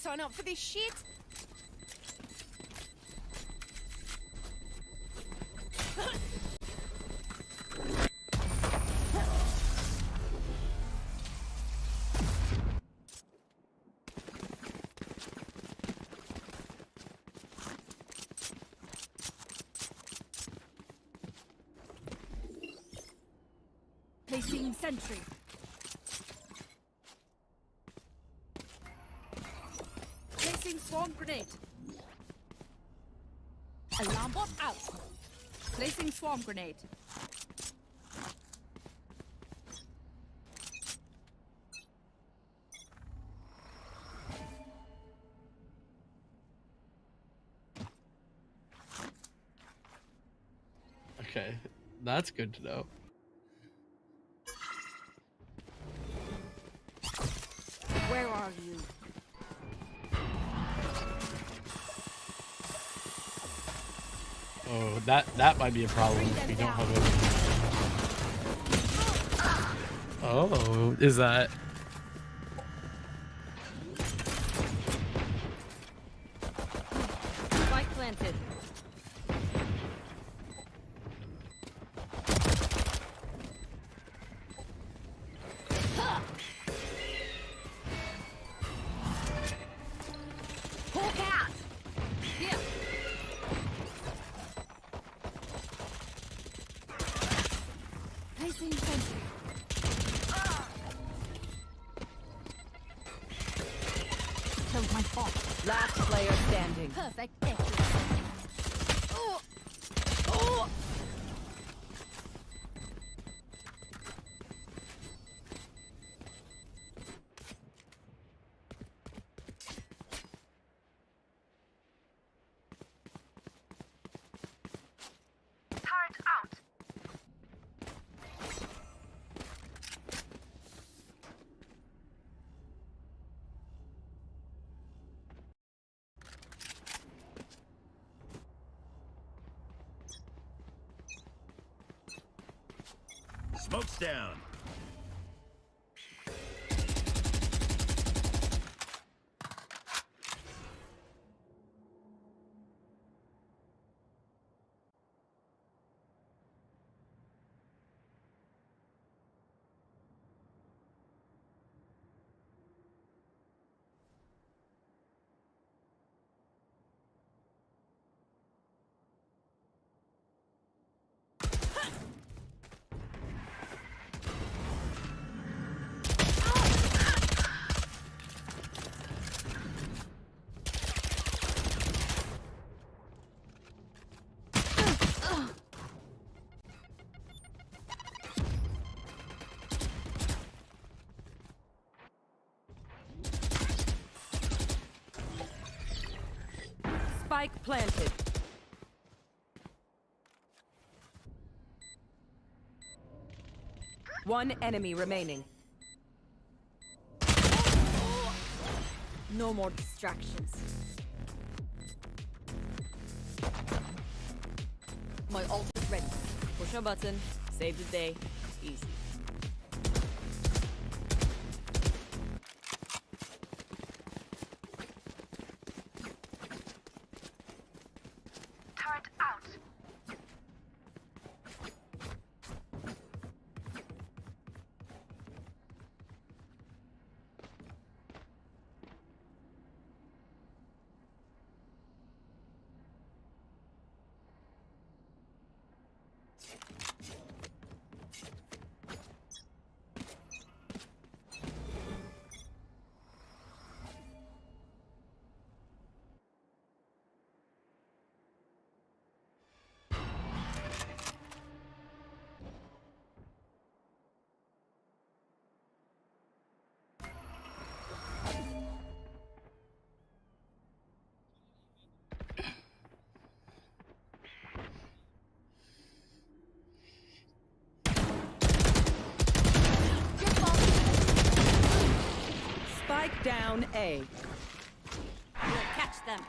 sign up for this shit? Placing sentry. Placing swarm grenade. Alarm bot out. Placing swarm grenade. Okay, that's good to know. Where are you? Oh, that might be a problem if we don't have it. Oh, is that? Spike planted. Placing sentry. Killed my bot. Last player standing. Perfect accuracy. Oh. Oh. Smoke's down. Spike planted. One enemy remaining. No more distractions. My ult is ready. Push a button, save the day, easy. Spike down A. We'll catch them.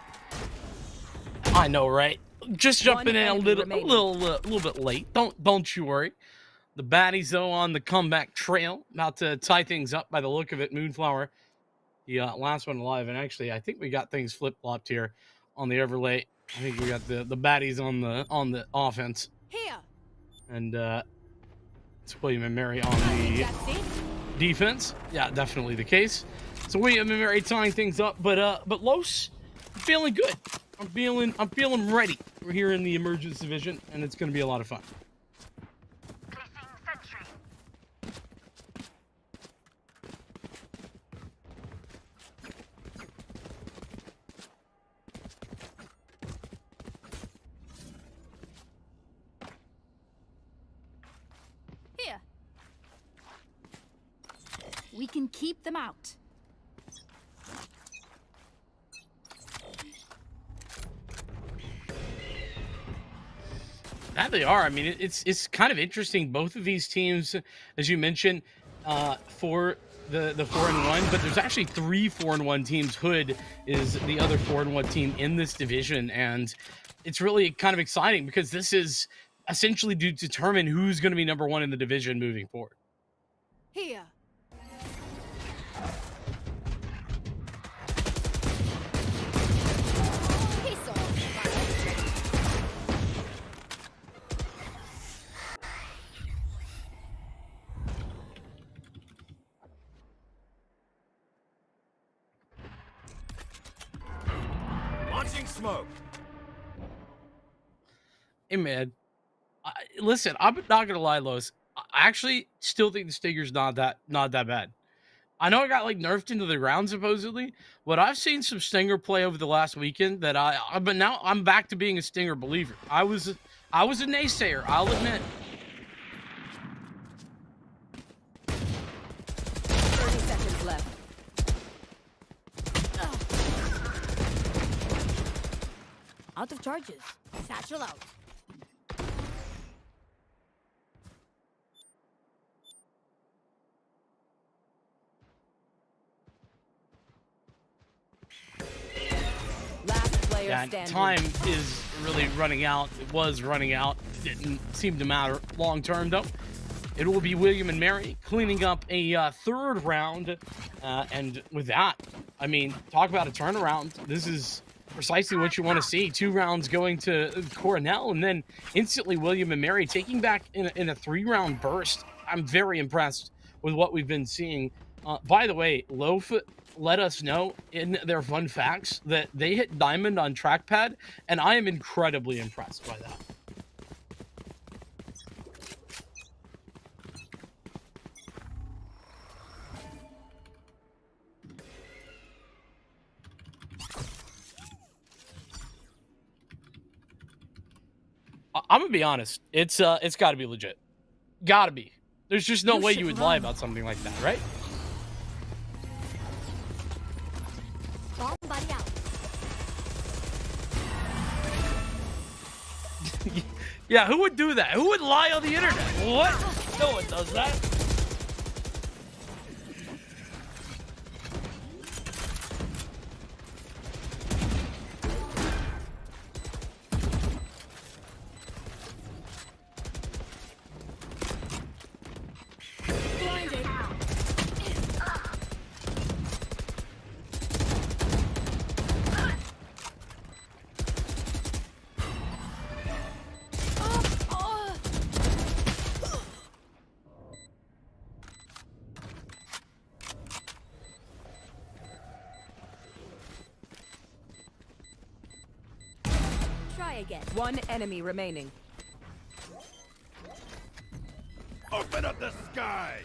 I know, right? Just jumping in a enemy little remaining. bit late. Don't you worry. The Baddies though on the comeback trail, about to tie things up by the look of it. Moonflower, the last one alive. And actually, I think we got things flip flopped here on the overlay. I think we got the baddies on the offense, Here. and it's William and Mary on the defense. Yeah, definitely the case. So William and Mary tying things up, but Los, I'm feeling good. I'm feeling ready. We're here in the Emergence Division, and it's going to be a lot of fun. Here. We can keep them out. That they are. I mean, it's kind of interesting. Both of these teams, as you mentioned, for the 4-1, but there's actually 3 4-1 teams. Hood is the other 4-1 team in this division, and it's really kind of exciting because this is essentially to determine who's going to be number 1 in the division moving forward. Here. Launching smoke. Hey man, listen, I'm not gonna lie, Los. I actually still think the Stinger's not that bad. I know I got like nerfed into the ground supposedly, but I've seen some Stinger play over the last weekend that but now I'm back to being a Stinger believer. I was a naysayer, I'll admit. 30 seconds left. Out of charges. Satchel out. Last player Yeah, standing. time is really running out. It was running out. It didn't seem to matter long term though. It will be William and Mary cleaning up a third round, and with that, I mean, talk about a turnaround. This is precisely what you want to see. 2 rounds going to Cornell, and then instantly William and Mary taking back in a 3-round burst. I'm very impressed with what we've been seeing. By the way, Loaf let us know in their fun facts that they hit diamond on trackpad, and I am incredibly impressed by that. I'm gonna be honest. It's got to be legit. Gotta be. There's just no way you would lie about something like that, right? Bomb buddy out. Yeah, who would do that? Who would lie on the internet? What? No one does that. Blinded. Try again. 1 enemy remaining. Open up the sky.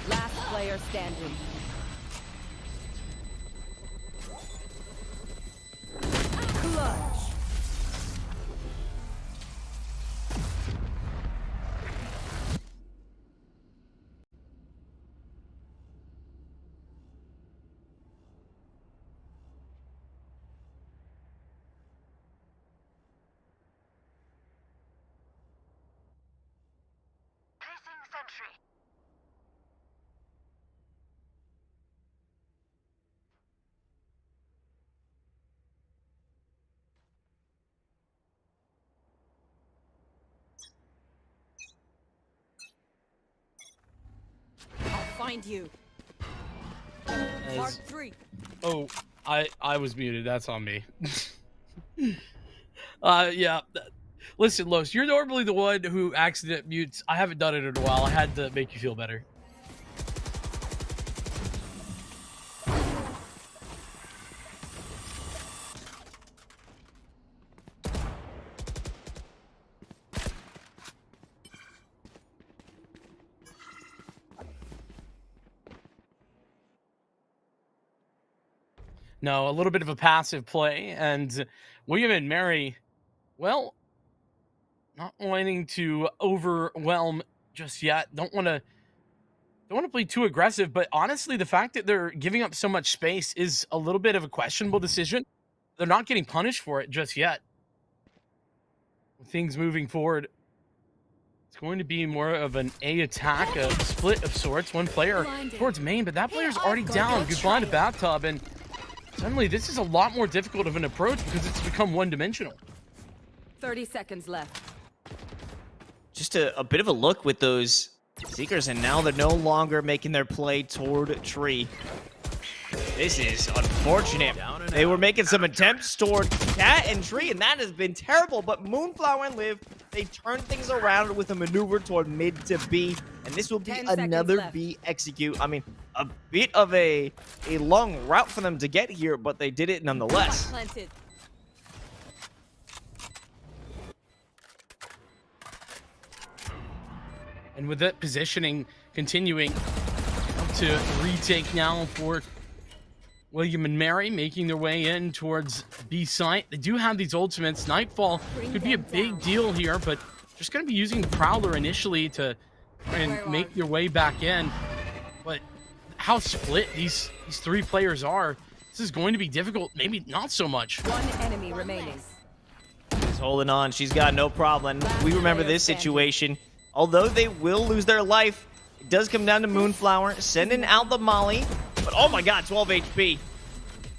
Last player standing. Clutch. I'll find you. Mark 3. Oh, I was muted. That's on me. Yeah. Listen, Los, you're normally the one who accident mutes. I haven't done it in a while. I had to make you feel better. No, a little bit of a passive play, and William and Mary, well, not wanting to overwhelm just yet. Don't want to play too aggressive, but honestly, the fact that they're giving up so much space is a little bit of a questionable decision. They're not getting punished for it just yet. Things moving forward, it's going to be more of an A attack, a split of sorts. One player towards main, but that player's already down. Goodbye to Bathtub, and suddenly this is a lot more difficult of an approach because it's become one-dimensional. 30 seconds left. Just a bit of a look with those Seekers, and now they're no longer making their play toward Tree. This is unfortunate. They were making some attempts toward Cat and Tree, and that has been terrible. But Moonflower and Liv, they turned things around with a maneuver toward mid to B, and this will be another B execute. I mean, a bit of a long route for them to get here, but they did it nonetheless. Planted. And with that positioning continuing to retake now for William and Mary, making their way in towards B site. They do have these ultimates. Nightfall could be a big deal here, but just going to be using the Prowler initially to try and make their way back in. But how split these three players are, this is going to be difficult. Maybe not so much. One enemy remaining. She's holding on. She's got no problem. We remember this situation. Although they will lose their life, it does come down to Moonflower sending out the Molly. But oh my god, 12 HP.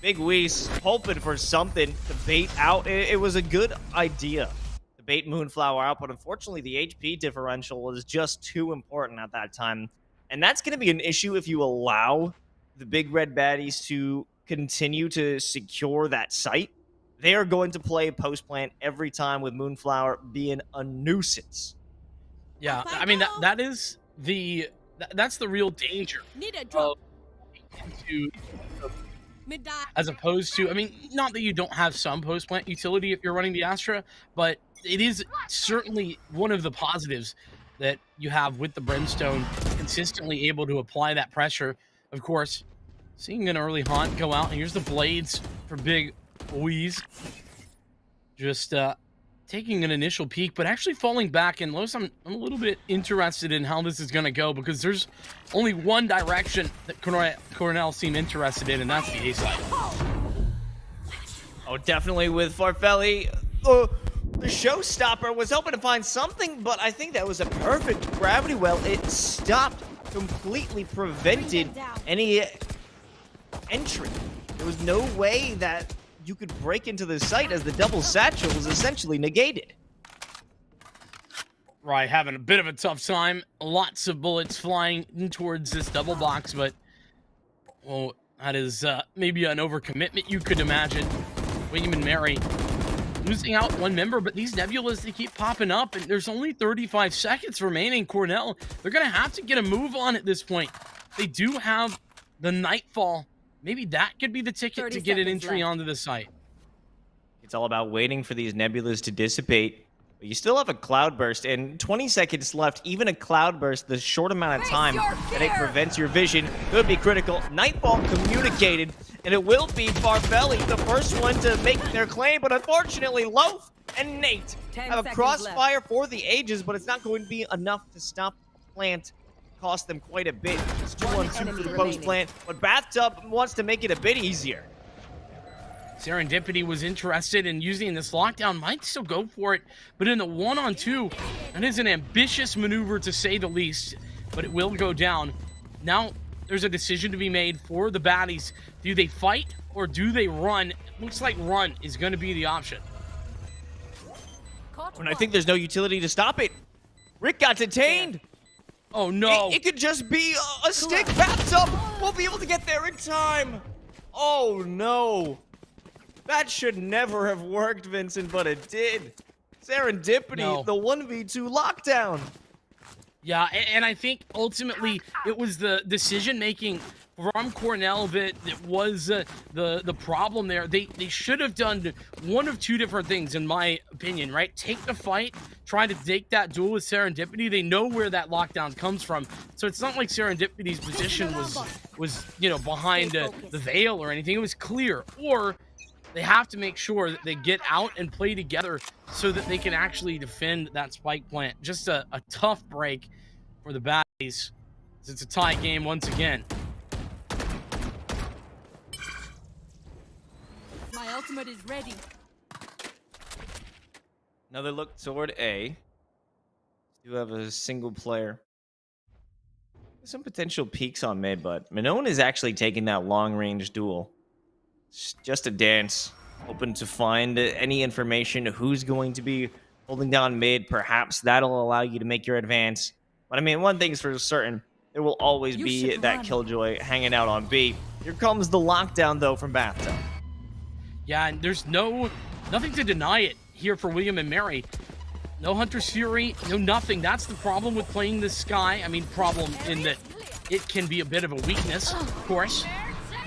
Big Whis hoping for something to bait out. It was a good idea to bait Moonflower out, but unfortunately the HP differential was just too important at that time. And that's going to be an issue if you allow the big red baddies to continue to secure that site. They are going to play post plant every time, with Moonflower being a nuisance. Yeah, I mean that's the real danger. Need a drop. As opposed to, I mean, not that you don't have some post plant utility if you're running the Astra, but it is certainly one of the positives that you have with the Brimstone, consistently able to apply that pressure. Of course, seeing an early haunt go out, and here's the blades for Big Whis. Just taking an initial peek, but actually falling back. And Los, I'm a little bit interested in how this is going to go, because there's only one direction that Cornell seem interested in, and that's the A side. Oh, definitely with Farfelli. The showstopper was hoping to find something, but I think that was a perfect gravity well. It stopped, completely prevented any entry. There was no way that you could break into the site, as the double satchel was essentially negated. Right, having a bit of a tough time. Lots of bullets flying in towards this double box, but well, that is maybe an overcommitment, you could imagine. William and Mary losing out one member, but these nebulas, they keep popping up, and there's only 35 seconds remaining. Cornell, they're going to have to get a move on at this point. They do have the Nightfall. Maybe that could be the ticket to get an entry onto the site. It's all about waiting for these nebulas to dissipate. But you still have a cloudburst, and 20 seconds left. Even a cloudburst, the short amount of time that it prevents your vision, could be critical. Nightfall communicated, and it will be Farfelli, the first one to make their claim. But unfortunately, Loaf and Nate have a crossfire for the ages, but it's not going to be enough to stop the plant. Cost them quite a bit. It's 2-on-2 for the post plant, but Bathtub wants to make it a bit easier. Serendipity was interested in using this lockdown, might still go for it, but in the 1-on-2, that is an ambitious maneuver to say the least, but it will go down. Now there's a decision to be made for the Baddies. Do they fight or do they run? It looks like run is going to be the option. And I think there's no utility to stop it. Rick got detained. Oh no! It could just be a stick. Bath up. Won't be able to get there in time. Oh, no. That should never have worked, Vincent, but it did. Serendipity, No. the 1v2 lockdown. Yeah, and I think ultimately it was the decision-making from Cornell that was the problem there. They should have done one of two different things, in my opinion, right? Take the fight, try to take that duel with Serendipity. They know where that lockdown comes from, so it's not like Serendipity's position was you know, behind the veil or anything. It was clear. Or they have to make sure that they get out and play together so that they can actually defend that spike plant. Just a tough break for the Baddies. It's a tie game once again. My ultimate is ready. Another look toward A. Do have a single player. Some potential peaks on mid, but Minone is actually taking that long-range duel. It's just a dance. Hoping to find any information who's going to be holding down mid. Perhaps that'll allow you to make your advance. But I mean, one thing's for certain. There will always be that Killjoy hanging out on B. Here comes the lockdown, though, from Bathtub. Yeah, and there's nothing to deny it here for William and Mary. No Hunter's Fury, no nothing. That's the problem with playing this Sky. I mean, problem in that it can be a bit of a weakness, of course.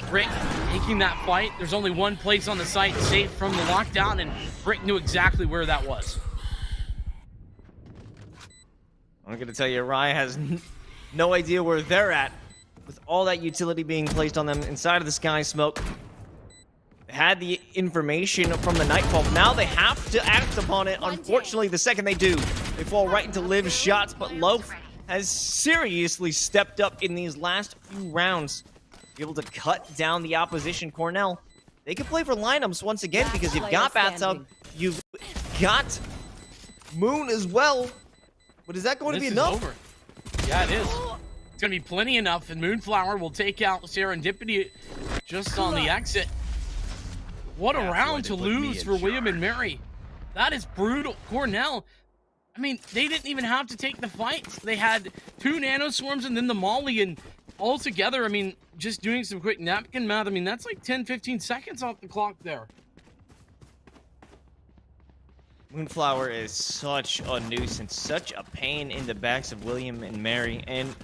Brick taking that fight. There's only one place on the site safe from the lockdown, and Brick knew exactly where that was. I'm going to tell you, Rye has no idea where they're at with all that utility being placed on them inside of the Sky Smoke. They had the information from the Nightfall. Now they have to act upon it. Unfortunately, the second they do, they fall right into Liv's shots. But Loaf has seriously stepped up in these last few rounds. Be able to cut down the opposition. Cornell, they can play for lineups once again because you've got Bathtub, you've got Moon as well. But is that going to be enough? Over. Yeah, it is. It's going to be plenty enough, and Moonflower will take out Serendipity just on the exit. What a round to lose for William and Mary. That is brutal. Cornell, I mean, they didn't even have to take the fights. They had 2 nanoswarms and then the molly, and all together, I mean, just doing some quick napkin math, I mean, that's like 10-15 seconds off the clock there. Moonflower is such a nuisance, such a pain in the backs of William and Mary, and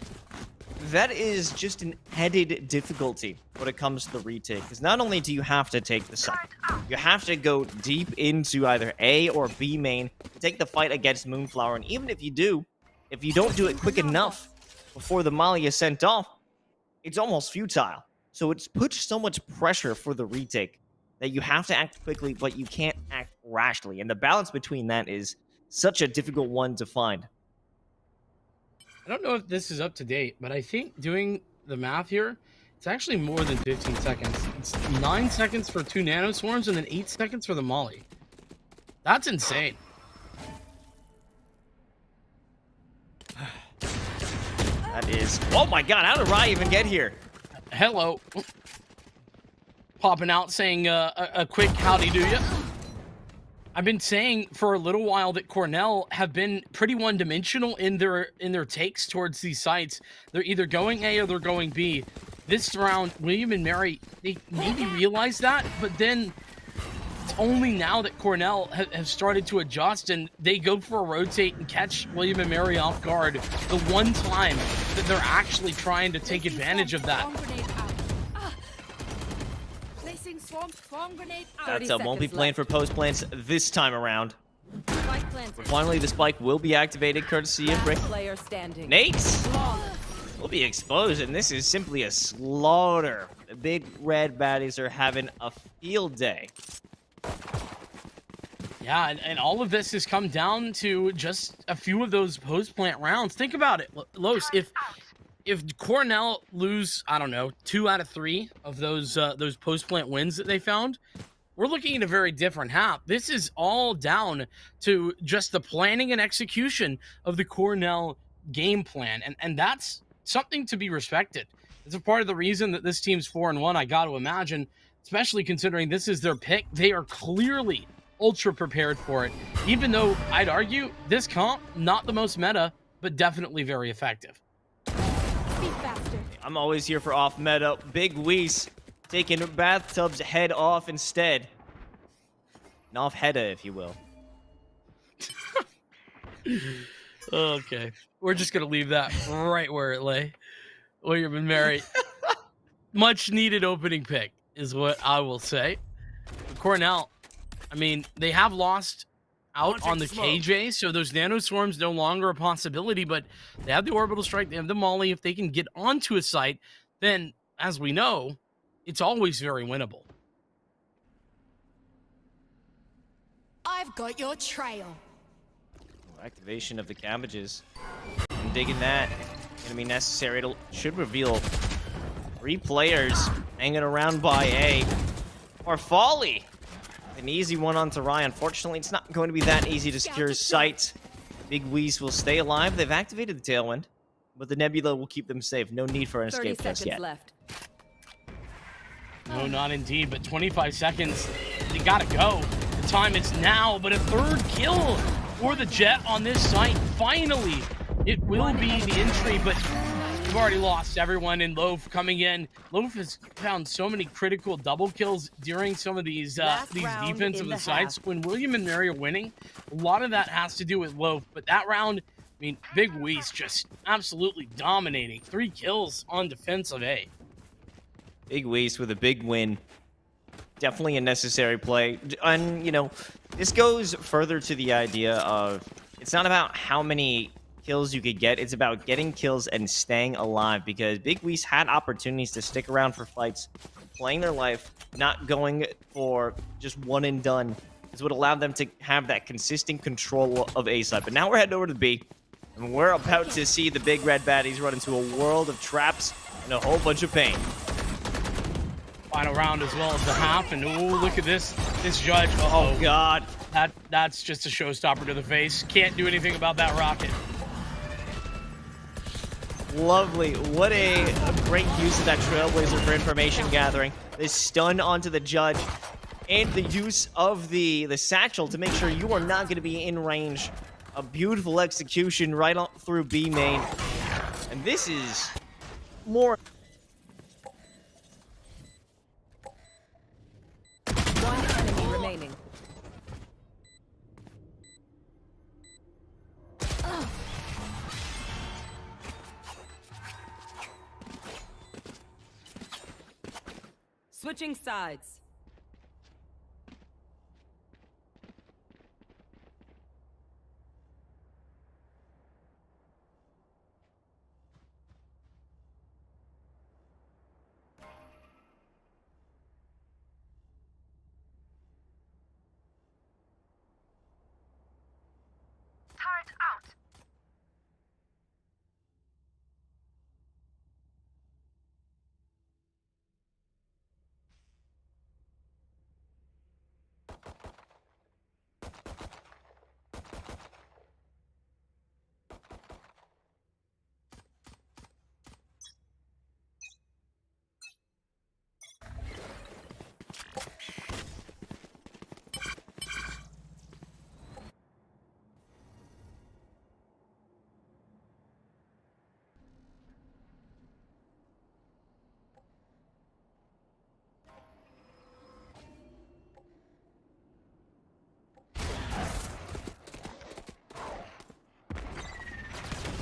that is just an added difficulty when it comes to the retake. Because not only do you have to take the site, you have to go deep into either A or B main to take the fight against Moonflower. And even if you do, if you don't do it quick enough before the molly is sent off, it's almost futile. So it's put so much pressure for the retake that you have to act quickly, but you can't act rashly. And the balance between that is such a difficult one to find. I don't know if this is up to date, but I think doing the math here, it's actually more than 15 seconds. It's 9 seconds for 2 nanoswarms and then 8 seconds for the molly. That's insane. That is... Oh my god, how did Rye even get here? Hello. Popping out saying a quick howdy do ya. I've been saying for a little while that Cornell have been pretty one-dimensional in their takes towards these sites. They're either going A or they're going B. This round, William and Mary, they maybe realized that, but then it's only now that Cornell have started to adjust, and they go for a rotate and catch William and Mary off guard the one time that they're actually trying to take advantage of that. That's won't be playing for post plants this time around. Finally, the spike will be activated courtesy of Brick. Nate will be exposed, and this is simply a slaughter. The big red baddies are having a field day. Yeah, and all of this has come down to just a few of those post plant rounds. Think about it, Los. If Cornell lose, I don't know, 2 out of 3 of those post-plant wins that they found, we're looking at a very different half. This is all down to just the planning and execution of the Cornell game plan, and that's something to be respected. It's a part of the reason that this team's 4-1, I got to imagine, especially considering this is their pick. They are clearly ultra prepared for it, even though I'd argue this comp, not the most meta, but definitely very effective. Faster. They I'm always here for off meta. Big Weiss taking Bathtub's head off instead. An off header, if you will. Okay. We're just going to leave that right where it lay. William and Mary. Much needed opening pick is what I will say. Cornell, I mean, they have lost out on the KJ, so those nanoswarms no longer a possibility, but they have the orbital strike, they have the molly. If they can get onto a site, then, as we know, it's always very winnable. I've got your trail. Activation of the cabbages. I'm digging that. Gonna be necessary. It should reveal 3 players hanging around by A. Or Folly. An easy one on Tarai. Unfortunately, it's not going to be that easy to secure sight. Big Weiss will stay alive. They've activated the Tailwind, but the Nebula will keep them safe. No need for an 30 escape just seconds yet. left. No, not indeed, but 25 seconds. They gotta go. The time is now, but a 3rd kill for the Jet on this site. Finally, it will be the entry, but we've already lost everyone in Loaf coming in. Loaf has found so many critical double kills during some of these round defensive in the sites. half. When William and Mary are winning, a lot of that has to do with Loaf, but that round, I mean, Big Weiss just absolutely dominating. 3 kills on defensive A. Big Weiss with a big win. Definitely a necessary play. And, you know, this goes further to the idea of it's not about how many kills you could get. It's about getting kills and staying alive, because Big Weiss had opportunities to stick around for fights, playing their life, not going for just one and done. Is what allowed them to have that consistent control of A side. But now we're heading over to B, and we're about to see the big red baddies run into a world of traps and a whole bunch of pain. Final round as well as the half, and ooh, look at this judge. Oh God, that's just a showstopper to the face. Can't do anything about that rocket. lovely. What a great use of that Trailblazer for information gathering. This stun onto the judge, and the use of the satchel to make sure you are not going to be in range. A beautiful execution right on through B main, and this is more. One enemy remaining. Switching sides.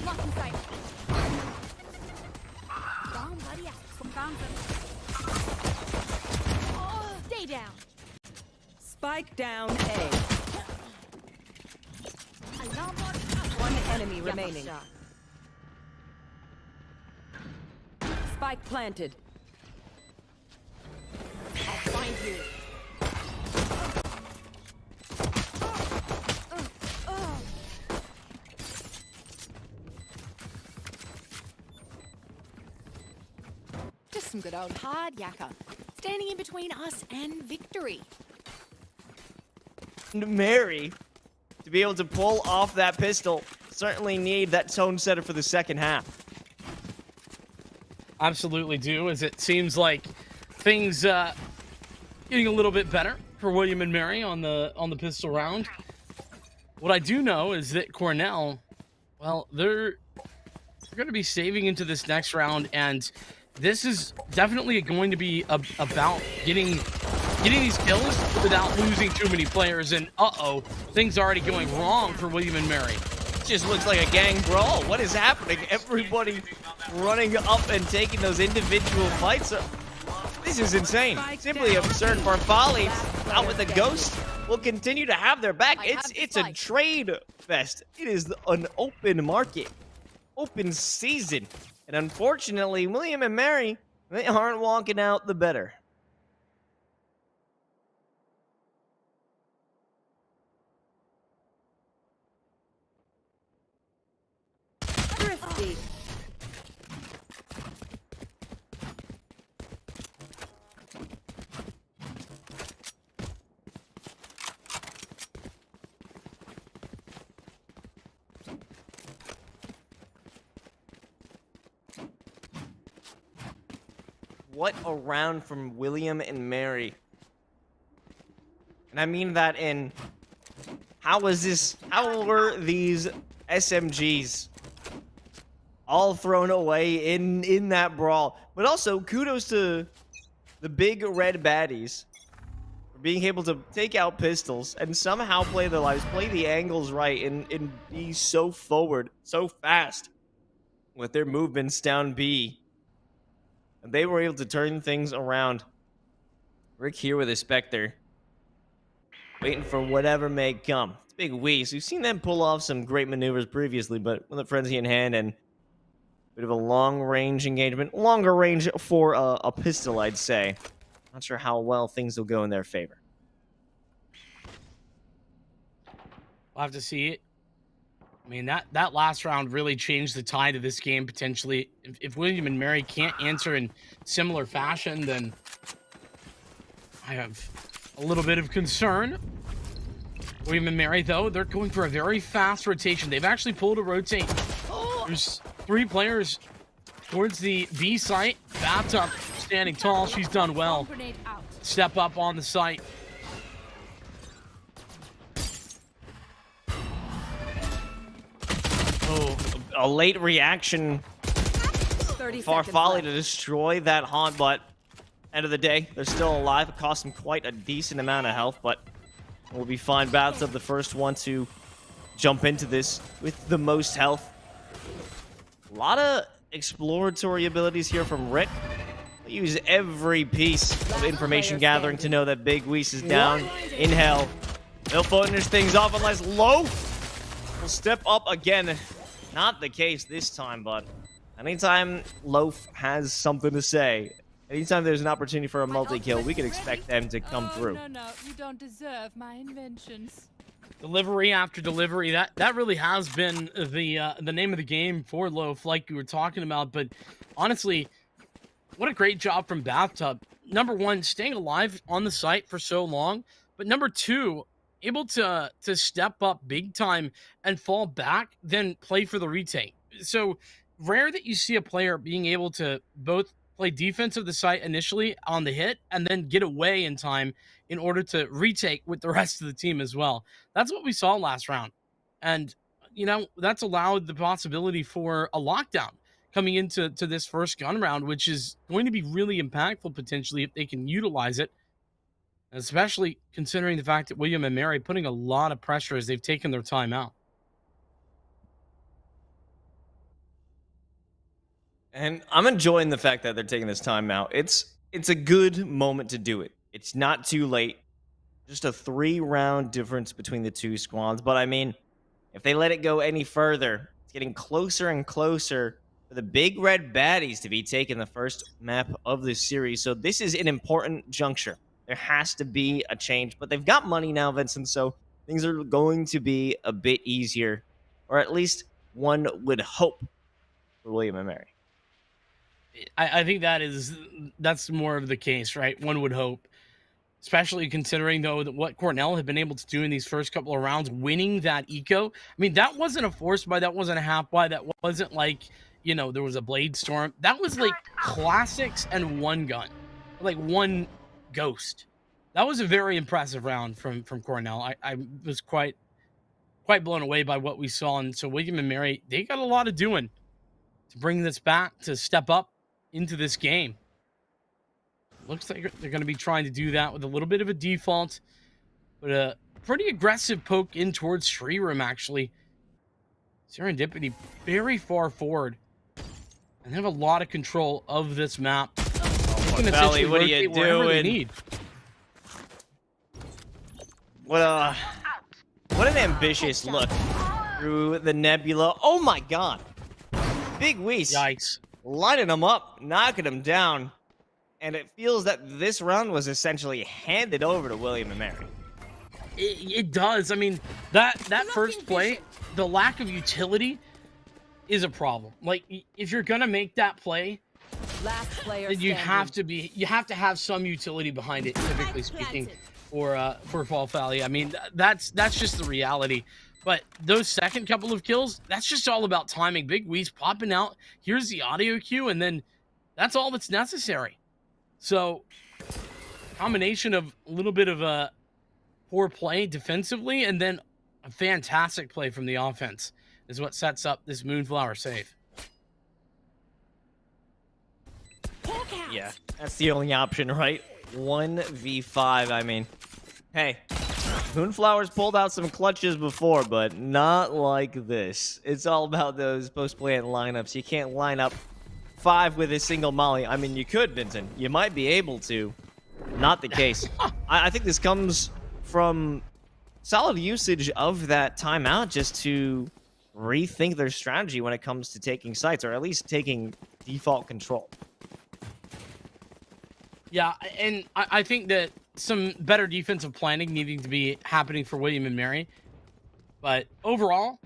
Lock in sight. Down, buddy. Found them. Oh, stay down. Spike down A. Alarm bot. One enemy remaining. Spike planted. I'll find you. Just some good old hard yakka, standing in between us and victory. Mary, to be able to pull off that pistol, certainly need that tone setter for the second half. Absolutely do, as it seems like things getting a little bit better for William and Mary on the pistol round. What I do know is that Cornell, well, they're They're going to be saving into this next round, and this is definitely going to be about getting these kills without losing too many players. And things are already going wrong for William and Mary. It just looks like a gang brawl. What is happening? Everybody running up and taking those individual fights. This is insane. Simply absurd. Farfali out with the ghost will continue to have their back. It's a trade fest. It is an open market, open season. And unfortunately, William and Mary, they aren't walking out the better. Thrifty. What a round from William and Mary. And I mean that in, how were these SMGs all thrown away in that brawl? But also, kudos to the big red baddies for being able to take out pistols and somehow play their lives, play the angles right, and be so forward, so fast with their movements down B. And they were able to turn things around. Rick here with a Spectre, waiting for whatever may come. It's Big Weez. We've seen them pull off some great maneuvers previously, but with a frenzy in hand and a bit of a long-range engagement. Longer range for a pistol, I'd say. Not sure how well things will go in their favor. We'll have to see it. I mean, that last round really changed the tide of this game, potentially. If William and Mary can't answer in similar fashion, then I have a little bit of concern. William and Mary, though, they're going for a very fast rotation. They've actually pulled a rotate. There's 3 players towards the B site. Bathtub standing tall. She's done well. Step up on the site. Oh, a late reaction. Farfali to destroy that haunt, but end of the day, they're still alive. It cost them quite a decent amount of health, but we'll be fine. Bathtub, the first one to jump into this with the most health. A lot of exploratory abilities here from Rick. They use every piece of information gathering to know that Big Weez is down in hell. They'll finish things off unless Loaf will step up again. Not the case this time, but anytime Loaf has something to say, anytime there's an opportunity for a multi-kill, we can expect them to come through. No, you don't deserve my inventions. Delivery after delivery, that really has been the name of the game for Loaf, like you were talking about. But honestly, what a great job from Bathtub. Number 1, staying alive on the site for so long, but number 2, able to step up big time and fall back, then play for the retake. So rare that you see a player being able to both play defense of the site initially on the hit and then get away in time in order to retake with the rest of the team as well. That's what we saw last round. And, you know, that's allowed the possibility for a lockdown coming into this first gun round, which is going to be really impactful potentially if they can utilize it, especially considering the fact that William and Mary putting a lot of pressure as they've taken their time out. And I'm enjoying the fact that they're taking this time out. It's a good moment to do it. It's not too late. Just a 3-round difference between the two squads. But I mean, if they let it go any further, it's getting closer and closer for the big red baddies to be taking the first map of this series. So this is an important juncture. There has to be a change. But they've got money now, Vincent, so things are going to be a bit easier. Or at least one would hope for William and Mary. I think that's more of the case, right? One would hope, especially considering though that what Cornell had been able to do in these first couple of rounds, winning that eco. I mean, that wasn't a force buy, that wasn't a half buy, that wasn't like, you know, there was a blade storm. That was like classics and one gun, like one ghost. That was a very impressive round from Cornell. I was quite blown away by what we saw. And so William and Mary, they got a lot of doing to bring this back, to step up into this game. Looks like they're going to be trying to do that with a little bit of a default, but a pretty aggressive poke in towards Tree Room, actually. Serendipity very far forward, and they have a lot of control of this map. Belly, what are you doing? What an ambitious look through the nebula. Oh my god. Big Weiss. Yikes. Lining them up, knocking them down. And it feels that this round was essentially handed over to William and Mary. It does. I mean, that first play, the lack of utility is a problem. Like, if you're going to make that play, Last player then you standing. have to have some utility behind it, typically speaking, for Fall Valley. I mean, that's just the reality. But those second couple of kills, that's just all about timing. Big Weiss popping out. Here's the audio cue, and then that's all that's necessary. So, combination of a little bit of a poor play defensively, and then a fantastic play from the offense is what sets up this Moonflower save. Yeah, that's the only option, right? 1v5, I mean. Hey, Moonflower's pulled out some clutches before, but not like this. It's all about those post-plant lineups. You can't line up 5 with a single molly. I mean, you could, Vincent. You might be able to. Not the case. I think this comes from solid usage of that timeout just to rethink their strategy when it comes to taking sites, or at least taking default control. Yeah, and I think that some better defensive planning needing to be happening for William and Mary. But overall,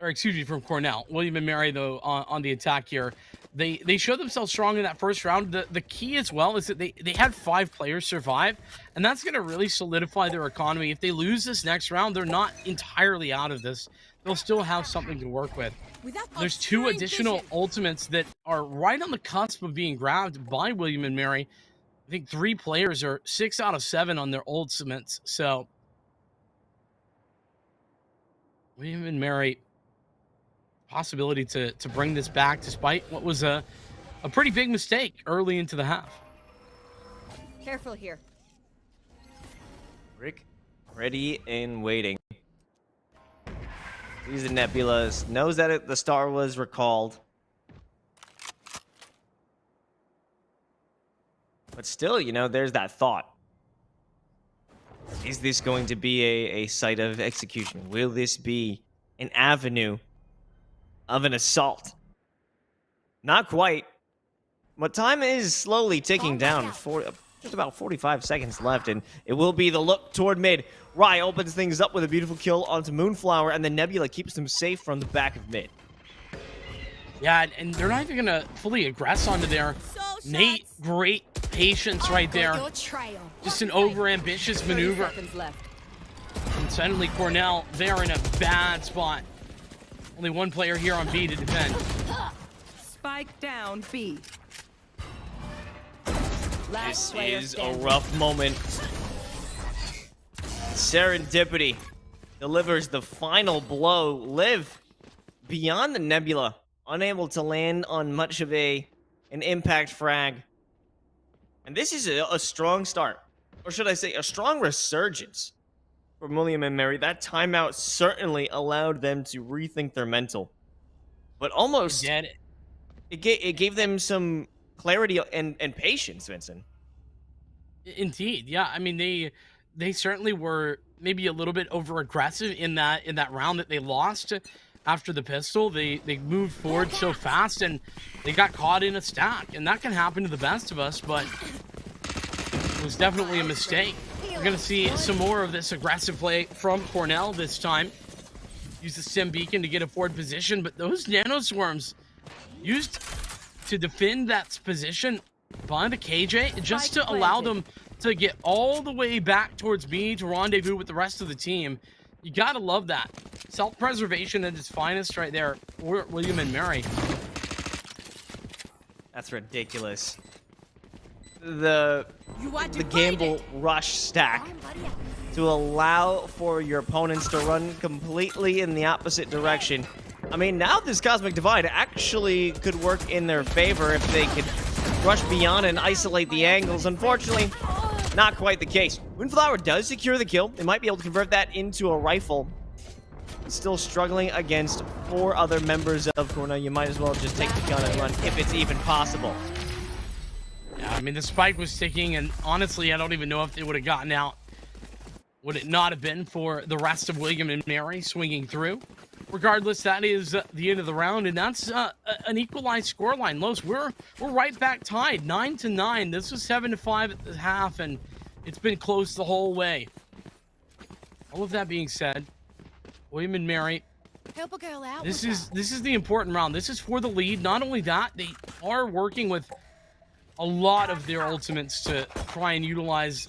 or excuse me, from Cornell. William and Mary, though, on the attack here, they showed themselves strong in that first round. The key as well is that they had 5 players survive, and that's going to really solidify their economy. If they lose this next round, they're not entirely out of this. They'll still have something to work with. There's 2 additional ultimates that are right on the cusp of being grabbed by William and Mary. I think 3 players are 6 out of 7 on their ultimates. So William and Mary, possibility to bring this back despite what was a pretty big mistake early into the half. Careful here. Rick, ready and waiting. Sees the nebulas, knows that the star was recalled. But still, you know, there's that thought. Is this going to be a site of execution? Will this be an avenue of an assault? Not quite. But time is slowly ticking down. Just about 45 seconds left, and it will be the look toward mid. Rye opens things up with a beautiful kill onto Moonflower, and the Nebula keeps them safe from the back of mid. Yeah, and they're not even going to fully aggress onto there. Nate, great patience right there. Just an over-ambitious maneuver. And suddenly Cornell, they're in a bad spot. Only 1 player here on B to defend. Spike down B. This is a rough moment. Serendipity delivers the final blow. Live beyond the nebula, unable to land on much of an impact frag. And this is a strong start, or should I say a strong resurgence from William and Mary. That timeout certainly allowed them to rethink their mental, but almost it gave them some clarity and patience, Vincent. Indeed, yeah. I mean, they certainly were maybe a little bit over aggressive in that round that they lost after the pistol. They moved forward so fast and they got caught in a stack, and that can happen to the best of us, but it was definitely a mistake. We're gonna see some more of this aggressive play from Cornell this time. Use the Sim Beacon to get a forward position, but those nanoswarms used to defend that position by the KJ just to allow them to get all the way back towards me to rendezvous with the rest of the team. You gotta love that. Self-preservation at its finest right there for William and Mary. That's ridiculous. The gamble rush stack to allow for your opponents to run completely in the opposite direction I mean, now this Cosmic Divide actually could work in their favor if they could rush beyond and isolate the angles. Unfortunately, not quite the case. Moonflower does secure the kill. They might be able to convert that into a rifle. Still struggling against 4 other members of Cornell. You might as well just take the gun and run if it's even possible. Yeah, I mean, the spike was ticking, and honestly, I don't even know if they would have gotten out. Would it not have been for the rest of William and Mary swinging through? Regardless, that is the end of the round, and that's an equalized scoreline. Los, we're right back tied, 9-9. This was 7-5 at the half, and it's been close the whole way. All of that being said, William and Mary, Help a girl out. this is the important round. This is for the lead. Not only that, they are working with a lot of their ultimates to try and utilize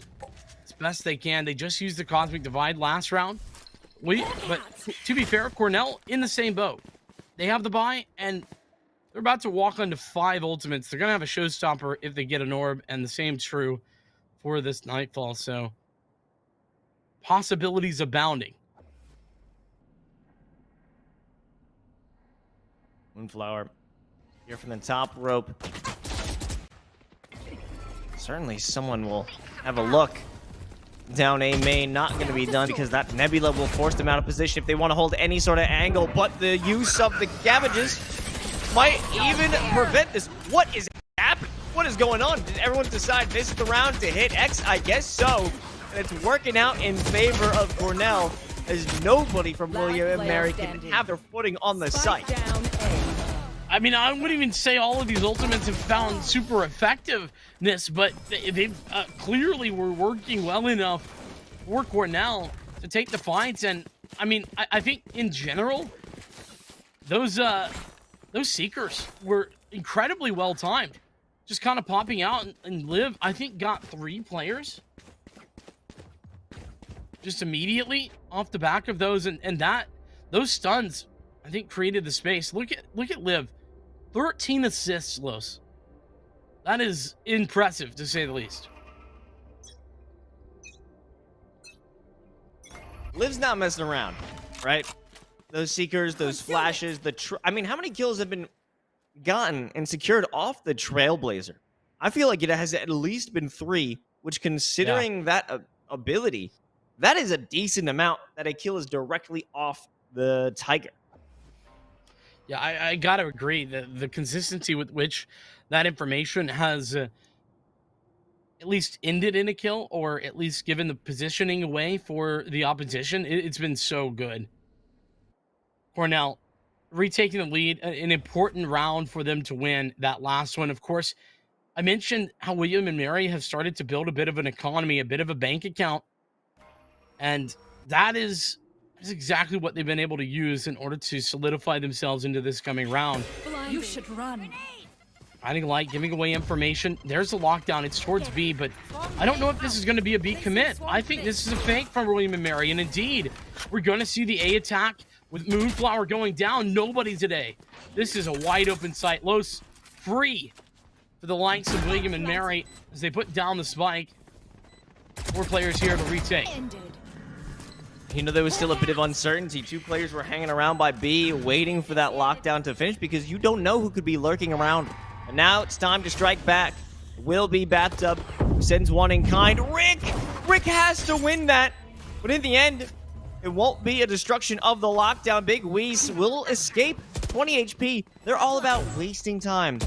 as best they can. They just used the Cosmic Divide last round. But to be fair, Cornell in the same boat. They have the buy, and they're about to walk onto 5 ultimates. They're going to have a showstopper if they get an orb, and the same true for this Nightfall. So, possibilities abounding. Moonflower here from the top rope. Certainly someone will have a look down A main. Not going to be done because that Nebula will force them out of position if they want to hold any sort of angle. But the use of the cabbages might even prevent this. What is happening? What is going on? Did everyone decide this is the round to hit X? I guess so. And it's working out in favor of Cornell, as nobody from William and Mary can have their footing on the site. Down A. I mean, I wouldn't even say all of these ultimates have found super effectiveness, but they clearly were working well enough for Cornell to take the fights. And I mean, I think in general, those Seekers were incredibly well timed. Just kind of popping out and Liv, I think, got 3 players just immediately off the back of those, and those stuns, I think, created the space. Look at Liv. 13 assists, Los. That is impressive, to say the least. Liv's not messing around, right? Those Seekers, those flashes, I mean, how many kills have been gotten and secured off the Trailblazer? I feel like it has at least been 3, which, considering that ability, that is a decent amount that a kill is directly off the Tiger. Yeah, I gotta agree. The consistency with which that information has at least ended in a kill, or at least given the positioning away for the opposition, it's been so good. Cornell retaking the lead, an important round for them to win that last one. Of course, I mentioned how William and Mary have started to build a bit of an economy, a bit of a bank account, and that is exactly what they've been able to use in order to solidify themselves into this coming round. You should run. Hiding light, giving away information. There's a lockdown. It's towards B, but I don't know if this is going to be a B commit. I think this is a fake from William and Mary, and indeed, we're going to see the A attack with Moonflower going down. Nobody today. This is a wide open site. Los free for the likes of William and Mary as they put down the spike. 4 players here to retake. You know, there was still a bit of uncertainty. 2 players were hanging around by B, waiting for that lockdown to finish because you don't know who could be lurking around. And now it's time to strike back. It will be Bathtub, who sends one in kind. Rick has to win that. But in the end, it won't be a destruction of the lockdown. Big Weiss will escape. 20 HP. They're all about wasting time.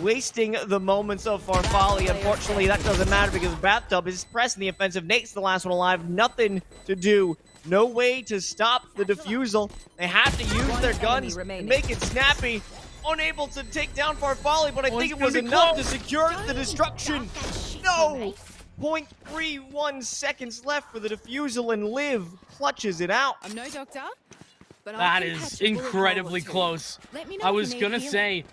Wasting the moments of Farfalle. Unfortunately, that doesn't matter because Bathtub is pressing the offensive. Nate's the last one alive. Nothing to do. No way to stop the defusal. They have to use their guns and make it snappy. Unable to take down Farfalle, but I think it was enough to secure the destruction. No! 0.31 seconds left for the defusal, and Liv clutches it out. I'm no doctor, but That is incredibly close. I was going to say,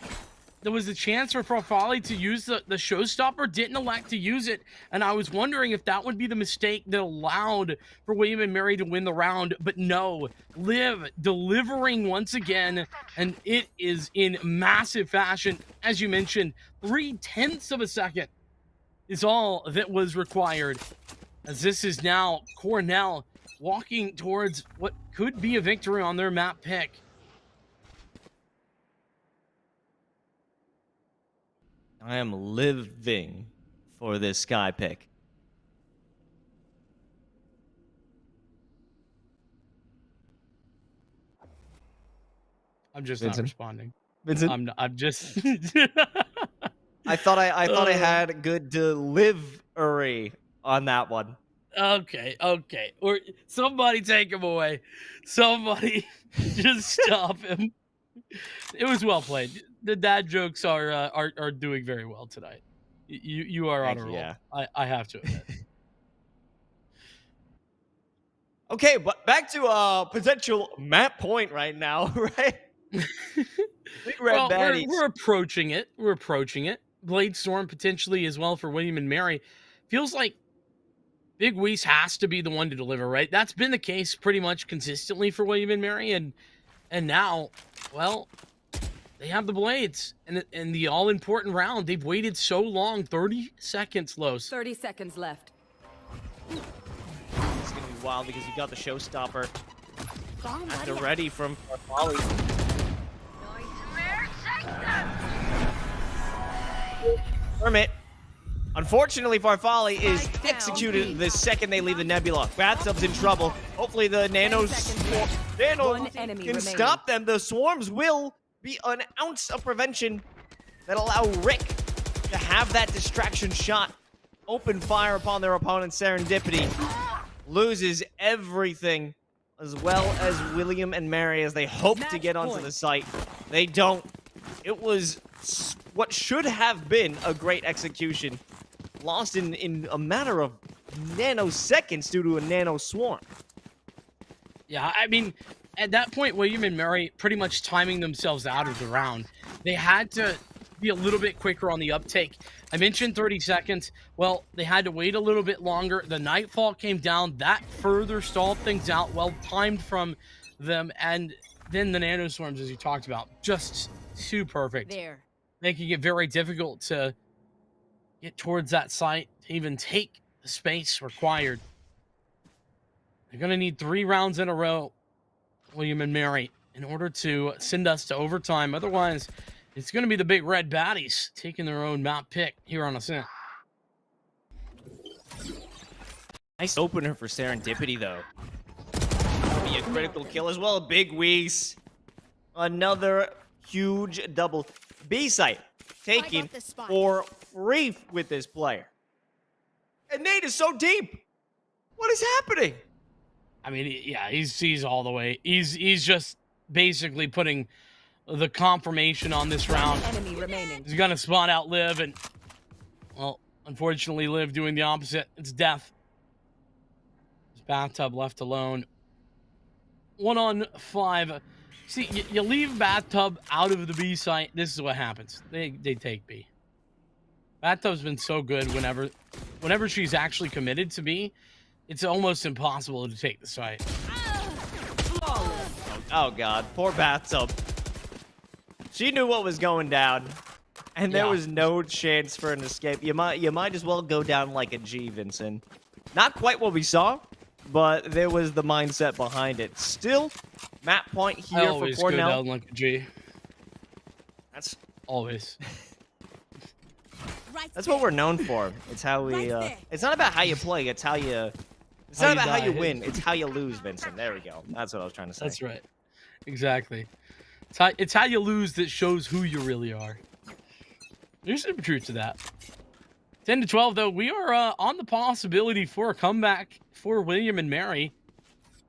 there was a chance for Farfalle to use the showstopper, didn't elect to use it, and I was wondering if that would be the mistake that allowed for William and Mary to win the round, but no. Liv delivering once again, and it is in massive fashion. As you mentioned, 0.3 of a second is all that was required, as this is now Cornell walking towards what could be a victory on their map pick. I am living for this Sky pick. I'm just Vincent? not responding. Vincent, I'm just. I thought I had good delivery on that one. Okay. Or somebody take him away. Somebody just stop him. It was well played. The dad jokes are doing very well tonight. You are on a roll. Yeah. I have to admit. Okay, but back to potential map point right now, right? Big red Well, baddies. we're approaching it. We're approaching it. Blade Storm potentially as well for William and Mary. Feels like Big Weiss has to be the one to deliver, right? That's been the case pretty much consistently for William and Mary, and now, well, they have the Blades and the all-important round. They've waited so long, 30 seconds, Los. 30 seconds left. It's gonna be wild because you got the showstopper Gone, at the buddy. ready from Farfalli. Hermit. Unfortunately, Farfalli is Spike down, executed B. the second they leave the nebula. Bathtub's in trouble. Hopefully the nano seconds left. nano One enemy can remaining. stop them. The swarms will be an ounce of prevention that allow Rick to have that distraction shot. Open fire upon their opponent. Serendipity loses everything, as well as William and Mary as they hope to Match get onto point. the site. They don't. It was what should have been a great execution, lost in a matter of nanoseconds due to a nano swarm. Yeah, I mean, at that point, William and Mary pretty much timing themselves out of the round. They had to be a little bit quicker on the uptake. I mentioned 30 seconds. Well, they had to wait a little bit longer. The nightfall came down. That further stalled things out. Well timed from them. And then the nanoswarms, as you talked about, just too perfect. There. Making it very difficult to get towards that site, to even take the space required. They're going to need 3 rounds in a row, William and Mary, in order to send us to overtime. Otherwise, it's going to be the big red baddies taking their own map pick here on Ascent. Nice opener for Serendipity, though. Be a critical kill as well. Big Weiss. Another huge double. B-site taken the spot. for free with this player. And Nate is so deep. What is happening? I mean, yeah, he's all the way. He's just basically putting the confirmation on this round. Enemy remaining. He's going to spawn out Liv, and, well, unfortunately, Liv doing the opposite. It's death. His bathtub left alone. 1 on 5. See, you leave bathtub out of the B site, this is what happens. They take B. Bathtub's been so good whenever she's actually committed to B, it's almost impossible to take the site. Oh, God. Poor Bathtub. She knew what was going down. And there Yeah. was no chance for an escape. You might as well go down like a G, Vincent. Not quite what we saw, but there was the mindset behind it. Still, map point I here for always go Cornell. down like a G. That's Always. Right what we're known for. It's how we. Right there. It's not about how you play. It's how you. It's How not you about how you die. win. It's how you lose, Vincent. There we go. That's what I was trying to say. That's right. Exactly. It's how you lose that shows who you really are. There's some truth to that. 10 to 12, though, we are on the possibility for a comeback for William and Mary.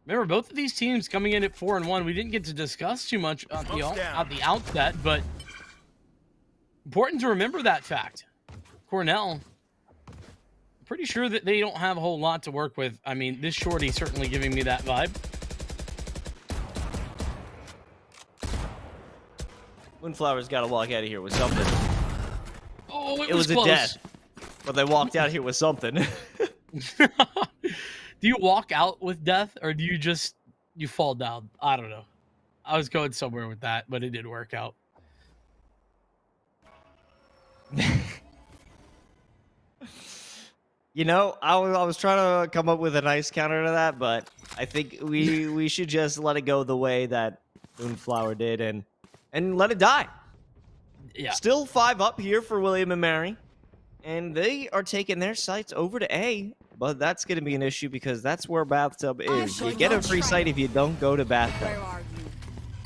Remember, both of these teams coming in at 4-1. We didn't get to discuss too much at the outset, but important to remember that fact. Cornell, pretty sure that they don't have a whole lot to work with. I mean, this shorty certainly giving me that vibe. Moonflower's got to walk out of here with something. Oh, It was a close. death, but they walked out here with something. Do you walk out with death, or do you fall down? I don't know. I was going somewhere with that, but it did work out. You know, I was trying to come up with a nice counter to that, but I think we should just let it go the way that Moonflower did and let it die. Yeah. Still 5 up here for William and Mary. And they are taking their sights over to A. But that's going to be an issue because that's where Bathtub is. You get a free site if you don't go to Bathtub. Where are you?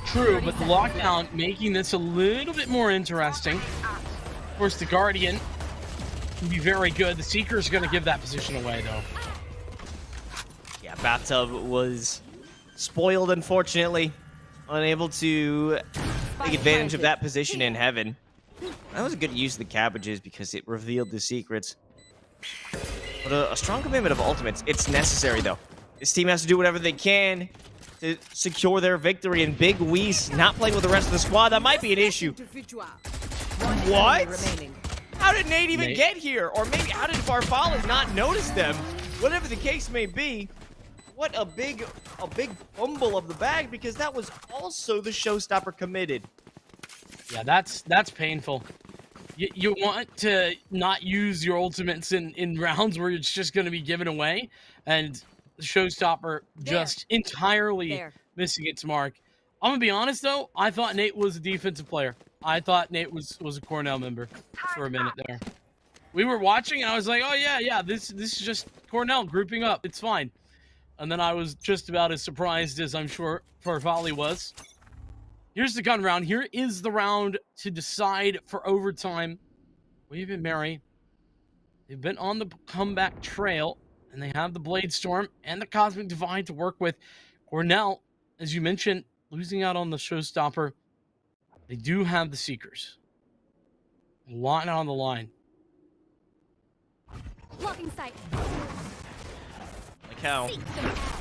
True, but the lockdown making this a little bit more interesting. Of course, the Guardian can be very good. The Seeker's going to give that position away, though. Yeah, Bathtub was spoiled, unfortunately. Unable to take advantage of that position in heaven. That was a good use of the cabbages because it revealed the secrets. But a strong commitment of ultimates. It's necessary, though. This team has to do whatever they can to secure their victory. And Big Weiss not playing with the rest of the squad, that might be an issue. What? How did Nate even get here? Or maybe how did Farfalla not notice them? Whatever the case may be, what a big fumble of the bag, because that was also the showstopper committed. Yeah, that's painful. You want to not use your ultimates in rounds where it's just going to be given away, and the showstopper just entirely missing its mark. I'm going to be honest, though. I thought Nate was a defensive player. I thought Nate was a Cornell member for a minute there. We were watching, and I was like, oh, yeah, this is just Cornell grouping up. It's fine. And then I was just about as surprised as I'm sure Farfalla was. Here's the gun round. Here is the round to decide for overtime. William and Mary, they've been on the comeback trail, and they have the Blade Storm and the Cosmic Divide to work with. Cornell, as you mentioned, losing out on the showstopper. They do have the Seekers. A lot on the line. Blocking sight. Like how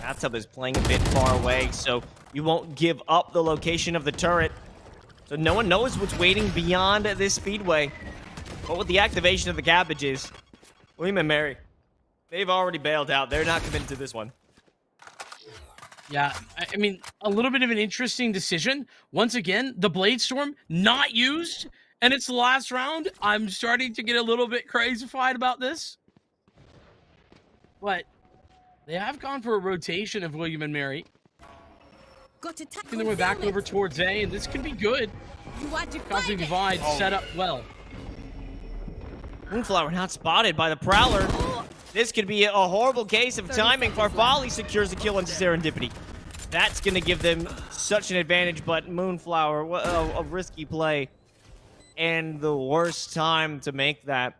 Bathtub is playing a bit far away, so you won't give up the location of the turret. So no one knows what's waiting beyond this speedway. But with the activation of the cabbages, William and Mary, they've already bailed out. They're not committed to this one. Yeah, I mean, a little bit of an interesting decision. Once again, the Blade Storm not used, and it's the last round. I'm starting to get a little bit crazified about this. But they have gone for a rotation of William and Mary. And then we're back over towards A, and this could be good. Cosmic Divide set up well. Moonflower not spotted by the Prowler. This could be a horrible case of timing. Farfalla secures the kill into Serendipity. That's going to give them such an advantage, but Moonflower, what a risky play. And the worst time to make that.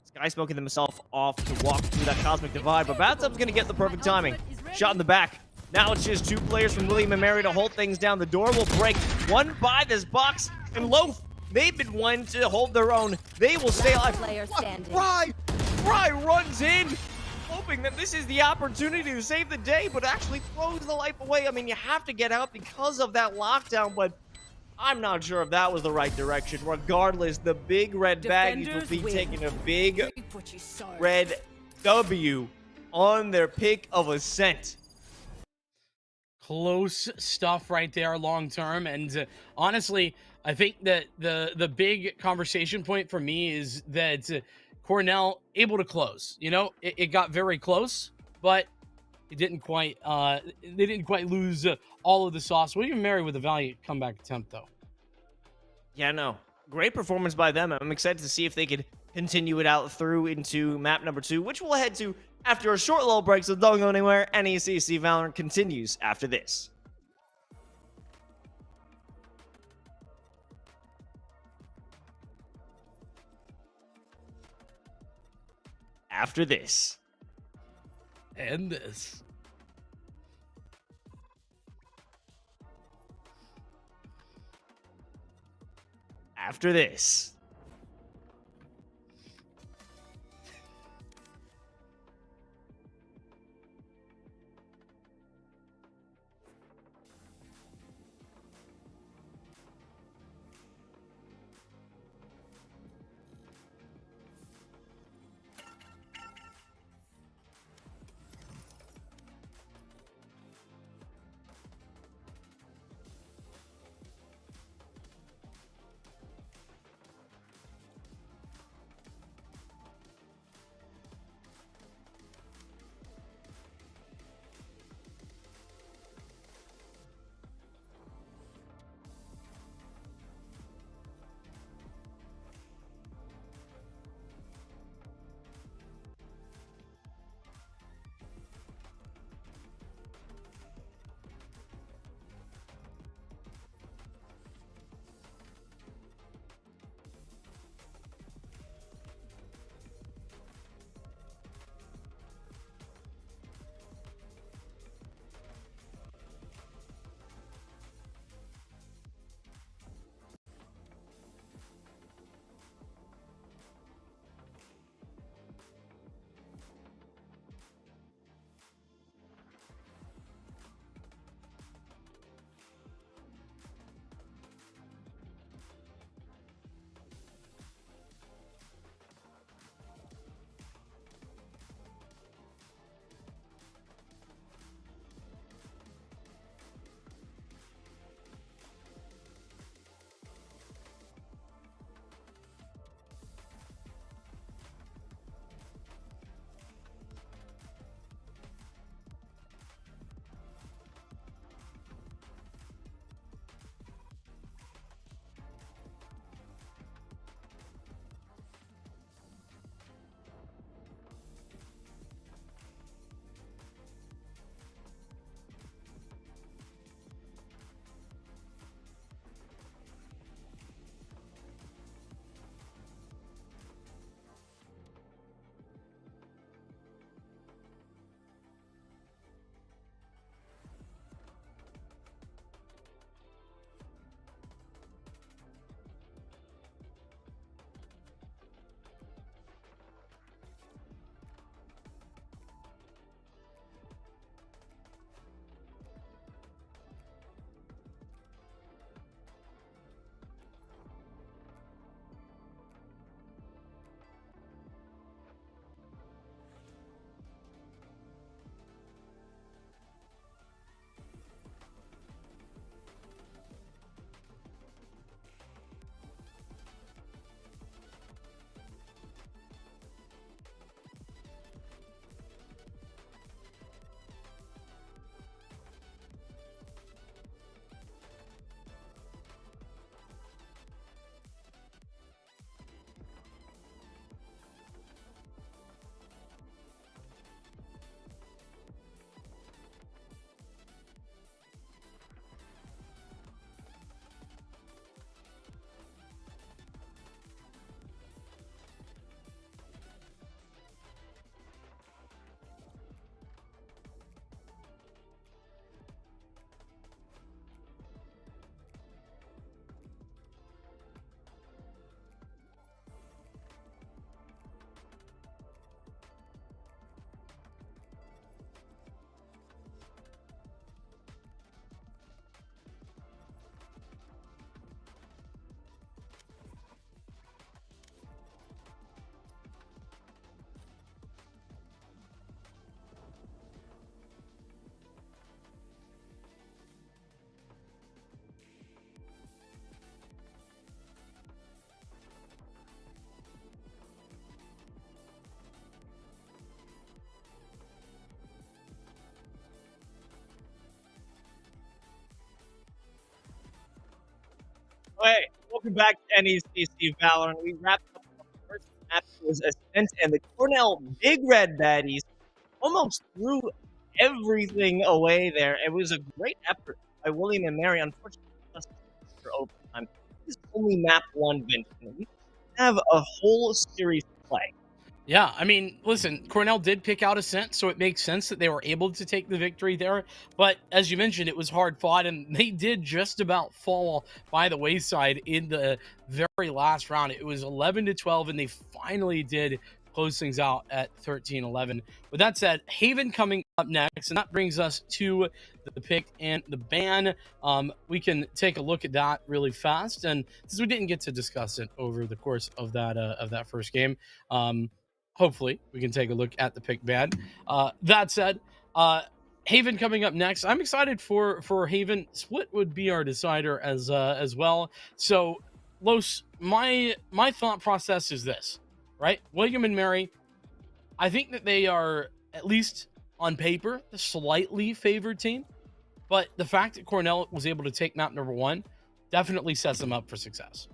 Sky smoking himself off to walk through that Cosmic Divide, but Bathtub's going to get the perfect timing. Shot in the back. Now it's just 2 players from William and Mary to hold things down. The door will break. One by this box, and Loaf, they've been one to hold their own. They will stay alive. Fry runs in, hoping that this is the opportunity to save the day, but actually throws the life away. I mean, you have to get out because of that lockdown, but I'm not sure if that was the right direction. Regardless, the big red Baddies will be taking a big red W on their pick of ascent. Close stuff right there long term, and honestly, I think that the big conversation point for me is that Cornell able to close. You know, it got very close, but it didn't quite. They didn't quite lose all of the sauce. William and Mary with a valiant comeback attempt, though. Yeah, no, great performance by them. I'm excited to see if they could continue it out through into map number 2, which we'll head to after a short little break. So don't go anywhere. NECC Valorant continues after this. After this. And this. After this. Hey, welcome back to NECC Valorant. We wrapped up the first map. It was Ascent, and the Cornell Big Red Baddies almost threw everything away there. It was a great effort by William and Mary. Unfortunately, just for overtime. This is only map 1, Vincent. We have a whole series to play. Yeah, I mean, listen, Cornell did pick out Ascent, so it makes sense that they were able to take the victory there. But as you mentioned, it was hard fought, and they did just about fall by the wayside in the very last round. It was 11-12, and they finally did close things out at 13-11. With that said, Haven coming up next, and that brings us to the pick and the ban. We can take a look at that really fast, and since we didn't get to discuss it over the course of that first game, hopefully we can take a look at the pick ban. That said, Haven coming up next. I'm excited for Haven. Split would be our decider as well. So, Los, my thought process is this, right? William and Mary, I think that they are, at least on paper, the slightly favored team. But the fact that Cornell was able to take map number 1 definitely sets them up for success.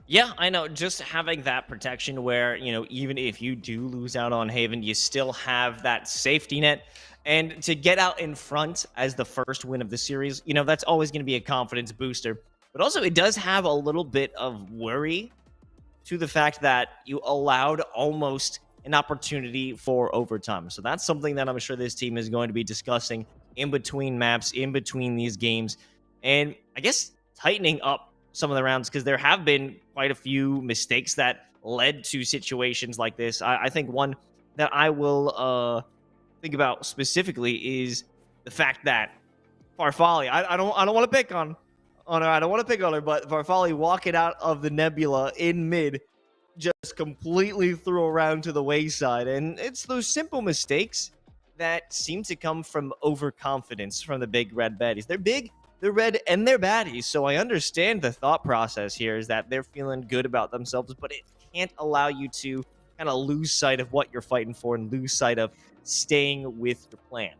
Yeah, I know. Just having that protection where, even if you do lose out on Haven, you still have that safety net. And to get out in front as the first win of the series, that's always going to be a confidence booster. But also, it does have a little bit of worry to the fact that you allowed almost an opportunity for overtime. So that's something that I'm sure this team is going to be discussing in between maps, in between these games. And I guess tightening up some of the rounds, because there have been quite a few mistakes that led to situations like this. I think one that I will think about specifically is the fact that Farfalli, I don't want to pick on her. I don't want to pick on her, but Farfalli walking out of the nebula in mid just completely threw around to the wayside. And it's those simple mistakes that seem to come from overconfidence from the Big Red Baddies. They're big, they're red, and they're baddies, so I understand the thought process here is that they're feeling good about themselves, but it can't allow you to kind of lose sight of what you're fighting for and lose sight of staying with your plan.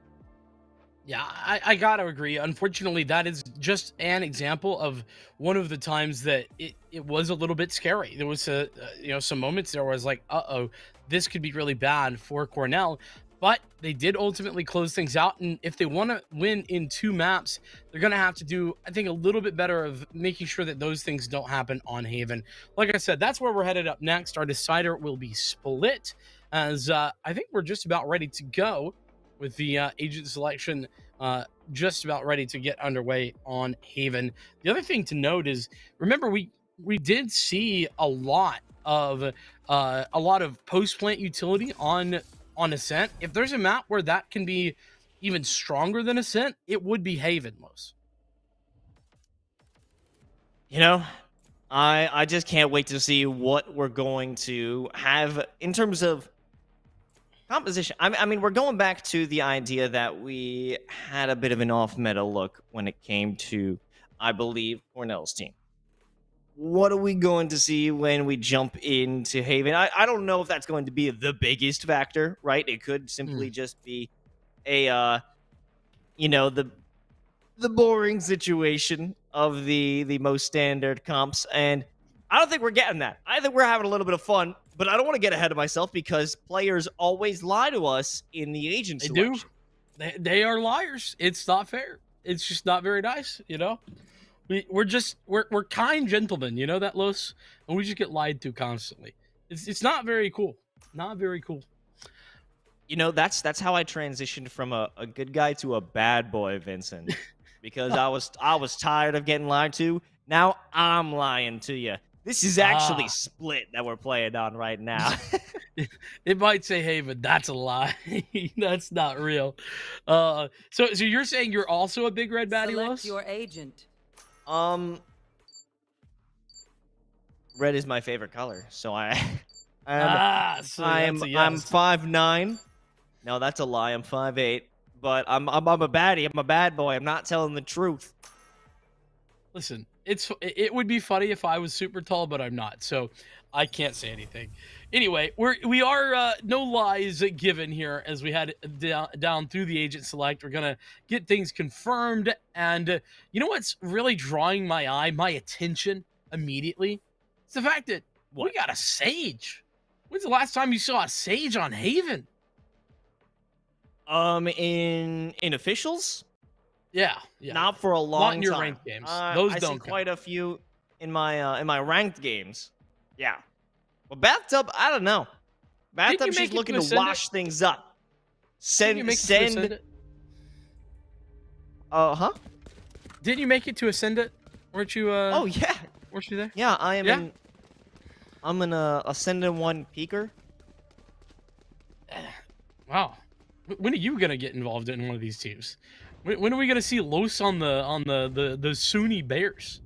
Yeah, I gotta agree. Unfortunately, that is just an example of one of the times that it was a little bit scary. There was some moments there where I was like, uh-oh, this could be really bad for Cornell. But they did ultimately close things out, and if they want to win in 2 maps, they're going to have to do, I think, a little bit better of making sure that those things don't happen on Haven. Like I said, that's where we're headed up next. Our decider will be Split, as I think we're just about ready to go with the agent selection just about ready to get underway on Haven. The other thing to note is, remember, we did see a lot of post-plant utility on Ascent. If there's a map where that can be even stronger than Ascent, it would be Haven, Los. I just can't wait to see what we're going to have in terms of composition. I mean, we're going back to the idea that we had a bit of an off-meta look when it came to, I believe, Cornell's team. What are we going to see when we jump into Haven? I don't know if that's going to be the biggest factor, right? It could simply just be a, the boring situation of the most standard comps. And I don't think we're getting that. I think we're having a little bit of fun, but I don't want to get ahead of myself because players always lie to us in the agent selection. They are liars. It's not fair. It's just not very nice, We're kind gentlemen, you know that, Los? And we just get lied to constantly. It's not very cool. Not very cool. That's how I transitioned from a good guy to a bad boy, Vincent. Because I was tired of getting lied to. Now I'm lying to you. This is actually Split that we're playing on right now. It might say Haven. That's a lie. That's not real. So you're saying you're also a Big Red Baddie, Select Los? your agent. Red is my favorite color, so I'm 5'9". No, that's a lie. I'm 5'8". But I'm a baddie. I'm a bad boy. I'm not telling the truth. Listen, it would be funny if I was super tall, but I'm not. So I can't say anything. Anyway, we are no lies given here as we head down through the agent select. We're gonna get things confirmed, and you know what's really drawing my attention immediately? It's the fact that we got a Sage. When's the last time you saw a Sage on Haven? In officials? Yeah. Not for a long Not in your time. ranked games. Those I don't see count. quite a few in my ranked games. Yeah. Well, Bathtub, I don't know. Bathtub, she's looking to wash things up. Didn't you make it to Ascendant? Huh? Didn't you make it to Ascendant? Weren't you? Oh yeah. Weren't you there? Yeah, I am. Yeah? I'm an Ascendant 1 peaker. Wow. When are you gonna get involved in one of these teams? When are we gonna see Los on the Sunni Bears?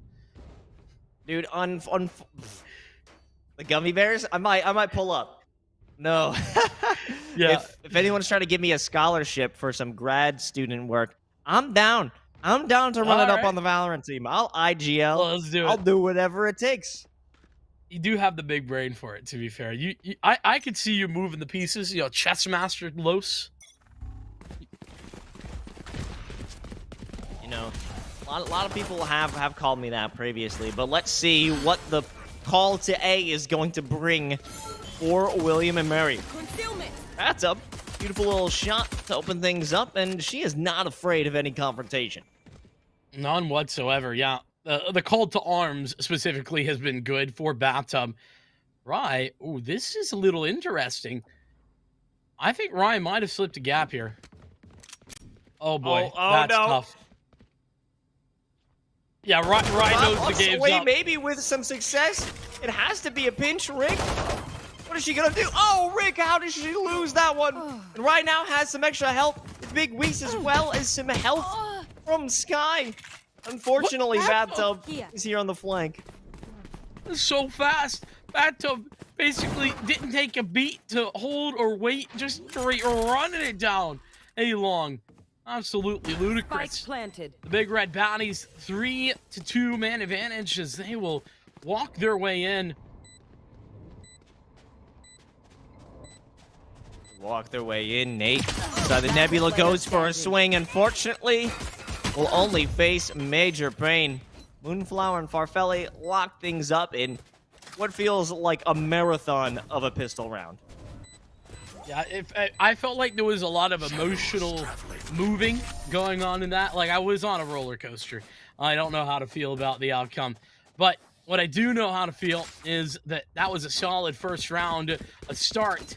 Dude, on the gummy bears, I might pull up. No. Yeah. If anyone's trying to give me a scholarship for some grad student work, I'm down. I'm down to run it up on the Valorant team. I'll IGL. Well, let's do it. I'll do whatever it takes. You do have the big brain for it, to be fair. I could see you moving the pieces. You know, chess master Los. You know, a lot of people have called me that previously, but let's see what the call to A is going to bring for William and Mary. Concealment. That's a beautiful little shot to open things up, and she is not afraid of any confrontation. None whatsoever, yeah. The call to arms specifically has been good for Bathtub. Rye, ooh, this is a little interesting. I think Rye might have slipped a gap here. Oh boy, that's tough. Yeah, Rye knows the game's up. Maybe with some success, it has to be a pinch, Rick. What is she gonna do? Oh, Rick, how did she lose that one? And Rye now has some extra help. It's Big Weeks as well as some health from Sky. Unfortunately, Bathtub is here on the flank. So fast. Bathtub basically didn't take a beat to hold or wait, just straight running it down a long. Absolutely ludicrous. Spike planted. The Big Red Baddies 3-2 man advantage as they will walk their way in. Walk their way in, Nate. So the Nebula goes for a swing. Unfortunately, will only face major pain. Moonflower and Farfelli lock things up in what feels like a marathon of a pistol round. Yeah, I felt like there was a lot of emotional moving going on in that. Like, I was on a roller coaster. I don't know how to feel about the outcome. But what I do know how to feel is that that was a solid first round, a start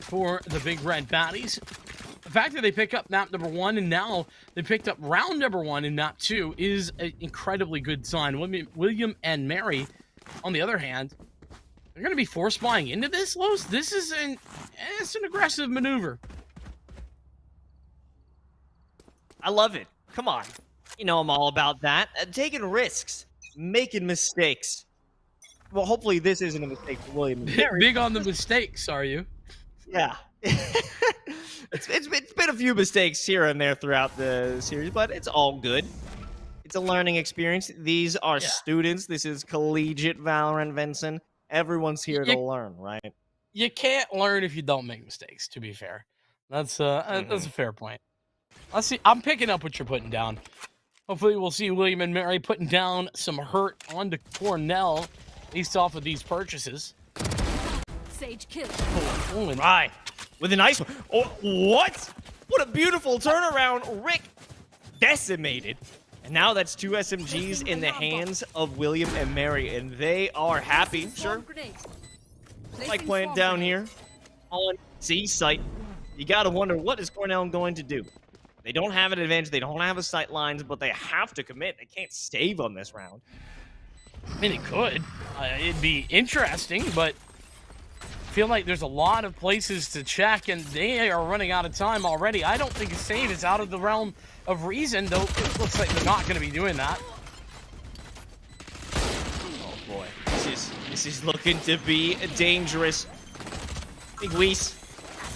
for the Big Red Baddies. The fact that they pick up map number 1 and now they picked up round number 1 in map 2 is an incredibly good sign. William and Mary, on the other hand, they're going to be force buying into this, Los. This is it's an aggressive maneuver. I love it. Come on. You know I'm all about that. Taking risks. Making mistakes. Well, hopefully this isn't a mistake for William and Mary. Big on the mistakes, are you? Yeah. It's been a few mistakes here and there throughout the series, but it's all good. It's a learning experience. These are students. This is collegiate Valorant, Vincent. Everyone's here to learn, right? You can't learn if you don't make mistakes, to be fair. That's a fair point. Let's see. I'm picking up what you're putting down. Hopefully we'll see William and Mary putting down some hurt onto Cornell based off of these purchases. Sage kill. Oh, and Right. With a nice one. Oh, what? What a beautiful turnaround. Rick decimated. And now that's 2 SMGs in the hands of William and Mary, and they are happy. Sure. Like playing down here on C site. You gotta wonder, what is Cornell going to do? They don't have an advantage. They don't have a sight lines, but they have to commit. They can't save on this round. I mean, it could. It'd be interesting, but I feel like there's a lot of places to check, and they are running out of time already. I don't think a save is out of the realm of reason, though it looks like they're not going to be doing that. Oh, boy. This is looking to be dangerous. Big Weiss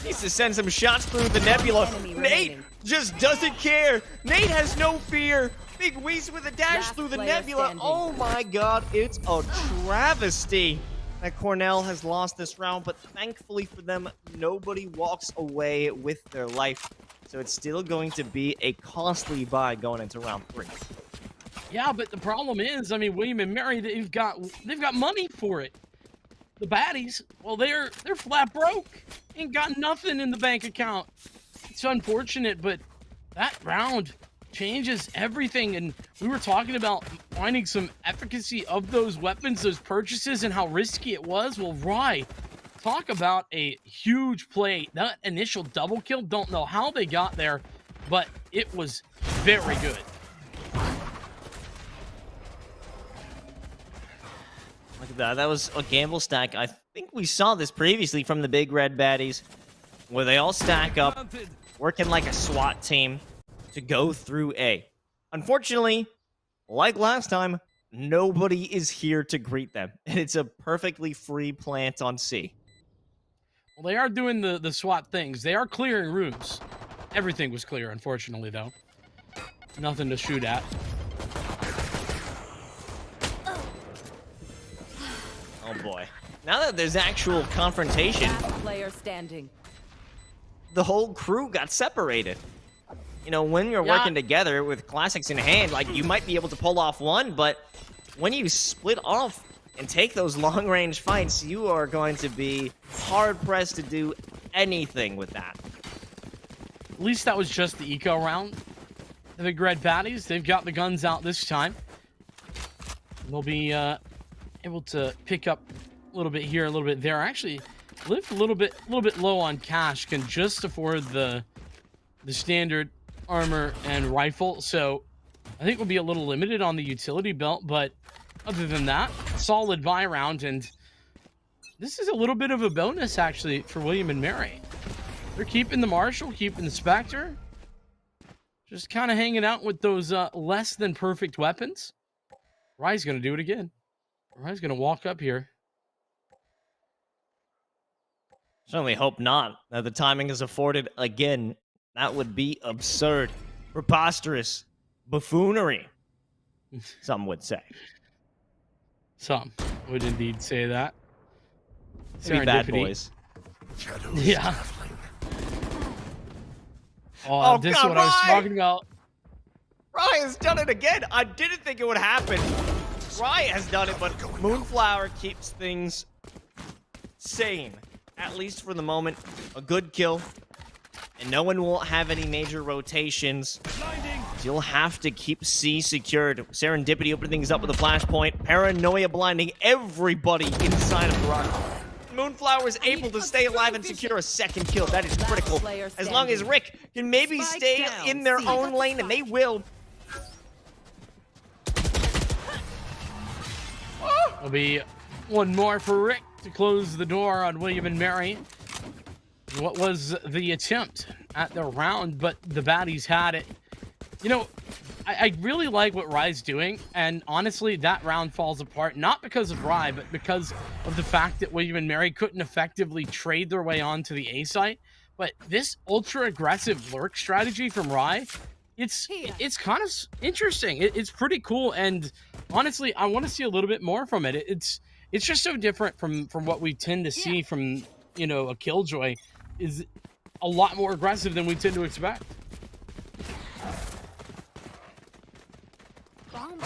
needs to send some shots through the Nebula. Nate just doesn't care. Nate has no fear. Big Weiss with a dash through the Nebula. Oh my god, it's a travesty. that Cornell has lost this round, but thankfully for them, nobody walks away with their life. So it's still going to be a costly buy going into round 3. Yeah, but the problem is, I mean, William and Mary, they've got money for it. The Baddies, well, they're flat broke. Ain't got nothing in the bank account. It's unfortunate, but that round changes everything. And we were talking about finding some efficacy of those weapons, those purchases, and how risky it was. Well, Rye, talk about a huge play. That initial double kill, don't know how they got there, but it was very good. Look at that. That was a gamble stack. I think we saw this previously from the big red baddies, where they all stack up, working like a SWAT team to go through A. Unfortunately, like last time, nobody is here to greet them, and it's a perfectly free plant on C. Well, they are doing the SWAT things. They are clearing rooms. Everything was clear, unfortunately, though. Nothing to shoot at. Oh boy. Now that there's actual confrontation, Last player standing. the whole crew got separated. You know, when you're working together with classics in hand, like, you might be able to pull off one, but when you split off and take those long-range fights, you are going to be hard-pressed to do anything with that. At least that was just the eco round. The big red baddies, they've got the guns out this time. They'll be able to pick up a little bit here, a little bit there. Actually, Liv a little bit low on cash, can just afford the standard armor and rifle. So I think we'll be a little limited on the utility belt, but other than that, solid buy round. And this is a little bit of a bonus actually for William and Mary. They're keeping the Marshall, keeping the Spectre, just kind of hanging out with those less than perfect weapons. Rye's gonna do it again. Rye's gonna walk up here. Certainly hope not. That the timing is afforded again. That would be absurd. Preposterous. Buffoonery. Some would say. Some would indeed say that. Maybe bad Serendipity. boys. Yeah. Oh, this is God, what I was Rye! talking about. Rye has done it again. I didn't think it would happen. Rye has done it, but Moonflower keeps things sane. At least for the moment. A good kill. And no one will have any major rotations. You'll have to keep C secured. Serendipity opening things up with a flashpoint. Paranoia blinding everybody inside of the rock. Moonflower is able to stay alive and secure a second kill. That is critical. As long as Rick can maybe stay in their own lane, and they will. There'll be one more for Rick to close the door on William and Mary. What was the attempt at the round, but the Baddies had it. You know, I really like what Rye's doing, and honestly, that round falls apart, not because of Rye, but because of the fact that William and Mary couldn't effectively trade their way onto the A site. But this ultra-aggressive lurk strategy from Rye, it's kind of interesting. It's pretty cool, and honestly, I want to see a little bit more from it. It's just so different from what we tend to see from, you know, a Killjoy. Is a lot more aggressive than we tend to expect.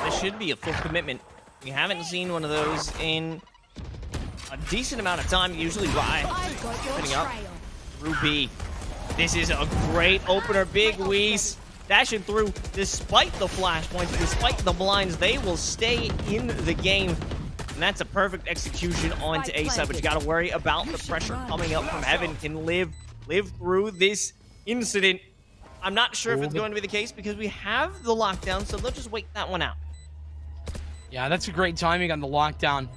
This should be a full commitment. We haven't seen one of those in a decent amount of time. Usually Rye opening up through B. This is a great opener. Big Weeze dashing through despite the flashpoints, despite the blinds. They will stay in the game. And that's a perfect execution onto A side, but you gotta worry about the pressure coming up from heaven. Can live through this incident. I'm not sure if it's going to be the case because we have the lockdown, so they'll just wait that one out. Yeah, that's a great timing on the lockdown,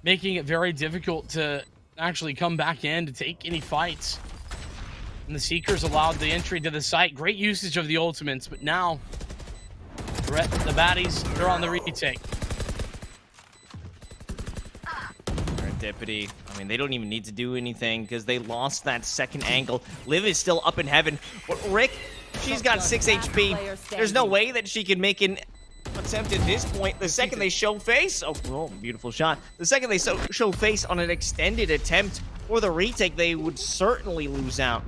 making it very difficult to actually come back in to take any fights. And the Seekers allowed the entry to the site. Great usage of the ultimates, but now the Baddies, they're on the retake. Serendipity. I mean, they don't even need to do anything because they lost that second angle. Liv is still up in heaven. But Rick, she's got 6 HP. There's no way that she can make a attempt at this point. The second they show face, oh, beautiful shot. The second they show face on an extended attempt for the retake, they would certainly lose out.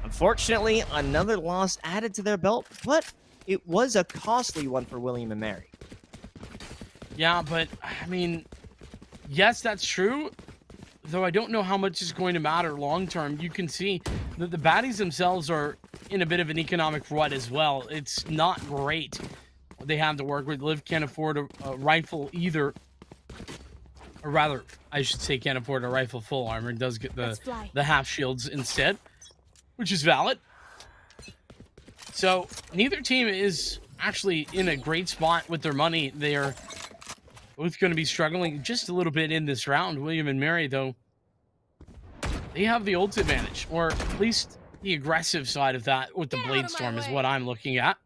Unfortunately, another loss added to their belt, but it was a costly one for William and Mary. Yeah, but I mean, yes, that's true. Though I don't know how much is going to matter long term. You can see that the Baddies themselves are in a bit of an economic rut as well. It's not great what they have to work with. Liv can't afford a rifle either. Or rather, I should say can't afford a rifle full armor. Does get the half shields instead, which is valid. So neither team is actually in a great spot with their money. They are both going to be struggling just a little bit in this round. William and Mary, though, they have the ult advantage, or at least the aggressive side of that with the Blade Storm is what I'm looking at.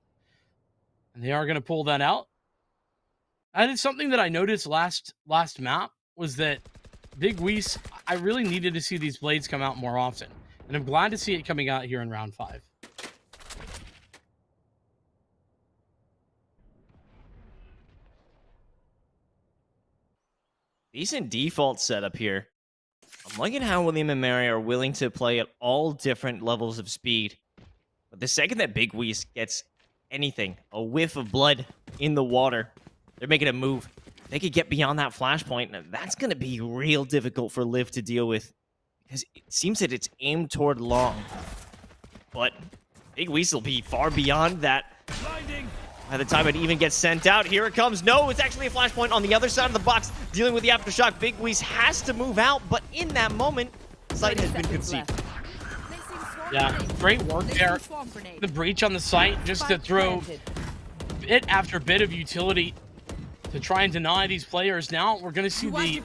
And they are going to pull that out. And it's something that I noticed last map was that Big Weiss, I really needed to see these blades come out more often. And I'm glad to see it coming out here in round 5. Decent default setup here. I'm liking how William and Mary are willing to play at all different levels of speed. But the second that Big Weiss gets anything, a whiff of blood in the water, they're making a move. They could get beyond that flashpoint, and that's going to be real difficult for Liv to deal with, because it seems that it's aimed toward long. But Big Weiss will be far beyond that. Blinding. By the time it even gets sent out, here it comes. No, it's actually a flashpoint on the other side of the box, dealing with the aftershock. Big Weiss has to move out, but in that moment, sight has been conceded. Yeah, great work there. The breach on the site, just to throw bit after bit of utility to try and deny these players. Now we're going to see the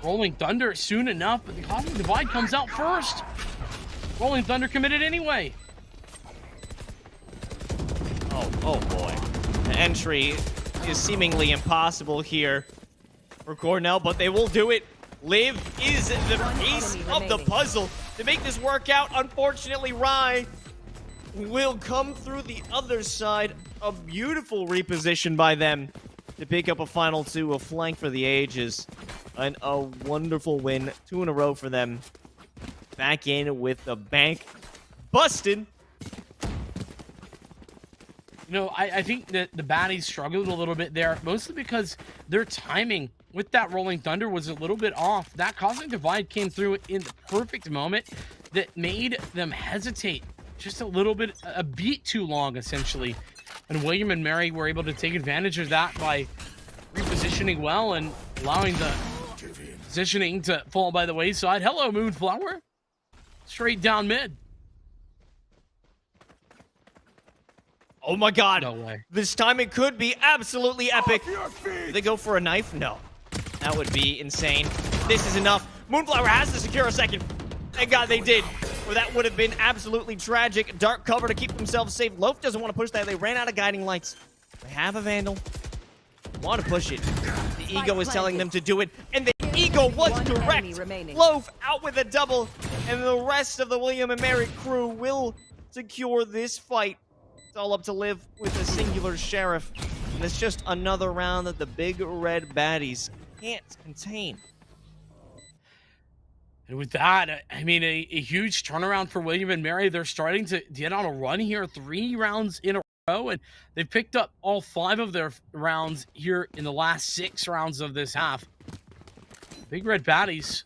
Rolling Thunder soon enough, but the Cosmic Divide comes out first. Rolling Thunder committed anyway. Oh boy. The entry is seemingly impossible here for Cornell, but they will do it. Liv is the piece of the puzzle to make this work out. Unfortunately, Rye will come through the other side. A beautiful reposition by them to pick up a final 2, a flank for the ages, and a wonderful win. 2 in a row for them. Back in with the bank busted. You know, I think that the Baddies struggled a little bit there, mostly because their timing with that Rolling Thunder was a little bit off. That Cosmic Divide came through in the perfect moment that made them hesitate just a little bit, a beat too long, essentially. And William and Mary were able to take advantage of that by repositioning well and allowing the positioning to fall by the wayside. Hello, Moonflower. Straight down mid. Oh my god. No way. This time it could be absolutely epic. Do they go for a knife? No. That would be insane. This is enough. Moonflower has to secure a second. Thank god they did. Or that would have been absolutely tragic. Dark cover to keep themselves safe. Loaf doesn't want to push that. They ran out of guiding lights. They have a Vandal. Want to push it. The ego is telling them to do it. And the ego was correct. Loaf out with a double. And the rest of the William and Mary crew will secure this fight. It's all up to Liv with a singular sheriff. And it's just another round that the big red baddies can't contain. And with that, I mean, a huge turnaround for William and Mary. They're starting to get on a run here, 3 rounds in a row, and they've picked up all 5 of their rounds here in the last 6 rounds of this half. Big red baddies,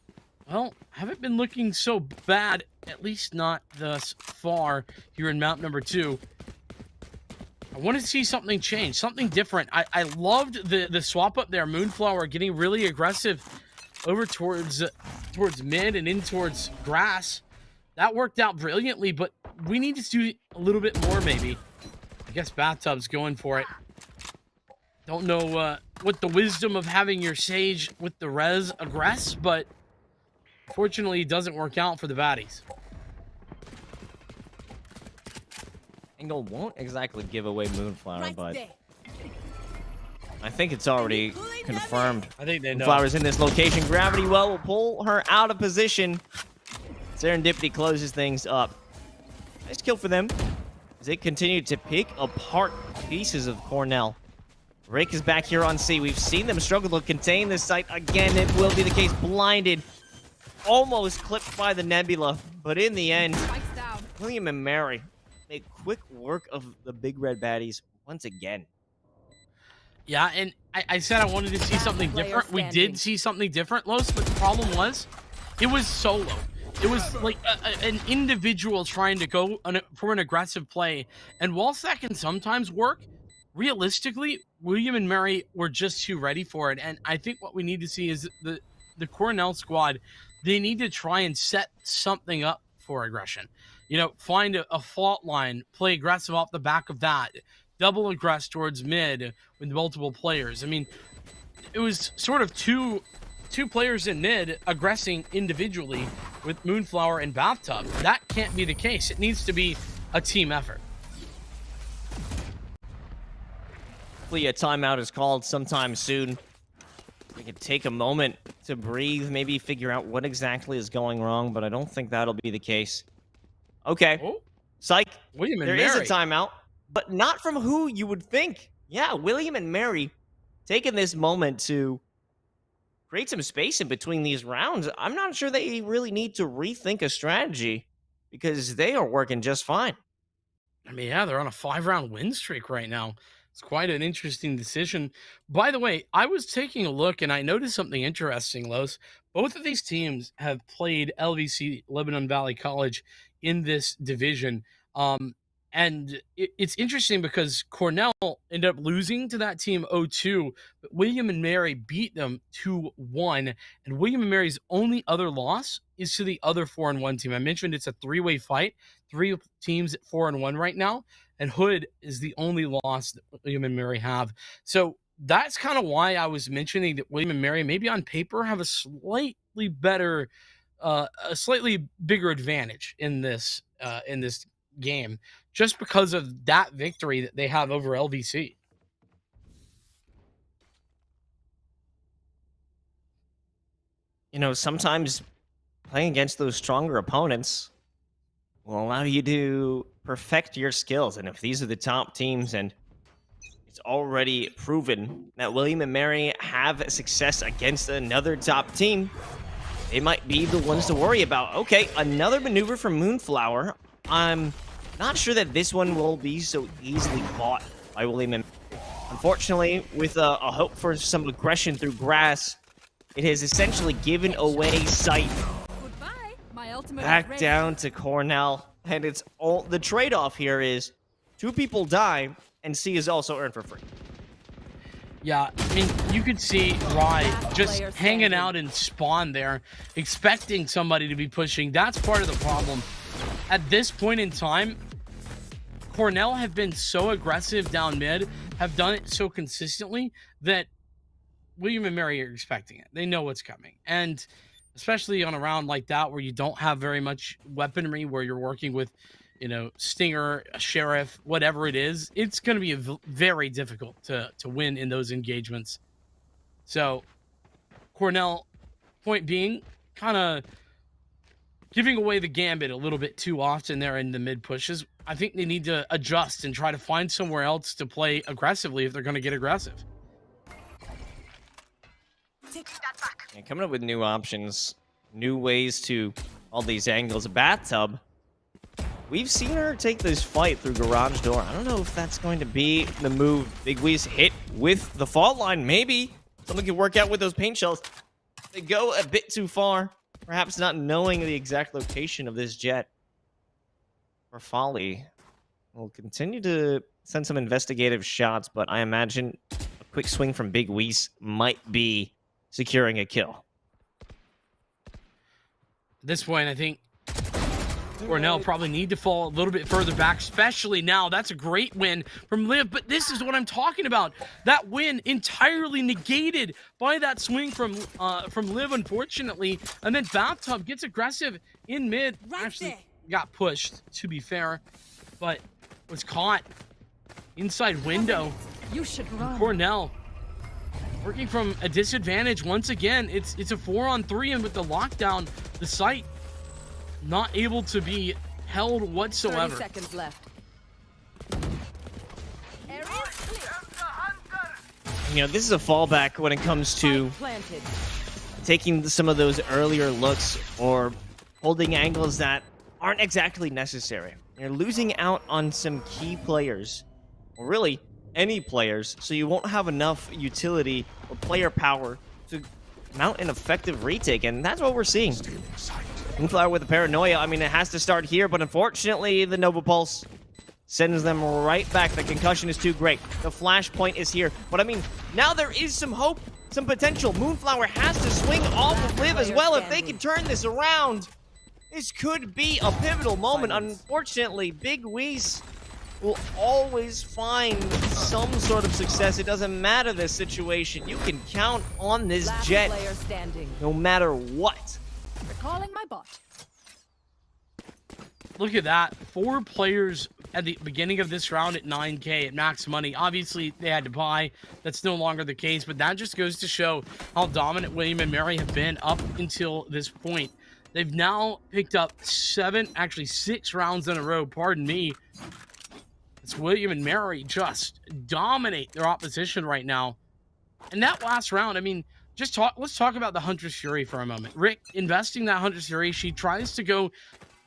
well, haven't been looking so bad, at least not thus far here in map number 2. I want to see something change, something different. I loved the swap up there. Moonflower getting really aggressive over towards mid and in towards grass. That worked out brilliantly, but we need to do a little bit more maybe. I guess Bathtub's going for it. Don't know what the wisdom of having your Sage with the res aggress, but fortunately it doesn't work out for the Baddies. Angle won't exactly give away Moonflower, but I think it's already confirmed. I think they know. Moonflower's in this location. Gravity Well will pull her out of position. Serendipity closes things up. Nice kill for them as they continue to pick apart pieces of Cornell. Rick is back here on C. We've seen them struggle to contain this site. Again, it will be the case. Blinded. Almost clipped by the Nebula. But in the end, Spikes down. William and Mary make quick work of the big red baddies once again. Yeah, and I said I wanted to see something different. We did see something different, Los, but the problem was it was solo. It was like an individual trying to go for an aggressive play. And whilst that can sometimes work, realistically, William and Mary were just too ready for it. And I think what we need to see is the Cornell squad, they need to try and set something up for aggression. You know, find a fault line, play aggressive off the back of that, double aggress towards mid with multiple players. I mean, it was sort of two players in mid aggressing individually with Moonflower and Bathtub. That can't be the case. It needs to be a team effort. Hopefully a timeout is called sometime soon. We can take a moment to breathe, maybe figure out what exactly is going wrong, but I don't think that'll be the case. Okay. Oh, Psych. William and There Mary. is a timeout, but not from who you would think. Yeah, William and Mary taking this moment to create some space in between these rounds. I'm not sure they really need to rethink a strategy because they are working just fine. I mean, yeah, they're on a 5-round win streak right now. It's quite an interesting decision. By the way, I was taking a look and I noticed something interesting, Los. Both of these teams have played LVC, Lebanon Valley College, in this division. And it's interesting because Cornell ended up losing to that team 0-2, but William and Mary beat them 2-1. And William and Mary's only other loss is to the other 4-1 team. I mentioned it's a 3-way fight, 3 teams at 4-1 right now. And Hood is the only loss that William and Mary have. So that's kind of why I was mentioning that William and Mary maybe on paper have a slightly better, a slightly bigger advantage in this game, just because of that victory that they have over LVC. You know, sometimes playing against those stronger opponents will allow you to perfect your skills. And if these are the top teams, and it's already proven that William and Mary have success against another top team, they might be the ones to worry about. Okay, another maneuver from Moonflower. I'm not sure that this one will be so easily bought by William and Mary. Unfortunately, with a hope for some aggression through grass, it has essentially given away sight. Goodbye. My ultimate is Back ready. down to Cornell, and it's all the trade-off here is 2 people die, and C is also earned for free. Yeah, I mean, you could see Rye Last just player hanging standing. out in spawn there, expecting somebody to be pushing. That's part of the problem. At this point in time, Cornell have been so aggressive down mid, have done it so consistently that William and Mary are expecting it. They know what's coming. And especially on a round like that where you don't have very much weaponry, where you're working with, you know, Stinger, a Sheriff, whatever it is, it's going to be very difficult to win in those engagements. So Cornell, point being, kind of giving away the gambit a little bit too often there in the mid pushes. I think they need to adjust and try to find somewhere else to play aggressively if they're going to get aggressive. And coming up with new options, new ways to all these angles. Bathtub, we've seen her take this fight through garage door. I don't know if that's going to be the move. Big Wee's hit with the fault line. Maybe something can work out with those paint shells. They go a bit too far, perhaps not knowing the exact location of this jet. For Folly, we'll continue to send some investigative shots, but I imagine a quick swing from Big Wees might be securing a kill. At this point, I think Cornell probably need to fall a little bit further back, especially now. That's a great win from Liv, but this is what I'm talking about. That win entirely negated by that swing from Liv, unfortunately. And then Bathtub gets aggressive in mid. Actually got pushed, to be fair, but was caught inside window. You should run. Cornell working from a disadvantage once again. It's a 4-on-3, and with the lockdown, the site not able to be held whatsoever. 30 seconds left. Area clear. You know, this is a fallback when it comes to Planted. taking some of those earlier looks or holding angles that aren't exactly necessary. You're losing out on some key players, or really any players, so you won't have enough utility or player power to mount an effective retake, and that's what we're seeing. Moonflower with the paranoia. I mean, it has to start here, but unfortunately, the Nova Pulse sends them right back. The concussion is too great. The flashpoint is here. But I mean, now there is some hope, some potential. Moonflower has to swing off of Liv as well. If they can turn this around, this could be a pivotal moment. Unfortunately, Big Weez will always find some sort of success. It doesn't matter the situation. You can count on this Last Jet player standing. no matter what. Recalling my bot. Look at that. 4 players at the beginning of this round at 9K at max money. Obviously, they had to buy. That's no longer the case, but that just goes to show how dominant William and Mary have been up until this point. They've now picked up 6 rounds in a row, pardon me. It's William and Mary just dominate their opposition right now. And that last round, I mean, let's talk about the Hunter's Fury for a moment. Rick, investing that Hunter's Fury, she tries to go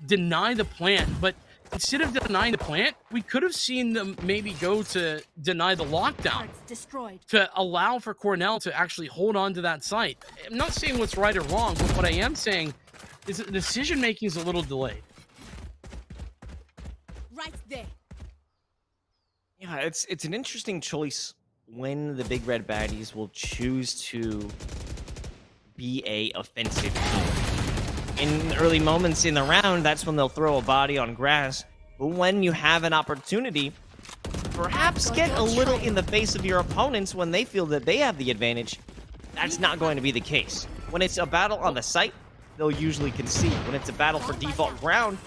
deny the plant, but instead of denying the plant, we could have seen them maybe go to deny the lockdown Turrets destroyed. to allow for Cornell to actually hold on to that site. I'm not saying what's right or wrong, but what I am saying is that the decision making is a little delayed. Right there. Yeah, it's an interesting choice when the Big Red Baddies will choose to be a offensive team. In early moments in the round, that's when they'll throw a body on grass. But when you have an opportunity, perhaps get a little in the face of your opponents when they feel that they have the advantage, that's not going to be the case. When it's a battle on the site, they'll usually concede. When it's a battle for default ground,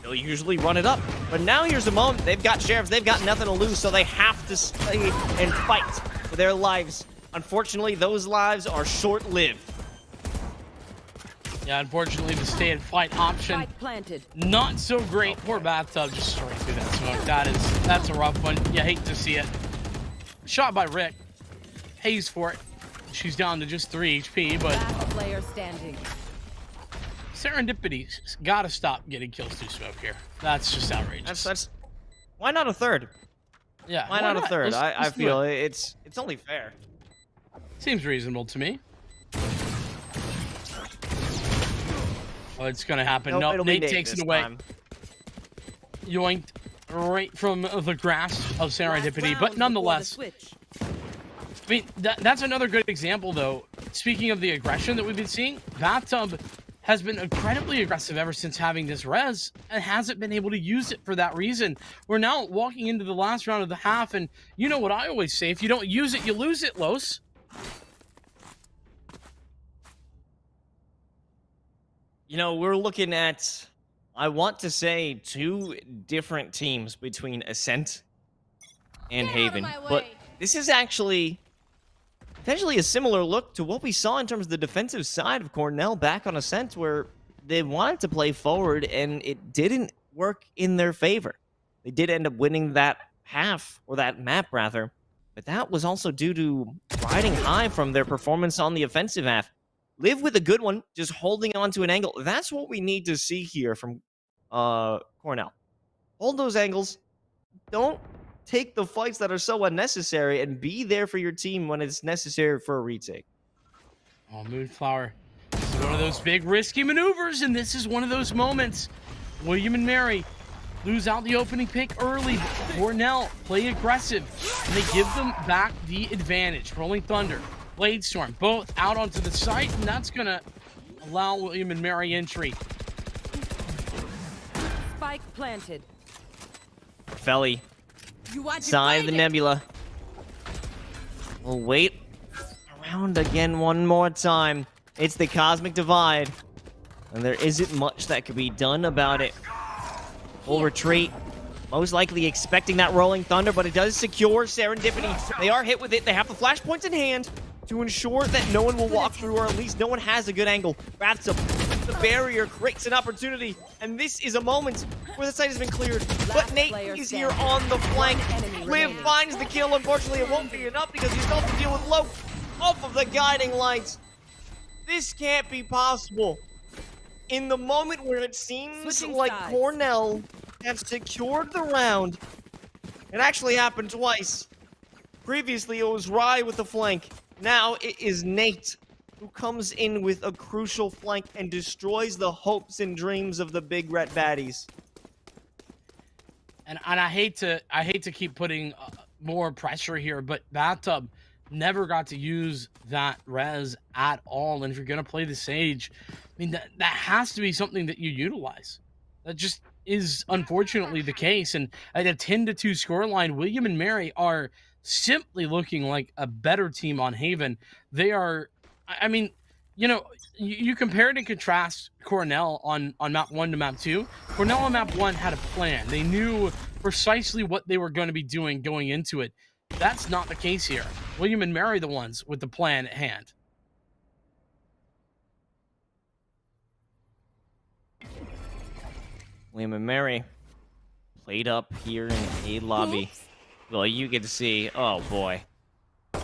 they'll usually run it up. But now here's a moment. They've got sheriffs. They've got nothing to lose, so they have to stay and fight for their lives. Unfortunately, those lives are short-lived. Yeah, unfortunately, the stay and fight option, Spike planted. not so great. Poor Bathtub just straight through that smoke. That's a rough one. You hate to see it. Shot by Rick. Pays for it. She's down to just 3 HP, but Last player standing. Serendipity's got to stop getting kills through smoke here. That's just outrageous. That's why not a third? Yeah. Why not a third? I Let's do feel it. it's only fair. Seems reasonable to me. Oh, it's gonna happen. No, it'll be Nate takes this it away. time. Yoinked right from the grasp of Serendipity, Last but round nonetheless, before the switch. I mean, that's another good example, though. Speaking of the aggression that we've been seeing, Bathtub has been incredibly aggressive ever since having this res and hasn't been able to use it for that reason. We're now walking into the last round of the half, and you know what I always say, if you don't use it, you lose it, Los. You know, we're looking at, I want to say, 2 different teams between Ascent and Haven. But this is actually potentially a similar look to what we saw in terms of the defensive side of Cornell back on Ascent, where they wanted to play forward and it didn't work in their favor. They did end up winning that half, or that map rather, but that was also due to riding high from their performance on the offensive half. Live with a good one, just holding on to an angle. That's what we need to see here from Cornell. Hold those angles. Don't take the fights that are so unnecessary, and be there for your team when it's necessary for a retake. Oh, Moonflower. This is one of those big risky maneuvers, and this is one of those moments. William and Mary lose out the opening pick early, but Cornell play aggressive, and they give them back the advantage. Rolling Thunder, Bladestorm, both out onto the site, and that's going to allow William and Mary entry. Spike planted. Felly, You want side of the nebula. We'll wait around again one more time. It's the Cosmic Divide, and there isn't much that could be done about it. We'll retreat, most likely expecting that Rolling Thunder, but it does secure Serendipity. They are hit with it. They have the flashpoints in hand to ensure that no one will walk through, or at least no one has a good angle. Bathtub the barrier, creates an opportunity, and this is a moment where the site has been cleared. But Nate is here on the flank. Liv finds the kill. Unfortunately, it won't be enough because he's got to deal with Loke off of the guiding lights. This can't be possible. In the moment where it seems Switching like sides. Cornell has secured the round, it actually happened twice. Previously, it was Rye with the flank. Now it is Nate who comes in with a crucial flank and destroys the hopes and dreams of the big red baddies. And I hate to keep putting more pressure here, but Bathtub never got to use that res at all. And if you're gonna play the Sage, I mean that has to be something that you utilize. That just is unfortunately the case. And at a 10-2 scoreline, William and Mary are simply looking like a better team on Haven. They are, I mean, you know, you compare and contrast Cornell on map 1 to map 2. Cornell on map 1 had a plan. They knew precisely what they were going to be doing going into it. That's not the case here. William and Mary the ones with the plan at hand. William and Mary played up here in A lobby. Oops. Well, you can see, oh boy.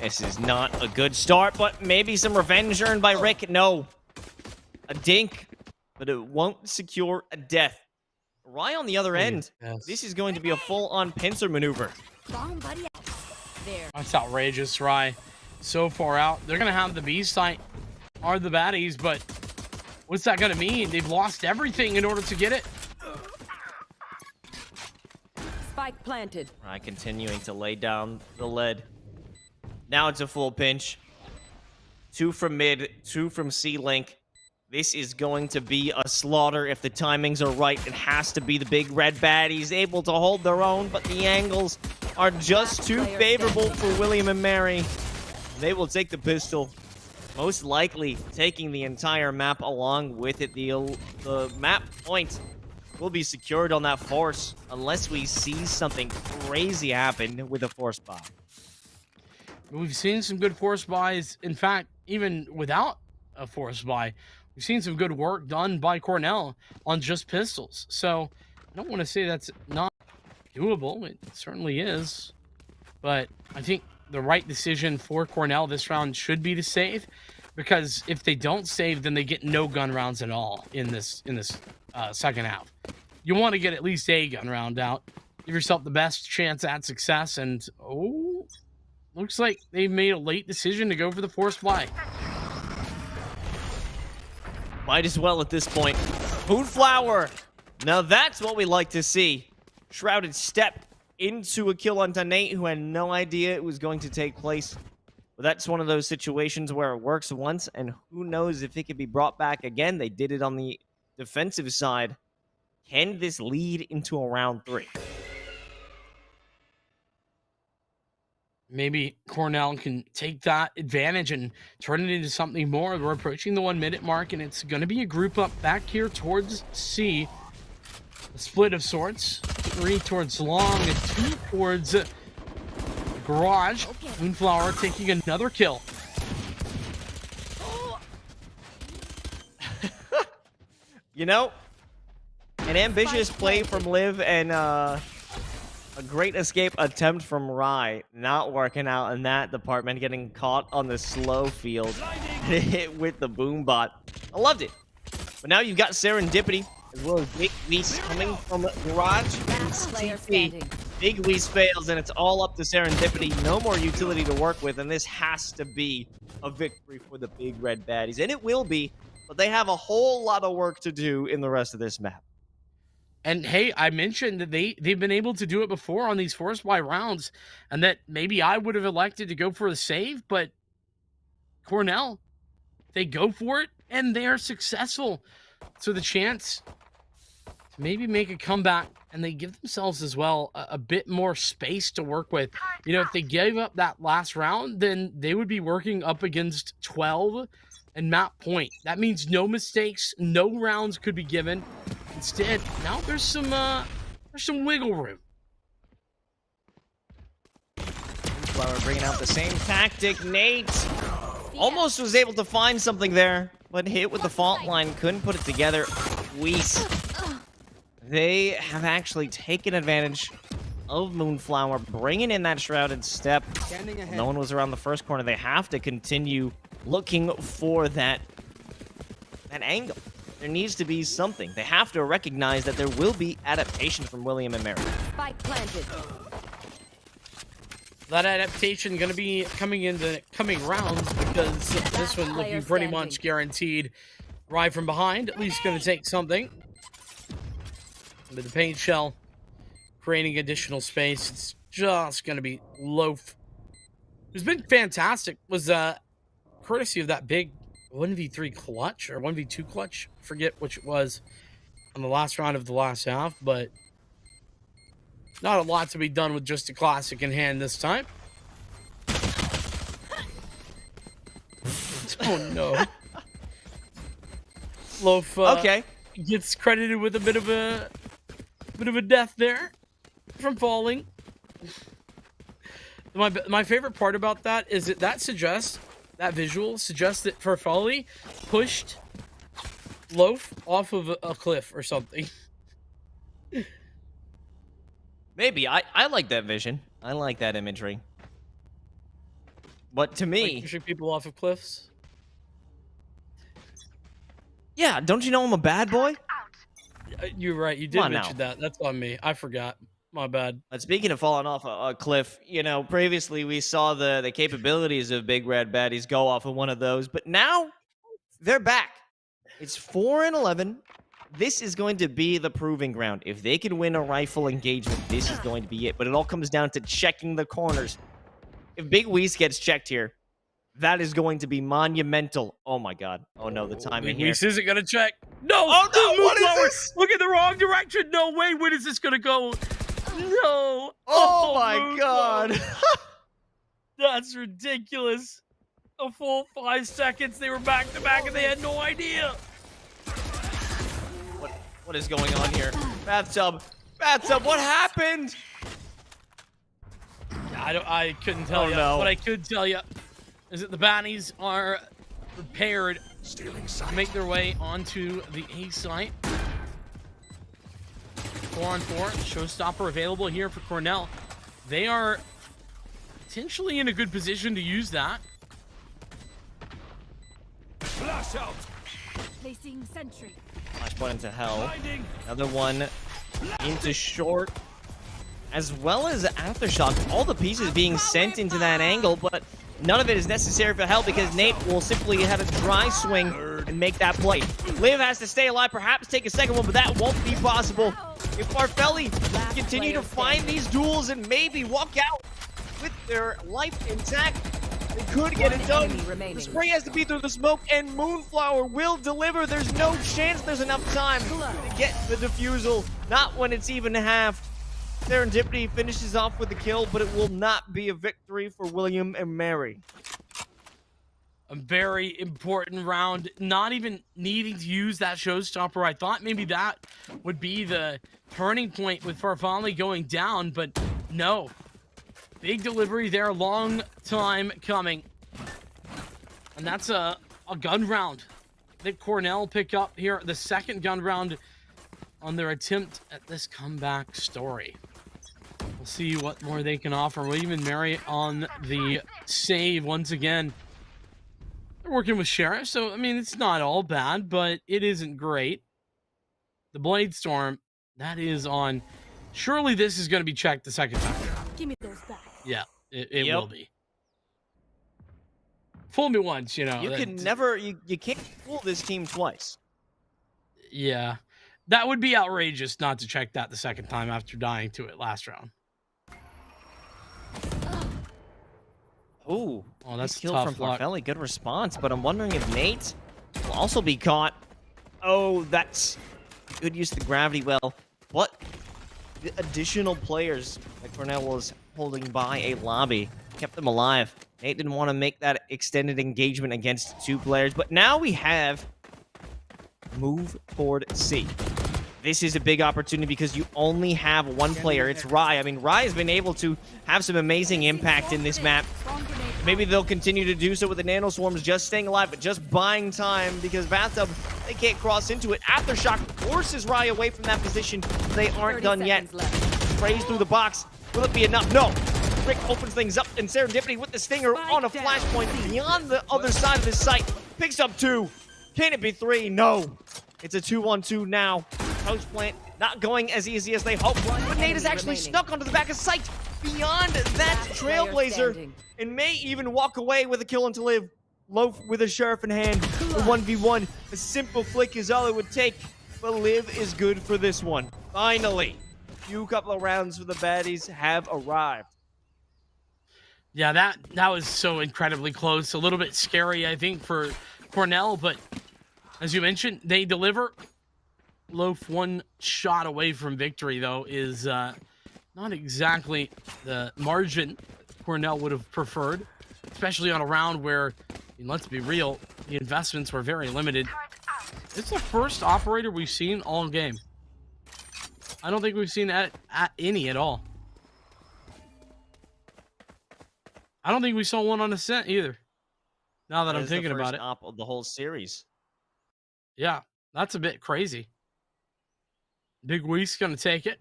This is not a good start, but maybe some revenge earned by Rick. No. A dink, but it won't secure a death. Rye on the other end. Yes. This is going to be a full-on pincer maneuver. Wrong, buddy. There. That's outrageous, Rye. So far out. They're going to have the B site, are the baddies, but what's that going to mean? They've lost everything in order to get it. Spike planted. Rye continuing to lay down the lead. Now it's a full pinch. 2 from mid, 2 from C-Link. This is going to be a slaughter if the timings are right. It has to be the big red baddies able to hold their own, but the angles are just too favorable for William and Mary. They will take the pistol, most likely taking the entire map along with it. The map point will be secured on that force unless we see something crazy happen with a force buy. We've seen some good force buys. In fact, even without a force buy, we've seen some good work done by Cornell on just pistols. So I don't want to say that's not doable. It certainly is. But I think the right decision for Cornell this round should be to save, because if they don't save, then they get no gun rounds at all in this second half. You want to get at least a gun round out. Give yourself the best chance at success. And looks like they made a late decision to go for the forced buy. Might as well at this point. Moonflower. Now that's what we like to see. Shrouded step into a kill onto Nate, who had no idea it was going to take place. But that's one of those situations where it works once, and who knows if it could be brought back again. They did it on the defensive side. Can this lead into a round 3? Maybe Cornell can take that advantage and turn it into something more. We're approaching the 1-minute mark, and it's going to be a group up back here towards C. A split of sorts. 3 towards long and 2 towards garage. Moonflower taking another kill. You know, an ambitious play from Liv and a great escape attempt from Rye. Not working out in that department, getting caught on the slow field. Hit with the boom bot. I loved it. But now you've got Serendipity, as well as Big Weast coming from Garage and Player CT. standing. Big Weast fails, and it's all up to Serendipity. No more utility to work with, and this has to be a victory for the big red baddies. And it will be, but they have a whole lot of work to do in the rest of this map. And hey, I mentioned that they've been able to do it before on these forced buy rounds, and that maybe I would have elected to go for a save, but Cornell, they go for it and they are successful. So the chance to maybe make a comeback, and they give themselves as well a bit more space to work with. You know, if they gave up that last round, then they would be working up against 12 and map point. That means no mistakes, no rounds could be given. Instead, now there's some wiggle room. Flower bringing out the same tactic. Nate almost was able to find something there, but hit with the fault line, couldn't put it together. Weiss. They have actually taken advantage of Moonflower, bringing in that shrouded step. No one was around the first corner. They have to continue looking for that angle. There needs to be something. They have to recognize that there will be adaptation from William and Mary. Spike planted. That adaptation going to be coming in the coming rounds because this one looking pretty much guaranteed right from behind. At least going to take something. With the paint shell creating additional space, it's just going to be Loaf. Who's been fantastic was courtesy of that big 1v3 clutch or 1v2 clutch. I forget which it was on the last round of the last half, but not a lot to be done with just a classic in hand this time. Oh no. Loaf Okay. Gets credited with a bit of a death there from falling. My favorite part about that is that visual suggests that Farfalli pushed Loaf off of a cliff or something. Maybe. I like that vision. I like that imagery. But to me... Like pushing people off of cliffs? Yeah, don't you know I'm a bad boy? You're right. You did mention that. That's on me. I forgot. My bad. But speaking of falling off a cliff, you know, previously we saw the capabilities of Big Red Baddies go off of one of those, but now they're back. It's 4-11. This is going to be the proving ground. If they can win a rifle engagement, this is going to be it. But it all comes down to checking the corners. If Big Weiss gets checked here, that is going to be monumental. Oh my god. Oh no, the timing here. Weiss isn't going to check. No! Oh no, what is this? Look in the wrong direction. No way. When is this going to go? No. Oh my god. That's ridiculous. A full 5 seconds. They were back to back and they had no idea. What is going on here? Bathtub, what happened? I couldn't tell you. No. What I could tell you is that the Baddies are prepared to make their way onto the A site. 4-on-4, showstopper available here for Cornell. They are potentially in a good position to use that. Flash out. Placing sentry. Flashpoint into hell. Another one into short. As well as Aftershock. All the pieces being sent into that angle, but none of it is necessary for hell because Nate will simply have a dry swing and make that play. Liv has to stay alive, perhaps take a second one, but that won't be possible. If Farfelli continue to find these duels and maybe walk out with their life intact, they could get it done. The spray has to be through the smoke, and Moonflower will deliver. There's no chance there's enough time to get the defusal. Not when it's even half. Serendipity finishes off with the kill, but it will not be a victory for William and Mary. A very important round, not even needing to use that showstopper. I thought maybe that would be the turning point with Farfalli going down, but no. Big delivery there, long time coming. And that's a gun round that Cornell pick up here, the second gun round on their attempt at this comeback story. We'll see what more they can offer. William and Mary on the save once again. They're working with Sheriff, so, I mean, it's not all bad, but it isn't great. The Blade Storm, that is on. Surely this is going to be checked the second time. Give me those back. Yeah, it will be. Fool me once, you know. You can never, you can't fool this team twice. Yeah. That would be outrageous not to check that the second time after dying to it last round. Ooh, oh, that's kill tough from luck. Farfelli. Good response, but I'm wondering if Nate will also be caught. Oh, that's good use of the gravity well. What the additional players that Cornell was holding by a lobby kept them alive. Nate didn't want to make that extended engagement against 2 players, but now we have move toward C. This is a big opportunity because you only have 1 player. It's Rai. I mean, Rai has been able to have some amazing impact in this map. Maybe they'll continue to do so with the nano swarms just staying alive, but just buying time because Bathtub, they can't cross into it. Aftershock forces Rye away from that position. They aren't done yet. Sprays through the box. Will it be enough? No. Rick opens things up, and Serendipity with the stinger on a flashpoint beyond the other side of this site. Picks up 2. Can it be 3? No. It's a 2-on-2 now. Post plant not going as easy as they hoped. But Nate is actually snuck onto the back of sight beyond that Trailblazer and may even walk away with a kill and to live. Loaf with a sheriff in hand. A 1v1. A simple flick is all it would take. But Liv is good for this one. Finally, a few couple of rounds for the Baddies have arrived. Yeah, that was so incredibly close. A little bit scary, I think, for Cornell, but as you mentioned, they deliver. Loaf 1 shot away from victory, though, is not exactly the margin Cornell would have preferred, especially on a round where, I mean, let's be real, the investments were very limited. It's the first operator we've seen all game. I don't think we've seen any at all. I don't think we saw one on Ascent either. Now that I'm thinking about it. Op of the whole series. Yeah, that's a bit crazy. Big Week's gonna take it.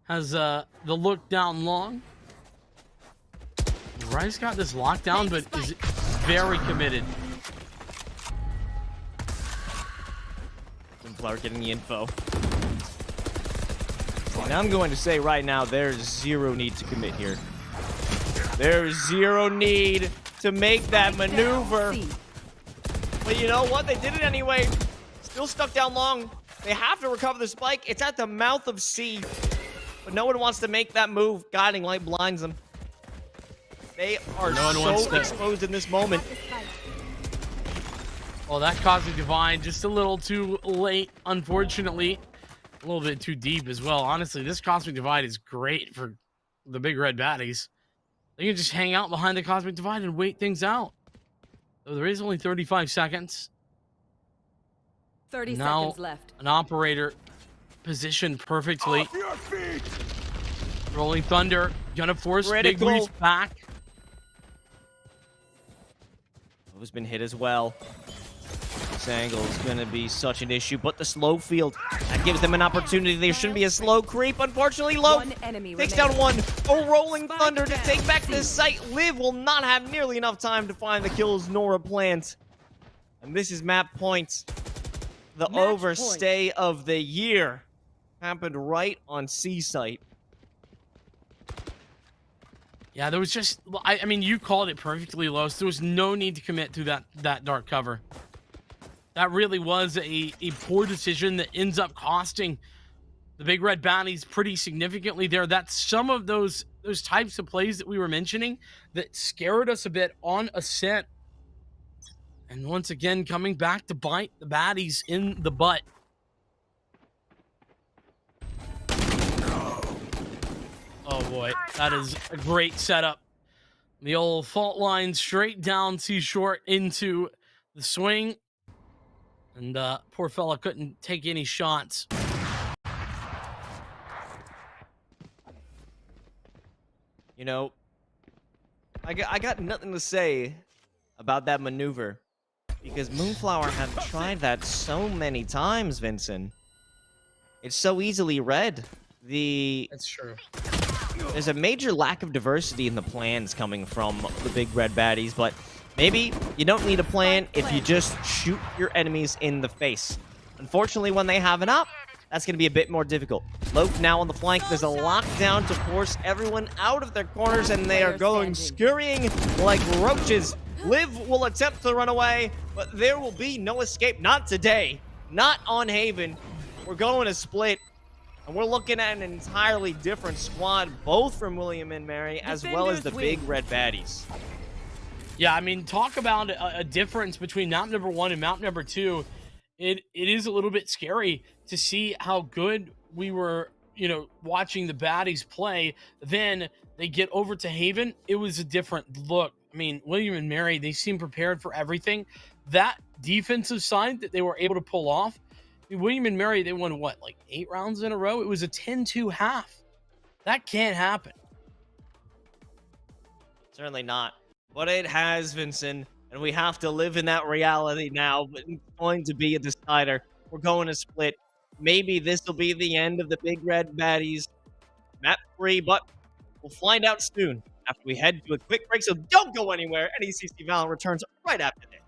Has the look down long. Rice got this lockdown, but is very committed. Flower getting the info. And I'm going to say right now, there's zero need to commit here. There's zero need to make that maneuver. But you know what? They did it anyway. Still stuck down long. They have to recover the spike. It's at the mouth of C. But no one wants to make that move. Guiding light blinds them. They are so exposed in this moment. Well, that Cosmic Divine just a little too late, unfortunately. A little bit too deep as well. Honestly, this Cosmic Divide is great for the Big Red Baddies. They can just hang out behind the Cosmic Divide and wait things out. So there is only 35 seconds. 30 now, seconds left. An operator positioned perfectly. Off your feet! Rolling Thunder, gonna force Big Reese back. Who's been hit as well. This angle is going to be such an issue, but the slow field, that gives them an opportunity. There shouldn't be a slow creep. Unfortunately, Loaf takes down 1. A rolling thunder to take back this site. Liv will not have nearly enough time to find the kills nor a plant. And this is map points. The overstay of the year happened right on C site. Yeah, there was just, I mean, you called it perfectly, Los. There was no need to commit to that dark cover. That really was a poor decision that ends up costing the Big Red Baddies pretty significantly there. That's some of those types of plays that we were mentioning that scared us a bit on Ascent. And once again, coming back to bite the Baddies in the butt. Oh boy, that is a great setup. The old fault line straight down C-short into the swing. And poor fella couldn't take any shots. You know, I got nothing to say about that maneuver because Moonflower have tried that so many times, Vincent. It's so easily read. That's true. There's a major lack of diversity in the plans coming from the Big Red Baddies, but maybe you don't need a plan if you just shoot your enemies in the face. Unfortunately, when they have an up, that's going to be a bit more difficult. Loaf now on the flank. There's a lockdown to force everyone out of their corners, and they are going scurrying like roaches. Liv will attempt to run away, but there will be no escape. Not today. Not on Haven. We're going to split. And we're looking at an entirely different squad, both from William and Mary, as well as the Big Red Baddies. Yeah, I mean, talk about a difference between map number 1 and map number 2. It is a little bit scary to see how good we were, you know, watching the Baddies play. Then they get over to Haven. It was a different look. I mean, William and Mary, they seem prepared for everything. That defensive side that they were able to pull off, I mean, William and Mary, they won, what, like 8 rounds in a row? It was a 10-2 half. That can't happen. Certainly not. But it has, Vincent, and we have to live in that reality now. But it's going to be a decider. We're going to split. Maybe this will be the end of the Big Red Baddies. Map 3, but we'll find out soon after we head to a quick break. So don't go anywhere. NECC Valorant returns right after this.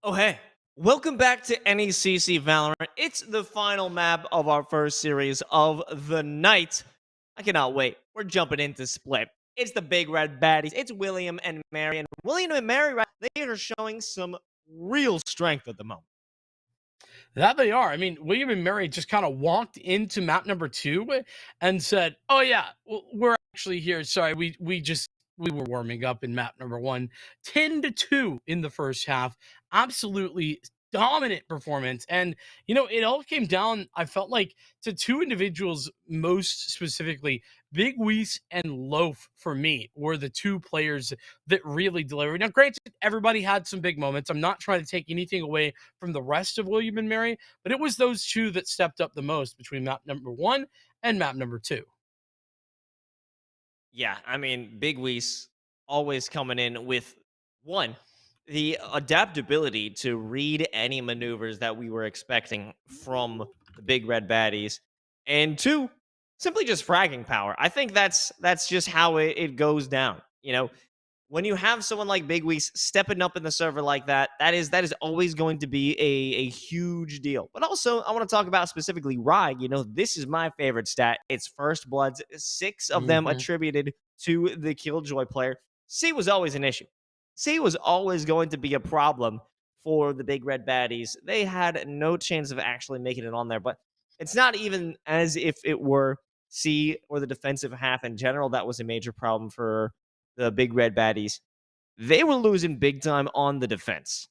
Oh, hey. Welcome back to NECC Valorant. It's the final map of our first series of the night. I cannot wait. We're jumping into Split. It's the Big Red Baddies. It's William and Mary. And William and Mary, they are showing some real strength at the moment. That they are. I mean, William and Mary just kind of walked into map number 2 and said, "Oh yeah, we're actually here. Sorry, we were warming up in map number 1." 10-2 in the first half. Absolutely dominant performance. And it all came down, I felt like, to two individuals, most specifically. Big Weiss and Loaf, for me, were the two players that really delivered. Now, granted, everybody had some big moments. I'm not trying to take anything away from the rest of William and Mary, but it was those two that stepped up the most between map number 1 and map number 2. Yeah, I mean, Big Weiss always coming in with one, the adaptability to read any maneuvers that we were expecting from the big red baddies, and two, simply just fragging power. I think that's just how it goes down. When you have someone like Big Weiss stepping up in the server like that, that is always going to be a huge deal. But also, I want to talk about specifically Rye. This is my favorite stat. It's first bloods, 6 of them attributed to the Killjoy player. C was always an issue. C was always going to be a problem for the big red baddies. They had no chance of actually making it on there, but it's not even as if it were C or the defensive half in general that was a major problem for the big red baddies. They were losing big time on the defense.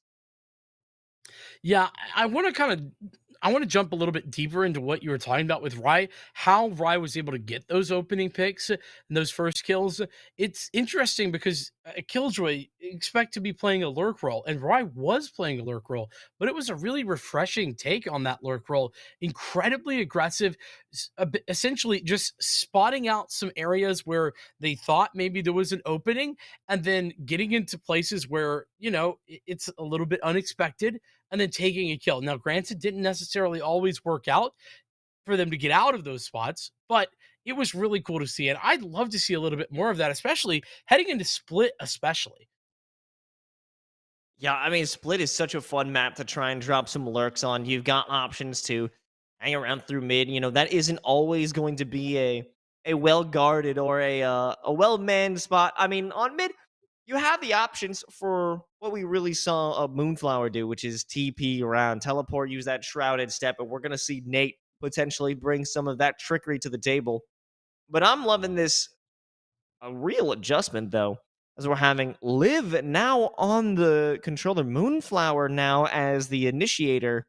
Yeah, I want to jump a little bit deeper into what you were talking about with Rye, how Rye was able to get those opening picks and those first kills. It's interesting because Killjoy expect to be playing a lurk role, and Rye was playing a lurk role, but it was a really refreshing take on that lurk role. Incredibly aggressive, essentially just spotting out some areas where they thought maybe there was an opening, and then getting into places where, it's a little bit unexpected, and then taking a kill. Now, granted, didn't necessarily always work out for them to get out of those spots, but it was really cool to see. And I'd love to see a little bit more of that, especially heading into Split, especially. Yeah, I mean, Split is such a fun map to try and drop some lurks on. You've got options to hang around through mid. That isn't always going to be a well-guarded or a well-manned spot. I mean, on mid, you have the options for what we really saw a Moonflower do, which is TP around, teleport, use that shrouded step, and we're going to see Nate potentially bring some of that trickery to the table. But I'm loving this a real adjustment, though, as we're having Liv now on the controller, Moonflower now as the initiator.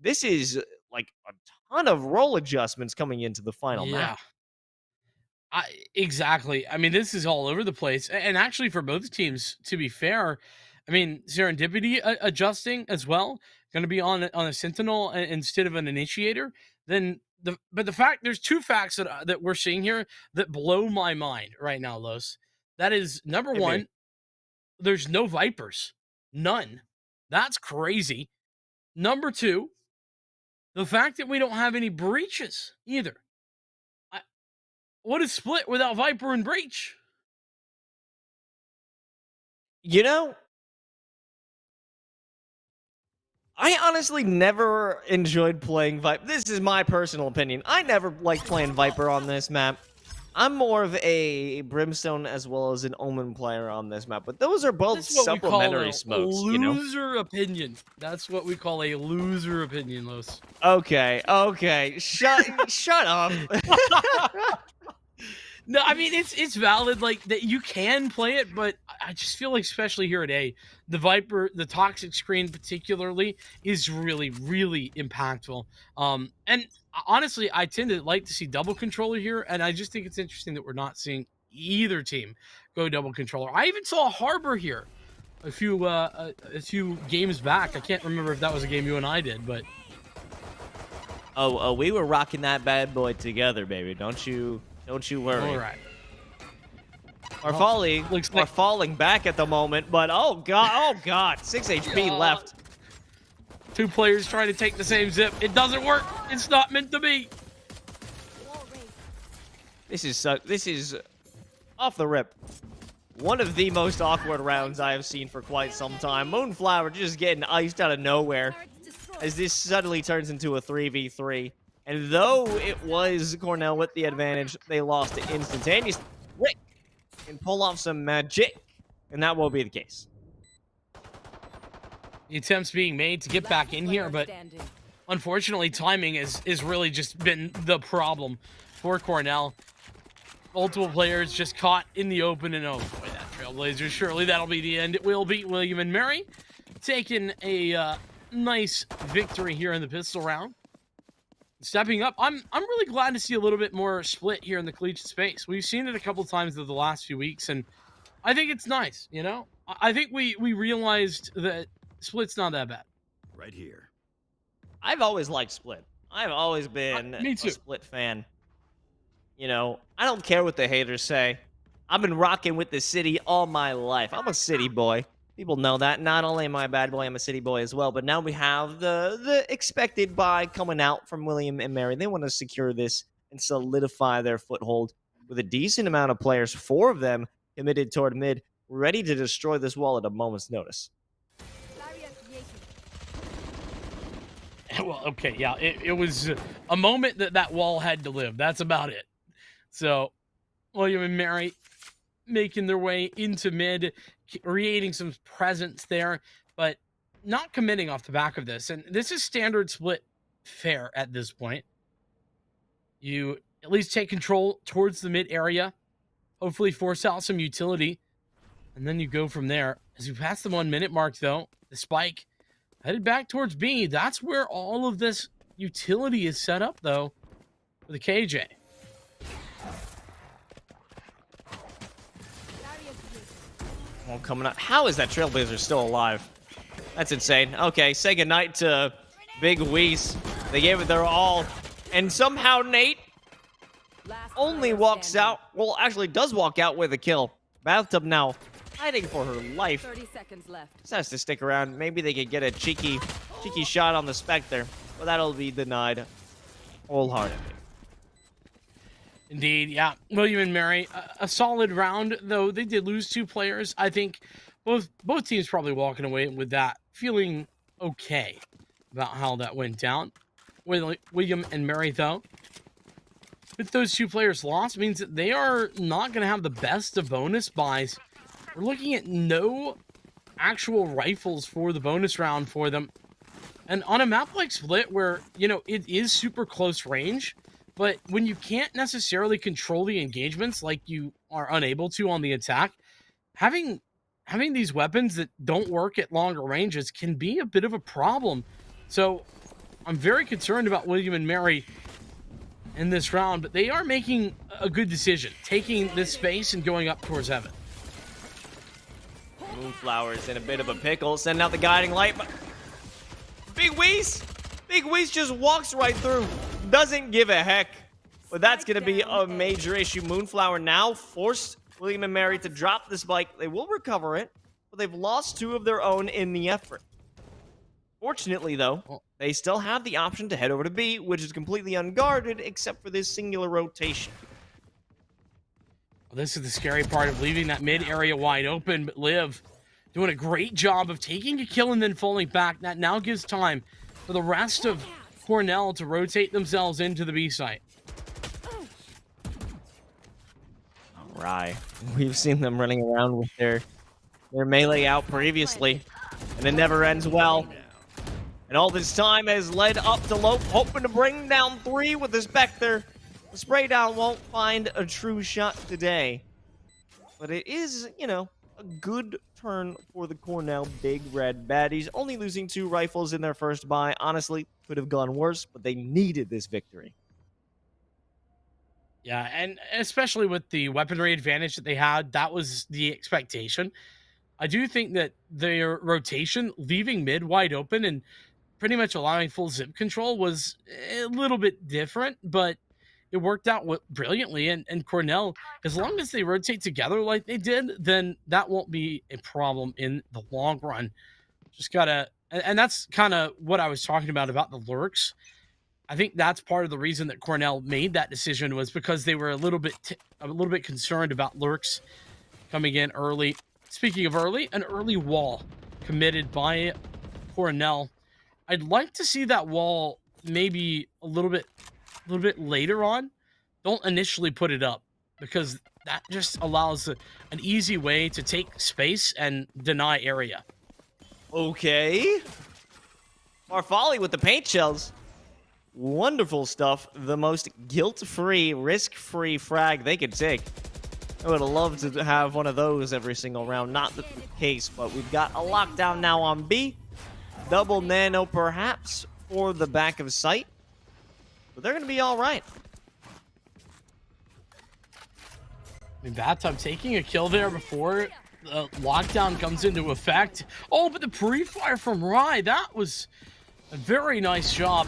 This is like a ton of role adjustments coming into the final map. Exactly. I mean, this is all over the place. And actually, for both teams, to be fair, I mean, Serendipity adjusting as well, going to be on a Sentinel instead of an Initiator. But the fact, there's two facts that we're seeing here that blow my mind right now, Los. That is, number one, there's no Vipers. None. That's crazy. Number two, the fact that we don't have any breaches either. What is Split without Viper and Breach? I honestly never enjoyed playing Viper. This is my personal opinion. I never liked playing Viper on this map. I'm more of a Brimstone as well as an Omen player on this map, but those are both supplementary smokes. Loser opinion. That's what we call a loser opinion, Los. Okay. Shut up. No, I mean, it's valid, like, that you can play it, but I just feel like, especially here at A, the Viper, the Toxic Screen particularly, is really, really impactful. And honestly, I tend to like to see double controller here, and I just think it's interesting that we're not seeing either team go double controller. I even saw Harbor here a few games back. I can't remember if that was a game you and I did, but... Oh, we were rocking that bad boy together, baby. Don't you worry. All right. We're falling back at the moment, but oh god, 6 HP left. Two players trying to take the same zip. It doesn't work. It's not meant to be. This is off the rip. One of the most awkward rounds I have seen for quite some time. Moonflower just getting iced out of nowhere as this suddenly turns into a 3v3. And though it was Cornell with the advantage, they lost it instantaneously. Rick can pull off some magic, and that will be the case. The attempts being made to get back in here, but unfortunately, timing is really just been the problem for Cornell. Multiple players just caught in the open, and oh boy, that Trailblazer, surely that'll be the end. It will beat William and Mary, taking a nice victory here in the pistol round. Stepping up, I'm really glad to see a little bit more split here in the collegiate space. We've seen it a couple times over the last few weeks, and I think it's nice, you know? I think we realized that split's not that bad. Right here. I've always liked Split. I've always been me too. a Split fan. You know, I don't care what the haters say. I've been rocking with the city all my life. I'm a city boy. People know that. Not only am I a bad boy, I'm a city boy as well. But now we have the expected buy coming out from William and Mary. They want to secure this and solidify their foothold with a decent amount of players, 4 of them committed toward mid, ready to destroy this wall at a moment's notice. Well, okay, yeah, it was a moment that wall had to live. That's about it. So, William and Mary making their way into mid, creating some presence there, but not committing off the back of this. And this is standard split fare at this point. You at least take control towards the mid area, hopefully force out some utility, and then you go from there. As we pass the 1 minute mark, though, the spike headed back towards B. That's where all of this utility is set up, though, for the KJ. Well, coming up. How is that Trailblazer still alive? That's insane. Okay, say goodnight to Big Weiss. They gave it their all. And somehow Nate only walks out. Well, actually does walk out with a kill. Bathtub now fighting for her life. 30 seconds left. Just has to stick around. Maybe they could get a cheeky shot on the Spectre. But that'll be denied wholeheartedly. Indeed, yeah. William and Mary, a solid round, though they did lose 2 players. I think both teams probably walking away with that, feeling okay about how that went down. William and Mary, though, with those 2 players lost, means that they are not going to have the best of bonus buys. We're looking at no actual rifles for the bonus round for them. And on a map like Split, where, you know, it is super close range, but when you can't necessarily control the engagements like you are unable to on the attack, having these weapons that don't work at longer ranges can be a bit of a problem. So I'm very concerned about William and Mary in this round, but they are making a good decision, taking this space and going up towards heaven. Moonflower's in a bit of a pickle, sending out the guiding light, but Big Weiss just walks right through, doesn't give a heck. But that's going to be a major issue. Moonflower now forced William and Mary to drop the spike. They will recover it, but they've lost 2 of their own in the effort. Fortunately, though, they still have the option to head over to B, which is completely unguarded except for this singular rotation. Well, this is the scary part of leaving that mid area wide open, but Liv doing a great job of taking a kill and then falling back. That now gives time for the rest of Cornell to rotate themselves into the B site. All right. We've seen them running around with their melee out previously, and it never ends well. And all this time has led up to Lope, hoping to bring down 3 with the Spectre. The spray down won't find a true shot today. But it is, you know, a good turn for the Cornell Big Red Baddies. Only losing 2 rifles in their first buy. Honestly, could have gone worse, but they needed this victory. Yeah, and especially with the weaponry advantage that they had, that was the expectation. I do think that their rotation, leaving mid wide open and pretty much allowing full zip control, was a little bit different, but it worked out brilliantly. And Cornell, as long as they rotate together like they did, then that won't be a problem in the long run. Just gotta, and that's kind of what I was talking about the lurks. I think that's part of the reason that Cornell made that decision, was because they were a little bit concerned about lurks coming in early. Speaking of early, an early wall committed by Cornell. I'd like to see that wall maybe a little bit later on. Don't initially put it up, because that just allows an easy way to take space and deny area. Okay. Marfali with the paint shells. wonderful stuff. The most guilt-free, risk-free frag they could take. I would love to have one of those every single round. Not the case, but we've got a lockdown now on B. Double nano, perhaps, for the back of sight. But they're going to be all right. I mean, Bathtub taking a kill there before the lockdown comes into effect. Oh, but the pre-fire from Rye, that was a very nice job.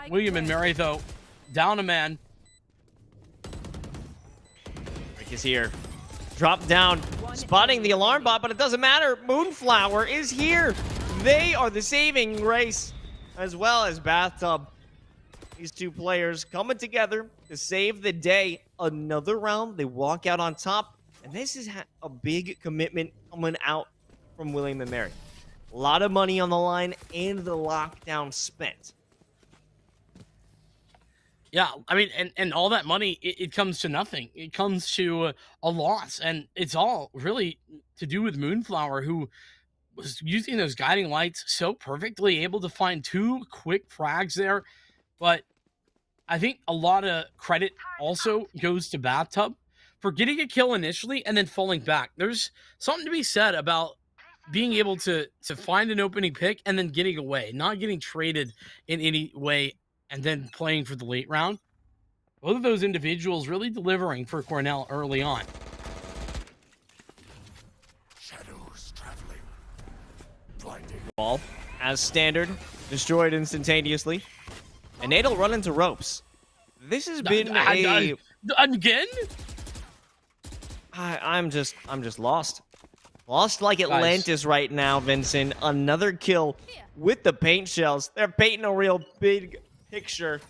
William and Mary, though, down a man. Rick is here. Drop down, spotting the alarm bot, but it doesn't matter. Moonflower is here. They are the saving grace, as well as Bathtub. These two players coming together to save the day. Another round, they walk out on top, and this is a big commitment coming out from William and Mary. A lot of money on the line and the lockdown spent. Yeah, I mean, and all that money, it comes to nothing. It comes to a loss, and it's all really to do with Moonflower, who was using those guiding lights so perfectly, able to find 2 quick frags there. But I think a lot of credit also goes to Bathtub for getting a kill initially and then falling back. There's something to be said about being able to find an opening pick and then getting away, not getting traded in any way and then playing for the late round. Both of those individuals really delivering for Cornell early on. Shadows traveling. Blinding. Ball, as standard, destroyed instantaneously. And Nade'll run into ropes. This has been a... Again? I'm just lost. Lost like Atlantis right now, Vincent. Another kill with the paint shells. They're painting a real big picture.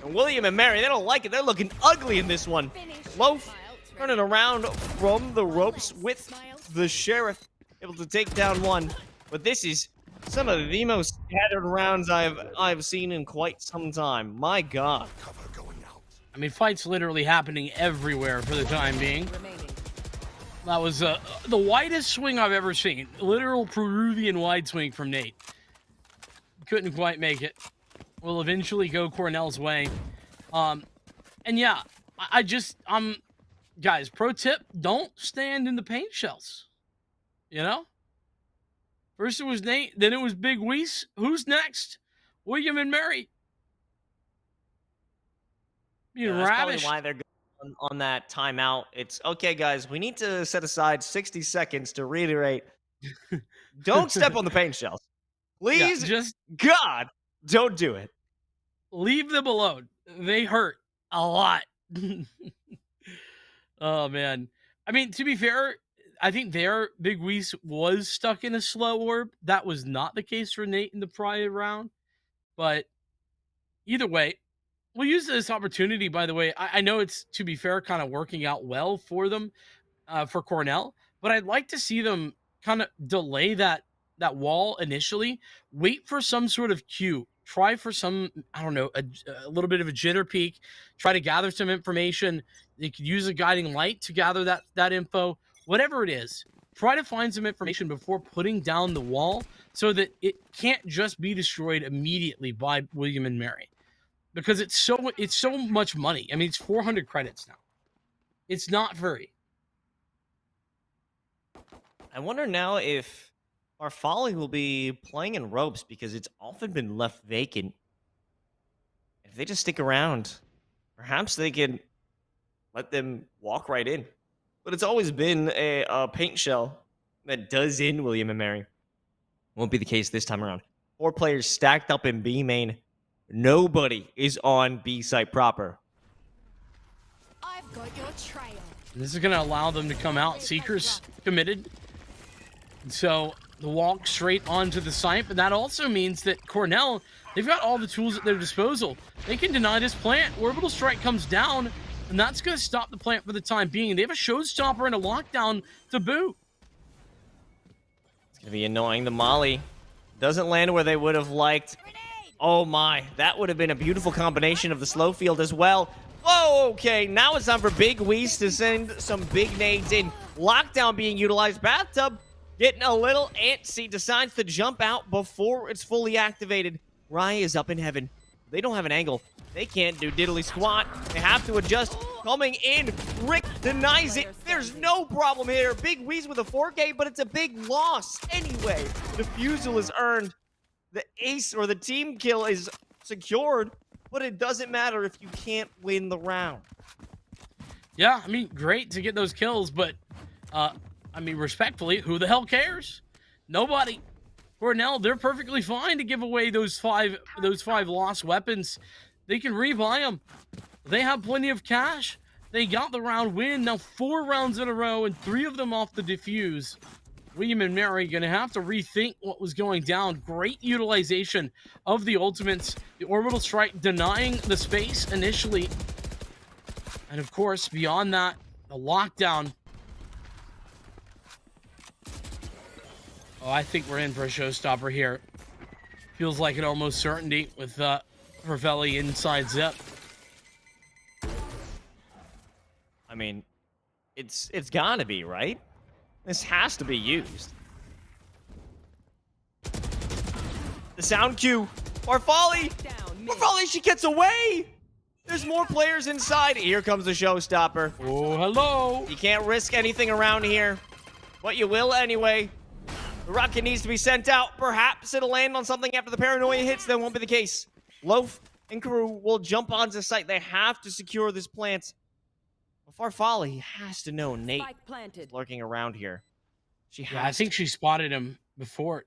And William and Mary, they don't like it. They're looking ugly in this one. Loaf turning around from the ropes with the Sheriff. Able to take down one. But this is some of the most scattered rounds I've seen in quite some time. My God. Cover going out. I mean, fights literally happening everywhere for the time being. That was the widest swing I've ever seen. Literal Peruvian wide swing from Nate. Couldn't quite make it. Will eventually go Cornell's way. And yeah, guys, pro tip, don't stand in the paint shells. You know? First it was Nate, then it was Big Weiss. Who's next? William and Mary. Being That's probably ravished. why they're going on that timeout. It's, okay, guys, we need to set aside 60 seconds to reiterate. Don't step on the paint shells. Please, Yeah, just God, don't do it. leave them alone. They hurt a lot. Oh, man. I mean, to be fair, I think their Big Weiss was stuck in a slow orb. That was not the case for Nate in the prior round. But either way, we'll use this opportunity, by the way. I know it's, to be fair, kind of working out well for them, for Cornell. But I'd like to see them kind of delay that wall initially. Wait for some sort of cue. Try for some, I don't know, a little bit of a jitter peek. Try to gather some information. They could use a guiding light to gather that info. Whatever it is, try to find some information before putting down the wall so that it can't just be destroyed immediately by William and Mary. Because it's so much money. I mean, it's 400 credits now. It's not free. I wonder now if our Folly will be playing in ropes because it's often been left vacant. If they just stick around, perhaps they can let them walk right in. But it's always been a paint shell that does in William and Mary. Won't be the case this time around. 4 players stacked up in B main. Nobody is on B site proper. I've got your trail. This is going to allow them to come out. Seekers committed. So the walk straight onto the site. But that also means that Cornell, they've got all the tools at their disposal. They can deny this plant. Orbital strike comes down. And that's going to stop the plant for the time being. They have a showstopper and a lockdown to boot. It's going to be annoying. The Molly doesn't land where they would have liked. Oh my, that would have been a beautiful combination of the slow field as well. Oh, okay, now it's time for Big Weiss to send some big nades in. Lockdown being utilized. Bathtub getting a little antsy, decides to jump out before it's fully activated. Rye is up in heaven. They don't have an angle. They can't do diddly squat. They have to adjust. Coming in, Rick denies it. There's no problem here. Big Weez with a 4K, but it's a big loss. Anyway, the defusal is earned. The ace or the team kill is secured, but it doesn't matter if you can't win the round. Yeah, I mean, great to get those kills, but, I mean, respectfully, who the hell cares? Nobody. Cornell, they're perfectly fine to give away those five lost weapons. They can rebuy them. They have plenty of cash. They got the round win. Now 4 rounds in a row and 3 of them off the defuse. William and Mary going to have to rethink what was going down. Great utilization of the ultimates. The orbital strike denying the space initially. And of course, beyond that, the lockdown. Oh, I think we're in for a showstopper here. Feels like an almost certainty with Ravelli inside Zip. I mean, it's gotta be, right? This has to be used. The sound cue. Farfalli! Farfalli, she gets away! There's more players inside. Here comes the showstopper. Oh, hello! You can't risk anything around here, but you will anyway. The rocket needs to be sent out. Perhaps it'll land on something after the paranoia hits. That won't be the case. Loaf and crew will jump onto site. They have to secure this plant. Farfalli has to know Nate is lurking around here. She has. Yeah, I think she spotted him before.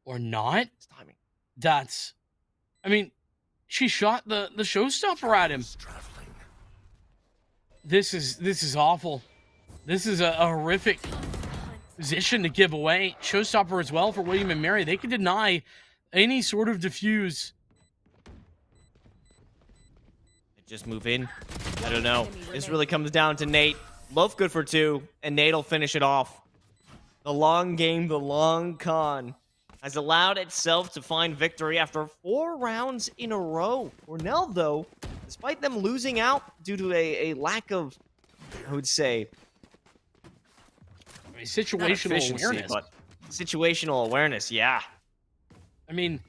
Or not? It's timing. That's... I mean, she shot the showstopper at him. This is awful. This is a horrific position to give away. Showstopper as well for William and Mary. They can deny any sort of defuse. Just move in. I don't know. This really comes down to Nate. Loaf good for 2, and Nate will finish it off. The long game, the long con, has allowed itself to find victory after 4 rounds in a row. Cornell, though, despite them losing out due to a lack of, I would say, Situational awareness. But situational awareness, yeah. I mean,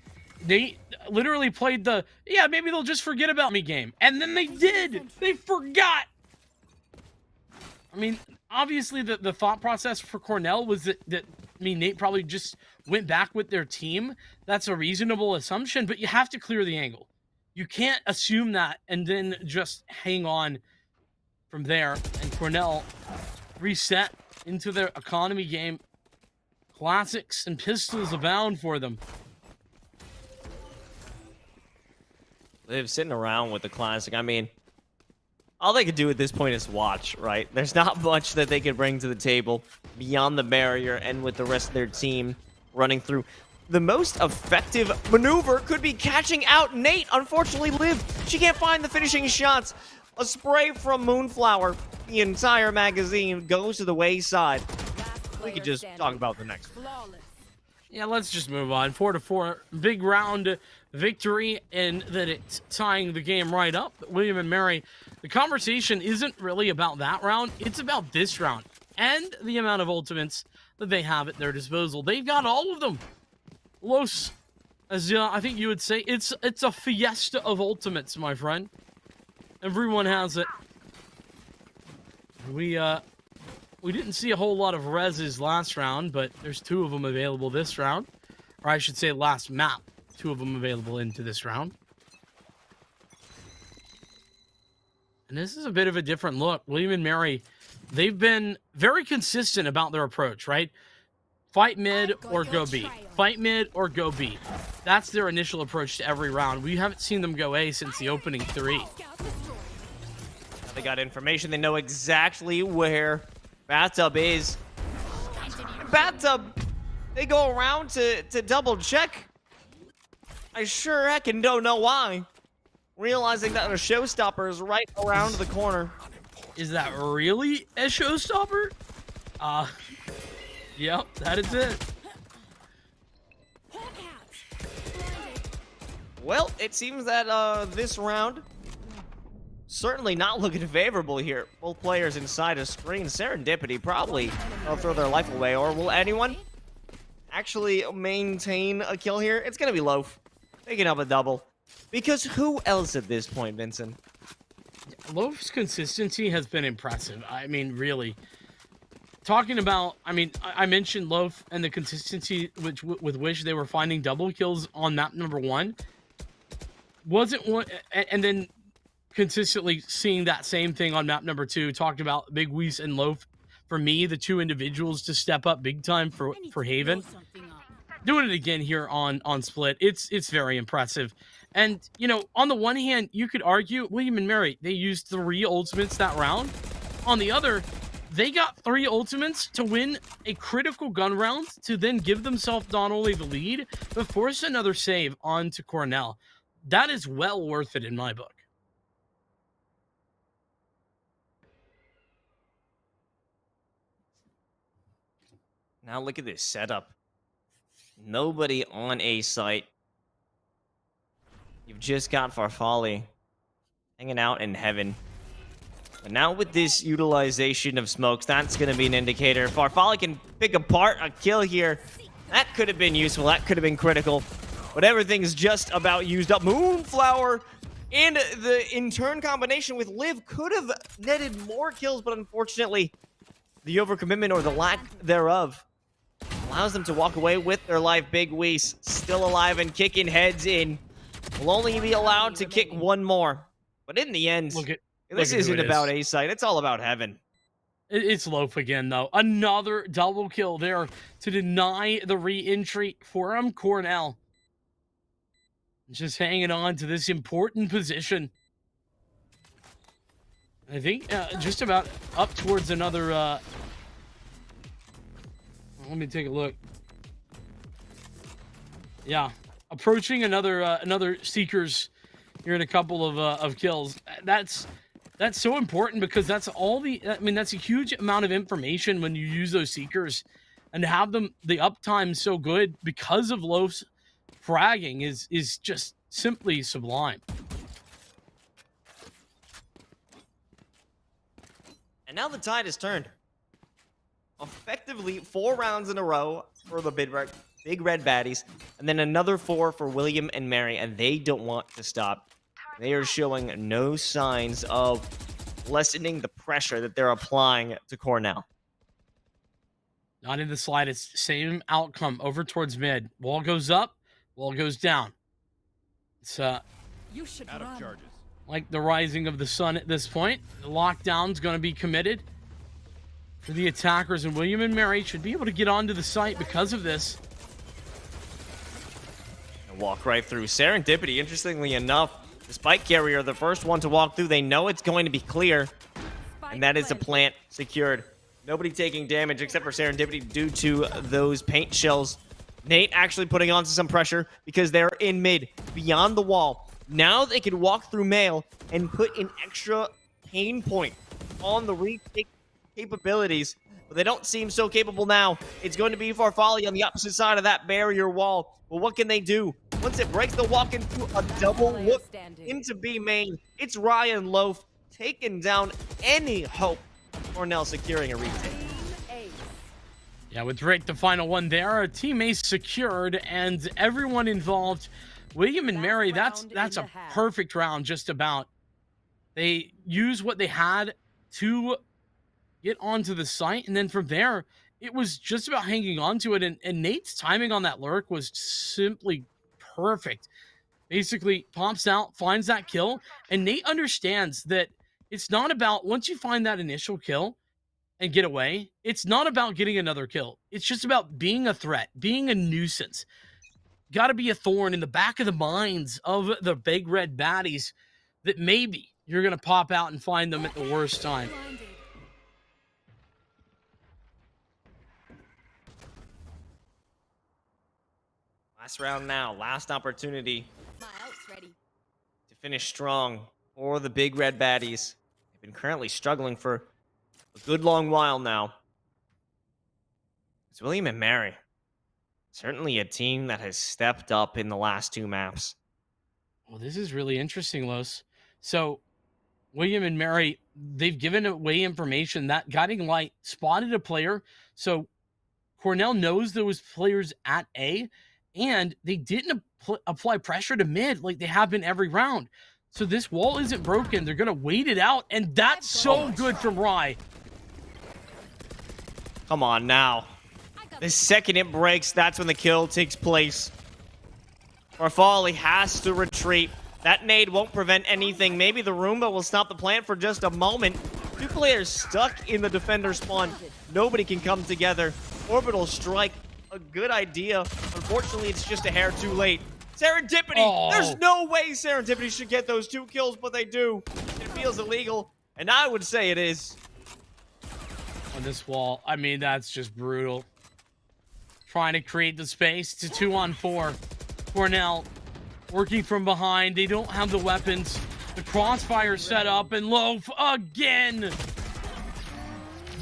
they literally played the, yeah, maybe they'll just forget about me game. And then they did. They forgot. I mean, obviously the thought process for Cornell was that I mean, Nate probably just went back with their team. That's a reasonable assumption, but you have to clear the angle. You can't assume that and then just hang on from there. And Cornell reset into their economy game. Classics and pistols abound for them. They're sitting around with the classic. I mean, all they could do at this point is watch, right? There's not much that they could bring to the table beyond the barrier and with the rest of their team running through. The most effective maneuver could be catching out Nate. Unfortunately, Liv, she can't find the finishing shots. A spray from Moonflower. The entire magazine goes to the wayside. We could just talk about the next one. Yeah, let's just move on. 4-4, big round victory, and that it's tying the game right up. William and Mary, the conversation isn't really about that round. It's about this round and the amount of ultimates that they have at their disposal. They've got all of them. Los, as I think you would say, it's a fiesta of ultimates, my friend. Everyone has it. We didn't see a whole lot of reses last round, but there's 2 of them available this round. Or I should say last map. 2 of them available into this round. And this is a bit of a different look. William and Mary, they've been very consistent about their approach, right? Fight mid or go B. Fight mid or go B. That's their initial approach to every round. We haven't seen them go A since the opening 3. They got information. They know exactly where Bathtub is. Bathtub, they go around to double check. I sure heckin' don't know why. Realizing that a showstopper is right around the corner. Is that really a showstopper? Yep, that is it. Well, it seems that this round certainly not looking favorable here. Both players inside a screen. Serendipity probably will throw their life away. Or will anyone actually maintain a kill here? It's going to be Loaf. Picking up a double. Because who else at this point, Vincent? Loaf's consistency has been impressive. I mean, really. Talking about, I mean, I mentioned Loaf and the consistency with which they were finding double kills on map number 1. Wasn't one, and then consistently seeing that same thing on map number 2. Talked about Big Weiss and Loaf. For me, the two individuals to step up big time for Haven. Doing it again here on Split, it's very impressive. And, you know, on the one hand, you could argue William and Mary, they used 3 ultimates that round. On the other, they got 3 ultimates to win a critical gun round to then give themselves not only the lead, but force another save onto Cornell. That is well worth it in my book. Now look at this setup. Nobody on A site. You've just got Farfalli hanging out in heaven. But now with this utilization of smokes, that's going to be an indicator. Farfalli can pick apart a kill here. That could have been useful. That could have been critical. But everything's just about used up. Moonflower and the in-turn combination with Liv could have netted more kills, but unfortunately, the overcommitment or the lack thereof allows them to walk away with their life. Big Weiss still alive and kicking heads in. Will only be allowed to kick one more. But in the end, this isn't about A site. It's all about heaven. It's Loaf again, though. Another double kill there to deny the re-entry for Cornell. Just hanging on to this important position. I think just about up towards another... let me take a look. Yeah, approaching another Seekers here in a couple of kills. That's so important because that's all the. I mean, that's a huge amount of information when you use those Seekers, and to have them the uptime so good because of Loaf's fragging is just simply sublime. And now the tide has turned. Effectively 4 rounds in a row for the Big Red Baddies, and then another 4 for William and Mary, and they don't want to stop. They are showing no signs of lessening the pressure that they're applying to Cornell. Not in the slightest. Same outcome over towards mid. Wall goes up, wall goes down. It's You should Out of run. charges. like the rising of the sun at this point. The lockdown's going to be committed for the attackers, and William and Mary should be able to get onto the site because of this. And walk right through. Serendipity, interestingly enough, the spike carrier, the first one to walk through, they know it's going to be clear, and that is a plant secured. Nobody taking damage except for Serendipity due to those paint shells. Nate actually putting on some pressure because they're in mid, beyond the wall. Now they can walk through mail and put an extra pain point on the retake capabilities, but they don't seem so capable now. It's going to be Farfalli on the opposite side of that barrier wall. But what can they do? Once it breaks the walk into a double look into B main, it's Ryan Loaf taking down any hope of Cornell securing a retake. Yeah, with Drake, the final one there. A team ace secured, and everyone involved. William and Mary, that's a perfect round, just about. They use what they had to get onto the site, and then from there, it was just about hanging on to it, and Nate's timing on that lurk was simply perfect. Basically, pops out, finds that kill, and Nate understands that it's not about, once you find that initial kill and get away, it's not about getting another kill. It's just about being a threat, being a nuisance. Got to be a thorn in the back of the minds of the Big Red Baddies that maybe you're going to pop out and find them at the worst time. Last round now, last opportunity My out's ready. to finish strong for the Big Red Baddies. They've been currently struggling for a good long while now. It's William and Mary. Certainly a team that has stepped up in the last 2 maps. Well, this is really interesting, Los. So, William and Mary, they've given away information that Guiding Light spotted a player. So, Cornell knows those players at A, and they didn't apply pressure to mid like they have been every round. So this wall isn't broken. They're going to wait it out, and that's so good from Rye. Come on now. The second it breaks, that's when the kill takes place. Farfalli has to retreat. That nade won't prevent anything. Maybe the Roomba will stop the plant for just a moment. 2 players stuck in the defender spawn. Nobody can come together. Orbital strike, a good idea. Unfortunately, it's just a hair too late. Serendipity! Oh. There's no way Serendipity should get those 2 kills, but they do. It feels illegal, and I would say it is. On this wall, I mean, that's just brutal. Trying to create the space to 2-on-4. Cornell working from behind. They don't have the weapons. The crossfire set up, and Loaf again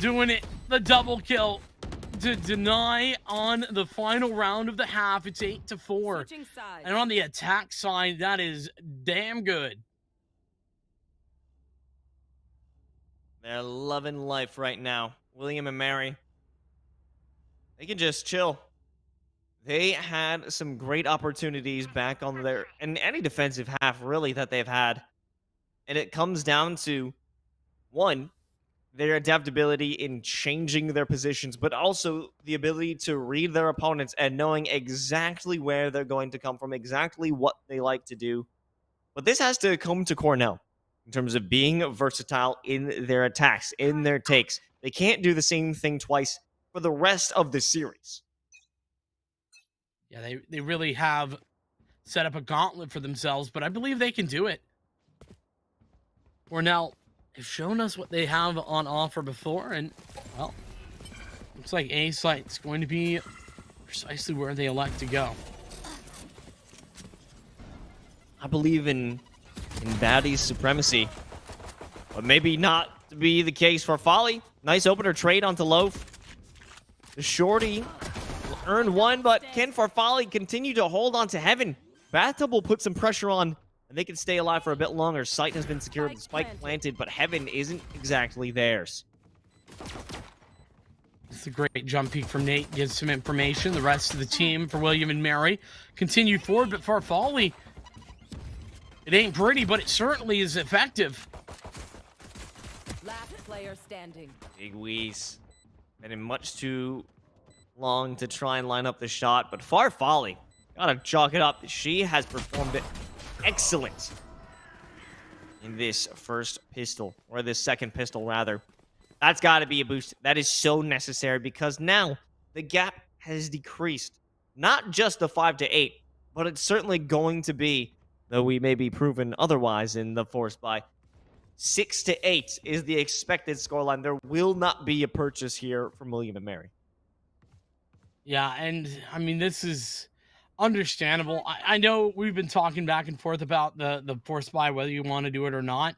doing it. The double kill to deny on the final round of the half. It's 8-4. And on the attack side, that is damn good. They're loving life right now. William and Mary. They can just chill. They had some great opportunities back on their, in any defensive half really that they've had. And it comes down to, one, their adaptability in changing their positions, but also the ability to read their opponents and knowing exactly where they're going to come from, exactly what they like to do. But this has to come to Cornell in terms of being versatile in their attacks, in their takes. They can't do the same thing twice for the rest of the series. Yeah, they really have set up a gauntlet for themselves, but I believe they can do it. Cornell have shown us what they have on offer before, and, well, looks like A site's going to be precisely where they elect to go. I believe in Baddies supremacy, but maybe not to be the case for Folly. Nice opener trade onto Loaf. The shorty earned 1, but can Farfalli continue to hold on to Heaven? Bathtub will put some pressure on, and they can stay alive for a bit longer. Sight has been secured, the spike planted, but Heaven isn't exactly theirs. It's a great jump peek from Nate. Gives some information. The rest of the team for William and Mary continue forward, but Farfalli, it ain't pretty, but it certainly is effective. Last player standing. Big Wheeze. Been in much too long to try and line up the shot, but Farfalli, gotta chalk it up. She has performed it excellent in this first pistol, or this second pistol rather. That's gotta be a boost. That is so necessary because now the gap has decreased. Not just the 5-8, but it's certainly going to be, though we may be proven otherwise in the force by 6-8 is the expected scoreline. There will not be a purchase here from William and Mary. Yeah, and I mean, this is understandable. I know we've been talking back and forth about the force buy, whether you want to do it or not.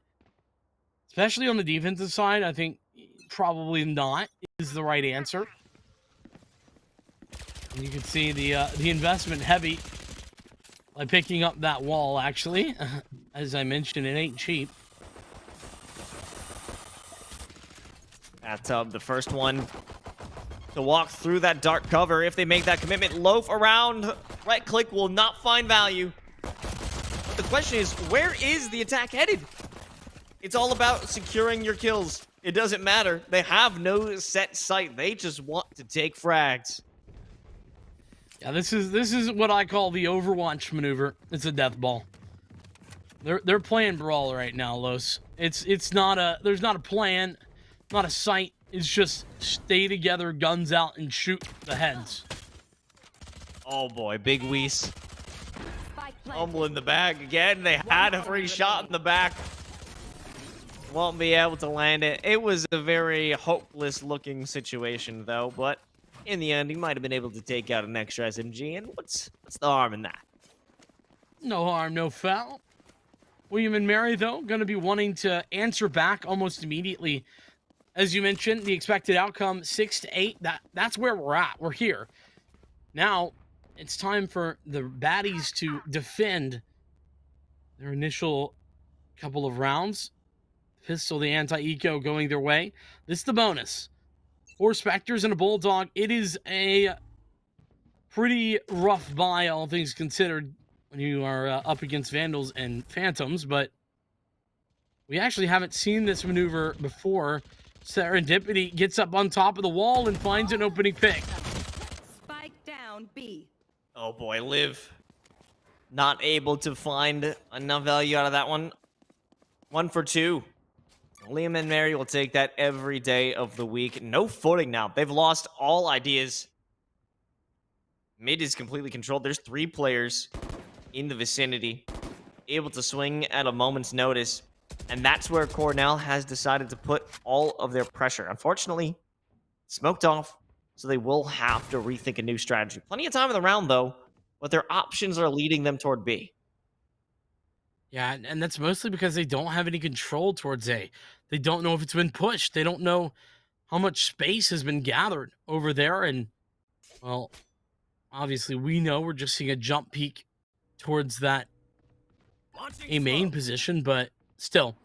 Especially on the defensive side, I think probably not is the right answer. And you can see the investment heavy by picking up that wall, actually. As I mentioned, it ain't cheap. Bathtub, the first one to walk through that dark cover. If they make that commitment, Loaf around. Right click will not find value. But the question is, where is the attack headed? It's all about securing your kills. It doesn't matter. They have no set sight. They just want to take frags. Yeah, this is what I call the Overwatch maneuver. It's a death ball. They're playing Brawl right now, Los. It's not a, there's not a plan, not a sight. It's just stay together, guns out, and shoot the heads. Oh boy, Big Wheeze. Fumble in the bag again. They had a free shot in the back. Won't be able to land it. It was a very hopeless looking situation though, but in the end, he might have been able to take out an extra SMG, and what's the harm in that? No harm, no foul. William and Mary, though, going to be wanting to answer back almost immediately. As you mentioned, the expected outcome, 6-8. That's where we're at. We're here. Now, it's time for the Baddies to defend their initial couple of rounds. Pistol, the anti-eco going their way. This is the bonus. 4 Spectres and a Bulldog. It is a pretty rough buy, all things considered, when you are up against Vandals and Phantoms, but we actually haven't seen this maneuver before. Serendipity gets up on top of the wall and finds an opening pick. Spike down B. Oh boy, Liv. Not able to find enough value out of that one. 1 for 2. Liam and Mary will take that every day of the week. No footing now. They've lost all ideas. Mid is completely controlled. There's 3 players in the vicinity, able to swing at a moment's notice. And that's where Cornell has decided to put all of their pressure. Unfortunately, smoked off, so they will have to rethink a new strategy. Plenty of time in the round, though, but their options are leading them toward B. Yeah, and that's mostly because they don't have any control towards A. They don't know if it's been pushed. They don't know how much space has been gathered over there. And, well, obviously we know we're just seeing a jump peak towards that A main position, but still.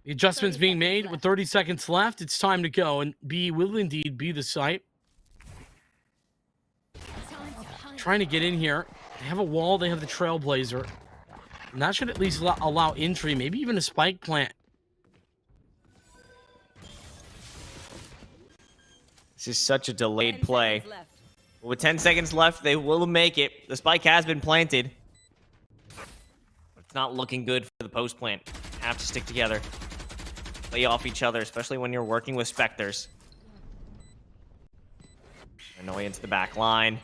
The adjustments being made with 30 seconds left. It's time to go, and B will indeed be the site. Trying to get in here. They have a wall. They have the Trailblazer. And that should at least allow entry, maybe even a spike plant. This is such a delayed play. With 10 seconds left, they will make it. The spike has been planted. It's not looking good for the post plant. Have to stick together. Play off each other, especially when you're working with Spectres. Annoyance to the back line.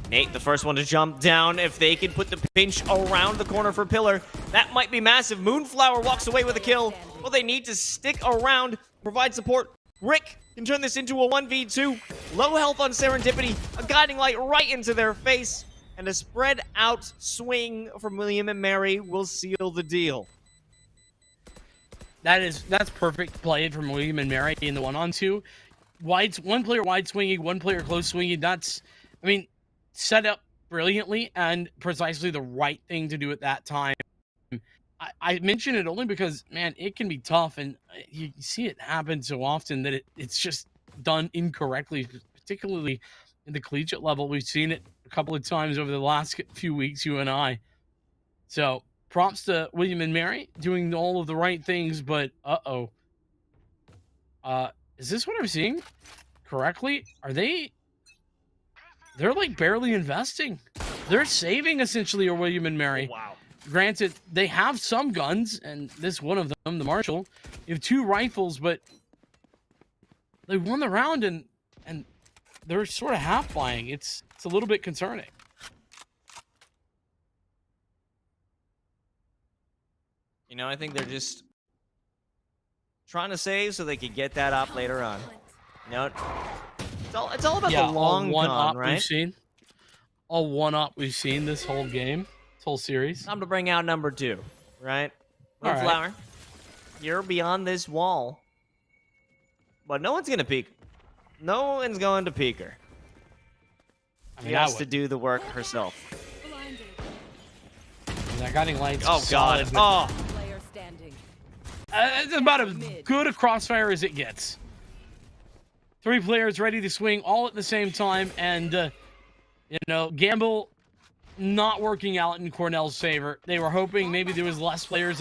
Nate, the first one to jump down. If they can put the pinch around the corner for Pillar, that might be massive. Moonflower walks away with a kill. Well, they need to stick around, provide support. Rick can turn this into a 1v2. Low health on Serendipity. A guiding light right into their face. And a spread out swing from William and Mary will seal the deal. That's perfect played from William and Mary in the 1-on-2. One player wide swinging, one player close swinging. That's, I mean, set up brilliantly and precisely the right thing to do at that time. I mention it only because, man, it can be tough, and you see it happen so often that it's just done incorrectly, particularly in the collegiate level. We've seen it a couple of times over the last few weeks, you and I. So props to William and Mary doing all of the right things, but is this what I'm seeing correctly? They're like barely investing. They're saving essentially, or William and Mary. Oh, wow. Granted, they have some guns, and this one of them, the Marshall. You have 2 rifles, but they won the round, and they're sort of half buying. It's a little bit concerning. You know, I think they're just trying to save so they could get that up later on. You know, it's all about the long con, right? All one-up we've seen this whole game, this whole series. Time to bring out number 2, right? All right. Moonflower, you're beyond this wall. But no one's going to peek. No one's going to peek her. She has to do the work herself. That guiding light's oh, solid, God. Oh. Player standing. It's about as good a crossfire as it gets. 3 players ready to swing all at the same time, and gamble not working out in Cornell's favor. They were hoping maybe there was less players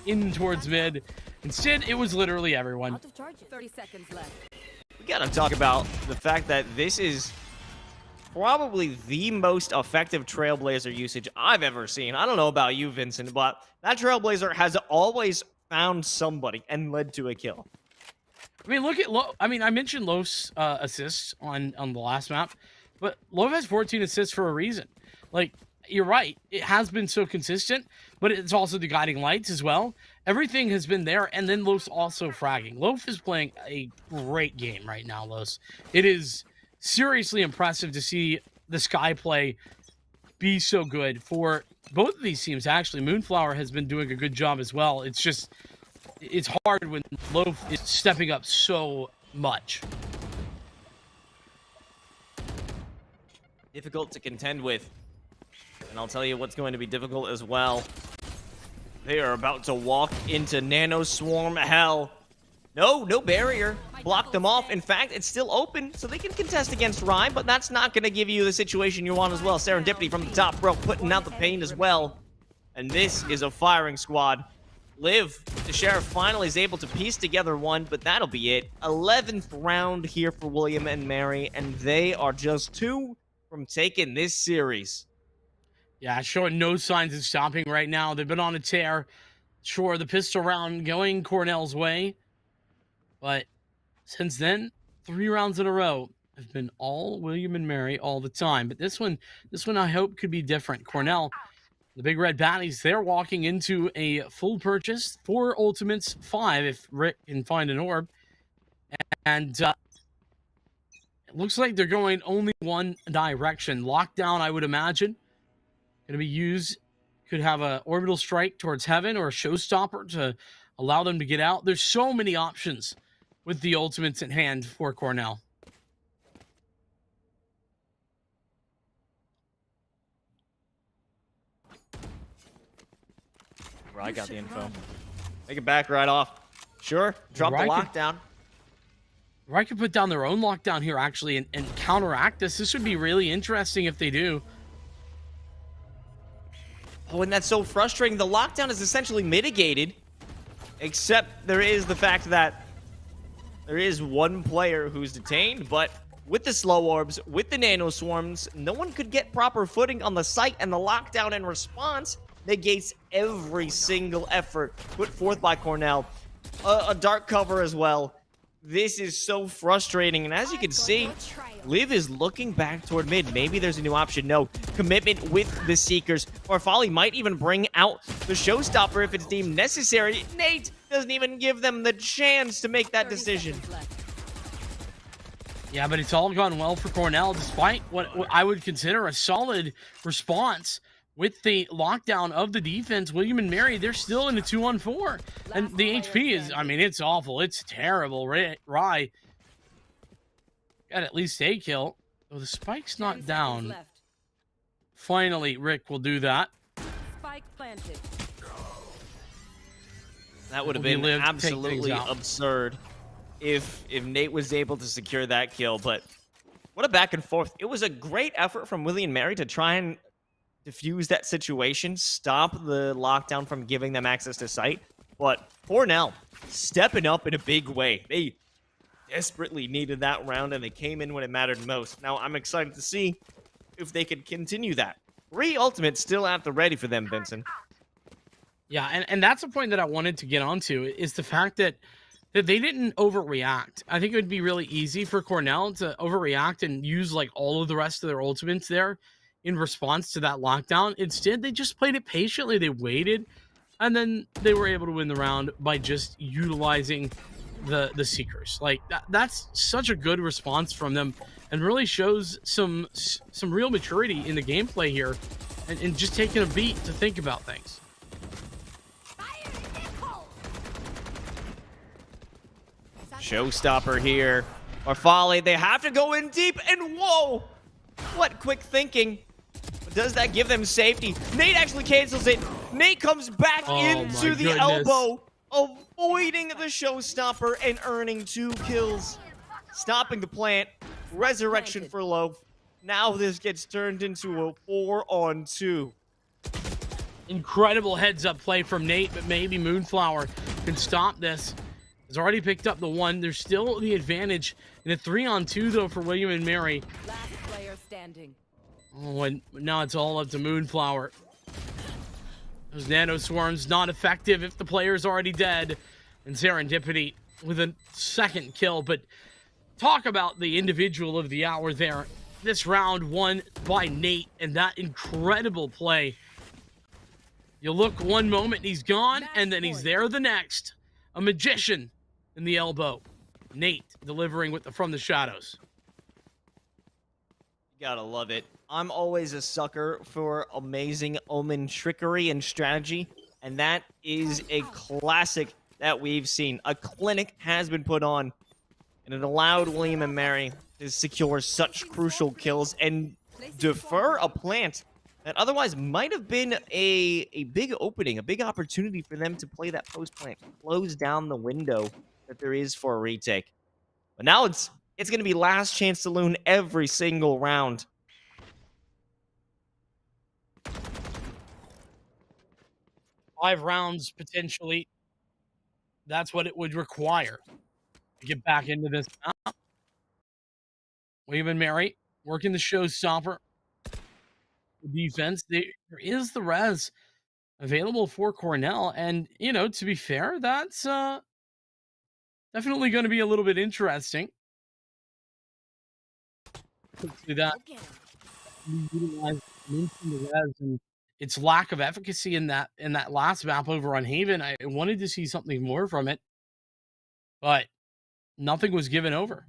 in towards mid. Instead, it was literally everyone. Out of charges. 30 seconds left. We gotta talk about the fact that this is probably the most effective Trailblazer usage I've ever seen. I don't know about you, Vincent, but that Trailblazer has always found somebody and led to a kill. I mean, look at I mentioned Loaf's assists on the last map, but Loaf has 14 assists for a reason. Like, you're right, it has been so consistent, but it's also the guiding lights as well. Everything has been there, and then Loaf's also fragging. Loaf is playing a great game right now, Loaf. It is seriously impressive to see the Sky play be so good for both of these teams, actually. Moonflower has been doing a good job as well. It's just, it's hard when Loaf is stepping up so much. Difficult to contend with. And I'll tell you what's going to be difficult as well. They are about to walk into Nano Swarm hell. No barrier. Block them off. In fact, it's still open, so they can contest against Rye, but that's not going to give you the situation you want as well. Serendipity from the top row, putting out the pain as well. And this is a firing squad. Liv, the Sheriff, finally is able to piece together one, but that'll be it. 11th round here for William and Mary, and they are just 2 from taking this series. Yeah, showing no signs of stopping right now. They've been on a tear. Sure, the pistol round going Cornell's way. But since then, 3 rounds in a row have been all William and Mary all the time. But this one I hope could be different. Cornell, the Big Red Baddies, they're walking into a full purchase. 4 ultimates, 5 if Rick can find an orb. And it looks like they're going only one direction. Lockdown, I would imagine, going to be used. Could have a orbital strike towards heaven or a showstopper to allow them to get out. There's so many options with the ultimates at hand for Cornell. I got the info. Make it back right off. Sure, drop the lockdown. Right could put down their own lockdown here, actually, and counteract this. This would be really interesting if they do. Oh, and that's so frustrating. The lockdown is essentially mitigated, except there is the fact that there is one player who's detained, but with the slow orbs, with the nano swarms, no one could get proper footing on the site, and the lockdown in response negates every single effort put forth by Cornell. A dark cover as well. This is so frustrating, and as you can see, Liv is looking back toward mid. Maybe there's a new option. No. Commitment with the Seekers. Farfali might even bring out the showstopper if it's deemed necessary. Nate doesn't even give them the chance to make that decision. Yeah, but it's all gone well for Cornell, despite what I would consider a solid response. With the lockdown of the defense, William and Mary, they're still in a 2-on-4. And the HP is, I mean, it's awful. It's terrible. Rye got at least a kill. Oh, the spike's not down. Finally, Rick will do that. Spike planted. That would have been absolutely absurd if Nate was able to secure that kill. But what a back and forth. It was a great effort from William and Mary to try and diffuse that situation, stop the lockdown from giving them access to site. But Cornell stepping up in a big way. They desperately needed that round, and they came in when it mattered most. Now, I'm excited to see if they can continue that. 3 ultimates still at the ready for them, Vincent. Yeah, and that's a point that I wanted to get onto, is the fact that they didn't overreact. I think it would be really easy for Cornell to overreact and use like all of the rest of their ultimates there in response to that lockdown. Instead, they just played it patiently. They waited, and then they were able to win the round by just utilizing the Seekers. Like that's such a good response from them, and really shows some real maturity in the gameplay here, and just taking a beat to think about things. Showstopper here. Farfali, they have to go in deep, and whoa! What quick thinking. Does that give them safety? Nate actually cancels it. Nate comes back into the elbow, avoiding the showstopper and earning 2 kills. Stopping the plant. Resurrection for Loaf. Now this gets turned into a 4-on-2. Incredible heads-up play from Nate, but maybe Moonflower can stop this. He's already picked up the 1. There's still the advantage in a 3-on-2, though, for William and Mary. Last player standing. Oh, and now it's all up to Moonflower. Those nano swarms not effective if the player's already dead. And Serendipity with a 2nd kill. But talk about the individual of the hour there. This round won by Nate, and that incredible play. You look one moment, he's gone, and then he's there the next. A magician in the elbow. Nate delivering with the From the Shadows. You gotta love it. I'm always a sucker for amazing Omen trickery and strategy, and that is a classic that we've seen. A clinic has been put on, and it allowed William and Mary to secure such crucial kills and defer a plant that otherwise might have been a big opening, a big opportunity for them to play that post plant, close down the window that there is for a retake. But now it's going to be last chance saloon every single round. Five rounds potentially. That's what it would require to get back into this. William and Mary working the showstopper defense. There is the res available for Cornell, and to be fair, that's definitely going to be a little bit interesting. To that, utilize the res and its lack of efficacy in that last map over on Haven. I wanted to see something more from it, but nothing was given over.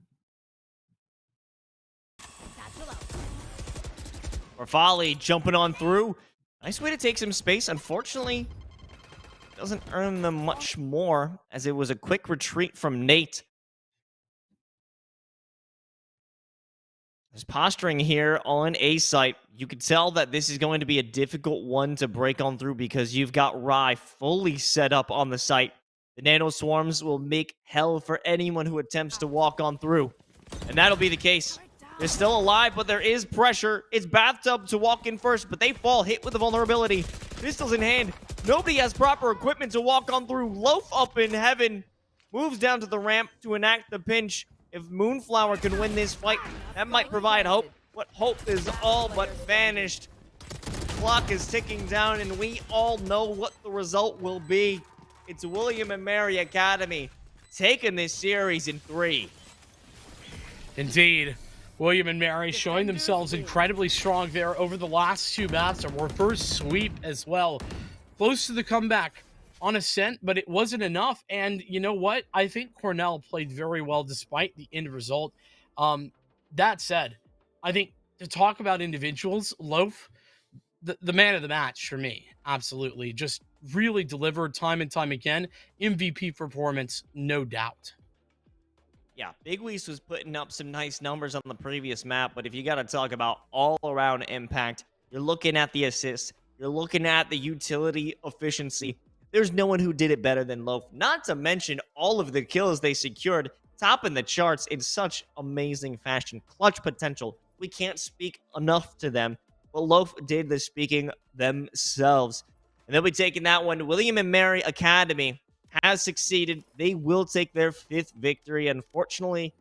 Rafali jumping on through. Nice way to take some space. Unfortunately, doesn't earn them much more, as it was a quick retreat from Nate. There's posturing here on A site. You can tell that this is going to be a difficult one to break on through because you've got Rye fully set up on the site. The nano swarms will make hell for anyone who attempts to walk on through. And that'll be the case. They're still alive, but there is pressure. It's Bathtub to walk in first, but they fall hit with the vulnerability. Pistols in hand. Nobody has proper equipment to walk on through. Loaf up in heaven. Moves down to the ramp to enact the pinch. If Moonflower can win this fight, that might provide hope. What hope is all but vanished. Clock is ticking down, and we all know what the result will be. It's William and Mary Academy taking this series in 3. Indeed. William and Mary showing themselves incredibly strong there over the last 2 maps. A reverse sweep as well. Close to the comeback on Ascent, but it wasn't enough. And you know what? I think Cornell played very well despite the end result. That said, I think to talk about individuals, Loaf, the man of the match for me, absolutely. Just really delivered time and time again. MVP performance, no doubt. Yeah, Big Weast was putting up some nice numbers on the previous map, but if you got to talk about all-around impact, you're looking at the assists, you're looking at the utility efficiency. There's no one who did it better than Loaf, not to mention all of the kills they secured, topping the charts in such amazing fashion. Clutch potential. We can't speak enough to them, but Loaf did the speaking themselves. And they'll be taking that one. William and Mary Academy has succeeded. They will take their 5th victory. Unfortunately,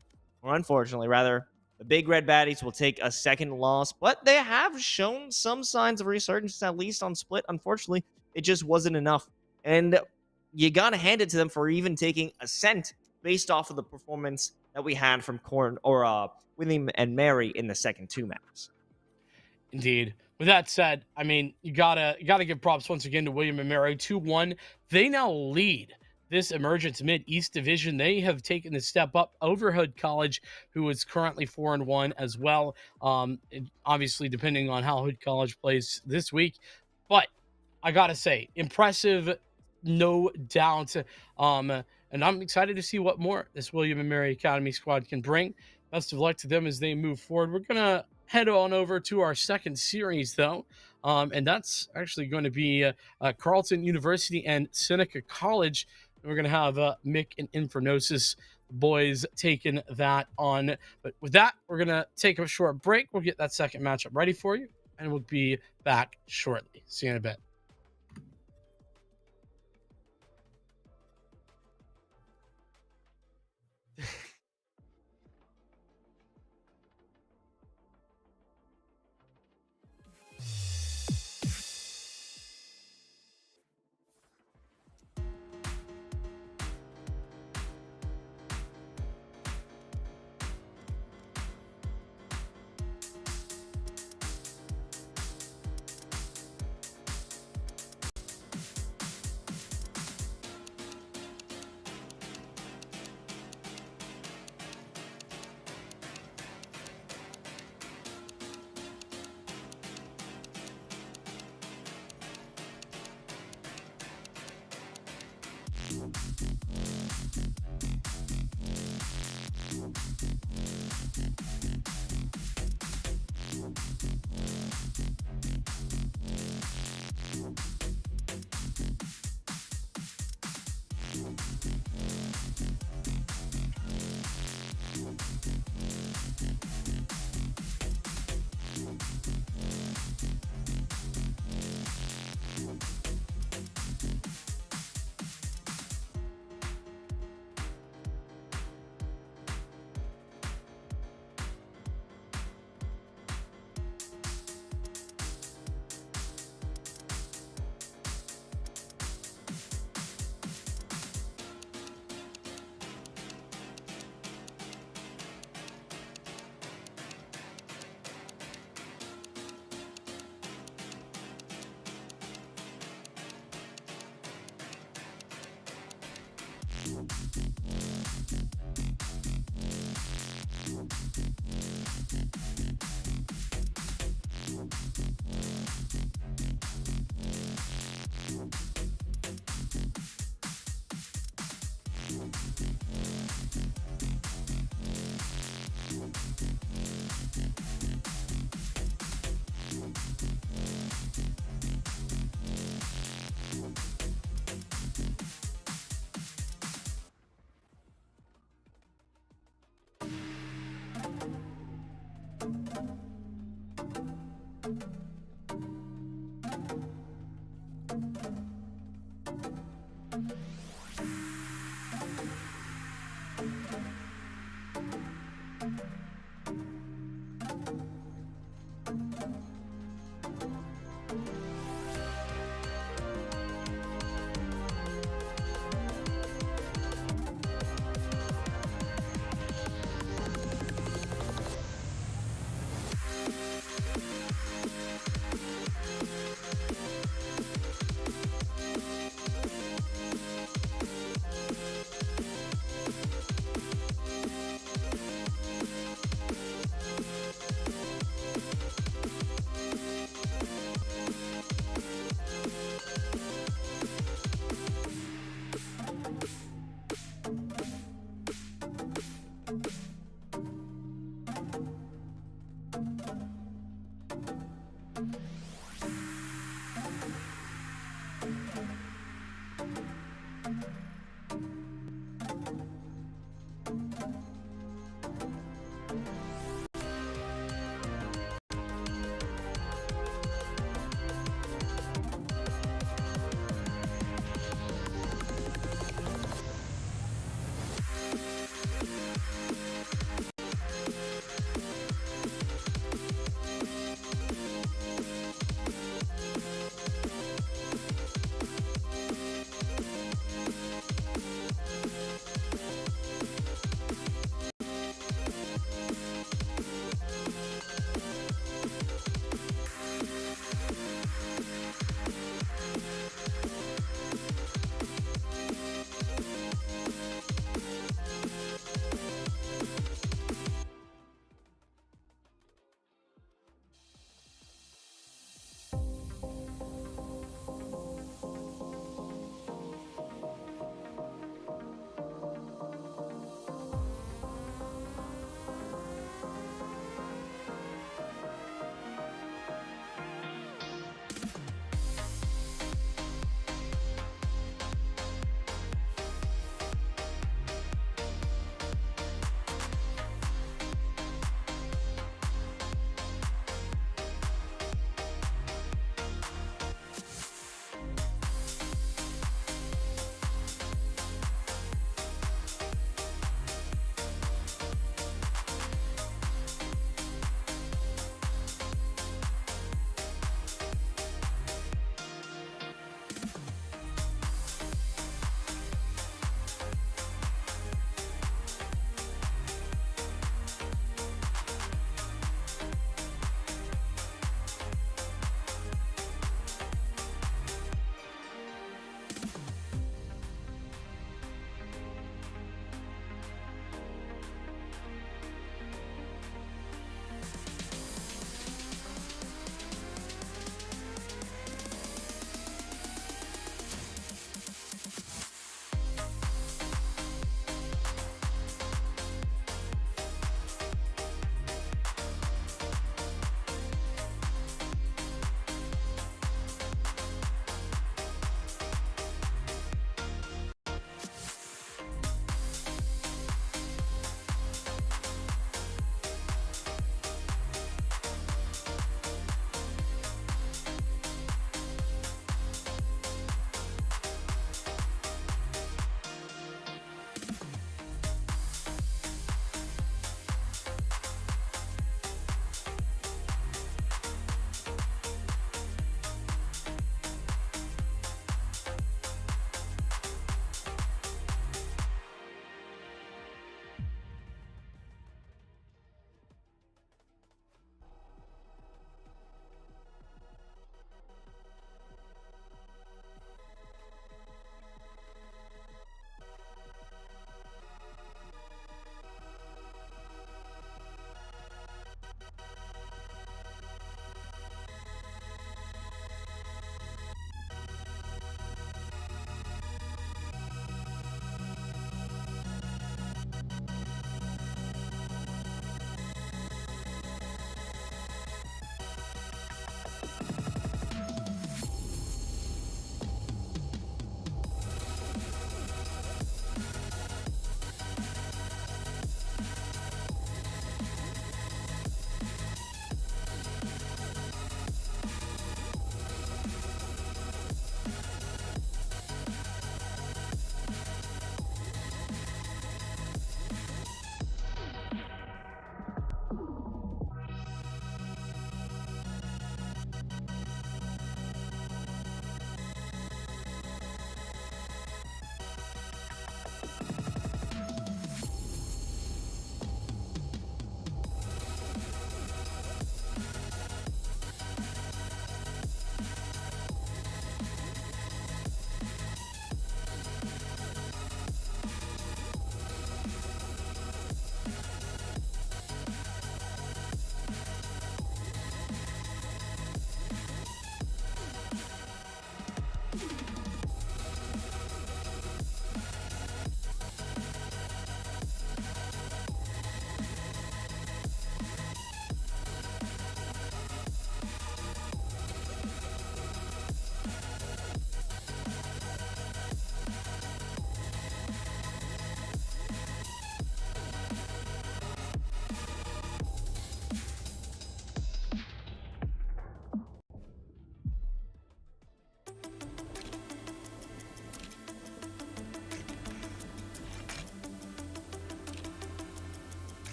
rather, the Big Red Baddies will take a 2nd loss, but they have shown some signs of resurgence, at least on Split. Unfortunately, it just wasn't enough. And you got to hand it to them for even taking Ascent based off of the performance that we had from William and Mary in the second 2 maps. Indeed. With that said, I mean, you gotta give props once again to William and Mary. 2-1. They now lead this Emergence Mid-East Division. They have taken the step up over Hood College, who is currently 4-1 as well. Obviously, depending on how Hood College plays this week. But I gotta say, impressive, no doubt. And I'm excited to see what more this William and Mary Academy squad can bring. Best of luck to them as they move forward. We're gonna head on over to our second series, though. And that's actually going to be Carleton University and Seneca College. And we're going to have Mick and Infernosis boys taking that on. But with that, we're going to take a short break. We'll get that second matchup ready for you, and we'll be back shortly. See you in a bit.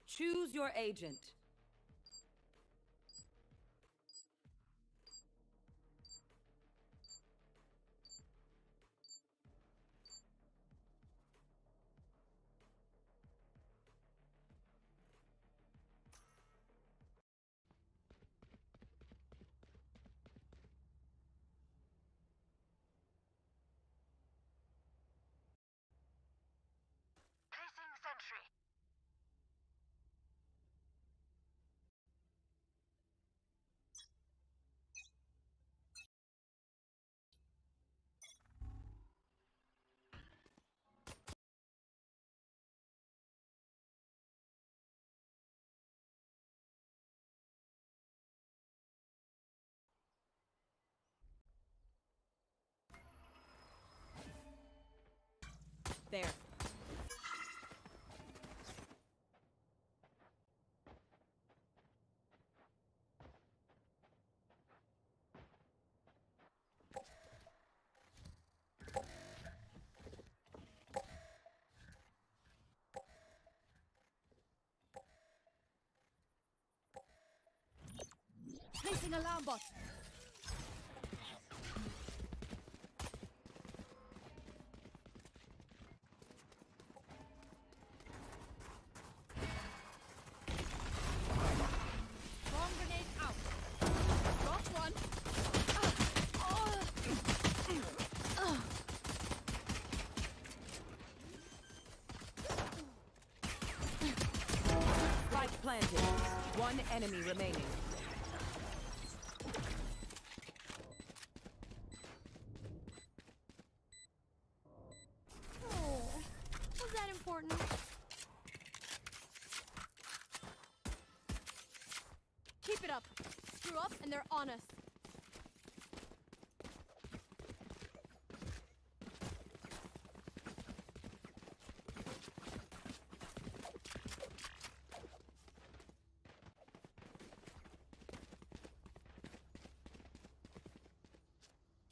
Choose your agent. Placing sentry. There. Placing alarm bot. Bomb grenade out. Drop one. Spike planted. One enemy remaining. Oh, was that important? Keep it up. Screw up and they're on us.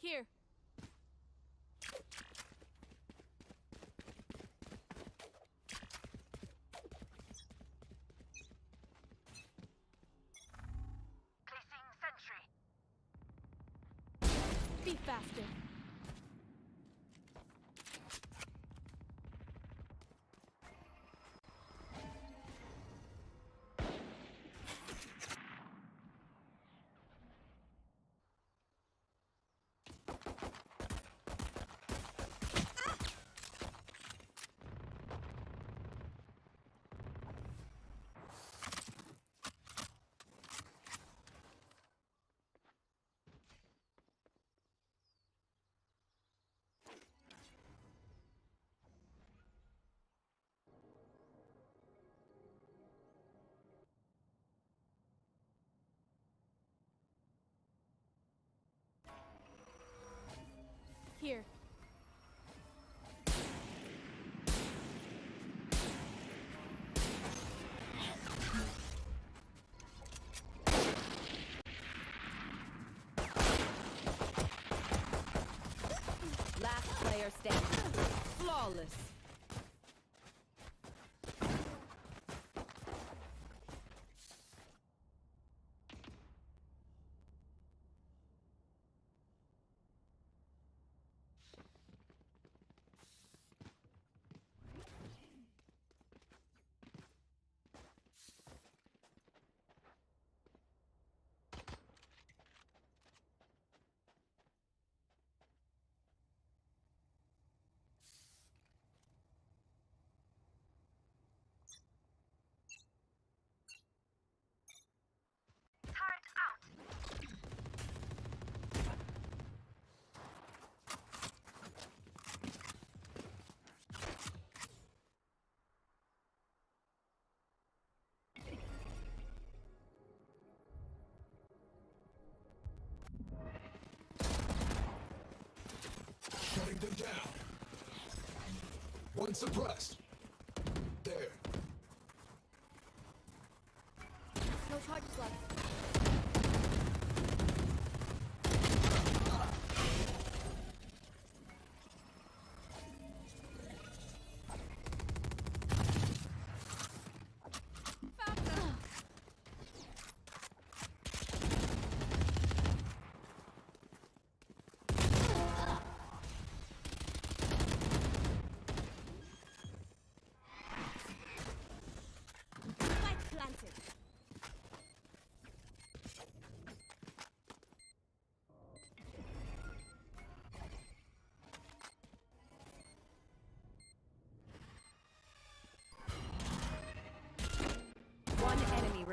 Here. Placing sentry. Be faster. Here. Last player standing. Flawless. Turret out. Shutting them down. One suppressed. There. No charges left.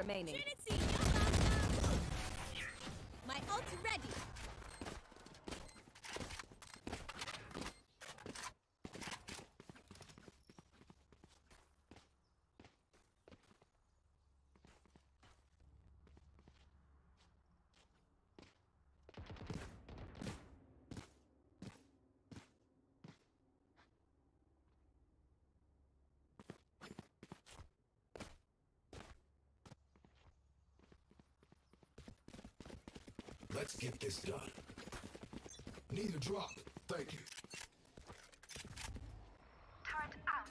remaining. Trinity, you're my ult ready. Let's get this done. Need a drop. Thank you. Turret out.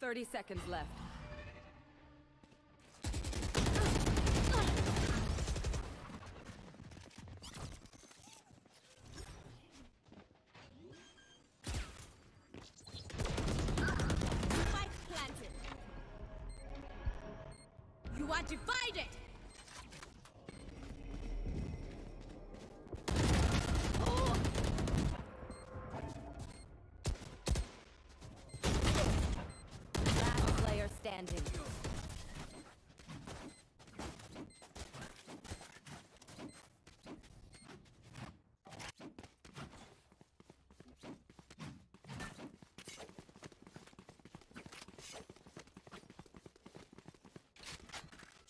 Thirty seconds left. Spike planted. You are divided. Last player standing.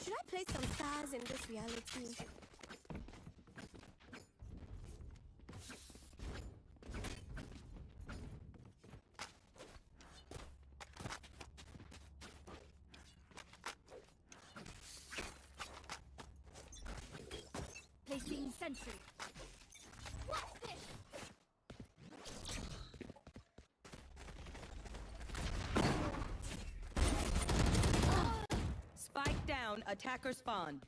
Should I play some stars in this reality? Placing sentry. What's this? Spike down, attacker spawn.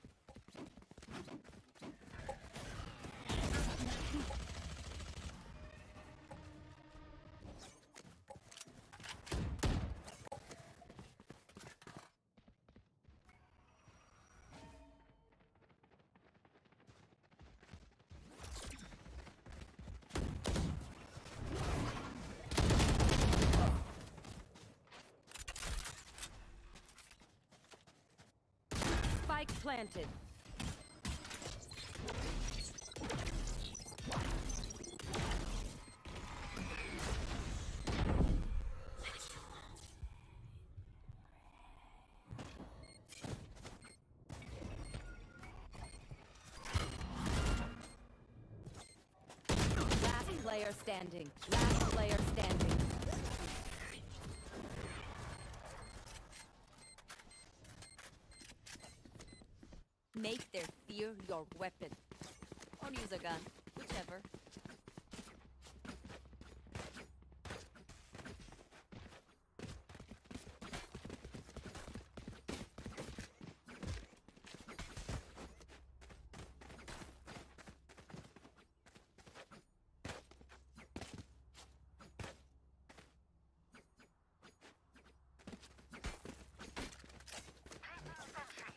Spike planted. Last player standing. Last player standing. Make their fear your weapon. Or use a gun, whichever. Placing sentry.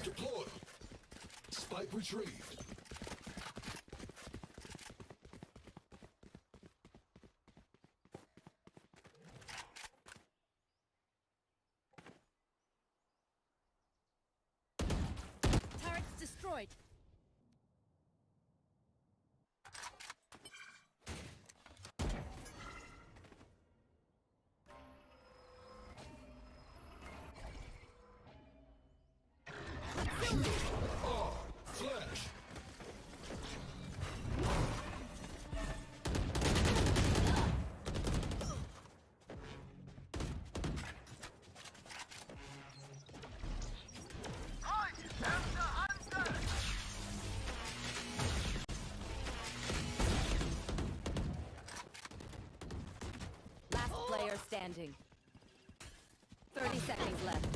Deploy. Spike retrieved. Turrets destroyed. Flash. Last player standing. 30 seconds left.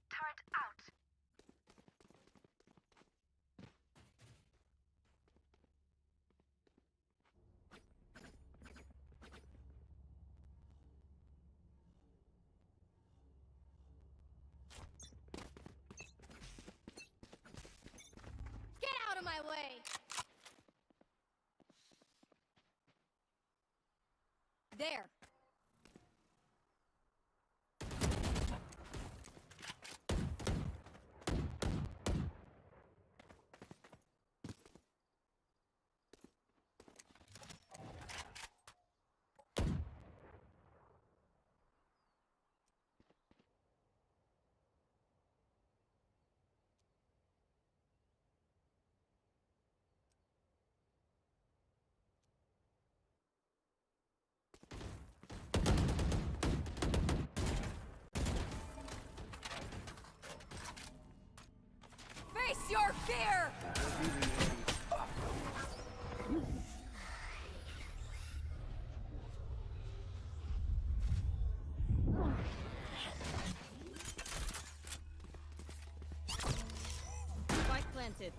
Turret out. Get out of my way. There. Face your fear! Spike planted.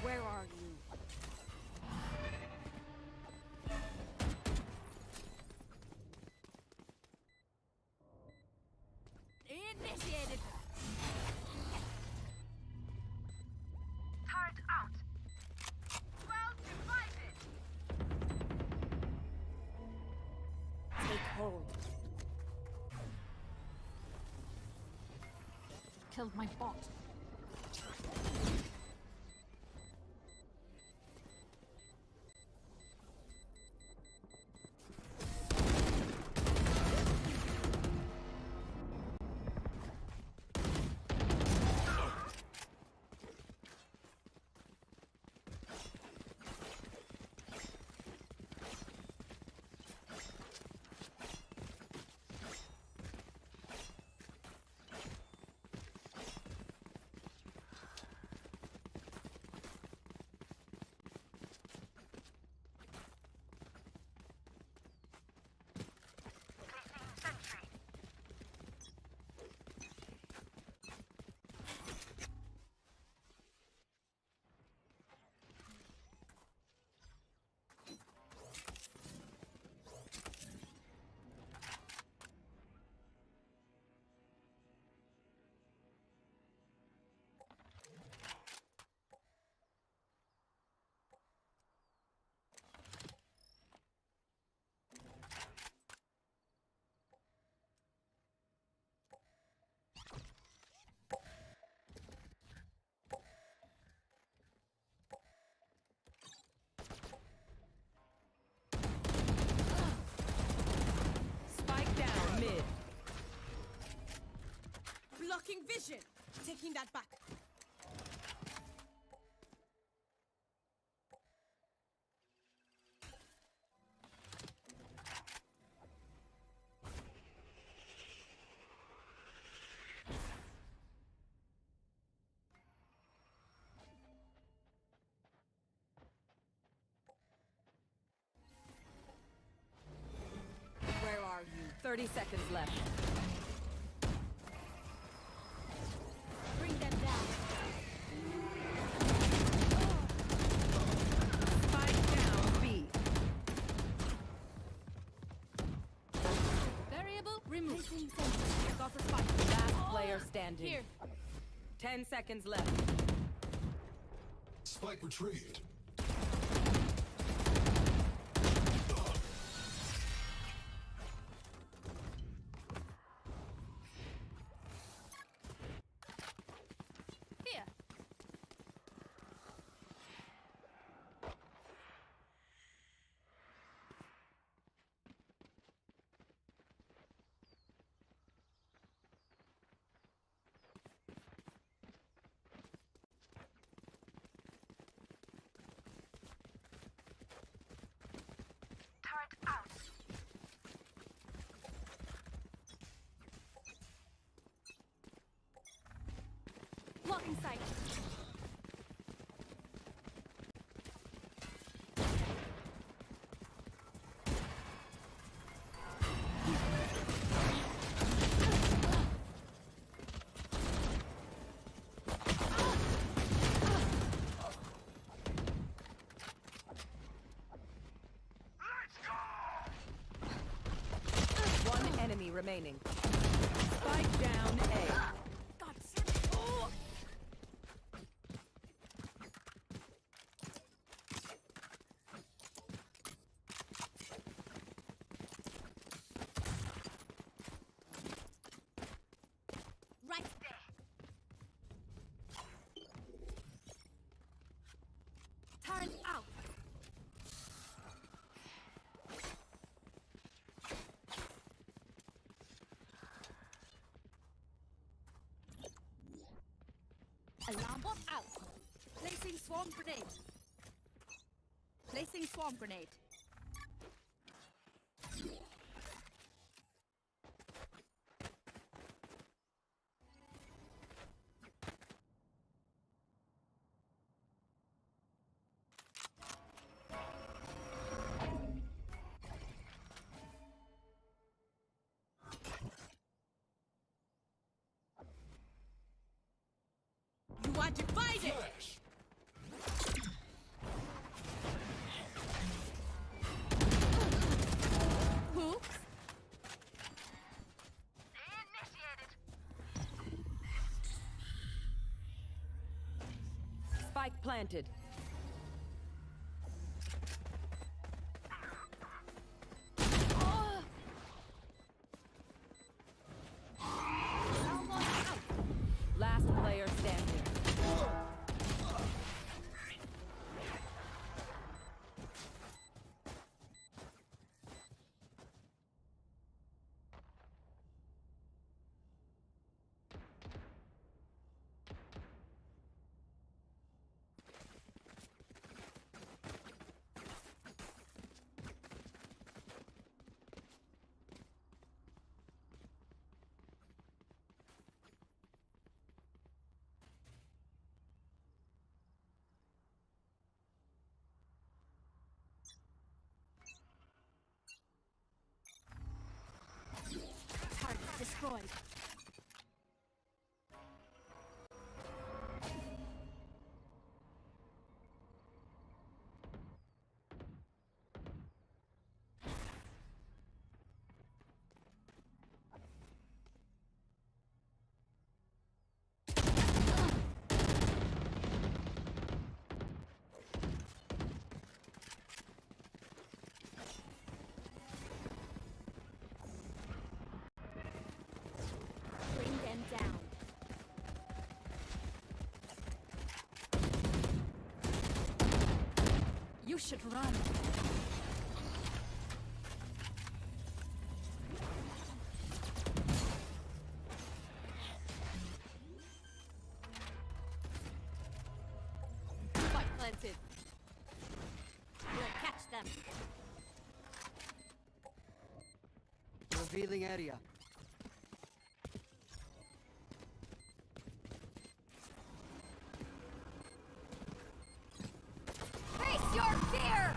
Where are you? Initiated. Turret out. Well divided. Take hold. Killed my bot. Placing sentry. Spike down mid. Blocking vision. Taking that back. Where are you? 30 seconds left. Bring them down. Spike down B. Variable removed. Got the spike. Last player standing. Here. 10 seconds left. Spike retrieved. Here. Turret out. Blocking sight. One enemy remaining. Spike down A. God. Right there. Turret out. Alarm bot out. Placing swarm grenade. Placing swarm grenade. You are divided. Flash. Oops. Initiated. Spike planted. Oh. Alarm bot out. Last player standing. Target destroyed. Bring them down. You should run. Spike planted. We'll catch them. Revealing area. Face your fear!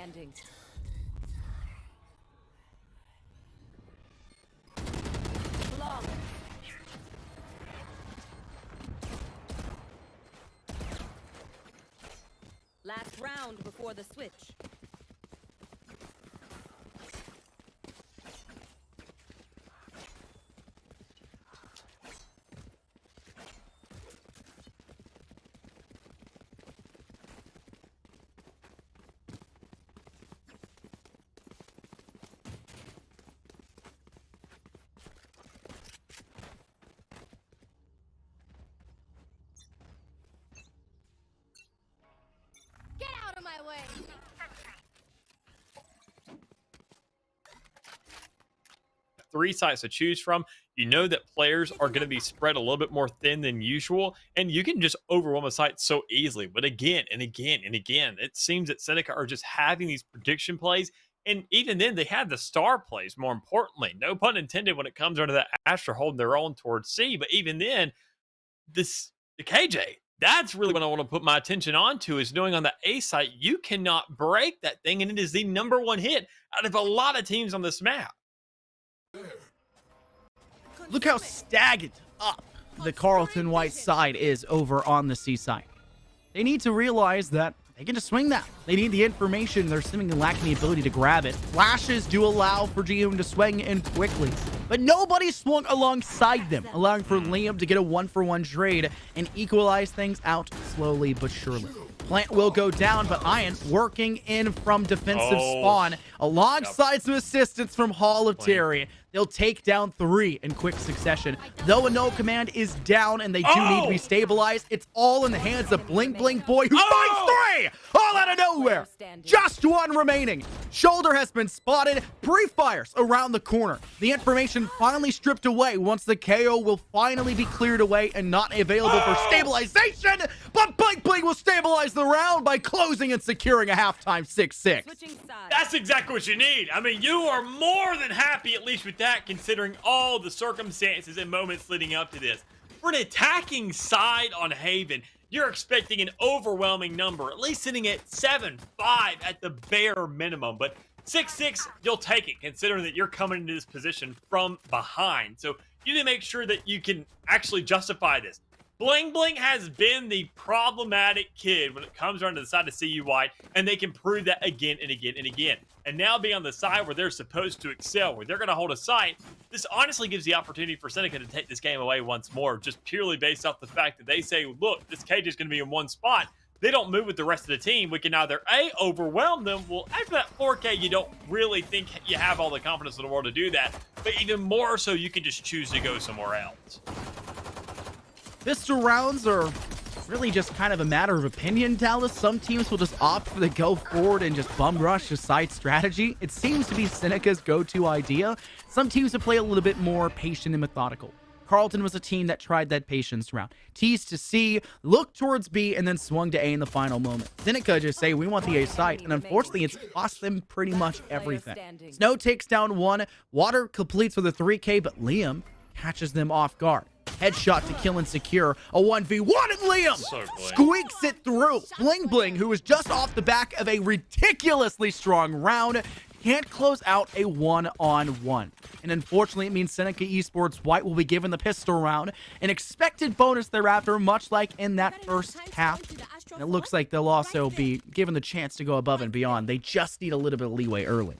standing. Long. Last round before the switch. Get out of my way! Three sites to choose from. You know that players are going to be spread a little bit more thin than usual, and you can just overwhelm a site so easily. But again and again and again, it seems that Seneca are just having these prediction plays, and even then, they have the star plays. More importantly, no pun intended when it comes under that Astra holding their own towards C. But even then, the KJ. That's really what I want to put my attention onto, is knowing on the A site, you cannot break that thing, and it is the #1 hit out of a lot of teams on this map. Look how staggered up the Carlton White side is over on the C side. They need to realize that they can just swing that. They need the information. They're seemingly lacking the ability to grab it. Flashes do allow for GM to swing in quickly, but nobody swung alongside them, allowing for Liam to get a 1-for-1 trade and equalize things out slowly but surely. Plant will go down, but Iron working in from defensive spawn alongside some assistance from Hall of Terry. They'll take down 3 in quick succession. Though a no command is down and they do need to be stabilized, it's all in the hands of Bling Bling Boy, who finds 3 all out of nowhere. Just 1 remaining. Shoulder has been spotted. Pre-fires around the corner. The information finally stripped away once the KO will finally be cleared away and not available for stabilization. But Bling Bling will stabilize the round by closing and securing a halftime 6-6. That's exactly what you need. I mean, you are more than happy, at least with that, considering all the circumstances and moments leading up to this. For an attacking side on Haven, you're expecting an overwhelming number, at least sitting at 7-5 at the bare minimum. But 6-6, you'll take it, considering that you're coming into this position from behind. So you need to make sure that you can actually justify this. Bling Bling has been the problematic kid when it comes around to the side of CU White, and they can prove that again and again and again. And now being on the side where they're supposed to excel, where they're going to hold a site, this honestly gives the opportunity for Seneca to take this game away once more, just purely based off the fact that they say, look, this cage is going to be in one spot. They don't move with the rest of the team. We can either A, overwhelm them. Well, after that 4K, you don't really think you have all the confidence in the world to do that. But even more so, you can just choose to go somewhere else. Pistol rounds are really just kind of a matter of opinion, Dallas. Some teams will just opt for the go forward and just bum rush the side strategy. It seems to be Seneca's go-to idea. Some teams will play a little bit more patient and methodical. Carlton was a team that tried that patience round. Teased to C, looked towards B, and then swung to A in the final moment. Seneca just say, we want the A site, and unfortunately, it's cost them pretty much everything. Snow takes down 1, Water completes with a 3K, but Liam catches them off guard. Headshot to kill and secure a 1v1, and Liam squeaks it through. Bling Bling, who was just off the back of a ridiculously strong round, can't close out a 1-on-1. And unfortunately, it means Seneca Esports White will be given the pistol round, an expected bonus thereafter, much like in that first half. And it looks like they'll also be given the chance to go above and beyond. They just need a little bit of leeway early.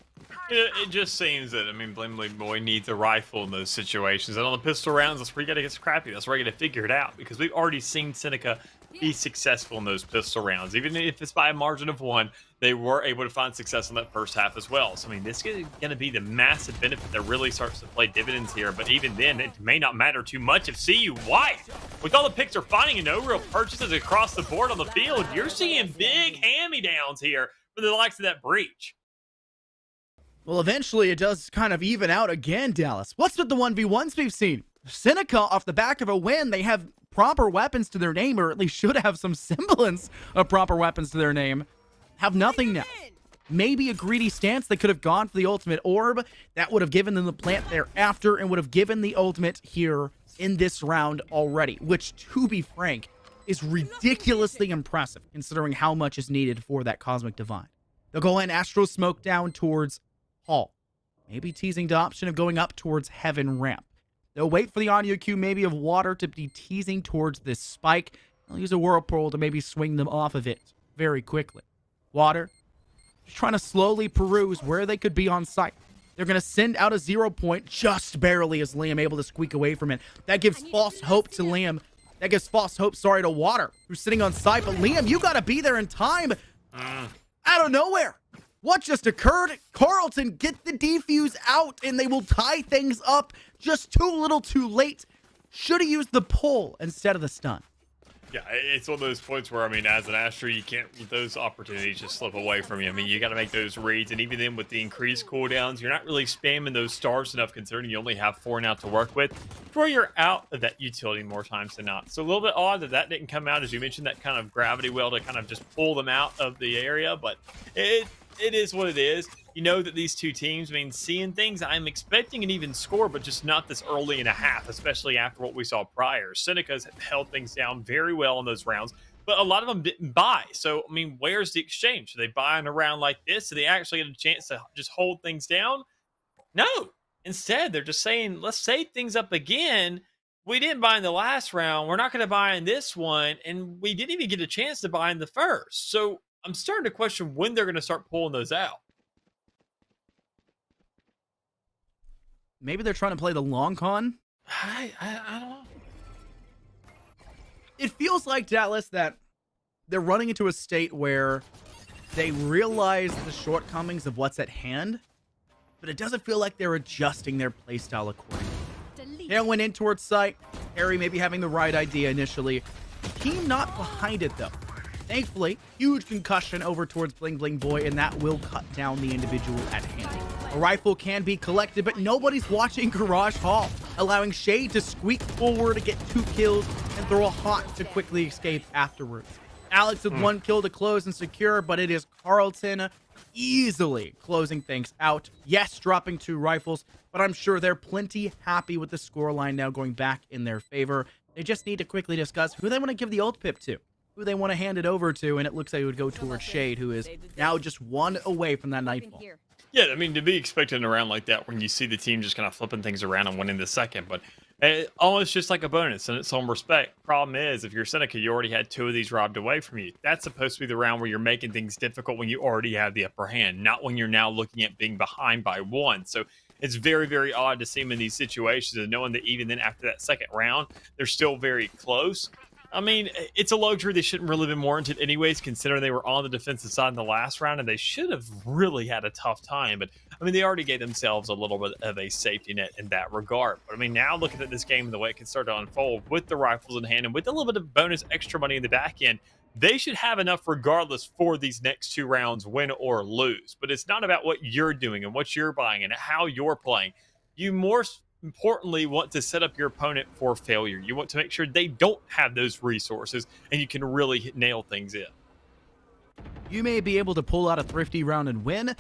It just seems that, I mean, Bling Bling Boy needs a rifle in those situations. And on the pistol rounds, that's where you got to get scrappy. That's where you got to figure it out. Because we've already seen Seneca be successful in those pistol rounds. Even if it's by a margin of 1, they were able to find success in that first half as well. So, I mean, this is going to be the massive benefit that really starts to play dividends here. But even then, it may not matter too much if CU White, with all the picks are finding and no real purchases across the board on the field, you're seeing big hand-me-downs here for the likes of that breach. Well, eventually it does kind of even out again, Dallas. What's with the 1v1s we've seen? Seneca, off the back of a win, they have proper weapons to their name, or at least should have some semblance of proper weapons to their name. Have nothing now. Maybe a greedy stance. They could have gone for the ultimate orb. That would have given them the plant thereafter and would have given the ultimate here in this round already, which, to be frank, is ridiculously impressive considering how much is needed for that Cosmic Divine. They'll go in Astro Smoke down towards Hall. Maybe teasing the option of going up towards Heaven Ramp. They'll wait for the audio cue maybe of Water to be teasing towards this spike. They'll use a Whirlpool to maybe swing them off of it very quickly. Water, just trying to slowly peruse where they could be on site. They're going to send out a 0 point just barely as Liam able to squeak away from it. That gives false hope to Liam. That gives false hope, to Water, who's sitting on site. But Liam, you got to be there in time. Out of nowhere. What just occurred? Carlton get the defuse out, and they will tie things up just too little too late. Should have used the pull instead of the stun. Yeah, it's one of those points where, I mean, as an Astro, you can't let those opportunities just slip away from you. I mean, you got to make those reads, and even then with the increased cooldowns, you're not really spamming those stars enough considering you only have 4 now to work with, where you're out of that utility more times than not. So a little bit odd that that didn't come out, as you mentioned, that kind of gravity well to kind of just pull them out of the area, but it is what it is. You know that these two teams, I mean, seeing things, I'm expecting an even score, but just not this early in a half, especially after what we saw prior. Seneca's held things down very well in those rounds, but a lot of them didn't buy. So, I mean, where's the exchange? Are they buying a round like this? Do they actually get a chance to just hold things down? No. Instead, they're just saying, let's save things up again. We didn't buy in the last round. We're not going to buy in this one. And we didn't even get a chance to buy in the first. So I'm starting to question when they're going to start pulling those out. Maybe they're trying to play the long con. I don't know. It feels like, Dallas, that they're running into a state where they realize the shortcomings of what's at hand, but it doesn't feel like they're adjusting their playstyle accordingly. They went in towards site. Harry maybe having the right idea initially. Team not behind it, though. Thankfully, huge concussion over towards Bling Bling Boy, and that will cut down the individual at hand. A rifle can be collected, but nobody's watching Garage Hall, allowing Shade to squeak forward to get 2 kills and throw a hot to quickly escape afterwards. Alex with 1 kill to close and secure, but it is Carlton easily closing things out. Yes, dropping 2 rifles, but I'm sure they're plenty happy with the scoreline now going back in their favor. They just need to quickly discuss who they want to give the ult pip to, who they want to hand it over to, and it looks like it would go towards Shade, who is now just 1 away from that nightfall. Yeah, I mean, to be expected in a round like that when you see the team just kind of flipping things around and winning the second, but almost just like a bonus in its own respect. Problem is, if you're Seneca, you already had 2 of these robbed away from you. That's supposed to be the round where you're making things difficult when you already have the upper hand, not when you're now looking at being behind by 1. So it's very, very odd to see them in these situations and knowing that even then after that second round, they're still very close. I mean, it's a luxury they shouldn't really have been warranted anyways, considering they were on the defensive side in the last round, and they should have really had a tough time. But, I mean, they already gave themselves a little bit of a safety net in that regard. But, I mean, now looking at this game and the way it can start to unfold with the rifles in hand and with a little bit of bonus extra money in the back end, they should have enough regardless for these next 2 rounds, win or lose. But it's not about what you're doing and what you're buying and how you're playing. You more importantly want to set up your opponent for failure. You want to make sure they don't have those resources and you can really nail things in. You may be able to pull out a thrifty round and win,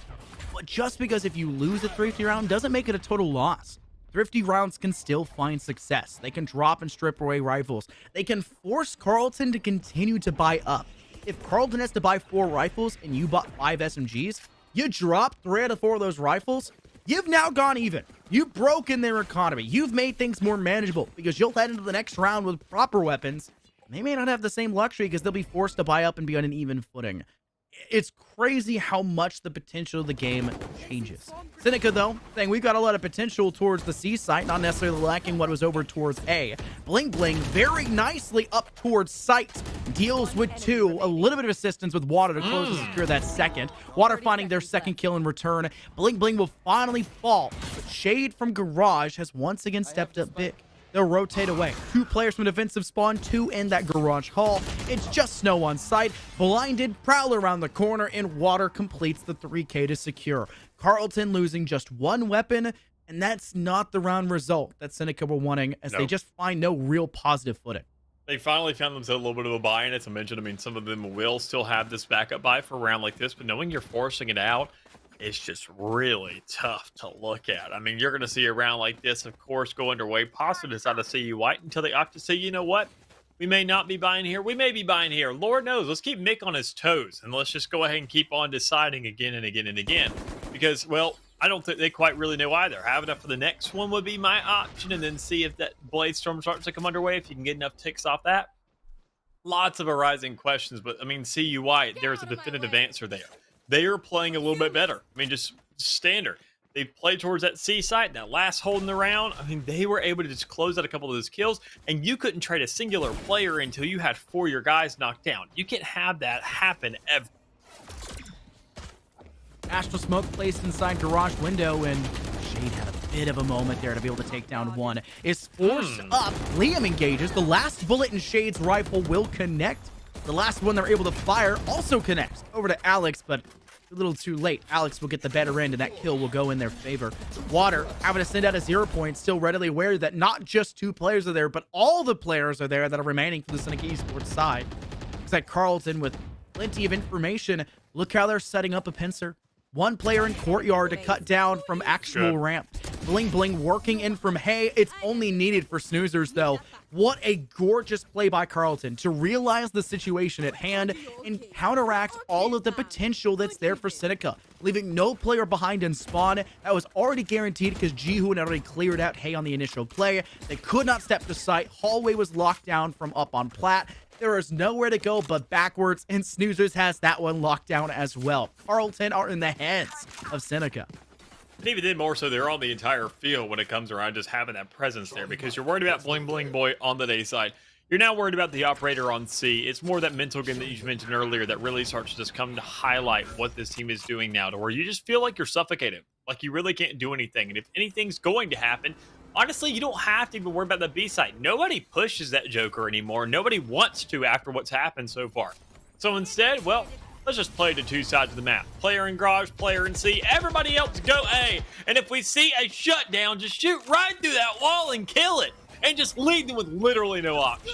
but just because if you lose a thrifty round doesn't make it a total loss. Thrifty rounds can still find success. They can drop and strip away rifles. They can force Carlton to continue to buy up. If Carlton has to buy 4 rifles and you bought 5 SMGs, you drop 3 out of 4 of those rifles, you've now gone even. You've broken their economy. You've made things more manageable because you'll head into the next round with proper weapons. They may not have the same luxury because they'll be forced to buy up and be on an even footing. It's crazy how much the potential of the game changes. Seneca, though, saying we've got a lot of potential towards the C site, not necessarily lacking what was over towards A. Bling Bling very nicely up towards site. Deals with 2. A little bit of assistance with Water to close and secure that second. Water finding their second kill in return. Bling Bling will finally fall. But Shade from Garage has once again stepped up big. They'll rotate away. 2 players from defensive spawn, 2 in that Garage Hall. It's just Snow on site. Blinded, Prowler around the corner, and Water completes the 3K to secure. Carlton losing just 1 weapon, and that's not the round result that Seneca were wanting, as they just find no real positive footing. They finally found themselves a little bit of a buy in it. As I mentioned, I mean, some of them will still have this backup buy for a round like this, but knowing you're forcing it out, it's just really tough to look at. I mean, you're going to see a round like this, of course, go underway, possibly decide to see you white until they opt to say, you know what? We may not be buying here. We may be buying here. Lord knows. Let's keep Mick on his toes, and let's just go ahead and keep on deciding again and again and again. Because, well, I don't think they quite really know either. Have enough for the next one would be my option, and then see if that Blade Storm starts to come underway, if you can get enough ticks off that. Lots of arising questions, but, I mean, CUI, there's a definitive answer there. They are playing a little bit better. I mean, just standard. They played towards that C site, that last hold in the round. I mean, they were able to just close out a couple of those kills, and you couldn't trade a singular player until you had 4 of your guys knocked down. You can't have that happen ever. Astral Smoke placed inside garage window, and Shade had a bit of a moment there to be able to take down one. Is forced up. Liam engages. The last bullet in Shade's rifle will connect. The last one they're able to fire also connects. Over to Alex, but a little too late. Alex will get the better end, and that kill will go in their favor. Water having to send out a 0 point, still readily aware that not just 2 players are there, but all the players are there that are remaining for the Seneca Esports side. Looks like Carlton with plenty of information. Look how they're setting up a pincer. 1 player in courtyard to cut down from actual ramp. Bling Bling working in from Hay. It's only needed for snoozers, though. What a gorgeous play by Carlton to realize the situation at hand and counteract all of the potential that's there for Seneca, leaving no player behind in spawn. That was already guaranteed because Jihoon had already cleared out Hay on the initial play. They could not step to site. Hallway was locked down from up on plat. There is nowhere to go but backwards, and Snoozers has that one locked down as well. Carlton are in the hands of Seneca. And even then, more so, they're on the entire field when it comes around just having that presence there, because you're worried about Bling Bling Boy on the A side. You're now worried about the operator on C. It's more that mental game that you mentioned earlier that really starts to just come to highlight what this team is doing now, to where you just feel like you're suffocated, like you really can't do anything. And if anything's going to happen, honestly, you don't have to even worry about the B side. Nobody pushes that Joker anymore. Nobody wants to after what's happened so far. So instead, well, let's just play to 2 sides of the map. Player in garage, player in C. Everybody else go A. And if we see a shutdown, just shoot right through that wall and kill it. And just leave them with literally no option.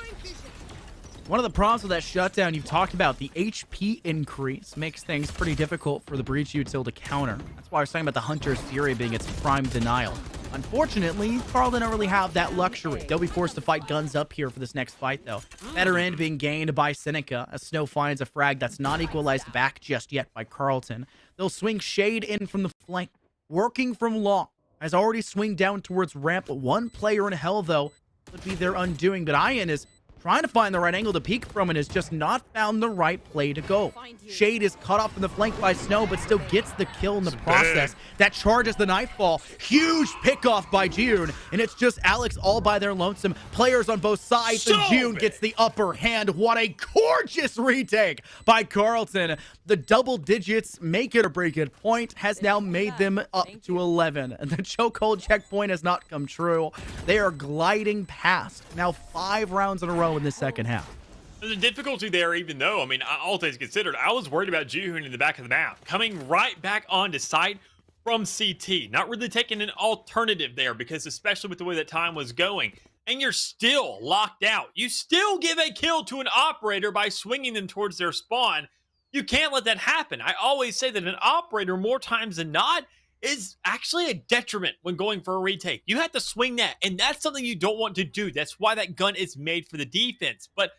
One of the problems with that shutdown you've talked about, the HP increase, makes things pretty difficult for the Breach Util to counter. That's why I was talking about the Hunter's Fury being its prime denial. Unfortunately, Carl didn't really have that luxury. They'll be forced to fight guns up here for this next fight, though. Better end being gained by Seneca, as Snow finds a frag that's not equalized back just yet by Carlton. They'll swing Shade in from the flank, working from long. Has already swing down towards ramp. 1 player in hell, though, would be their undoing. But Ian is trying to find the right angle to peek from and has just not found the right play to go. Shade is cut off in the flank by Snow, but still gets the kill in the process. That charges the Nightfall. Huge pickoff by June, and it's just Alex all by their lonesome. Players on both sides, and June gets the upper hand. What a gorgeous retake by Carlton. The double digits make it or break it point has now made them up to 11. And the chokehold checkpoint has not come true. They are gliding past now 5 rounds in a row in the second half. There's a difficulty there, even though, I mean, all things considered, I was worried about Jihoon in the back of the map, coming right back onto site from CT, not really taking an alternative there, because especially with the way that time was going, and you're still locked out. You still give a kill to an operator by swinging them towards their spawn. You can't let that happen. I always say that an operator, more times than not, is actually a detriment when going for a retake. You have to swing that, and that's something you don't want to do. That's why that gun is made for the defense. But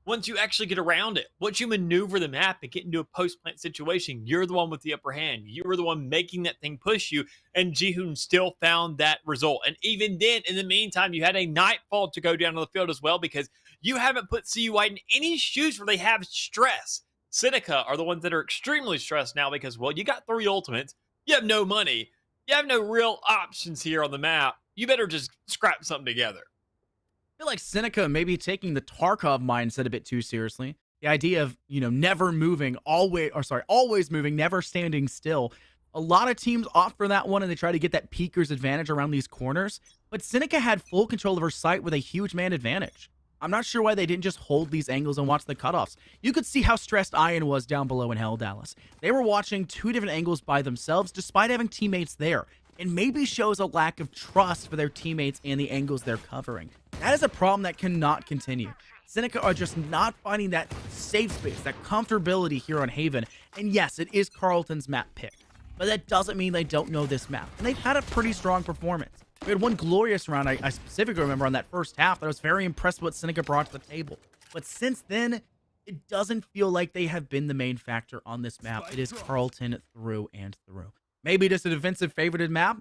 once you actually get around it, once you maneuver the map and get into a post-plant situation, you're the one with the upper hand. You're the one making that thing push you, and Jihoon still found that result. And even then, in the meantime, you had a Nightfall to go down to the field as well, because you haven't put CUI in any shoes where they have stress. Seneca are the ones that are extremely stressed now because, well, you got 3 ultimates. You have no money. You have no real options here on the map. You better just scrap something together. I feel like Seneca may be taking the Tarkov mindset a bit too seriously. The idea of, never moving, always moving, never standing still. A lot of teams opt for that one, and they try to get that peeker's advantage around these corners. But Seneca had full control of her site with a huge man advantage. I'm not sure why they didn't just hold these angles and watch the cutoffs. You could see how stressed Ian was down below in Hell Dallas. They were watching 2 different angles by themselves despite having teammates there. And maybe shows a lack of trust for their teammates and the angles they're covering. That is a problem that cannot continue. Seneca are just not finding that safe space, that comfortability here on Haven. And yes, it is Carlton's map pick. But that doesn't mean they don't know this map. And they've had a pretty strong performance. We had one glorious round I specifically remember on that first half that I was very impressed with what Seneca brought to the table. But since then, it doesn't feel like they have been the main factor on this map. It is Carlton through and through. Maybe just a defensive favorited map?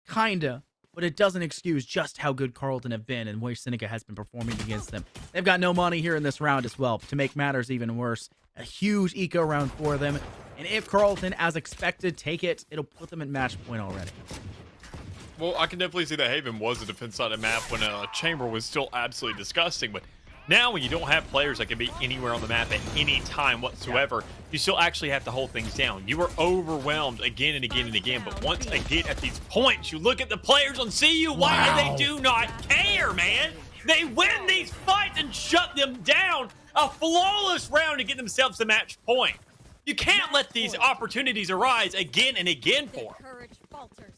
Kinda. But it doesn't excuse just how good Carlton have been and where Seneca has been performing against them. They've got no money here in this round as well. To make matters even worse, a huge eco round for them. And if Carlton, as expected, take it, it'll put them at match point already. Well, I can definitely see that Haven was a defense-sided map when Chamber was still absolutely disgusting, but now when you don't have players that can be anywhere on the map at any time whatsoever, you still actually have to hold things down. You are overwhelmed again and again and again, but once again at these points, you look at the players on CU White and they do not care, man. They win these fights and shut them down. A flawless round to get themselves the match point. You can't let these opportunities arise again and again for them.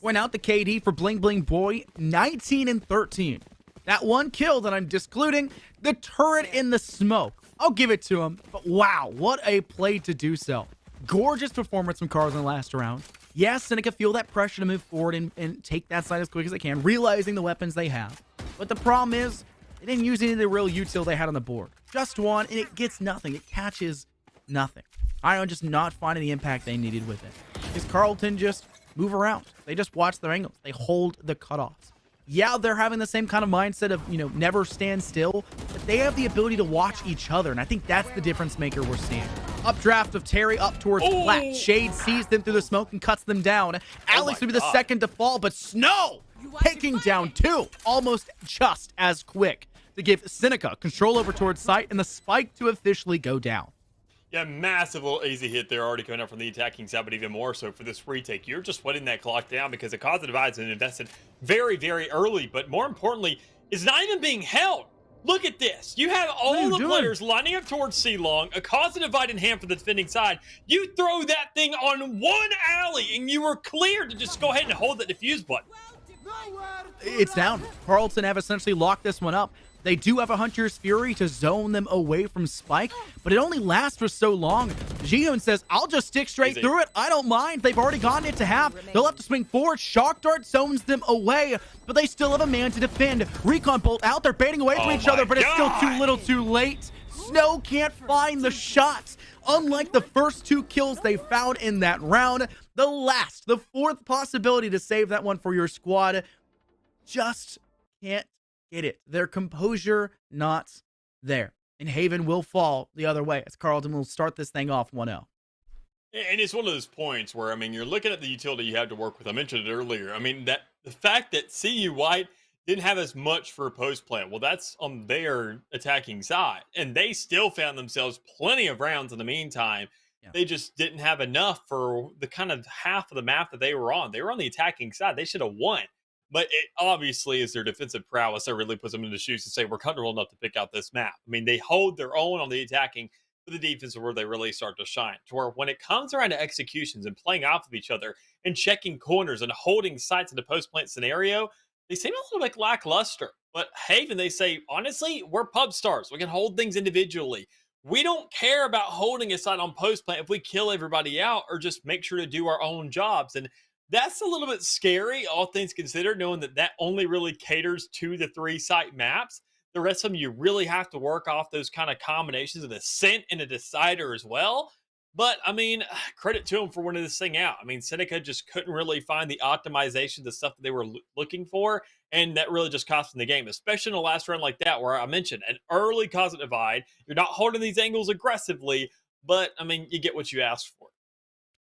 Went out the KD for Bling Bling Boy, 19 and 13. That one kill that I'm discluding, the turret in the smoke. I'll give it to him, but wow, what a play to do so. Gorgeous performance from Carlton in the last round. Yes, Seneca feel that pressure to move forward and take that side as quick as they can, realizing the weapons they have. But the problem is, they didn't use any of the real util they had on the board. Just one, and it gets nothing. It catches nothing. Ion just not finding the impact they needed with it. Because Carlton just move around. They just watch their angles. They hold the cutoffs. Yeah, they're having the same kind of mindset of, never stand still, but they have the ability to watch each other, and I think that's the difference maker we're seeing. Updraft of Terry up towards Flat. Shade sees them through the smoke and cuts them down. Alex would be the second to fall, but Snow taking down two, almost just as quick to give Seneca control over towards site and the spike to officially go down. Yeah, massive little easy hit there already coming up from the attacking side, but even more so for this retake. You're just letting that clock down because the cause of divides and invested very, very early, but more importantly, is not even being held. Look at this. You have all the players lining up towards C-Long, a cause of divide in hand for the defending side. You throw that thing on one alley, and you were clear to just go ahead and hold that defuse button. It's down. Carlton have essentially locked this one up. They do have a Hunter's Fury to zone them away from Spike, but it only lasts for so long. Jihoon says, I'll just stick straight through it. I don't mind. They've already gotten it to half. They'll have to swing forward. Shock Dart zones them away, but they still have a man to defend. Recon Bolt out. They're baiting away from each other, but it's still too little too late. Snow can't find the shots. Unlike the first two kills they found in that round, the fourth possibility to save that one for your squad just can't get it. Their composure not there. And Haven will fall the other way as Carlton will start this thing off 1-0. And it's one of those points where, you're looking at the utility you have to work with. I mentioned it earlier. That the fact that CU White didn't have as much for a post plant, well, that's on their attacking side. And they still found themselves plenty of rounds in the meantime. Yeah. They just didn't have enough for the kind of half of the map that they were on. They were on the attacking side. They should have won. But it obviously is their defensive prowess that really puts them in the shoes to say, we're comfortable enough to pick out this map. They hold their own on the attacking, but the defense is where they really start to shine. To where when it comes around to executions and playing off of each other and checking corners and holding sites in the post-plant scenario, they seem a little bit lackluster. But Haven, they say, honestly, we're pub stars. We can hold things individually. We don't care about holding a site on post-plant if we kill everybody out or just make sure to do our own jobs. And that's a little bit scary, all things considered, knowing that that only really caters to the 3-site maps. The rest of them, you really have to work off those kind of combinations of Ascent and a Decider as well. But, credit to them for winning this thing out. Seneca just couldn't really find the optimization, the stuff that they were looking for, and that really just cost them the game, especially in a last round like that, where I mentioned an early cause of divide. You're not holding these angles aggressively, but, you get what you asked for.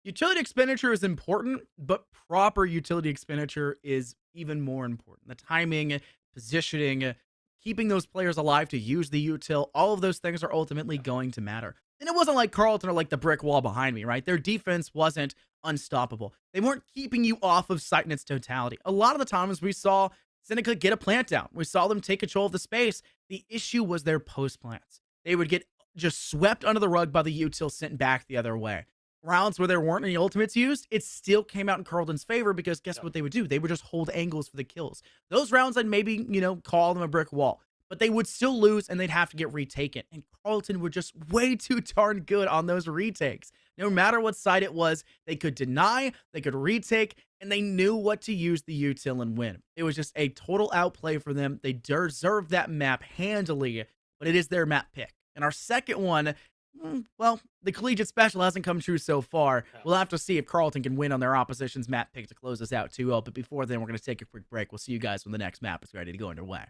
Utility expenditure is important, but proper utility expenditure is even more important. The timing, positioning, keeping those players alive to use the util, all of those things are ultimately going to matter. And it wasn't like Carlton or like the brick wall behind me, right? Their defense wasn't unstoppable. They weren't keeping you off of site in its totality. A lot of the times we saw Seneca get a plant down. We saw them take control of the space. The issue was their post plants. They would get just swept under the rug by the util sent back the other way. Rounds where there weren't any ultimates used, it still came out in Carlton's favor because guess what they would do? They would just hold angles for the kills. Those rounds I'd maybe, call them a brick wall, but they would still lose and they'd have to get retaken. And Carlton were just way too darn good on those retakes. No matter what side it was, they could deny, they could retake, and they knew what to use the util and win. It was just a total outplay for them. They deserved that map handily, but it is their map pick. And our second one, well, the collegiate special hasn't come true so far. We'll have to see if Carleton can win on their opposition's map pick to close us out 2-0. But before then, we're going to take a quick break. We'll see you guys when the next map is ready to go underway.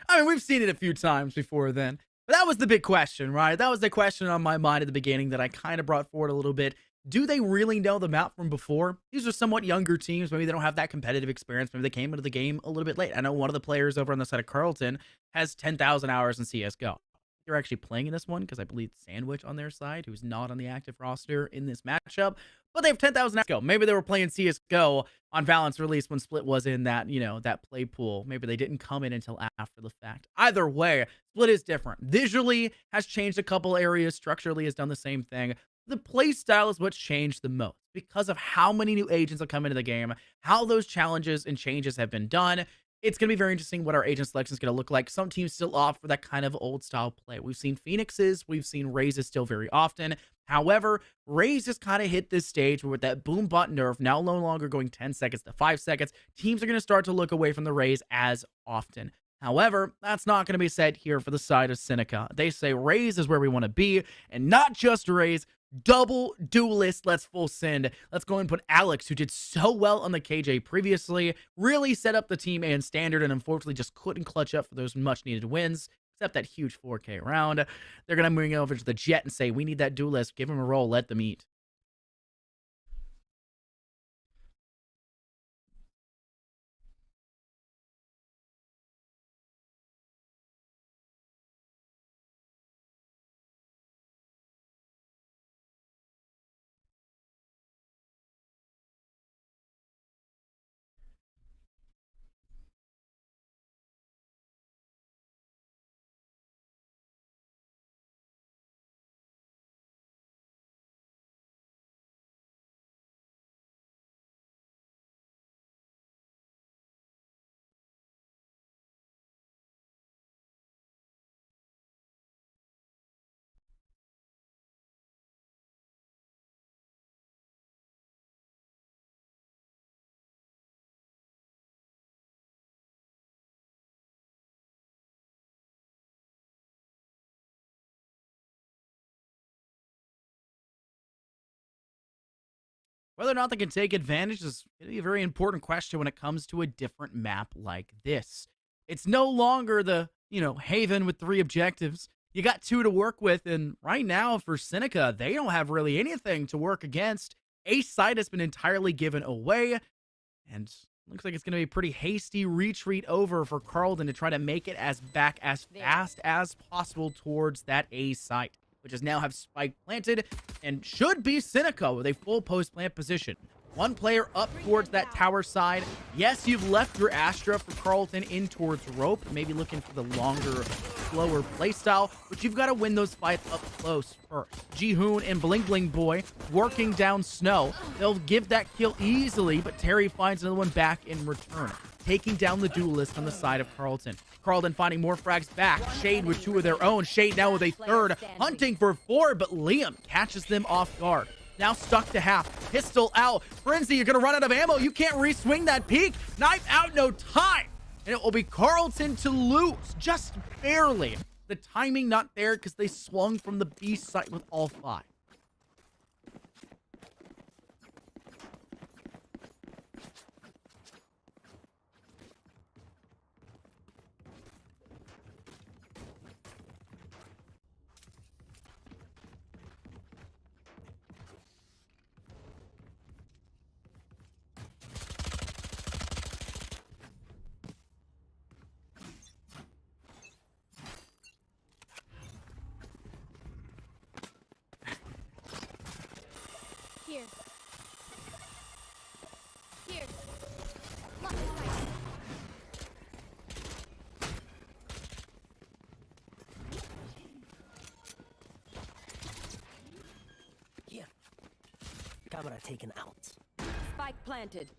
I mean, we've seen it a few times before then. But that was the big question, right? That was the question on my mind at the beginning that I kind of brought forward a little bit. Do they really know the map from before? These are somewhat younger teams. Maybe they don't have that competitive experience. Maybe they came into the game a little bit late. I know one of the players over on the side of Carlton has 10,000 hours in CSGO. They're actually playing in this one because I believe Sandwich on their side, who's not on the active roster in this matchup, but they have 10,000 hours. Maybe they were playing CSGO on Valorant's release when Split was in that, that play pool. Maybe they didn't come in until after the fact. Either way, Split is different. Visually has changed a couple areas. Structurally has done the same thing. The play style is what's changed the most because of how many new agents have come into the game, how those challenges and changes have been done. It's going to be very interesting what our agent selection is going to look like. Some teams still opt for that kind of old style play. We've seen Phoenixes, we've seen Razes still very often. However, Raze has kind of hit this stage where with that boom bot nerf now no longer going 10 seconds to 5 seconds, teams are going to start to look away from the Raze as often. However, that's not going to be said here for the side of Seneca. They say Raze is where we want to be, and not just Raze. Double duelist, let's full send. Let's go and put Alex, who did so well on the KJ previously, really set up the team and standard, and unfortunately just couldn't clutch up for those much needed wins, except that huge 4K round. They're going to bring it over to the Jet and say, we need that duelist, give him a roll, let them eat. Whether or not they can take advantage is going to be a very important question when it comes to a different map like this. It's no longer the, Haven with 3 objectives. You got 2 to work with, and right now for Seneca, they don't have really anything to work against. Ace side has been entirely given away, and looks like it's going to be a pretty hasty retreat over for Carlton to try to make it back as fast as possible towards that A site, which is now have Spike planted and should be Seneca with a full post-plant position. One player up towards that tower side. Yes, you've left your Astra for Carlton in towards Rope, maybe looking for the longer, slower playstyle, but you've got to win those fights up close first. Jihoon and Bling Bling Boy working down Snow. They'll give that kill easily, but Terry finds another one back in return, taking down the duelist on the side of Carlton. Carlton finding more frags back. Shade with 2 of their own. Shade now with a 3rd, hunting for 4, but Liam catches them off guard. Now stuck to half. Pistol out. Frenzy, you're going to run out of ammo. You can't re-swing that peak. Knife out, no time. And it will be Carlton to lose. Just barely. The timing not there because they swung from the B site with all 5. Here. Here. Lock the sight. Here. Camera taken out. Spike planted.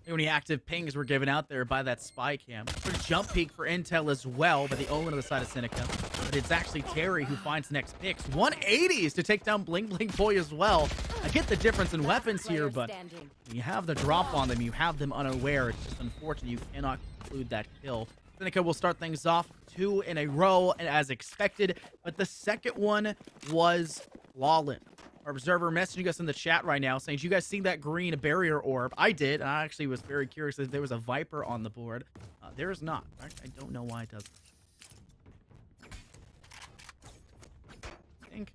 Many active pings were given out there by that spy cam. Good jump peek for intel as well by the Owen on the side of Seneca. But it's actually Terry who finds the next picks. 180s to take down Bling Bling Boy as well. I get the difference in weapons here, but when you have the drop on them, you have them unaware. It's just unfortunate you cannot conclude that kill. Seneca will start things off 2 in a row, and as expected, but the second one was flawless. Our observer messaging us in the chat right now saying, "Did you guys see that green barrier orb?" I did. I actually was very curious if there was a Viper on the board. There is not. I don't know why it doesn't. I think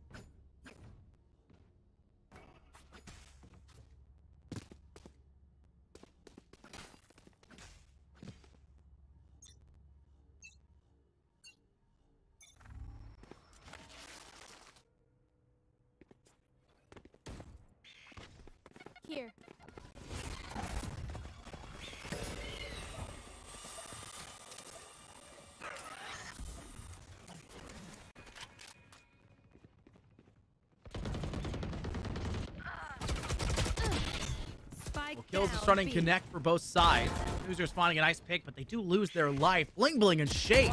kills are starting to connect for both sides. Snoozers spawning a nice pick, but they do lose their life. Bling Bling and Shade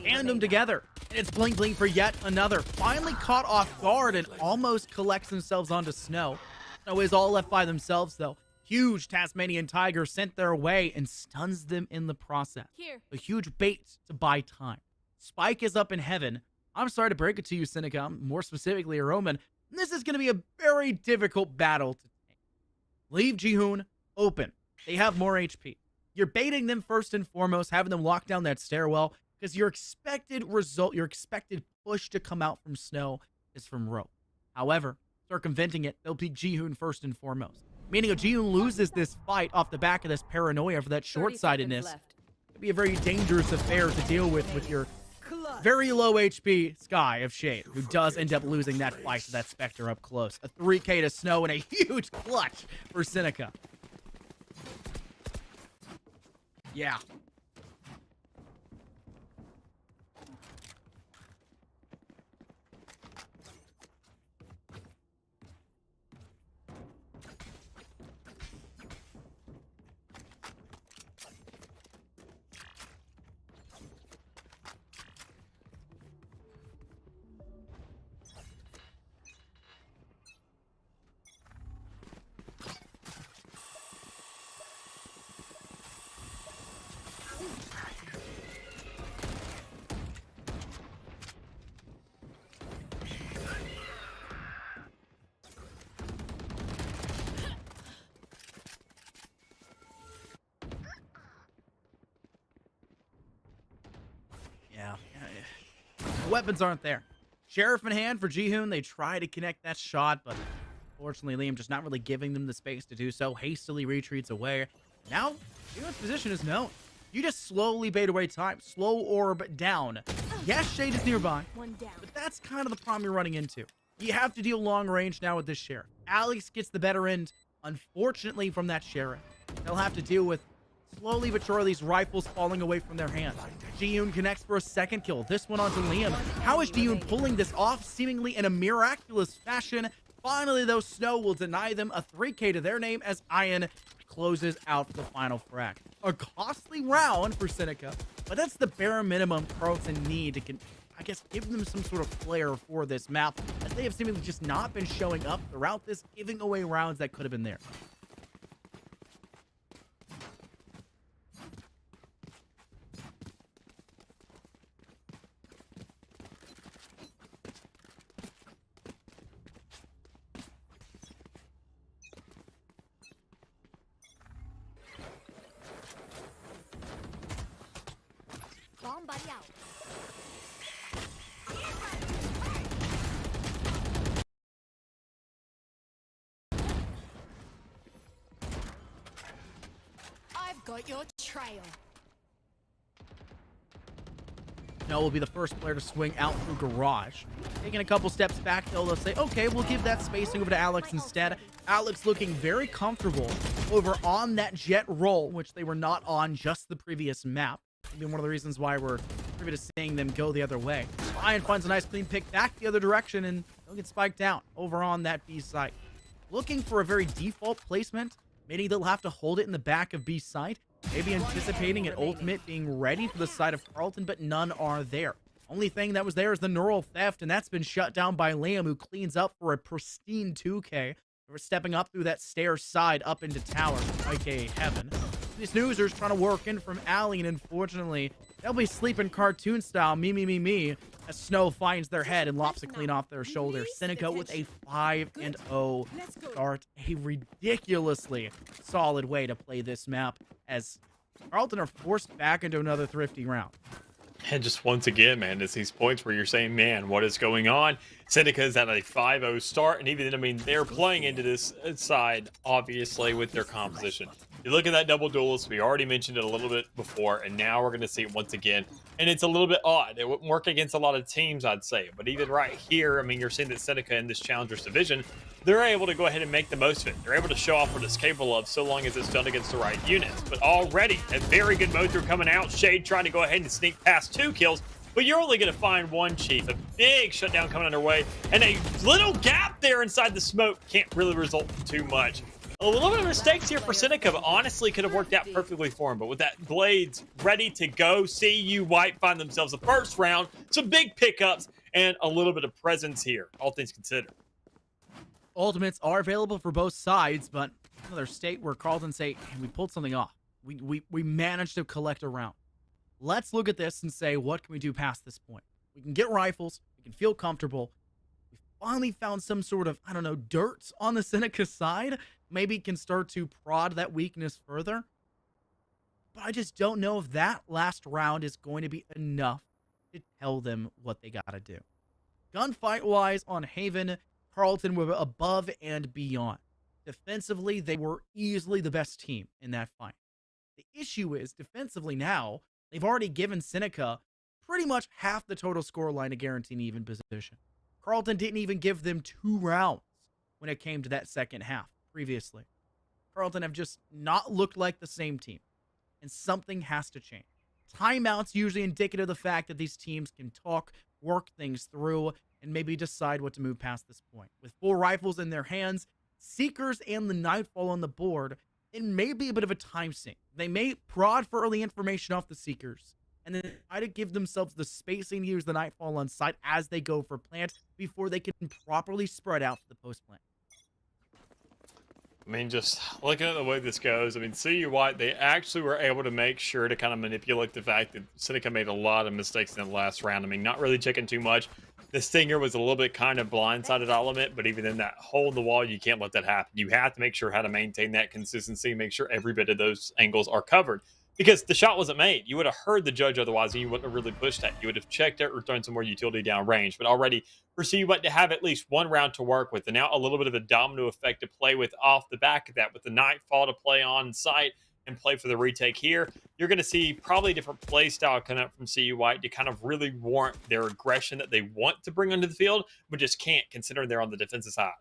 hand them together. And it's Bling Bling for yet another. Finally caught off guard and almost collects themselves onto Snow. Snow is all left by themselves, though. Huge Tasmanian Tiger sent their way and stuns them in the process. Here. A huge bait to buy time. Spike is up in heaven. I'm sorry to break it to you, Seneca, more specifically Roman. This is going to be a very difficult battle to take. Leave Jihoon open. They have more HP. You're baiting them first and foremost, having them lock down that stairwell, because your expected result, your expected push to come out from Snow is from Rope. However, circumventing it, they'll be Jihoon first and foremost. Meaning if Jihoon loses this fight off the back of this paranoia for that short-sightedness, it'd be a very dangerous affair to deal with your very low HP Sky of Shade, who does end up losing that fight to that Spectre up close. A 3K to Snow and a huge clutch for Seneca. Yeah. Weapons aren't there. Sheriff in hand for Jihoon. They try to connect that shot, but fortunately Liam just not really giving them the space to do so. Hastily retreats away. Now, Jihoon's position is known. You just slowly bait away time. Slow orb down. Yes, Shade is nearby, but that's kind of the problem you're running into. You have to deal long range now with this Sheriff. Alex gets the better end, unfortunately, from that Sheriff. They'll have to deal with slowly but surely these rifles falling away from their hands. Jihoon connects for a second kill. This one onto Liam. How is Jihoon pulling this off seemingly in a miraculous fashion? Finally, though, Snow will deny them a 3K to their name as Ian closes out the final frag. A costly round for Seneca, but that's the bare minimum Carlton need to, I guess, give them some sort of flair for this map, as they have seemingly just not been showing up throughout this, giving away rounds that could have been there. Bomb buddy out. I've got your trail. Snow will be the first player to swing out through Garage. Taking a couple steps back, they'll say, okay, we'll give that spacing over to Alex instead. Alex looking very comfortable over on that jet roll, which they were not on just the previous map. Maybe one of the reasons why we're privy to seeing them go the other way. Ryan finds a nice clean pick back the other direction, and they'll get spiked down over on that B site. Looking for a very default placement, meaning they'll have to hold it in the back of B site. Maybe anticipating an ultimate being ready for the side of Carlton, but none are there. Only thing that was there is the neural theft, and that's been shut down by Liam, who cleans up for a pristine 2K. We're stepping up through that stair side up into tower, aka heaven. These snoozers trying to work in from alley, and unfortunately, they'll be sleeping cartoon style, me, as Snow finds their head and lops it clean off their shoulder. Seneca with a 5-0 start. A ridiculously solid way to play this map, as Carlton are forced back into another thrifty round. And just once again, man, it's these points where you're saying, man, what is going on? Seneca's at a 5-0 start, and even then, I mean, they're playing into this side, obviously, with their composition. You look at that double duelist, we already mentioned it a little bit before, and now we're going to see it once again. And it's a little bit odd. It wouldn't work against a lot of teams, I'd say. But even right here, I mean, you're seeing that Seneca in this Challengers division, they're able to go ahead and make the most of it. They're able to show off what it's capable of so long as it's done against the right units. But already, a very good mode through coming out. Shade trying to go ahead and sneak past 2 kills. But you're only going to find 1 Chief. A big shutdown coming underway. And a little gap there inside the smoke can't really result in too much. A little bit of mistakes here for Seneca, but honestly could have worked out perfectly for him. But with that Blades ready to go, CU White find themselves the first round, some big pickups, and a little bit of presence here, all things considered. Ultimates are available for both sides, but another state where Carlton say, hey, we pulled something off. We managed to collect a round. Let's look at this and say, what can we do past this point? We can get rifles. We can feel comfortable. We finally found some sort of, I don't know, dirt on the Seneca side. Maybe can start to prod that weakness further. But I just don't know if that last round is going to be enough to tell them what they got to do. Gunfight-wise on Haven, Carlton were above and beyond. Defensively, they were easily the best team in that fight. The issue is, defensively now, they've already given Seneca pretty much half the total scoreline to guarantee an even position. Carlton didn't even give them 2 rounds when it came to that second half previously. Carlton have just not looked like the same team, and something has to change. Timeouts usually indicative of the fact that these teams can talk, work things through, and maybe decide what to move past this point. With full rifles in their hands, Seekers and the Nightfall on the board, it may be a bit of a time sink. They may prod for early information off the Seekers, and then try to give themselves the spacing to use the Nightfall on site as they go for plant before they can properly spread out for the post-plant. I mean, just looking at the way this goes, I mean, CU White, they actually were able to make sure to kind of manipulate the fact that Seneca made a lot of mistakes in the last round. I mean, not really checking too much. The Stinger was a little bit kind of blindsided element, but even in that hole in the wall, you can't let that happen. You have to make sure how to maintain that consistency, make sure every bit of those angles are covered. Because the shot wasn't made. You would have heard the judge otherwise, and you wouldn't have really pushed that. You would have checked it or thrown some more utility down range. But already, for CU White to have at least 1 round to work with, and now a little bit of a domino effect to play with off the back of that, with the Nightfall to play on site and play for the retake here, you're going to see probably a different play style coming up from CU White to kind of really warrant their aggression that they want to bring onto the field, but just can't, considering they're on the defensive side.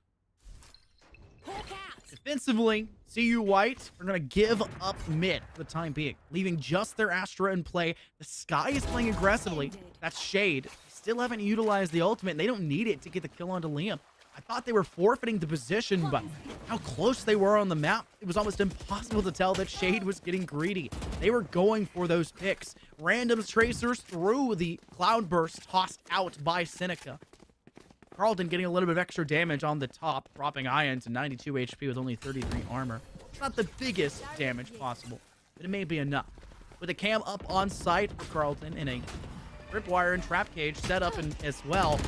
Defensively, CU White are going to give up mid for the time being, leaving just their Astra in play. The Sky is playing aggressively. That's Shade. Still haven't utilized the ultimate, and they don't need it to get the kill onto Liam. I thought they were forfeiting the position, but how close they were on the map, it was almost impossible to tell that Shade was getting greedy. They were going for those picks. Random tracers through the Cloudburst tossed out by Seneca. Carlton getting a little bit of extra damage on the top, dropping Ion to 92 HP with only 33 armor. Not the biggest damage possible, but it may be enough. With a cam up on site for Carlton in a tripwire and trap cage set up as well,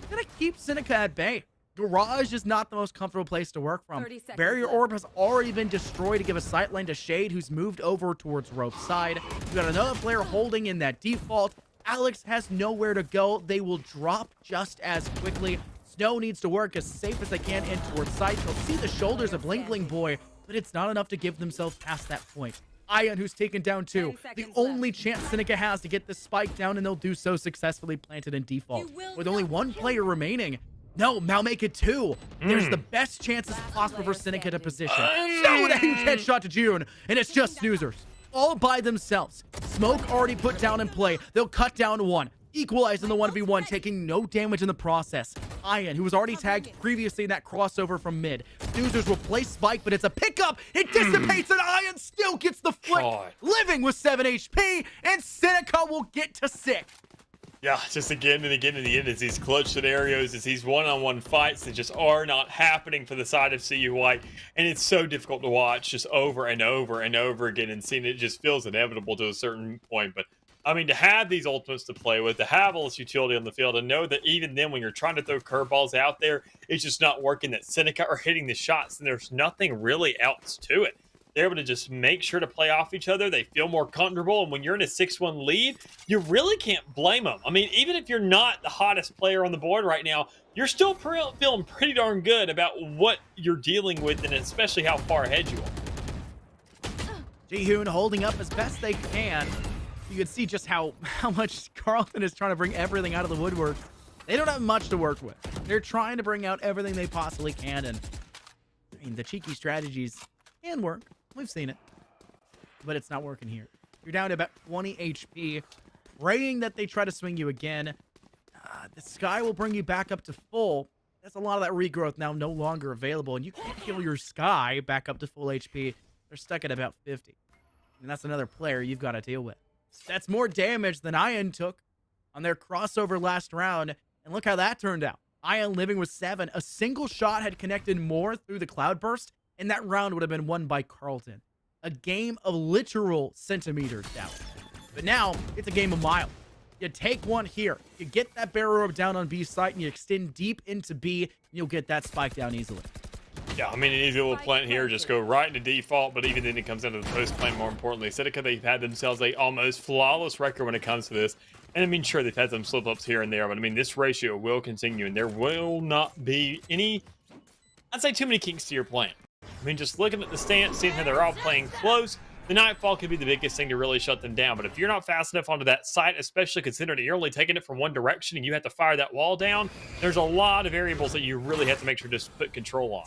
gonna keep Seneca at bay. Garage is not the most comfortable place to work from. Barrier Orb has already been destroyed to give a sight lane to Shade, who's moved over towards Rope side. You got another player holding in that default. Alex has nowhere to go. They will drop just as quickly. Snow needs to work as safe as they can in towards site. They'll see the shoulders of Blinkling Boy, but it's not enough to give themselves past that point. Ion, who's taken down 2. The only chance Seneca has to get this spike down, and they'll do so successfully planted in default. With only 1 player remaining. No, now make it 2. There's the best chances possible for Seneca to position. So that huge headshot to June, and it's just snoozers. All by themselves. Smoke already put down in play. They'll cut down 1. Equalizing the 1v1, taking no damage in the process. Ion, who was already tagged previously in that crossover from mid. Snoozers will play Spike, but it's a pickup. It dissipates, and Ion still gets the flick. Living with 7 HP, and Seneca will get to 6. Yeah, just again and again in the end, it's these clutch scenarios, it's these one-on-one fights that just are not happening for the side of CU White, and it's so difficult to watch just over and over and over again, and seeing it just feels inevitable to a certain point. But I mean, to have these ultimates to play with, to have all this utility on the field, and know that even then when you're trying to throw curveballs out there, it's just not working, that Seneca are hitting the shots, and there's nothing really else to it. They're able to just make sure to play off each other. They feel more comfortable. And when you're in a 6-1 lead, you really can't blame them. I mean, even if you're not the hottest player on the board right now, you're still feeling pretty darn good about what you're dealing with, and especially how far ahead you are. Jihoon holding up as best they can. You can see just how much Carlton is trying to bring everything out of the woodwork. They don't have much to work with. They're trying to bring out everything they possibly can. And I mean, the cheeky strategies can work. We've seen it, but it's not working here. You're down to about 20 HP, praying that they try to swing you again. The Sky will bring you back up to full, That's a lot of that regrowth now no longer available, and you can't heal your Sky back up to full HP. They're stuck at about 50. And that's another player you've got to deal with. That's more damage than Ian took on their crossover last round. And look how that turned out. Ian living with 7. A single shot had connected more through the cloudburst, and that round would have been won by Carlton. A game of literal centimeters down. But now, it's a game of miles. You take one here. You get that barrel orb down on B site, and you extend deep into B, and you'll get that spike down easily. Yeah, I mean, an easy little plant here, just go right into default, but even then it comes down to the post plant more importantly. Seneca, they've had themselves a almost flawless record when it comes to this. And I mean, sure, they've had some slip-ups here and there, but I mean, this ratio will continue, and there will not be any, I'd say, too many kinks to your plan. I mean, just looking at the stance, seeing how they're all playing close, the Nightfall could be the biggest thing to really shut them down. But if you're not fast enough onto that site, especially considering that you're only taking it from one direction and you have to fire that wall down, there's a lot of variables that you really have to make sure to just put control on.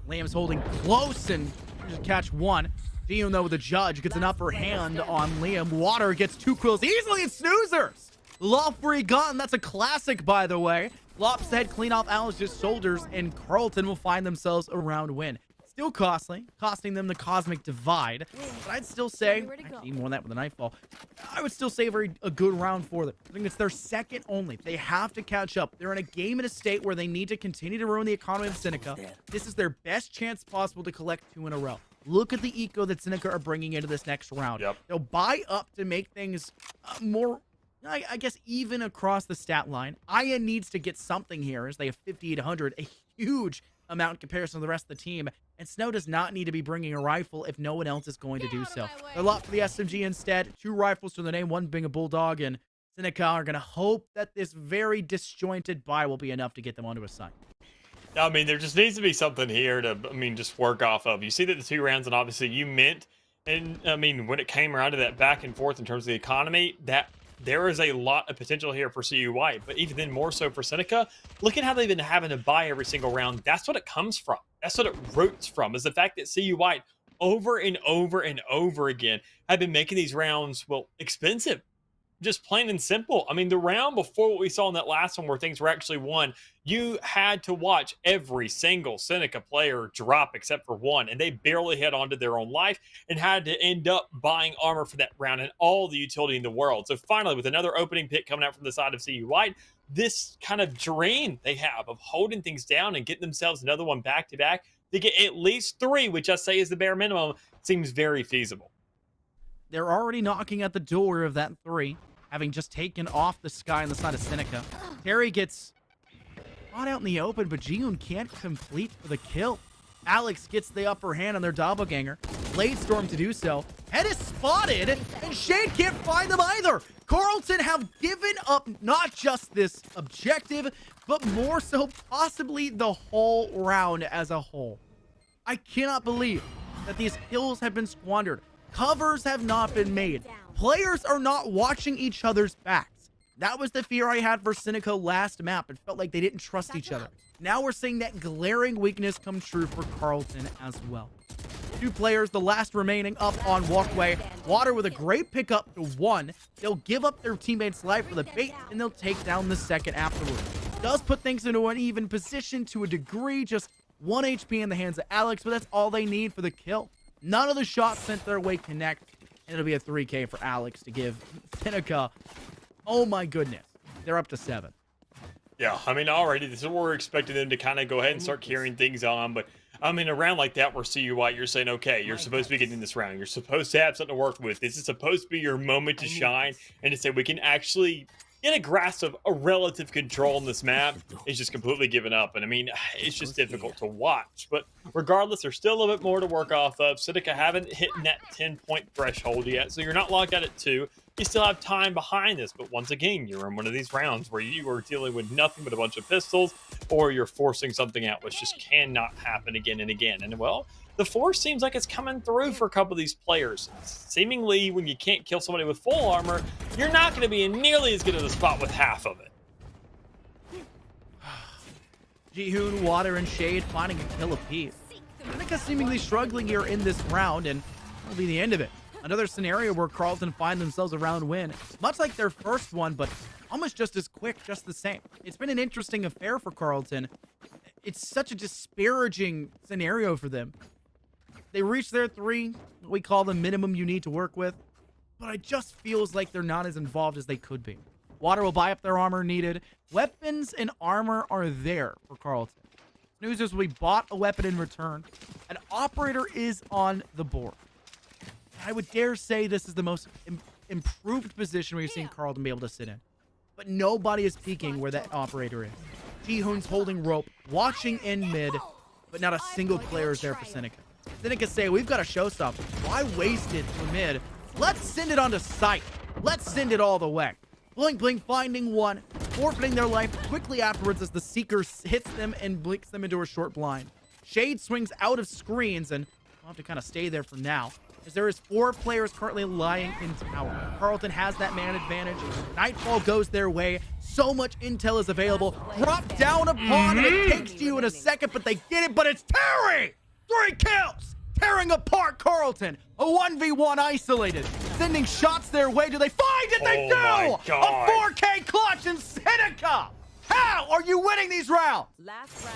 Liam's holding close and just catch one. Dion, though, the judge gets an upper hand on Liam. Water gets 2 quills easily and snoozers. Lawfree gun, that's a classic, by the way. Lops the head clean off Alex's shoulders, and Carlton will find themselves a round win. Still costly, costing them the cosmic divide. But I'd still say, actually even more than that with the Nightfall, I would still say a good round for them. I think it's their second only. They have to catch up. They're in a game in a state where they need to continue to ruin the economy of Seneca. This is their best chance possible to collect 2 in a row. Look at the eco that Seneca are bringing into this next round. Yep. They'll buy up to make things more, I guess, even across the stat line. Ian needs to get something here as they have 5,800, a huge amount in comparison to the rest of the team. And Snow does not need to be bringing a rifle if no one else is going to do so. They're locked for the SMG instead. 2 rifles to the name, 1 being a Bulldog, and Seneca are going to hope that this very disjointed buy will be enough to get them onto a site. I mean, there just needs to be something here to, I mean, just work off of. You see that the 2 rounds, and obviously you meant, and I mean, when it came around to that back and forth in terms of the economy, that there is a lot of potential here for CU White, but even then more so for Seneca. Look at how they've been having to buy every single round. That's what it comes from. That's what it roots from, is the fact that CU White over and over and over again have been making these rounds, well, expensive. Just plain and simple. I mean, the round before what we saw in that last one where things were actually won, you had to watch every single Seneca player drop except for one, and they barely held onto their own life and had to end up buying armor for that round and all the utility in the world. So finally, with another opening pick coming out from the side of CU White, this kind of dream they have of holding things down and getting themselves another one back-to-back to get at least 3, which I say is the bare minimum, seems very feasible. They're already knocking at the door of that 3, having just taken off the Sky on the side of Seneca. Terry gets caught out in the open, but Jihoon can't complete for the kill. Alex gets the upper hand on their doppelganger. Blade Storm to do so. Head is spotted, and Shade can't find them either. Carlton have given up not just this objective, but more so possibly the whole round as a whole. I cannot believe that these kills have been squandered. Covers have not been made. Players are not watching each other's backs. That was the fear I had for Seneca last map. It felt like they didn't trust each other. Now we're seeing that glaring weakness come true for Carlton as well. 2 players, the last remaining, up on walkway. Water with a great pickup to 1. They'll give up their teammate's life for the bait, and they'll take down the second afterwards. Does put things into an even position to a degree. Just 1 HP in the hands of Alex, but that's all they need for the kill. None of the shots sent their way connect, and it'll be a 3K for Alex to give Seneca. Oh my goodness. They're up to 7. Yeah, I mean, already, this is where we're expecting them to kind of go ahead and start carrying things on, but I mean, a round like that where CU White, you're saying, okay, you're supposed to be getting this round. You're supposed to have something to work with. This is supposed to be your moment to shine and to say we can actually get a grasp of a relative control on this map. It's just completely given up. And I mean, it's just difficult to watch. But regardless, there's still a little bit more to work off of. Seneca haven't hit that 10-point threshold yet, so you're not locked out at 2. You still have time behind this, but once again, you're in one of these rounds where you are dealing with nothing but a bunch of pistols, or you're forcing something out, which just cannot happen again and again. And well, the force seems like it's coming through for a couple of these players. Seemingly, when you can't kill somebody with full armor, you're not going to be in nearly as good of a spot with half of it. Jihoon, Water, and Shade finding a kill apiece. Seneca seemingly struggling here in this round, and that'll be the end of it. Another scenario where Carlton find themselves a round win, much like their first one, but almost just as quick, just the same. It's been an interesting affair for Carleton. It's such a disparaging scenario for them. They reached their 3, what we call the minimum you need to work with, but it just feels like they're not as involved as they could be. Water will buy up their armor needed. Weapons and armor are there for Carleton. News is we bought a weapon in return. An operator is on the board. I would dare say this is the most improved position we've seen Carleton be able to sit in. But nobody is peeking where that operator is. Jihoon's holding rope, watching in mid, but not a single player is there for Seneca. Seneca say, we've got to show something. Why waste it for mid? Let's send it onto sight. Let's send it all the way. Blink Blink finding one, forfeiting their life quickly afterwards as the Seeker hits them and blinks them into a short blind. Shade swings out of screens, and we'll have to kind of stay there for now, as there is 4 players currently lying in tower. Carleton has that man advantage. Nightfall goes their way. So much intel is available. Drop down upon it. It takes you in a second, but they get it. But it's Terry! 3 kills! Tearing apart Carleton. A 1v1 isolated. Sending shots their way. Do they find it? They do! A 4K clutch in Seneca! How are you winning these rounds?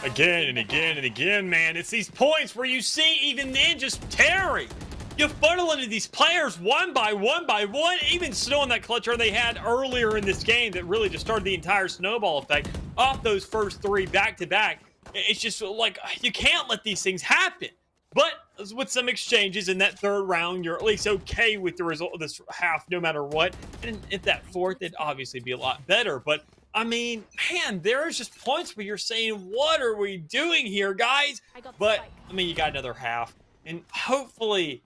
Again and again and again, man. It's these points where you see even then just Terry. You funnel into these players one by one by one, even Snow on that clutch run they had earlier in this game that really just started the entire snowball effect off those first 3 back-to-back. It's just like, you can't let these things happen. But with some exchanges in that 3rd round, you're at least okay with the result of this half no matter what. And if that 4th, it'd obviously be a lot better. But, I mean, man, there's just points where you're saying, what are we doing here, guys? But, I mean, you got another half. And hopefully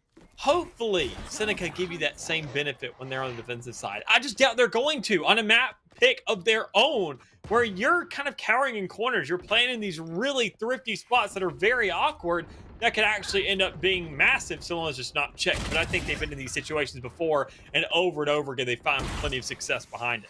Seneca give you that same benefit when they're on the defensive side. I just doubt they're going to on a map pick of their own where you're kind of cowering in corners. You're playing in these really thrifty spots that are very awkward that could actually end up being massive so long as it's not checked. But I think they've been in these situations before, and over again, they find plenty of success behind it.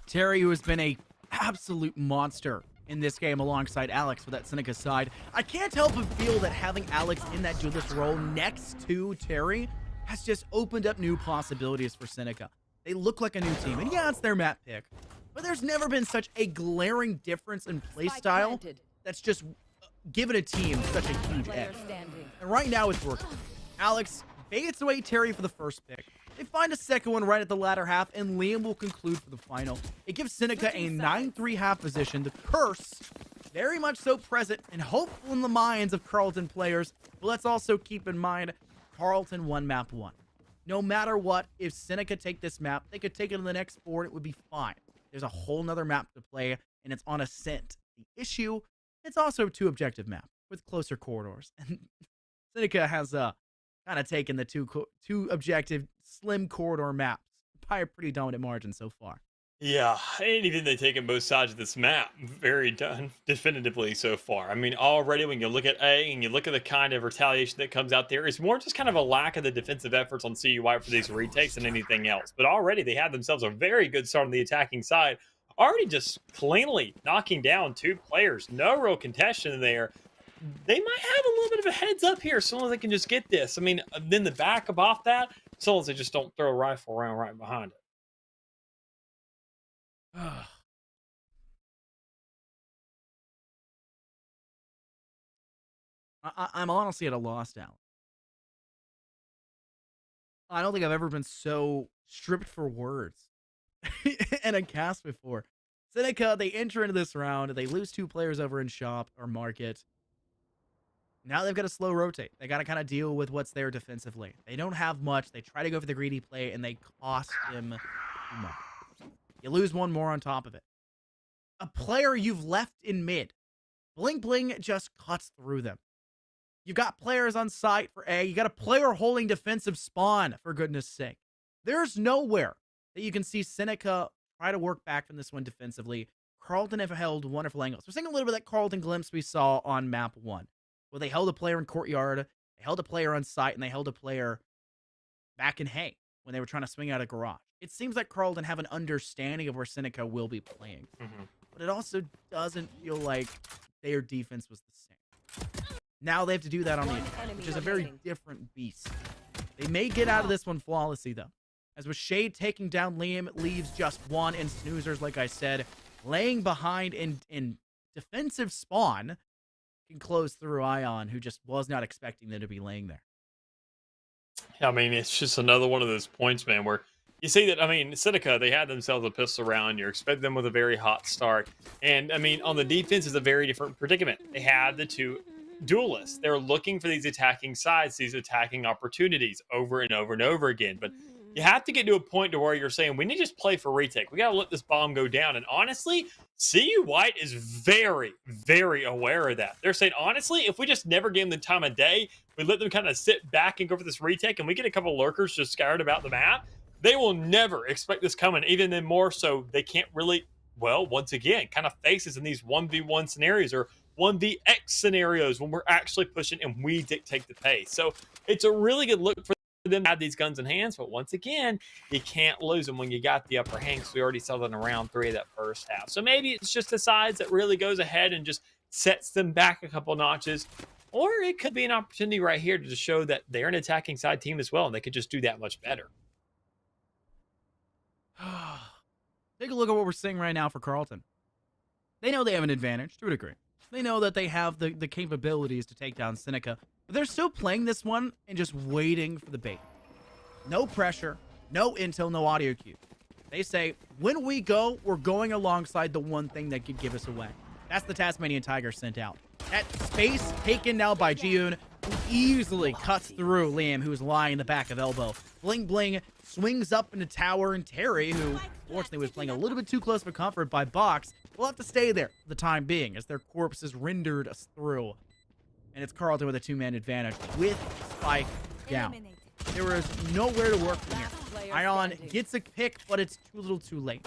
Terry, who has been a absolute monster in this game alongside Alex for that Seneca side. I can't help but feel that having Alex in that duelist role next to Terry has just opened up new possibilities for Seneca. They look like a new team, and yeah, it's their map pick, but there's never been such a glaring difference in playstyle that's just given a team such a huge edge. And right now it's working. Alex baits away Terry for the first pick. They find a second one right at the latter half, and Liam will conclude for the final. It gives Seneca a 9-3 half position. The curse, very much so present and hopeful in the minds of Carleton players. But let's also keep in mind, Carleton won map 1. No matter what, if Seneca take this map, they could take it on the next board. It would be fine. There's a whole nother map to play, and it's on Ascent. The issue, it's also a 2 objective map with closer corridors. And Seneca has kind of taken the two objective slim corridor maps by a pretty dominant margin so far. Yeah, and even they've taken both sides of this map very definitively so far. I mean, already when you look at A and you look at the kind of retaliation that comes out there, it's more just kind of a lack of the defensive efforts on CUI for these retakes than anything else. But already they have themselves a very good start on the attacking side, already just cleanly knocking down 2 players. No real contention there. They might have a little bit of a heads up here so long as they can just get this. I mean, then the backup off that, so long as they just don't throw a rifle around right behind it. I'm honestly at a loss now. I don't think I've ever been so stripped for words in a cast before. Seneca, they enter into this round, they lose 2 players over in shop or market. Now they've got to slow rotate. They got to kind of deal with what's there defensively. They don't have much. They try to go for the greedy play, and they cost him too much. You lose 1 more on top of it. A player you've left in mid. Blink Bling just cuts through them. You've got players on site for A. You got a player holding defensive spawn, for goodness sake. There's nowhere that you can see Seneca try to work back from this one defensively. Carleton have held wonderful angles. We're seeing a little bit of that Carleton glimpse we saw on map 1. Well, they held a player in courtyard, they held a player on site, and they held a player back in hay when they were trying to swing out a garage. It seems like Carleton have an understanding of where Seneca will be playing. But it also doesn't feel like their defense was the same. Now they have to do that on the attack, which is a very different beast. They may get out of this one flawlessly, though. As with Shade taking down Liam, it leaves just one, and Snoozers, like I said, laying behind in defensive spawn, can close through Ion, who just was not expecting them to be laying there. I mean, it's just another one of those points, man, where you see that, I mean, Seneca, they had themselves a pistol round. You expect them with a very hot start. And, I mean, on the defense is a very different predicament. They had the two duelists. They're looking for these attacking sides, these attacking opportunities over and over and over again. But you have to get to a point to where you're saying, we need to just play for retake. We got to let this bomb go down. And honestly, CU White is very, very aware of that. They're saying, honestly, if we just never give them the time of day, we let them kind of sit back and go for this retake, and we get a couple lurkers just scattered about the map, they will never expect this coming. Even then more so, they can't really, well, once again, kind of face us in these 1v1 scenarios or 1vx scenarios when we're actually pushing and we dictate the pace. So it's a really good look for them to have these guns in hands, but once again, you can't lose them when you got the upper hand, because we already saw that in round 3 of that first half. So maybe it's just the sides that really goes ahead and just sets them back a couple notches, or it could be an opportunity right here to just show that they're an attacking side team as well, and they could just do that much better. Take a look at what we're seeing right now for Carlton. They know they have an advantage to a degree. They know that they have the capabilities to take down Seneca, but they're still playing this one and just waiting for the bait. No pressure, no intel, no audio cue. They say, when we go, we're going alongside the one thing that could give us away. That's the Tasmanian Tiger sent out. That space taken now by Jihoon, who easily cuts through Liam, who's lying in the back of elbow. Bling Bling swings up into tower, and Terry, who fortunately was playing a little bit too close for comfort by Box, will have to stay there for the time being as their corpses rendered us through. And it's Carlton with a 2-man advantage with Spike down. There is nowhere to work from here. Ion gets a pick, but it's too little too late.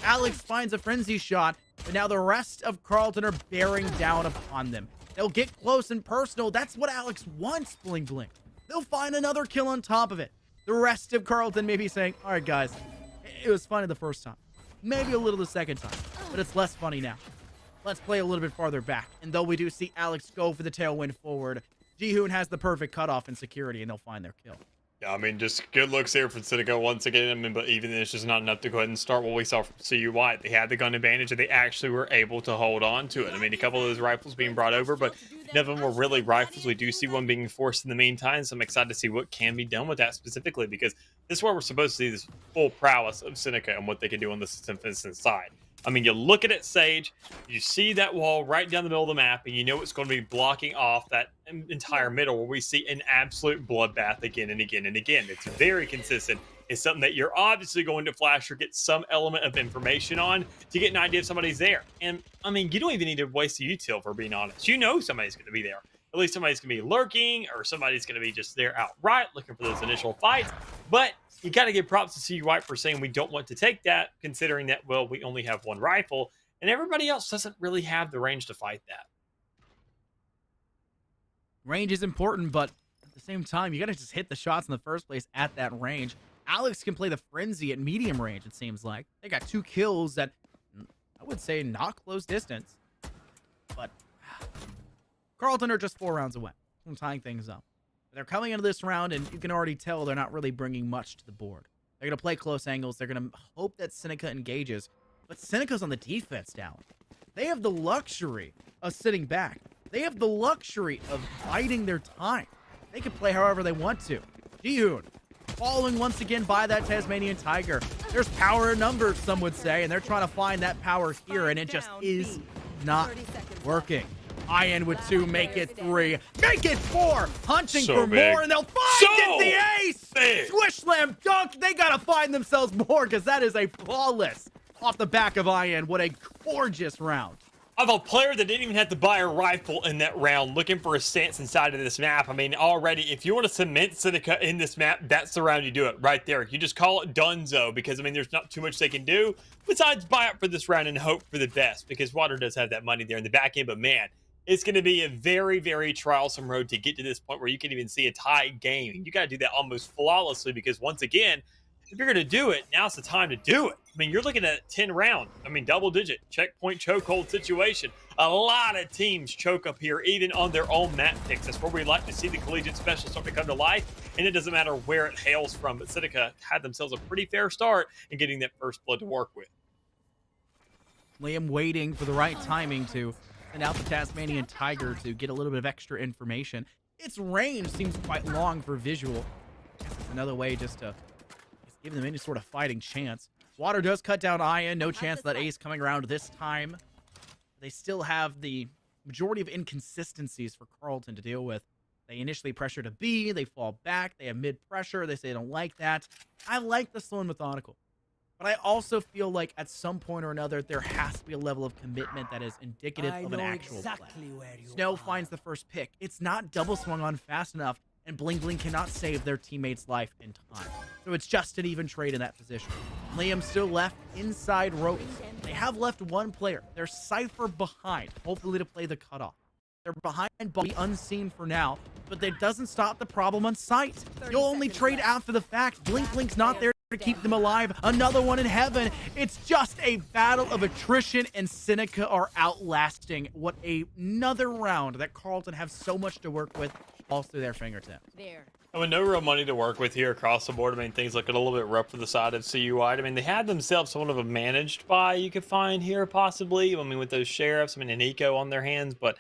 Alex finds a frenzy shot, but now the rest of Carlton are bearing down upon them. They'll get close and personal. That's what Alex wants, Bling Bling. They'll find another kill on top of it. The rest of Carlton may be saying, all right, guys, it was funny the first time. Maybe a little the second time, but it's less funny now. Let's play a little bit farther back. And though we do see Alex go for the tailwind forward, Jihoon has the perfect cutoff in security, and they'll find their kill. Yeah, I mean, just good looks here from Seneca once again. I mean, but even then, it's just not enough to go ahead and start what we saw from CU White. They had the gun advantage, and they actually were able to hold on to it. I mean, a couple of those rifles being brought over, but none of them were really rifles. We do see one being forced in the meantime, so I'm excited to see what can be done with that specifically, because this is where we're supposed to see this full prowess of Seneca and what they can do on the defensive side. I mean, you look at it, Sage, you see that wall right down the middle of the map, and you know it's going to be blocking off that entire middle where we see an absolute bloodbath again and again and again. It's very consistent. It's something that you're obviously going to flash or get some element of information on to get an idea if somebody's there. And, I mean, you don't even need to waste a util, for being honest. You know somebody's going to be there. At least somebody's going to be lurking, or somebody's going to be just there outright looking for those initial fights. But you got to give props to CU White for saying we don't want to take that, considering that, well, we only have one rifle, and everybody else doesn't really have the range to fight that. Range is important, but at the same time, you got to just hit the shots in the first place at that range. Alex can play the frenzy at medium range, it seems like. They got 2 kills at, I would say, not close distance. But Carlton are just 4 rounds away from tying things up. They're coming into this round, and you can already tell they're not really bringing much to the board. They're going to play close angles. They're going to hope that Seneca engages. But Seneca's on the defense now. They have the luxury of sitting back. They have the luxury of biding their time. They can play however they want to. Jihoon, falling once again by that Tasmanian Tiger. There's power in numbers, some would say, and they're trying to find that power here, and it just is not working. Ian with 2, make it 3, make it 4, hunting for more, and they'll find the ace! Big. Swish slam dunk, they gotta find themselves more, because that is a flawless off the back of Ian. What a gorgeous round. Of a player that didn't even have to buy a rifle in that round, looking for a stance inside of this map. I mean, already, if you want to cement Seneca in this map, that's the round you do it right there. You just call it donezo, because, I mean, there's not too much they can do besides buy up for this round and hope for the best, because Water does have that money there in the back end, but man, it's going to be a very, very trialsome road to get to this point where you can even see a tie game. You got to do that almost flawlessly, because once again, if you're going to do it, now's the time to do it. I mean, you're looking at 10 round. I mean, double-digit checkpoint chokehold situation. A lot of teams choke up here, even on their own map picks. That's where we like to see the collegiate special start to come to life, and it doesn't matter where it hails from. But Seneca had themselves a pretty fair start in getting that first blood to work with. Liam waiting for the right timing to send out the Tasmanian Tiger to get a little bit of extra information. Its range seems quite long for visual. It's another way just to give them any sort of fighting chance. Water does cut down Ian. No chance of that ace coming around this time. They still have the majority of inconsistencies for Carlton to deal with. They initially pressure to B. They fall back. They have mid pressure. They say they don't like that. I like the slow and methodical. But I also feel like at some point or another, there has to be a level of commitment that is indicative of an actual play. Snow finds the first pick. It's not double swung on fast enough, and Bling Bling cannot save their teammate's life in time. So it's just an even trade in that position. Liam still left inside ropes. They have left one player. They're Cypher behind, hopefully to play the cutoff. They're behind, but unseen for now, but that doesn't stop the problem on sight. You'll only trade after the fact. Blink Blink's not there to keep them alive. Another one in heaven. It's just a battle of attrition, and Seneca are outlasting what another round that Carlton have so much to work with falls through their fingertips. There. I mean, no real money to work with here across the board. I mean, things looking a little bit rough for the side of CUI. I mean, they had themselves somewhat of a managed buy you could find here, possibly. I mean, with those sheriffs, I mean, an eco on their hands, but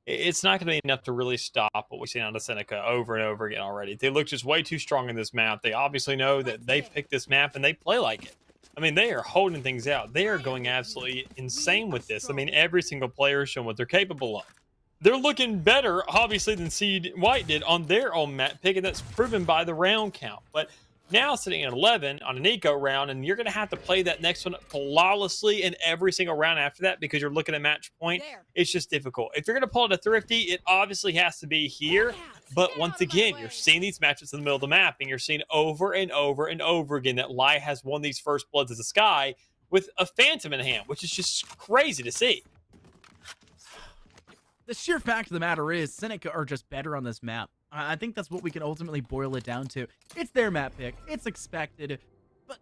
it's not going to be enough to really stop what we've seen out of Seneca over and over again already. They look just way too strong in this map. They obviously know that they've picked this map and they play like it. I mean, they are holding things out. They are going absolutely insane with this. I mean, every single player is showing what they're capable of. They're looking better, obviously, than Seed White did on their own map pick, and that's proven by the round count. But now sitting at 11 on an eco round, and you're going to have to play that next one flawlessly in every single round after that because you're looking at match point. It's just difficult. If you're going to pull it a thrifty, it obviously has to be here. But once again, you're seeing these matches in the middle of the map, and you're seeing over and over and over again that Lai has won these first bloods as a Sky with a Phantom in hand, which is just crazy to see. The sheer fact of the matter is Seneca are just better on this map. I think that's what we can ultimately boil it down to. It's their map pick. It's expected. But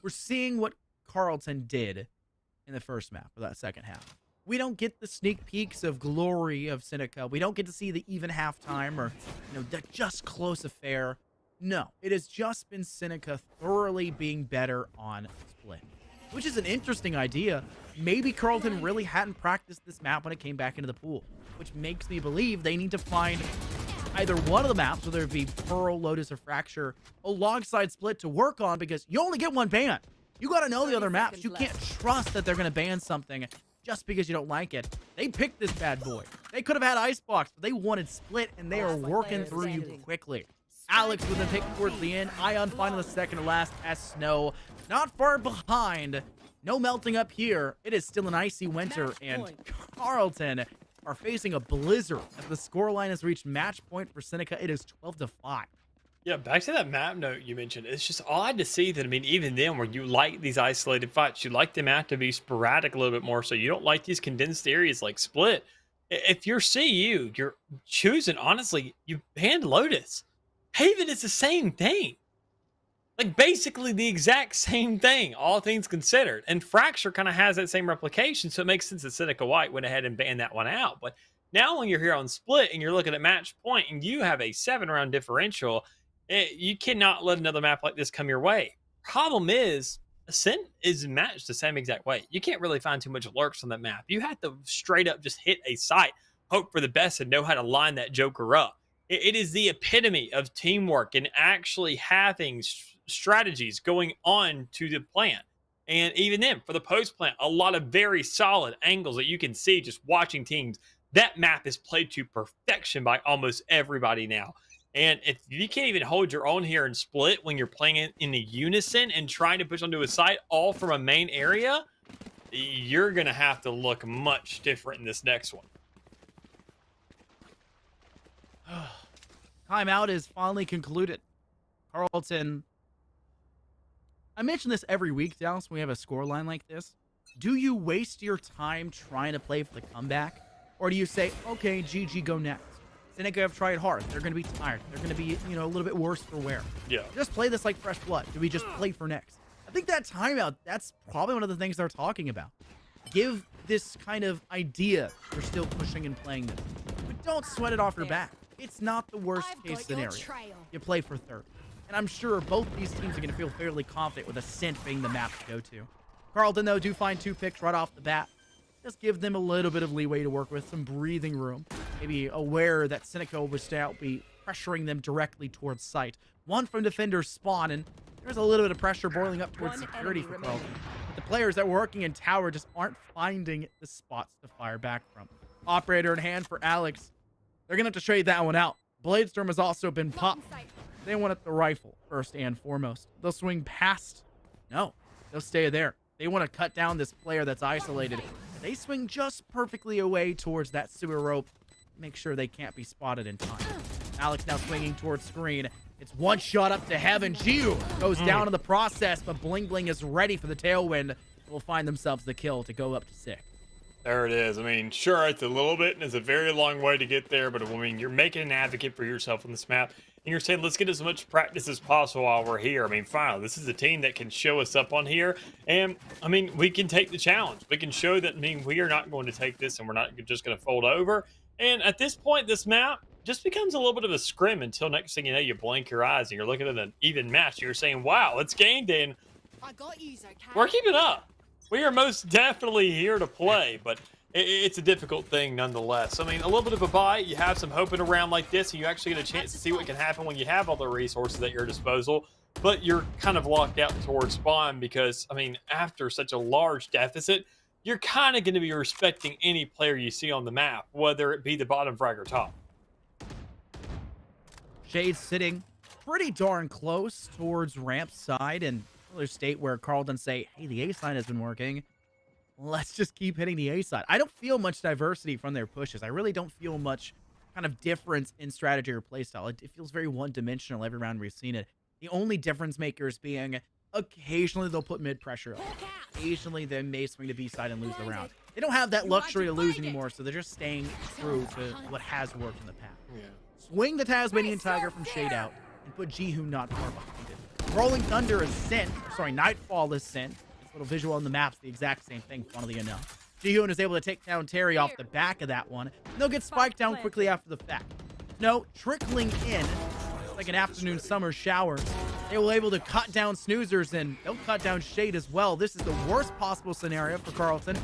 we're seeing what Carlton did in the first map or that second half. We don't get the sneak peeks of glory of Seneca. We don't get to see the even halftime or the just close affair. No, it has just been Seneca thoroughly being better on split, which is an interesting idea. Maybe Carlton really hadn't practiced this map when it came back into the pool, which makes me believe they need to find either one of the maps, whether it be Pearl, Lotus, or Fracture, alongside Split to work on, because you only get one ban. You got to know the other maps. You can't trust that they're going to ban something just because you don't like it. They picked this bad boy. They could have had Icebox, but they wanted Split, and they are working through you quickly. Alex with a pick towards the end. Ion finally second to last as Snow not far behind. No melting up here. It is still an icy winter, and Carlton are facing a blizzard as the scoreline has reached match point for Seneca. It is 12-5. Yeah, back to that map note you mentioned. It's just odd to see that, I mean, even then, where you like these isolated fights, you like the map to be sporadic a little bit more, so you don't like these condensed areas like Split. If you're CU, you're choosing, honestly, you banned Lotus. Haven is the same thing. Like, basically the exact same thing, all things considered. And Fracture kind of has that same replication, so it makes sense that Seneca White went ahead and banned that one out. But now when you're here on Split and you're looking at match point and you have a 7-round differential, you cannot let another map like this come your way. Problem is, Ascent is matched the same exact way. You can't really find too much lurks on that map. You have to straight up just hit a site, hope for the best, and know how to line that Joker up. It is the epitome of teamwork and actually having strategies going on to the plan. And even then, for the post plant, a lot of very solid angles that you can see just watching teams. That map is played to perfection by almost everybody now. And if you can't even hold your own here and Split when you're playing it in a unison and trying to push onto a site all from a main area, you're going to have to look much different in this next one. Timeout is finally concluded. Carlton, I mention this every week, Dallas, when we have a scoreline like this. Do you waste your time trying to play for the comeback? Or do you say, okay, GG, go next? Seneca have tried hard. They're going to be tired. They're going to be, a little bit worse for wear. Yeah. Just play this like fresh blood. Do we just play for next? I think that timeout, that's probably one of the things they're talking about. Give this kind of idea you're still pushing and playing this. But don't sweat it off your back. It's not the worst case scenario. You play for third. And I'm sure both these teams are going to feel fairly confident with Ascent being the map to go to. Carlton, though, do find 2 picks right off the bat. Just give them a little bit of leeway to work with, some breathing room. Maybe aware that Seneca will be pressuring them directly towards site. One from defenders spawn, and there's a little bit of pressure boiling up towards security for Carlton. But the players that were working in tower just aren't finding the spots to fire back from. Operator in hand for Alex. They're going to have to trade that one out. Bladestorm has also been popped. They want it the rifle, first and foremost. They'll swing past. No, they'll stay there. They want to cut down this player that's isolated. They swing just perfectly away towards that sewer rope. Make sure they can't be spotted in time. Alex now swinging towards screen. It's one shot up to heaven. Jiu goes down in the process, but Bling Bling is ready for the tailwind. Will find themselves the kill to go up to 6. There it is. I mean, sure, it's a little bit, and it's a very long way to get there, but I mean, you're making an advocate for yourself on this map, and you're saying, let's get as much practice as possible while we're here. I mean, finally, this is a team that can show us up on here, and, I mean, we can take the challenge. We can show that, I mean, we are not going to take this, and we're not just going to fold over, and at this point, this map just becomes a little bit of a scrim until next thing you know, you blink your eyes, and you're looking at an even match, and you're saying, wow, it's game day, and we're keeping up. We are most definitely here to play, but it's a difficult thing nonetheless. I mean, a little bit of a bite. You have some hope in a round like this, and you actually get a chance to see what can happen when you have all the resources at your disposal, but you're kind of locked out towards spawn because, I mean, after such a large deficit, you're kind of going to be respecting any player you see on the map, whether it be the bottom frag or top. Shade sitting pretty darn close towards ramp side, and another state where Carlton say, hey, the A side has been working. Let's just keep hitting the A side. I don't feel much diversity from their pushes. I really don't feel much kind of difference in strategy or playstyle. It feels very one-dimensional every round we've seen it. The only difference makers being occasionally they'll put mid pressure up. Occasionally they may swing to B side and lose the round. They don't have that luxury to lose anymore, so they're just staying true to what has worked in the past. Yeah. Swing the Tasmanian Tiger from Shade out and put Jihu not far behind it. Rolling Thunder is sent. Sorry, Nightfall is sent. This little visual on the map's the exact same thing, funnily enough. Jihoon is able to take down Terry off the back of that one. And they'll get spiked down quickly after the fact. No, trickling in, like an afternoon summer shower, they will able to cut down Snoozers, and they'll cut down Shade as well. This is the worst possible scenario for Carlton.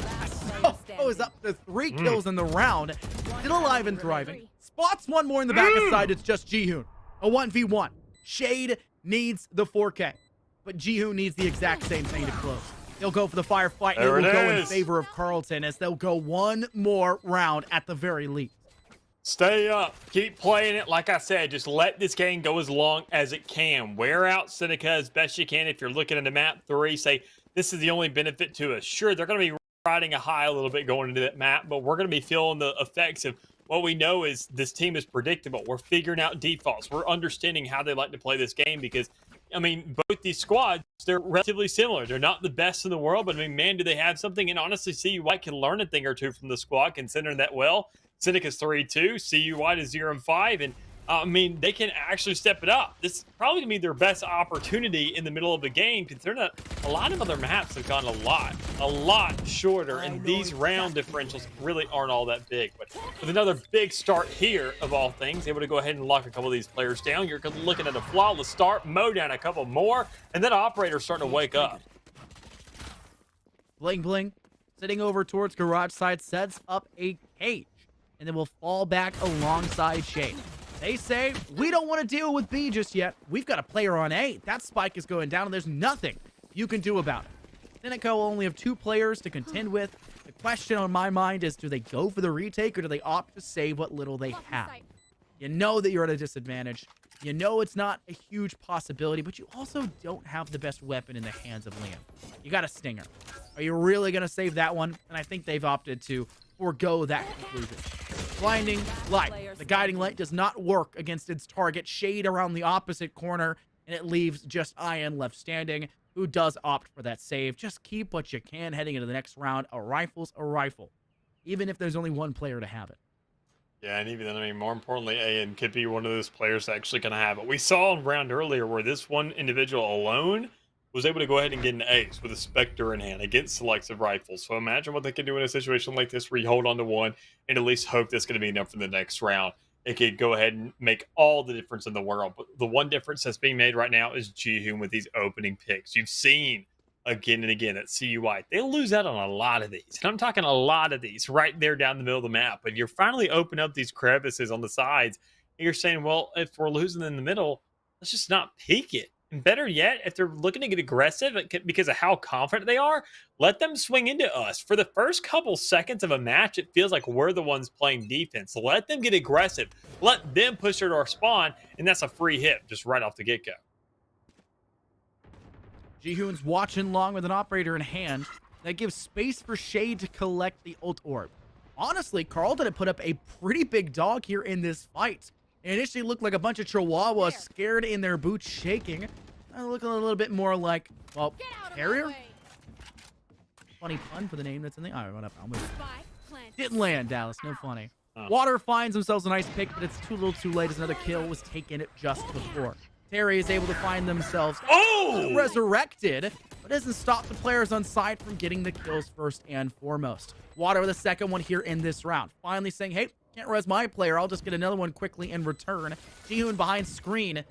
So is up to 3 kills in the round. Still alive and thriving. Spots one more in the back of side. It's just Jihoon. A 1v1. Shade needs the 4K, but Jihoon needs the exact same thing to close. They'll go for the firefight, and it will go in favor of Carlton as they'll go one more round at the very least. Stay up. Keep playing it. Like I said, just let this game go as long as it can. Wear out Seneca as best you can. If you're looking at the map 3, say, this is the only benefit to us. Sure, they're going to be riding a high a little bit going into that map, but we're going to be feeling the effects of what we know is this team is predictable. We're figuring out defaults. We're understanding how they like to play this game because, I mean, both these squads, they're relatively similar. They're not the best in the world, but I mean, man, do they have something? And honestly, CU White can learn a thing or two from the squad, considering that, well, Seneca's 3-2, CU White is 0-5, and I mean, they can actually step it up. This is probably going to be their best opportunity in the middle of the game, considering that a lot of other maps have gone a lot shorter, and these round differentials really aren't all that big. But with another big start here, of all things, able to go ahead and lock a couple of these players down. You're looking at a flawless start, mow down a couple more, and then Operator's starting to wake up. Bling Bling, sitting over towards garage side, sets up a cage, and then will fall back alongside Shade. They say, we don't want to deal with B just yet. We've got a player on A. That spike is going down, and there's nothing you can do about it. Seneca will only have 2 players to contend with. The question on my mind is, do they go for the retake, or do they opt to save what little they have? You know that you're at a disadvantage. You know it's not a huge possibility, but you also don't have the best weapon in the hands of Liam. You got a Stinger. Are you really going to save that one? And I think they've opted to forego that conclusion. Blinding light. The guiding light does not work against its target. Shade around the opposite corner, and it leaves just Ian left standing, who does opt for that save. Just keep what you can heading into the next round. A rifle's a rifle, even if there's only one player to have it. Yeah, and even then, I mean, more importantly, AN could be one of those players that actually going to have it. We saw a round earlier where this one individual alone was able to go ahead and get an ace with a Spectre in hand against selective rifles. So imagine what they can do in a situation like this where you hold on to one and at least hope that's going to be enough for the next round. It could go ahead and make all the difference in the world. But the one difference that's being made right now is Jihoon with these opening picks. You've seen again and again at CUI, they'll lose out on a lot of these. And I'm talking a lot of these right there down the middle of the map. But you're finally opening up these crevices on the sides. And you're saying, well, if we're losing in the middle, let's just not peek it. And better yet, if they're looking to get aggressive because of how confident they are, let them swing into us. For the first couple seconds of a match, it feels like we're the ones playing defense. Let them get aggressive. Let them push her to our spawn, and that's a free hit just right off the get-go. Jihoon's watching long with an operator in hand. That gives space for Shade to collect the ult orb. Honestly, Carlton had put up a pretty big dog here in this fight. It initially looked like a bunch of Chihuahuas scared in their boots shaking. Looking a little bit more like, well, Carrier? Funny pun for the name that's in the... All right, whatever. I'll move. Didn't land, Dallas. No funny. Water finds themselves a nice pick, but it's too little too late as another kill was taken just before. Terry is able to find themselves resurrected, but doesn't stop the players on side from getting the kills first and foremost. Water with a second one here in this round. Finally saying, hey, can't res my player. I'll just get another one quickly in return. Jihoon behind screen,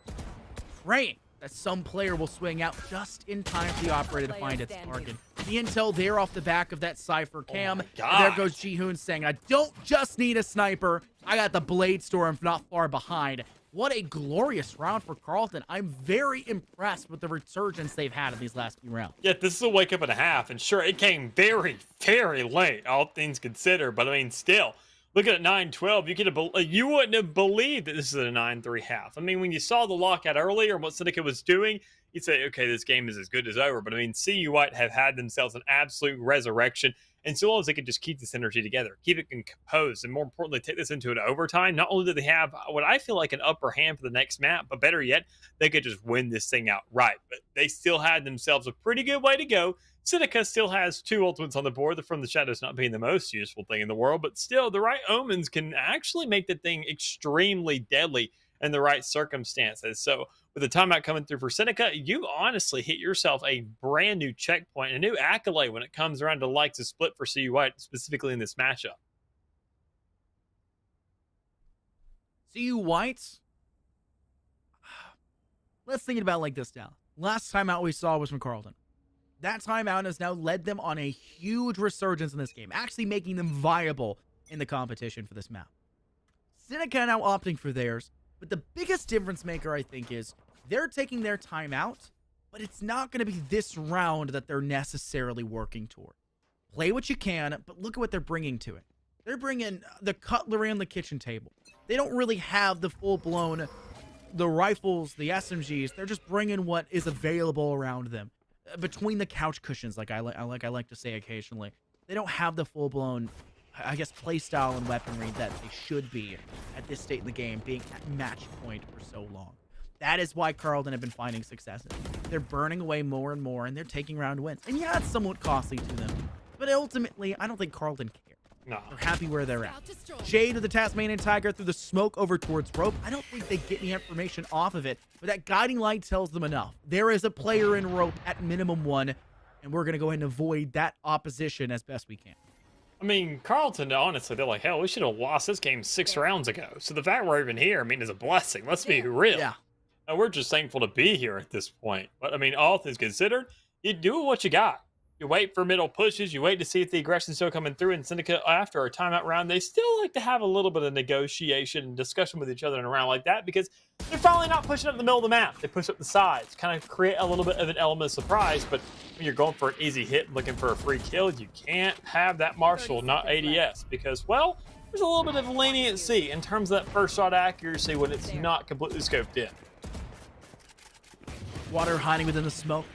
praying that some player will swing out just in time for the operator to find its target. The intel there off the back of that Cypher cam. There goes Jihoon saying, I don't just need a sniper. I got the Blade Storm not far behind. What a glorious round for Carlton. I'm very impressed with the resurgence they've had in these last few rounds. Yeah, this is a wake up and a half. And sure, it came very, very late, all things considered. But I mean, still, look at 9-12. You wouldn't have believed that this is a 9-3 half. I mean, when you saw the lockout earlier and what Seneca was doing, you'd say, okay, this game is as good as over. But I mean, CUI have had themselves an absolute resurrection. And so long as they can just keep this energy together, keep it composed, and more importantly, take this into an overtime, not only do they have what I feel like an upper hand for the next map, but better yet, they could just win this thing outright. But they still had themselves a pretty good way to go. Seneca still has 2 ultimates on the board, the From the Shadows not being the most useful thing in the world, but still, the right omens can actually make the thing extremely deadly in the right circumstances. So with the timeout coming through for Seneca, you honestly hit yourself a brand new checkpoint, a new accolade when it comes around to likes to split for CUI, specifically in this matchup. CU Whites, let's think about it like this now. Last timeout we saw was from Carlton. That timeout has now led them on a huge resurgence in this game, actually making them viable in the competition for this map. Seneca now opting for theirs, but the biggest difference maker, I think, is they're taking their time out, but it's not going to be this round that they're necessarily working toward. Play what you can, but look at what they're bringing to it. They're bringing the cutlery on the kitchen table. They don't really have the full-blown, the rifles, the SMGs. They're just bringing what is available around them. Between the couch cushions, like I like to say occasionally. They don't have the full-blown, I guess, playstyle and weaponry that they should be at this state in the game, being at match point for so long. That is why Carlton have been finding successes. They're burning away more and more, and they're taking round wins. And yeah, it's somewhat costly to them. But ultimately, I don't think Carlton cares. No. They're happy where they're at. Shade with the Tasmanian Tiger through the smoke over towards rope. I don't think they get any information off of it, but that guiding light tells them enough. There is a player in rope at minimum 1, and we're going to go ahead and avoid that opposition as best we can. I mean, Carlton, honestly, they're like, hell, we should have lost this game 6 rounds ago. So the fact we're even here, I mean, is a blessing. Let's be real. Yeah. And we're just thankful to be here at this point. But, I mean, all things considered, you do what you got. You wait for middle pushes. You wait to see if the aggression's still coming through. And Seneca, after a timeout round, they still like to have a little bit of negotiation and discussion with each other in a round like that because they're finally not pushing up the middle of the map. They push up the sides, kind of create a little bit of an element of surprise. But when you're going for an easy hit and looking for a free kill, you can't have that Marshall, not ADS, because, well, there's a little bit of leniency in terms of that first shot accuracy when it's not completely scoped in. Water hiding within the smoke.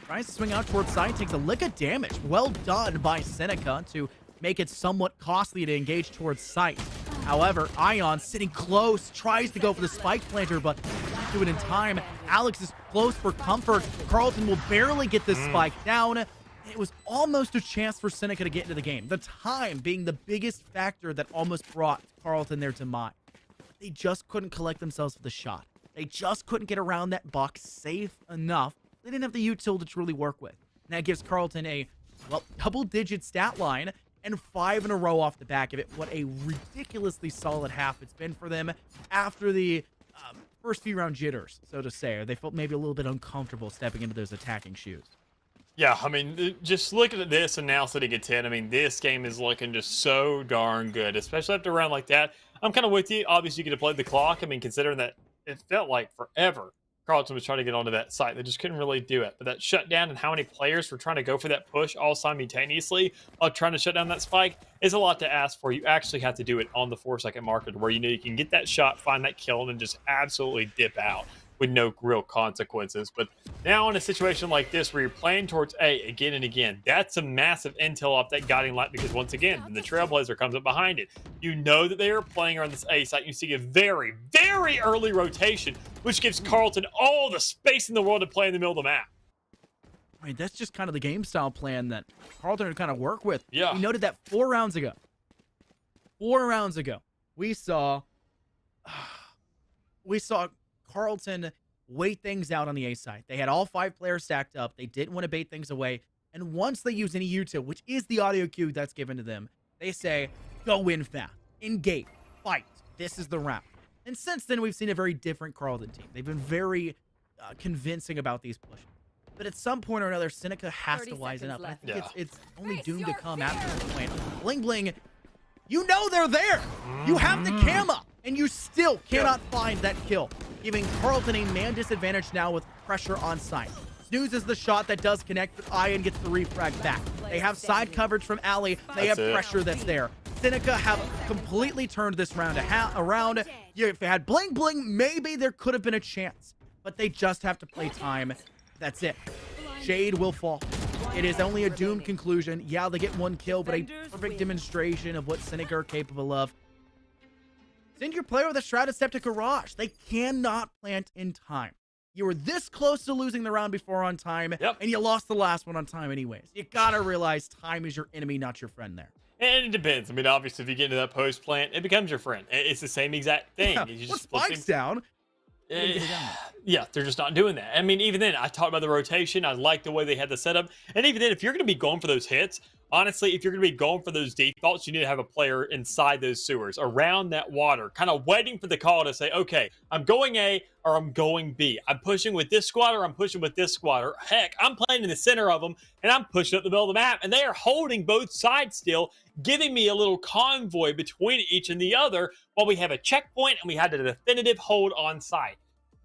Tries to swing out towards side, takes a lick of damage. Well done by Seneca to make it somewhat costly to engage towards sight. However, Ion sitting close, tries to go for the spike planter, but can't do it in time. Alex is close for comfort. Carlton will barely get this spike down. And it was almost a chance for Seneca to get into the game. The time being the biggest factor that almost brought Carlton their demise. But they just couldn't collect themselves with the shot. They just couldn't get around that box safe enough. They didn't have the util to truly work with. And that gives Carlton a, well, double-digit stat line and 5 in a row off the back of it. What a ridiculously solid half it's been for them after the first few round jitters, so to say. Or they felt maybe a little bit uncomfortable stepping into those attacking shoes. Yeah, I mean, just looking at this and now sitting at 10, I mean, this game is looking just so darn good, especially after a round like that. I'm kind of with you. Obviously, you get to play the clock. I mean, considering that it felt like forever Carlton was trying to get onto that site. They just couldn't really do it. But that shutdown and how many players were trying to go for that push all simultaneously while trying to shut down that spike is a lot to ask for. You actually have to do it on the 4-second marker where you know you can get that shot, find that kill, and then just absolutely dip out with no real consequences. But now in a situation like this where you're playing towards A again and again, that's a massive intel off that guiding light, because once again, the Trailblazer comes up behind it. You know that they are playing around this A site. You see a very, very early rotation, which gives Carlton all the space in the world to play in the middle of the map. I mean, that's just kind of the game style plan that Carlton would kind of work with. Yeah. We noted that 4 rounds ago. 4 rounds ago, we saw Carlton wait things out on the A side. They had all 5 players stacked up. They didn't want to bait things away. And once they use any util, which is the audio cue that's given to them, they say, go in fast, engage, fight. This is the round. And since then, we've seen a very different Carlton team. They've been very convincing about these pushes. But at some point or another, Seneca has to wisen up. And I think it's only doomed to come after this point. Bling Bling, you know they're there. You have the cam up, and you still cannot find that kill, giving Carlton a man disadvantage now with pressure on site. Snoozes the shot that does connect, but Ian gets the refrag back. They have side coverage from Ali. They have pressure that's there. Seneca have completely turned this round around. If they had Bling Bling, maybe there could have been a chance, but they just have to play time. That's it. Shade will fall. It is only a doomed conclusion. Yeah, they get 1 kill, but a perfect demonstration of what Seneca are capable of. Send your player with a Shrouded Septic Garage. They cannot plant in time. You were this close to losing the round before on time, and you lost the last one on time anyways. You gotta realize time is your enemy, not your friend there. And it depends. I mean, obviously, if you get into that post plant, it becomes your friend. It's the same exact thing. Yeah, You what just split spikes things down? Yeah, they're just not doing that. I mean, even then, I talked about the rotation. I like the way they had the setup. And even then, if you're going to be going for those hits, honestly, if you're going to be going for those defaults, you need to have a player inside those sewers, around that water, kind of waiting for the call to say, okay, I'm going A or I'm going B. I'm pushing with this squad or I'm pushing with this squad. Or heck, I'm playing in the center of them and I'm pushing up the middle of the map. And they are holding both sides still, giving me a little convoy between each and the other while we have a checkpoint and we had a definitive hold on site.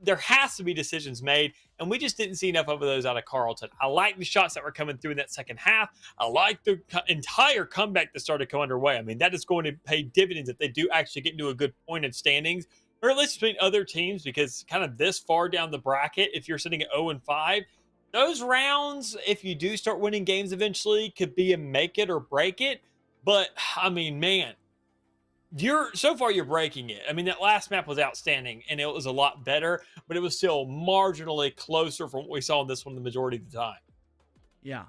There has to be decisions made, and we just didn't see enough of those out of Carlton. I like the shots that were coming through in that second half. I like the entire comeback that started to come underway. I mean, that is going to pay dividends if they do actually get into a good point in standings, or at least between other teams, because kind of this far down the bracket, if you're sitting at 0-5, those rounds, if you do start winning games eventually, could be a make it or break it. But, I mean, man, so far you're breaking it. I mean, that last map was outstanding and it was a lot better, but it was still marginally closer from what we saw in this one the majority of the time. Yeah.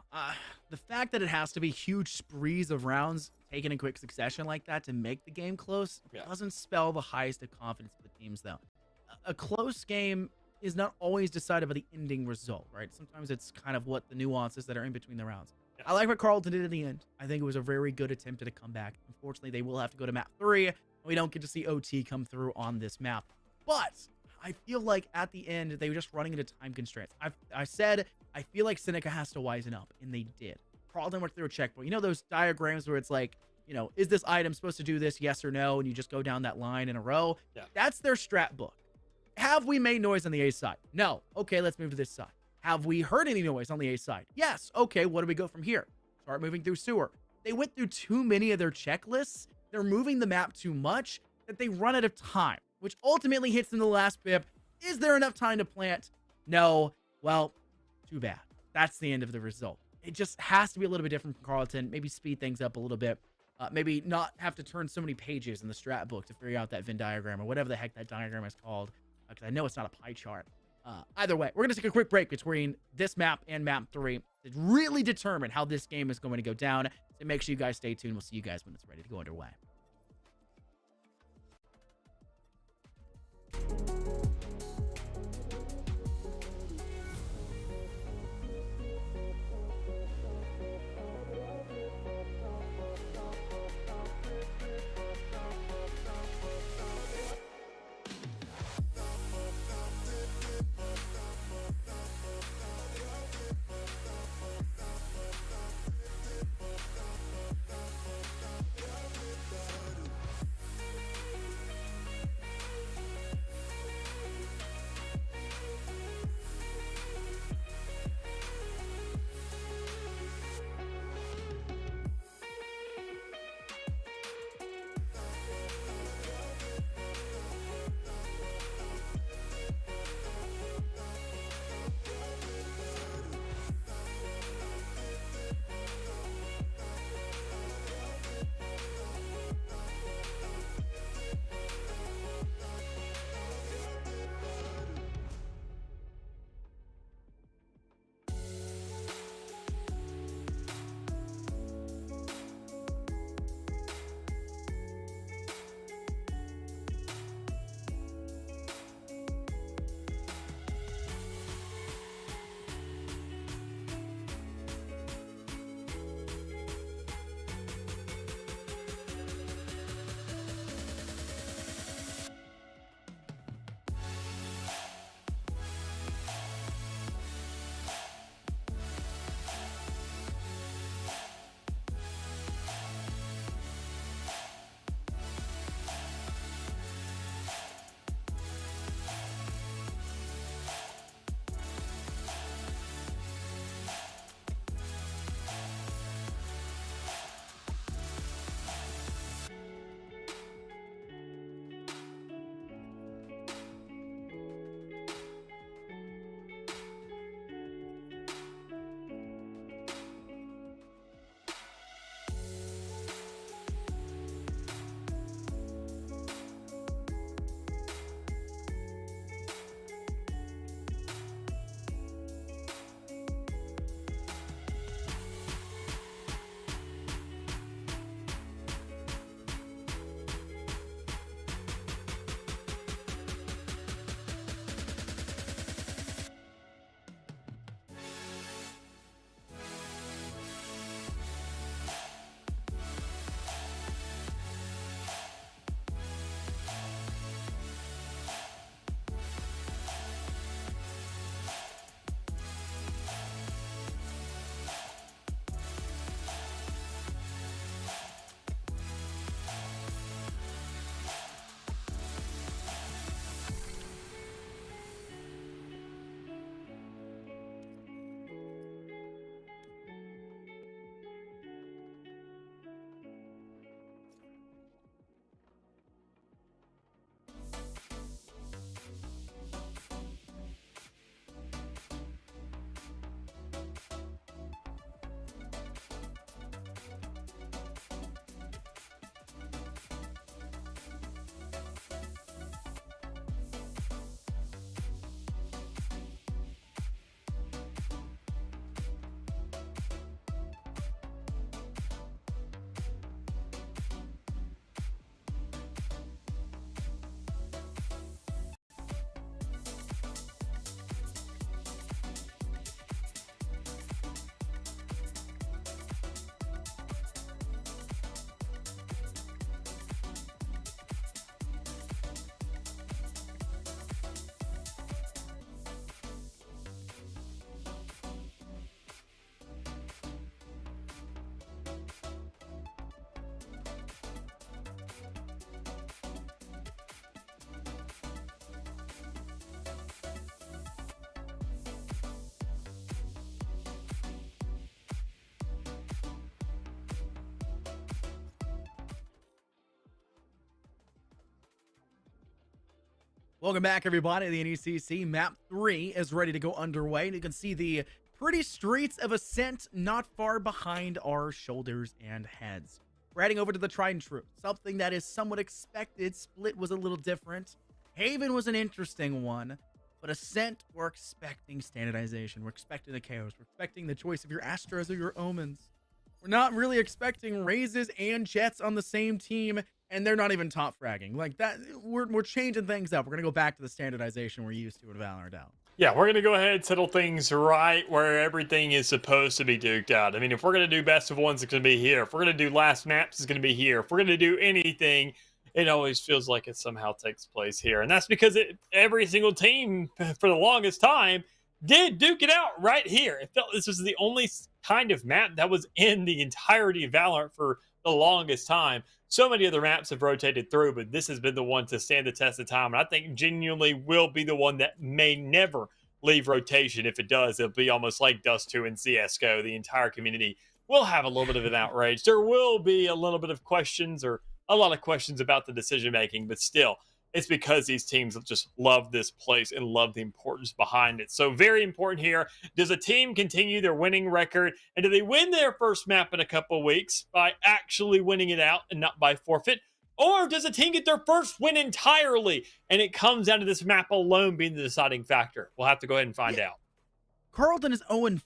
The fact that it has to be huge sprees of rounds taken in quick succession like that to make the game close doesn't spell the highest of confidence for the teams, though. A close game is not always decided by the ending result, right? Sometimes it's kind of what the nuances that are in between the rounds. I like what Carlton did at the end. I think it was a very good attempt at a comeback. Unfortunately, they will have to go to map 3. And we don't get to see OT come through on this map. But I feel like at the end, they were just running into time constraints. I said, I feel like Seneca has to wisen up, and they did. Carlton went through a checkpoint. You know those diagrams where it's like, you know, is this item supposed to do this, yes or no? And you just go down that line in a row. Yeah. That's their strat book. Have we made noise on the A side? No. Okay, let's move to this side. Have we heard any noise on the A side? Yes. Okay, what do we go from here? Start moving through sewer. They went through too many of their checklists. They're moving the map too much that they run out of time, which ultimately hits in the last pip. Is there enough time to plant? No. Well, too bad. That's the end of the result. It just has to be a little bit different from Carlton. Maybe speed things up a little bit. Maybe not have to turn so many pages in the strat book to figure out that Venn diagram or whatever the heck that diagram is called. Because I know it's not a pie chart. Either way, we're going to take a quick break between this map and map 3 to to really determine how this game is going to go down. So make sure you guys stay tuned. We'll see you guys when it's ready to go underway. Welcome back, everybody. The NECC Map 3 is ready to go underway. And you can see the pretty streets of Ascent not far behind our shoulders and heads. We're heading over to the Tried and True. Something that is somewhat expected. Split was a little different. Haven was an interesting one. But Ascent, we're expecting standardization. We're expecting the chaos. We're expecting the choice of your Astros or your Omens. We're not really expecting Raises and Jets on the same team, and they're not even top fragging. Like that, we're changing things up. We're gonna go back to the standardization we're used to in Valorant now. Yeah, we're going to go ahead and settle things right where everything is supposed to be duked out. I mean, if we're going to do best of ones, it's going to be here. If we're going to do last maps, it's going to be here. If we're going to do anything, it always feels like it somehow takes place here. And that's because every single team, for the longest time, did duke it out right here. It felt this was the only kind of map that was in the entirety of Valorant for the longest time. So many other maps have rotated through, but this has been the one to stand the test of time. And I think genuinely will be the one that may never leave rotation. If it does, it'll be almost like Dust 2 and CSGO. The entire community will have a little bit of an outrage. There will be a little bit of questions or a lot of questions about the decision making, but still, it's because these teams just love this place and love the importance behind it. So very important here. Does a team continue their winning record? And do they win their first map in a couple of weeks by actually winning it out and not by forfeit? Or does a team get their first win entirely and it comes down to this map alone being the deciding factor? We'll have to go ahead and find out. Carlton is 0-5.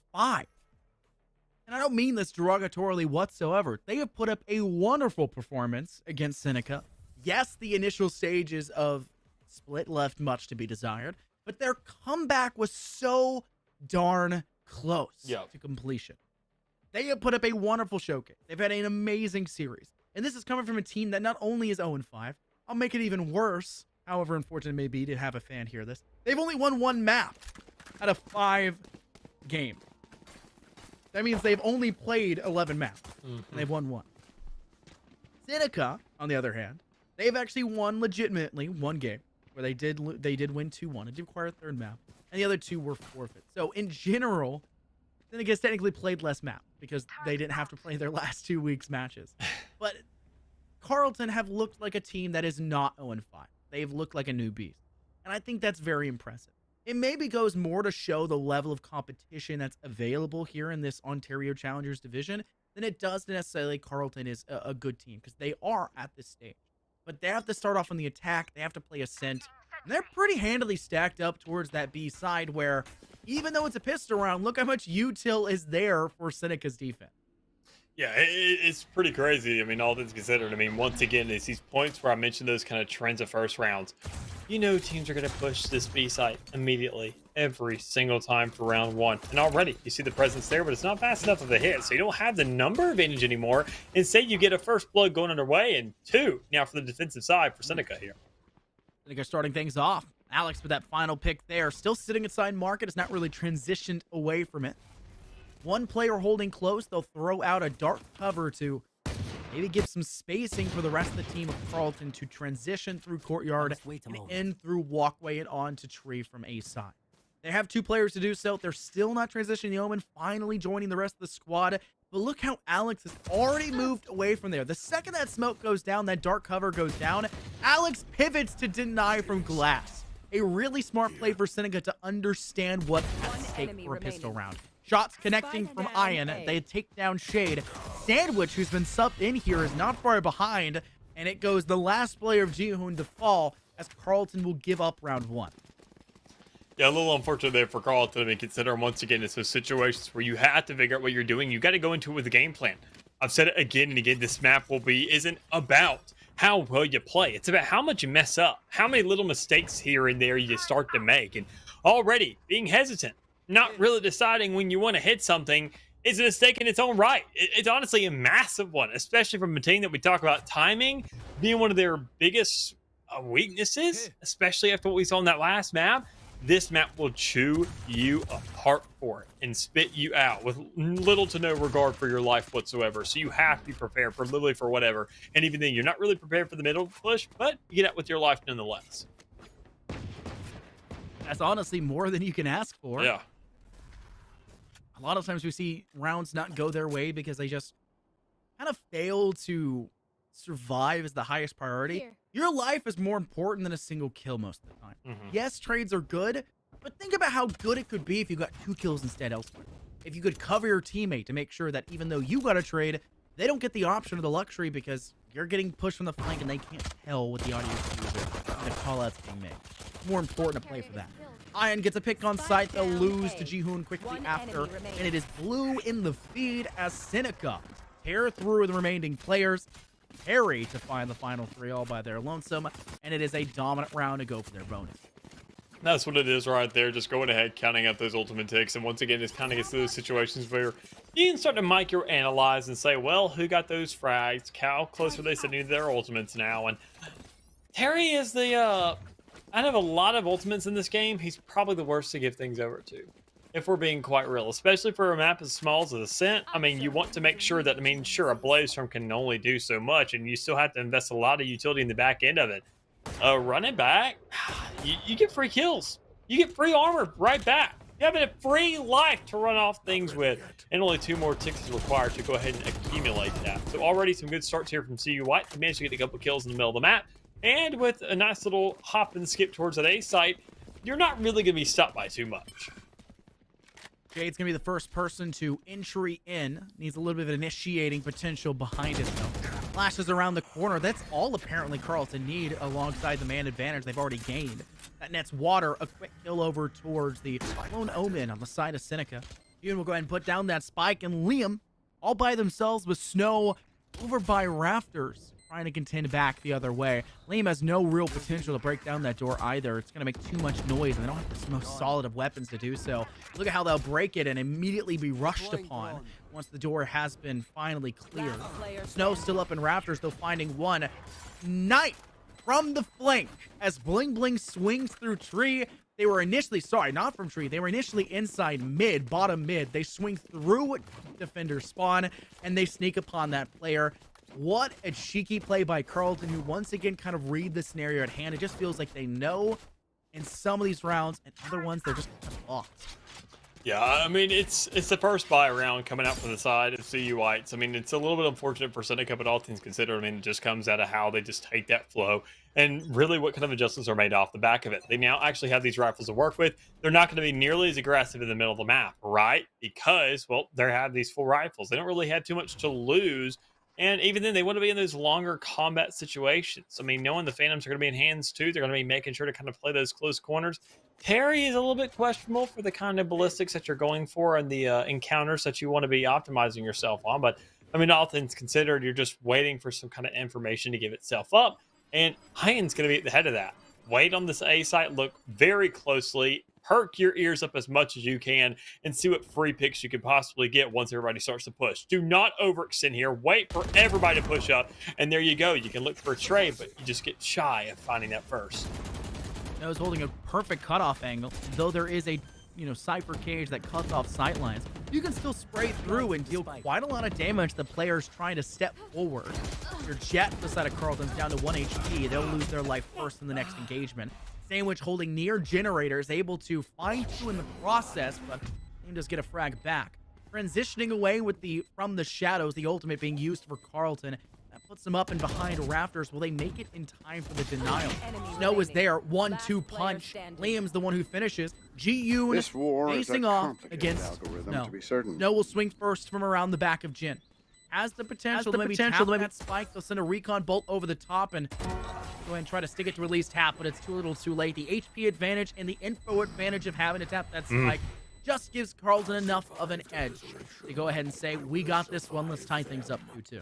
And I don't mean this derogatorily whatsoever. They have put up a wonderful performance against Seneca. Yes, the initial stages of split left much to be desired, but their comeback was so darn close to completion. They have put up a wonderful showcase. They've had an amazing series. And this is coming from a team that not only is 0-5, I'll make it even worse, however unfortunate it may be to have a fan hear this. They've only won one map out of 5 games. That means they've only played 11 maps, and they've won 1. Seneca, on the other hand, they've actually won legitimately 1 game, where they did win 2-1. It did require a 3rd map, and the other 2 were forfeit. So in general, Seneca's technically played less map because they didn't have to play their last 2 weeks matches. But Carlton have looked like a team that is not 0-5. They've looked like a new beast, and I think that's very impressive. It maybe goes more to show the level of competition that's available here in this Ontario Challengers division than it does to necessarily Carlton is a good team, because they are at this stage. But they have to start off on the attack. They have to play Ascent. And they're pretty handily stacked up towards that B side where, even though it's a pistol round, look how much util is there for Seneca's defense. Yeah, it's pretty crazy. I mean, all things considered. I mean, once again, it's these points where I mentioned those kind of trends of first rounds. You know teams are going to push this B site immediately every single time for round 1. And already, you see the presence there, but it's not fast enough of a hit. So you don't have the number advantage anymore. Instead, you get a first blood going underway and 2 now for the defensive side for Seneca here. Seneca starting things off. Alex with that final pick there. Still sitting inside market. It's not really transitioned away from it. 1 player holding close. They'll throw out a dark cover to maybe give some spacing for the rest of the team of Carlton to transition through courtyard and in through walkway and on to tree from A side. They have 2 players to do so. They're still not transitioning the Omen, finally joining the rest of the squad. But look how Alex has already moved away from there. The second that smoke goes down, that dark cover goes down, Alex pivots to deny from glass. A really smart play for Seneca to understand what's at stake for a pistol round. Shots connecting from Iron. They take down Shade. Sandwich, who's been subbed in here, is not far behind. And it goes the last player of Jihoon to fall as Carlton will give up round 1. Yeah, a little unfortunate there for Carlton. I mean, considering once again, it's those situations where you have to figure out what you're doing. You got to go into it with a game plan. I've said it again and again. This map isn't about how well you play. It's about how much you mess up, how many little mistakes here and there you start to make. And already being hesitant, not really deciding when you want to hit something is a mistake in its own right. It's honestly a massive one, especially from a team that we talk about timing being one of their biggest weaknesses, especially after what we saw in that last map. This map will chew you apart for it and spit you out with little to no regard for your life whatsoever. So you have to be prepared for literally for whatever. And even then, you're not really prepared for the middle push, but you get out with your life nonetheless. That's honestly more than you can ask for. Yeah. A lot of times we see rounds not go their way because they just kind of fail to survive as the highest priority. Here. Your life is more important than a single kill most of the time. Yes, trades are good, but think about how good it could be if you got 2 kills instead elsewhere. If you could cover your teammate to make sure that even though you got a trade, they don't get the option or the luxury because you're getting pushed from the flank and they can't tell what the audio cues are and the call-outs being made. It's more important to play for that. Iron gets a pick on site. They'll lose to Jihoon quickly One after. enemy remaining. And it is blue in the feed as Seneca tear through the remaining players. Harry to find the final 3 all by their lonesome. And it is a dominant round to go for their bonus. That's what it is right there. Just going ahead, counting up those ultimate ticks. And once again, it kind of gets to those situations where you can start to micro-analyze and say, well, who got those frags? How close are they sitting to their ultimates now? And Terry is the, out of a lot of ultimates in this game, he's probably the worst to give things over to. If we're being quite real, especially for a map as small as Ascent. I mean, you want to make sure that, sure, a Blaze Storm can only do so much, and you still have to invest a lot of utility in the back end of it. Running back, you get free kills. You get free armor right back. You have a free life to run off things with, and only 2 more ticks is required to go ahead and accumulate that. So already some good starts here from CU White. He managed to get a couple kills in the middle of the map, and with a nice little hop and skip towards that A site, you're not really going to be stopped by too much. Jade's going to be the first person to entry in. Needs a little bit of initiating potential behind it, though. Flashes around the corner. That's all apparently Carlton need alongside the man advantage they've already gained. That nets Water a quick kill over towards the Lone Omen on the side of Seneca. Ian will go ahead and put down that spike, and Liam all by themselves with Snow over by Rafters, trying to contend back the other way. Liam has no real potential to break down that door either. It's going to make too much noise, and they don't have the most solid of weapons to do so. Look at how they'll break it and immediately be rushed upon once the door has been finally cleared. Snow still up in Rafters, though, finding one. Knife from the flank as Bling Bling swings through tree. They were initially, sorry, not from tree. They were initially inside mid, bottom mid. They swing through defender spawn, and they sneak upon that player. What a cheeky play by Carlton, who once again kind of read the scenario at hand. It just feels like they know in some of these rounds, and other ones they're just kind of lost. Yeah, it's the first buy round coming out from the side of CU Whites. It's a little bit unfortunate for Seneca, but all things considered, it just comes out of how they just take that flow and really what kind of adjustments are made off the back of it. They now actually have these rifles to work with. They're not going to be nearly as aggressive in the middle of the map, right? Because, well, they have these full rifles. They don't really have too much to lose. And even then, they want to be in those longer combat situations. Knowing the Phantoms are going to be in hands too, they're going to be making sure to kind of play those close corners. Terry is a little bit questionable for the kind of ballistics that you're going for and the encounters that you want to be optimizing yourself on. But, all things considered, you're just waiting for some kind of information to give itself up. And Hyan's going to be at the head of that. Wait on this A site, look very closely, perk your ears up as much as you can, and see what free picks you can possibly get once everybody starts to push. Do not overextend here. Wait for everybody to push up, and there you go. You can look for a trade, but you just get shy of finding that first. Snow's holding a perfect cutoff angle, though there is a Cypher cage that cuts off sightlines. You can still spray through and deal quite a lot of damage to the players trying to step forward. Your Jet, the side of Carlton's down to 1 HP. They'll lose their life first in the next engagement. Sandwich holding near generators, able to find 2 in the process, but he does get a frag back. Transitioning away with from the shadows, the ultimate being used for Carlton. That puts them up and behind Rafters. Will they make it in time for the denial? Snow is there, 1-2 punch. Liam's the one who finishes. Ji-yoon facing off against Snow. Snow will swing first from around the back of Jin. Has the potential to maybe tap that spike. They'll send a recon bolt over the top and go ahead and try to stick it to release tap, but it's too little too late. The HP advantage and the info advantage of having to tap that spike just gives Carlton enough of an edge to go ahead and say, we got this one. Let's tie things up 2-2.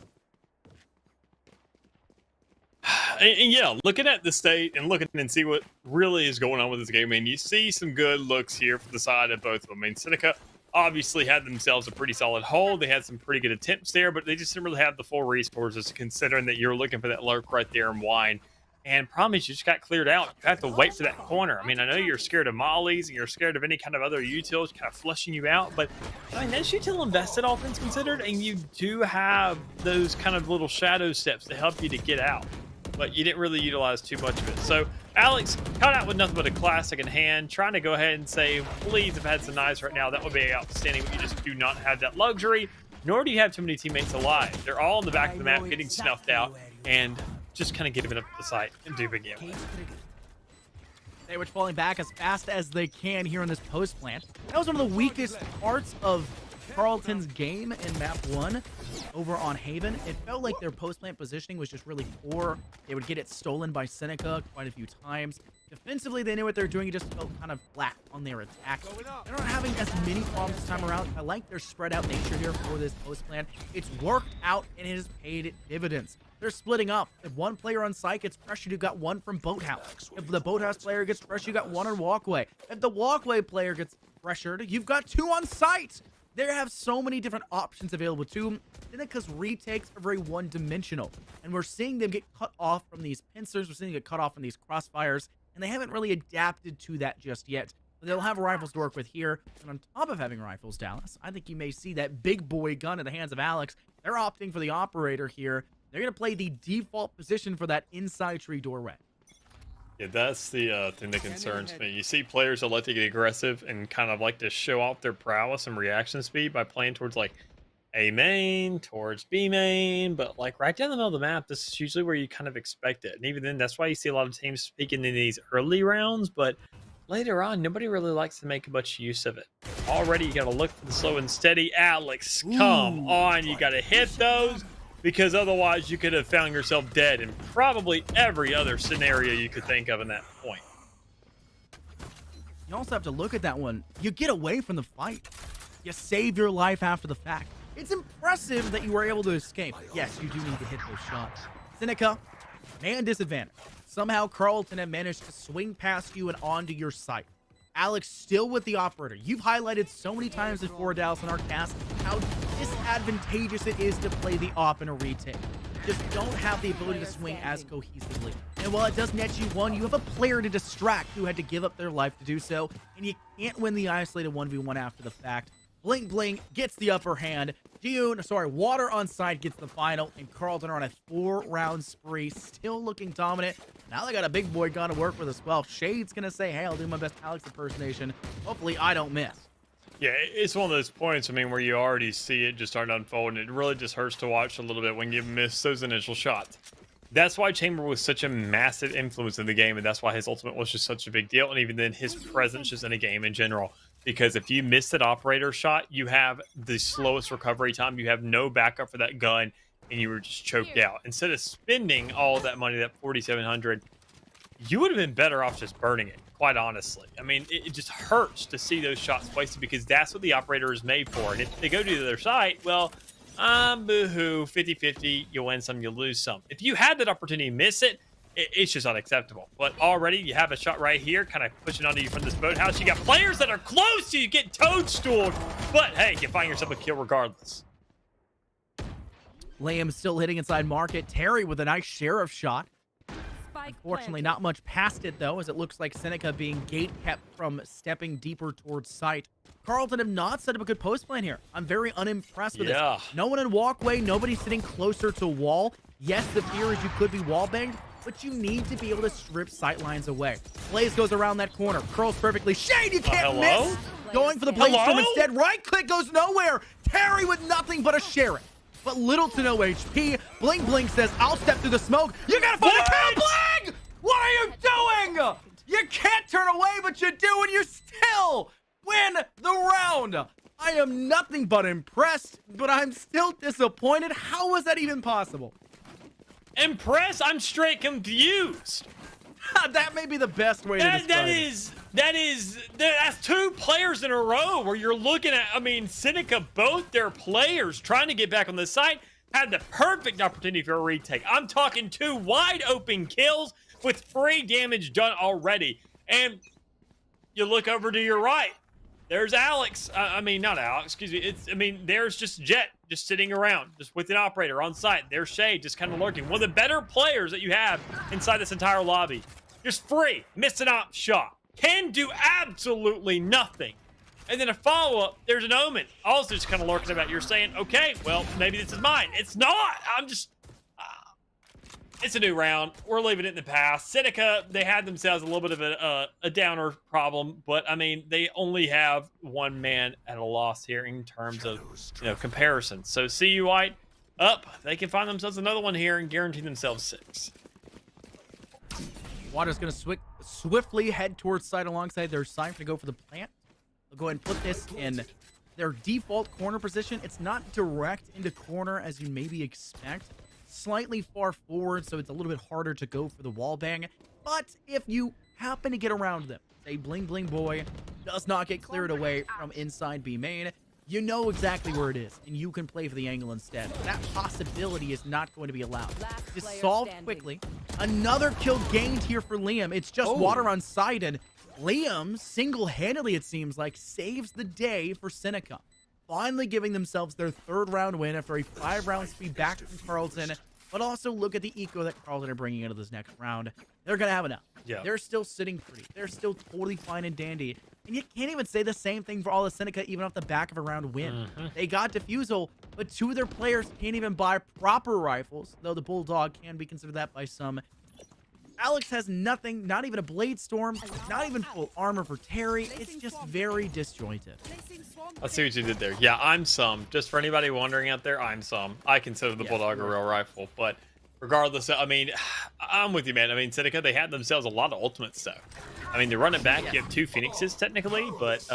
And yeah, looking at the state and looking and see what really is going on with this game, you see some good looks here for the side of both of them. Seneca obviously had themselves a pretty solid hold. They had some pretty good attempts there, but they just didn't really have the full resources, considering that you're looking for that lurk right there in wine. And problem is, you just got cleared out. You have to wait for that corner. I know you're scared of mollies and you're scared of any kind of other utils kind of flushing you out, but that's util invested, all things considered, and you do have those kind of little shadow steps to help you to get out. But you didn't really utilize too much of it. So Alex caught out with nothing but a classic in hand, trying to go ahead and say, please, if I had some knives right now, that would be outstanding. But you just do not have that luxury, nor do you have too many teammates alive. They're all in the back of the map getting snuffed out and just kind of giving up the site and do begin. Sandwich falling back as fast as they can here in this post plant. That was one of the weakest parts of Carlton's game in map 1 over on Haven. It felt like their post plant positioning was just really poor. They would get it stolen by Seneca quite a few times. Defensively, they knew what they were doing. It just felt kind of flat on their attack. They're not having as many problems this time around. I like their spread out nature here for this post plan. It's worked out and it has paid dividends. They're splitting up. If one player on site gets pressured, you've got one from Boathouse. If the Boathouse player gets pressured, you got one on Walkway. If the Walkway player gets pressured, you've got two on site. They have so many different options available to them. Because retakes are very one-dimensional. And we're seeing them get cut off from these pincers. We're seeing them get cut off from these crossfires. And they haven't really adapted to that just yet. But they'll have rifles to work with here. And on top of having rifles, Dallas, I think you may see that big boy gun in the hands of Alex. They're opting for the operator here. They're going to play the default position for that inside tree doorway. Yeah, that's the thing that concerns me. You see players that like to get aggressive and kind of like to show off their prowess and reaction speed by playing towards like A main, towards B main, but like right down the middle of the map, this is usually where you kind of expect it. And even then, that's why you see a lot of teams speaking in these early rounds, but later on, nobody really likes to make much use of it. Already, you got to look for the slow and steady. Alex, come on. You got to hit those, because otherwise you could have found yourself dead in probably every other scenario you could think of in that point. You also have to look at that one. You get away from the fight. You save your life after the fact. It's impressive that you were able to escape. Yes, you do need to hit those shots. Seneca, man disadvantage. Somehow Carlton had managed to swing past you and onto your site. Alex still with the operator. You've highlighted so many times before, Dallas, in our cast, how disadvantageous it is to play the op in a retake. You just don't have the ability to swing as cohesively. And while it does net you one, you have a player to distract who had to give up their life to do so, and you can't win the isolated 1v1 after the fact. Blink Blink gets the upper hand. Water on side gets the final, and Carlton are on a 4-round spree, still looking dominant. Now they got a big boy gun to work with as well. Shade's gonna say, hey, I'll do my best Alex impersonation. Hopefully I don't miss. Yeah, it's one of those points, I mean, where you already see it just start to unfold, and it really just hurts to watch a little bit when you miss those initial shots. That's why Chamber was such a massive influence in the game, and that's why his ultimate was just such a big deal, and even then his presence just in a game in general. Because if you miss that operator shot, you have the slowest recovery time. You have no backup for that gun, and you were just choked out. Instead of spending all of that money, that 4,700, you would have been better off just burning it, quite honestly. I mean, it just hurts to see those shots wasted, because that's what the operator is made for. And if they go to the other side, well, boo-hoo, 50-50, you win some, you lose some. If you had that opportunity to miss it, it's just unacceptable. But already you have a shot right here, kind of pushing onto you from this boathouse. You got players that are close to you, get toadstooled. But hey, you find yourself a kill regardless. Liam still hitting inside market. Terry with a nice sheriff shot. Unfortunately, not much past it, though, as it looks like Seneca being gate kept from stepping deeper towards site. Carlton have not set up a good post plan here. I'm very unimpressed with this. No one in walkway, nobody sitting closer to wall. Yes, the fear is you could be wall banged, but you need to be able to strip sight lines away. Blaze goes around that corner, curls perfectly. Shade, you can't miss! Going for the Blaze storm instead. Right click goes nowhere. Terry with nothing but a sheriff, but little to no HP. Blink Blink says, I'll step through the smoke. You gotta find a kill, Blink! What are you doing? You can't turn away, but you do, and you still win the round. I am nothing but impressed, but I'm still disappointed. How was that even possible? Impressed? I'm straight confused. That may be the best way to describe it. That's two players in a row where you're looking at, I mean, Seneca, both their players trying to get back on the site, had the perfect opportunity for a retake. I'm talking two wide open kills with free damage done already. And you look over to your right. There's Alex. I mean, not Alex, excuse me. There's just Jet just sitting around, just with an operator on site. There's Shade just kind of lurking. One of the better players that you have inside this entire lobby. Just free, miss an op shot. Can do absolutely nothing. And then a follow-up, there's an Omen. Also just kind of lurking about. You're saying, okay, well, maybe this is mine. It's not. I'm just... it's a new round. We're leaving it in the past. Seneca, they had themselves a little bit of a downer problem, but I mean, they only have one man at a loss here in terms of, comparison. So CU White up. They can find themselves another one here and guarantee themselves 6. Water's going to swiftly head towards site alongside their side to go for the plant. They'll go ahead and put this in their default corner position. It's not direct into corner as you maybe expect. Slightly far forward, so it's a little bit harder to go for the wall bang. But if you happen to get around them, say Bling Bling Boy does not get cleared away from inside B main, you know exactly where it is, and you can play for the angle instead. That possibility is not going to be allowed. Just solved quickly. Another kill gained here for Liam. It's just water on side, and Liam, single-handedly it seems like, saves the day for Seneca. Finally giving themselves their 3rd round win after a 5-round speed back from Carlton. But also look at the eco that Carlton are bringing into this next round. They're going to have enough. Yeah. They're still sitting pretty. They're still totally fine and dandy. And you can't even say the same thing for all of Seneca, even off the back of a round win. They got Defusal, but 2 of their players can't even buy proper rifles, though the Bulldog can be considered that by some. Alex has nothing, not even a Blade Storm, not even full armor for Terry. It's just very disjointed. I see what you did there. Yeah, I'm some. Just for anybody wondering out there, I'm some. I consider the Bulldog a real rifle, but regardless, I mean, I'm with you, man. I mean, Seneca, they had themselves a lot of ultimate stuff. I mean, they're running back. You have 2 Phoenixes, technically, but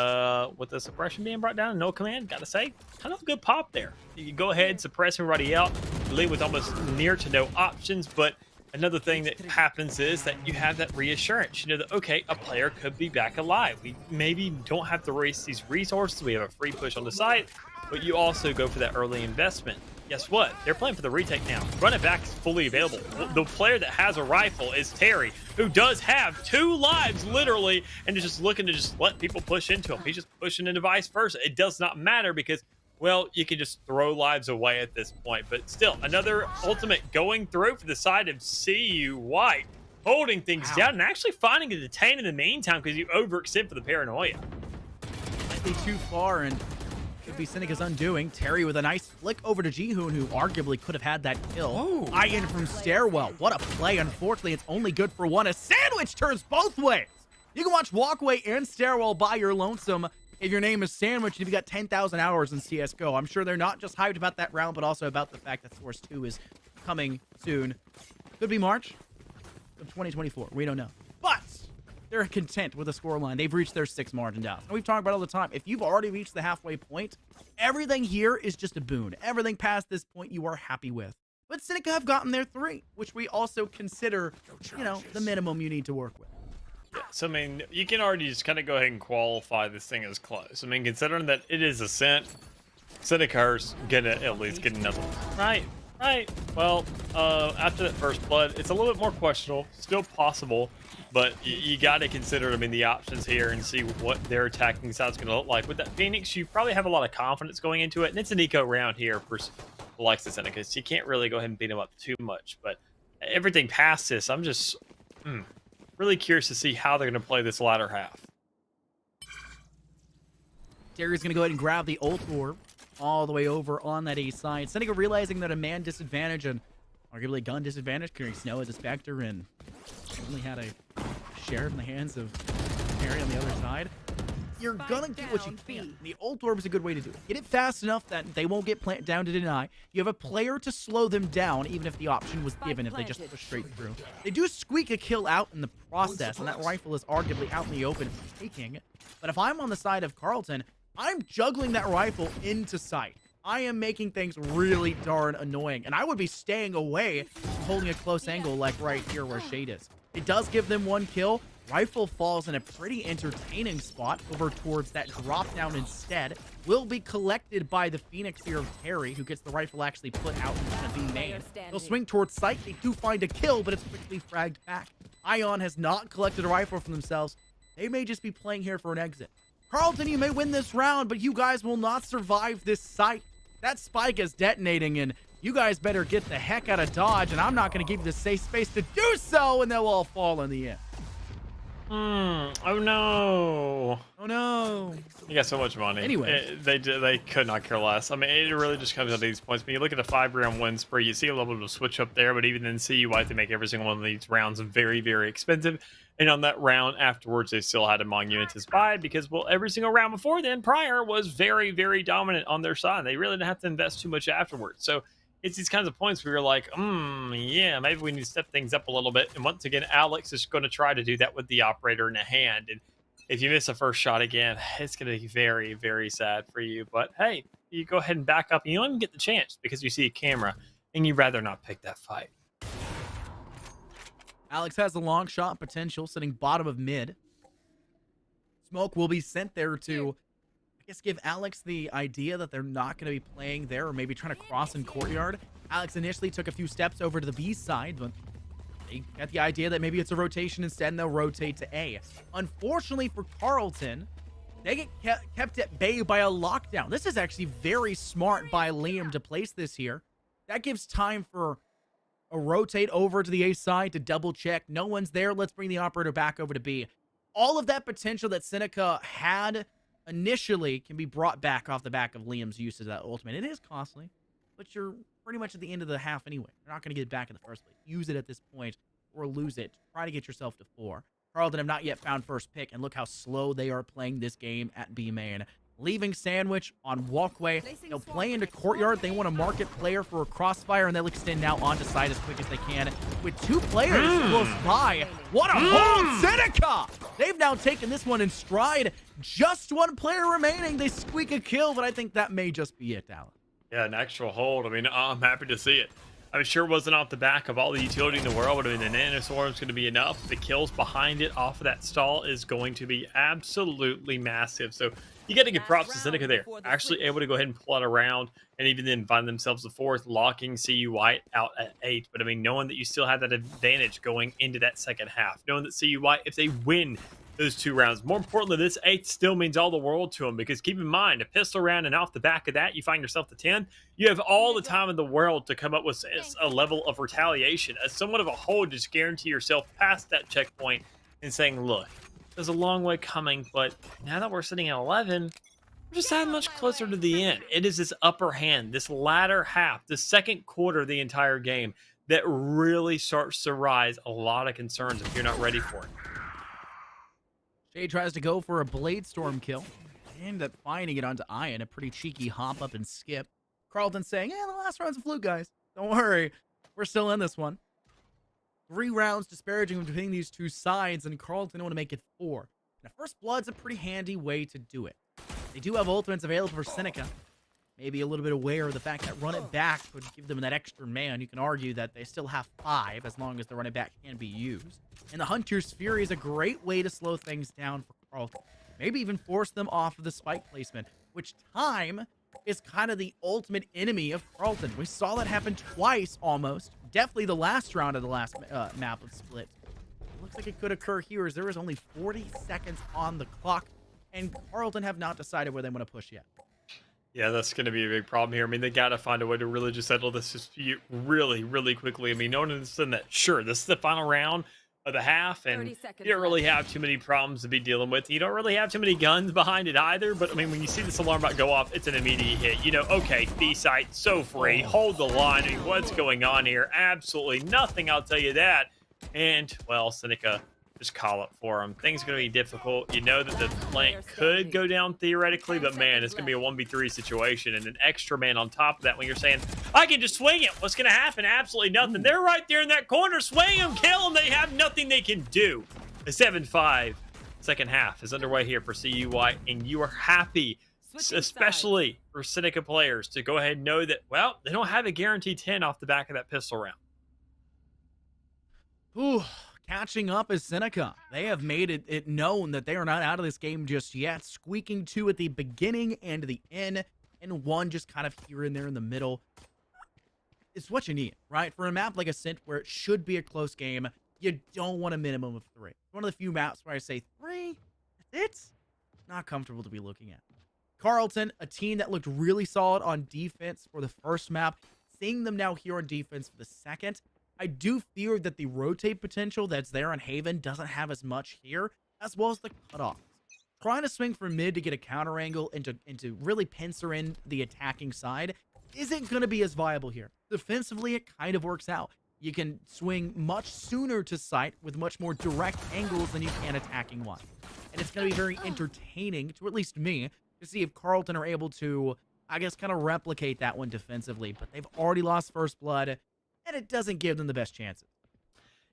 with the suppression being brought down and no command, gotta say, kind of a good pop there. You can go ahead, suppress everybody out, leave with almost near to no options, but another thing that happens is that you have that reassurance. You know that, okay, a player could be back alive. We maybe don't have to waste these resources. We have a free push on the side, but you also go for that early investment. Guess what? They're playing for the retake now. Running back is fully available. The player that has a rifle is Terry, who does have 2 lives, literally, and is just looking to just let people push into him. He's just pushing into vice versa. It does not matter because, well, you can just throw lives away at this point. But still, another ultimate going through for the side of CU White, holding things down and actually finding a detain in the meantime because you overextend for the paranoia. Slightly too far, and could be Seneca's undoing. Terry with a nice flick over to Jihoon, who arguably could have had that kill. Eye-in from Stairwell. What a play. Unfortunately, it's only good for one. A sandwich turns both ways. You can watch Walkway and Stairwell by your lonesome if your name is Sandwich and if you got 10,000 hours in CSGO. I'm sure they're not just hyped about that round, but also about the fact that Source 2 is coming soon. Could be March of 2024. We don't know. But they're content with the scoreline. They've reached their 6 margin down. And we've talked about it all the time. If you've already reached the halfway point, everything here is just a boon. Everything past this point you are happy with. But Seneca have gotten their 3, which we also consider, you know, the minimum you need to work with. Yeah, so, I mean, you can already just kind of go ahead and qualify this thing as close. I mean, considering that it is Ascent, Seneca's gonna at least get another one. Right. Well, after that first blood, it's a little bit more questionable. Still possible, but you got to consider, I mean, the options here and see what their attacking side's going to look like. With that Phoenix, you probably have a lot of confidence going into it, and it's an eco round here for the likes of Seneca, so you can't really go ahead and beat them up too much. But everything past this, I'm just really curious to see how they're going to play this latter half. Terry's going to go ahead and grab the ult orb all the way over on that A side. Seneca realizing that a man disadvantage and arguably a gun disadvantage, carrying Snow as a Spectre, and only had a share in the hands of Terry on the other side. You're gonna get what you can. The ult orb is a good way to do it. Get it fast enough that they won't get plant down to deny. You have a player to slow them down, even if the option was given, if they just push straight through. They do squeak a kill out in the process, and that rifle is arguably out in the open taking. But if I'm on the side of Carlton, I'm juggling that rifle into sight. I am making things really darn annoying, and I would be staying away, holding a close angle like right here where Shade is. It does give them 1 kill. Rifle falls in a pretty entertaining spot over towards that drop down instead. Will be collected by the Phoenix here of Terry, who gets the rifle actually put out in front of B main. They'll swing towards sight. They do find a kill, but it's quickly fragged back. Ion has not collected a rifle for themselves. They may just be playing here for an exit. Carlton, you may win this round, but you guys will not survive this site. That spike is detonating, and you guys better get the heck out of Dodge, and I'm not going to give you the safe space to do so, and they'll all fall in the end. Oh no. Oh no. You got so much money. Anyway. They could not care less. I mean, it really just comes down to these points. When you look at a 5-round win spree, you see a little bit of a switch up there, but even then, CU White, they make every single one of these rounds very, very expensive. And on that round afterwards, they still had a Monumentus buy because, well, every single round before then, prior, was very, very dominant on their side. They really didn't have to invest too much afterwards. So it's these kinds of points where you're like, yeah, maybe we need to step things up a little bit. And once again, Alex is going to try to do that with the operator in a hand. And if you miss a first shot again, it's going to be very, very sad for you. But hey, you go ahead and back up. And you don't even get the chance because you see a camera and you'd rather not pick that fight. Alex has the long shot potential, sitting bottom of mid. Smoke will be sent there to, I guess, give Alex the idea that they're not going to be playing there, or maybe trying to cross in courtyard. Alex initially took a few steps over to the B side, but they got the idea that maybe it's a rotation instead, and they'll rotate to A. Unfortunately for Carlton, they get kept at bay by a lockdown. This is actually very smart by Liam to place this here. That gives time for a rotate over to the A side to double check. No one's there. Let's bring the operator back over to B. All of that potential that Seneca had initially can be brought back off the back of Liam's use of that ultimate. It is costly, but you're pretty much at the end of the half anyway. You're not going to get it back in the first place. Use it at this point or lose it. Try to get yourself to 4. Carlton have not yet found first pick, and look how slow they are playing this game at B main. Leaving Sandwich on walkway. They'll play into courtyard. They want to market player for a crossfire, and they'll extend now onto side as quick as they can with 2 players close by. What a hold, Seneca! They've now taken this one in stride. Just 1 player remaining. They squeak a kill, but I think that may just be it, Alan. Yeah, an actual hold. I mean, I'm happy to see it. I'm sure it wasn't off the back of all the utility in the world, but I mean, the Nanoswarm is going to be enough. The kills behind it off of that stall is going to be absolutely massive. So you got to give props to Seneca there. Actually able to go ahead and pull it around and even then find themselves the 4th, locking CU White out at 8. But I mean, knowing that you still have that advantage going into that second half, knowing that CU White, if they win those 2 rounds, more importantly, this 8th still means all the world to them, because keep in mind, a pistol round and off the back of that, you find yourself to 10. You have all the time in the world to come up with a level of retaliation, as somewhat of a hold, just guarantee yourself past that checkpoint and saying, look, there's a long way coming, but now that we're sitting at 11, we're just that much closer to the end. It is this upper hand, this latter half, the second quarter of the entire game that really starts to rise a lot of concerns if you're not ready for it. Jay tries to go for a Blade Storm kill. They end up finding it onto Ian, a pretty cheeky hop up and skip. Carlton saying, yeah, the last round's a fluke, guys. Don't worry. We're still in this one. 3 rounds disparaging between these 2 sides, and Carlton want to make it 4. Now, First Blood's a pretty handy way to do it. They do have ultimates available for Seneca. Maybe a little bit aware of the fact that run it back would give them that extra man. You can argue that they still have 5 as long as the run it back can be used. And the Hunter's Fury is a great way to slow things down for Carlton. Maybe even force them off of the spike placement, which time is kind of the ultimate enemy of Carlton. We saw that happen twice almost. Definitely the last round of the last map of Split. Looks like it could occur here as there is only 40 seconds on the clock, and Carlton have not decided where they want to push yet. Yeah, that's going to be a big problem here. I mean, they got to find a way to really just settle this dispute really, really quickly. I mean, no one understands that, sure, this is the final round of the half, and you don't really have too many problems to be dealing with. You don't really have too many guns behind it either, but I mean, when you see this alarm bot go off, it's an immediate hit. You know, okay, B site, so free, hold the line. I mean, what's going on here? Absolutely nothing, I'll tell you that. And, well, Seneca just call it for them. Things are going to be difficult. You know that the flank could go down theoretically, but man, it's going to be a 1v3 situation, and an extra man on top of that when you're saying, I can just swing it. What's going to happen? Absolutely nothing. They're right there in that corner. Swing them, kill them. They have nothing they can do. The 7-5 second half is underway here for CU White, and you are happy, especially for Seneca players, to go ahead and know that, well, they don't have a guaranteed 10 off the back of that pistol round. Ooh. Catching up is Seneca. They have made it known that they are not out of this game just yet. Squeaking 2 at the beginning and the end, and 1 just kind of here and there in the middle. It's what you need, right? For a map like Ascent where it should be a close game, you don't want a minimum of 3. One of the few maps where I say 3, it's not comfortable to be looking at. Carlton, a team that looked really solid on defense for the first map, seeing them now here on defense for the second. I do fear that the rotate potential that's there on Haven doesn't have as much here, as well as the cutoffs. Trying to swing from mid to get a counter angle and to really pincer in the attacking side isn't going to be as viable here. Defensively, it kind of works out. You can swing much sooner to site with much more direct angles than you can attacking one. And it's going to be very entertaining, to at least me, to see if Carlton are able to, I guess, kind of replicate that one defensively. But they've already lost First Blood, and it doesn't give them the best chances.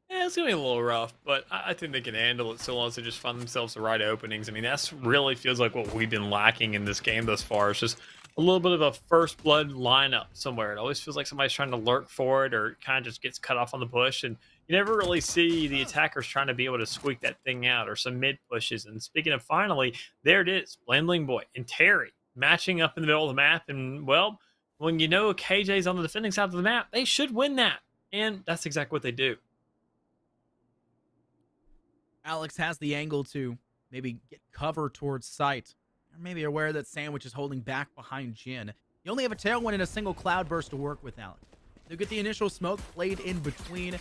Yeah, it's going to be a little rough, but I think they can handle it so long as they just find themselves the right openings. I mean, that's really feels like what we've been lacking in this game thus far. It's just a little bit of a First Blood lineup somewhere. It always feels like somebody's trying to lurk for it, or kind of just gets cut off on the push. And you never really see the attackers trying to be able to squeak that thing out or some mid pushes. And speaking of finally, there it is, Blandling Boy and Terry matching up in the middle of the map. And well, when you know KJ's on the defending side of the map, they should win that. And that's exactly what they do. Alex has the angle to maybe get cover towards sight. Or maybe aware that Sandwich is holding back behind Jin. You only have a tailwind and a single cloud burst to work with, Alex. They'll get the initial smoke played in between.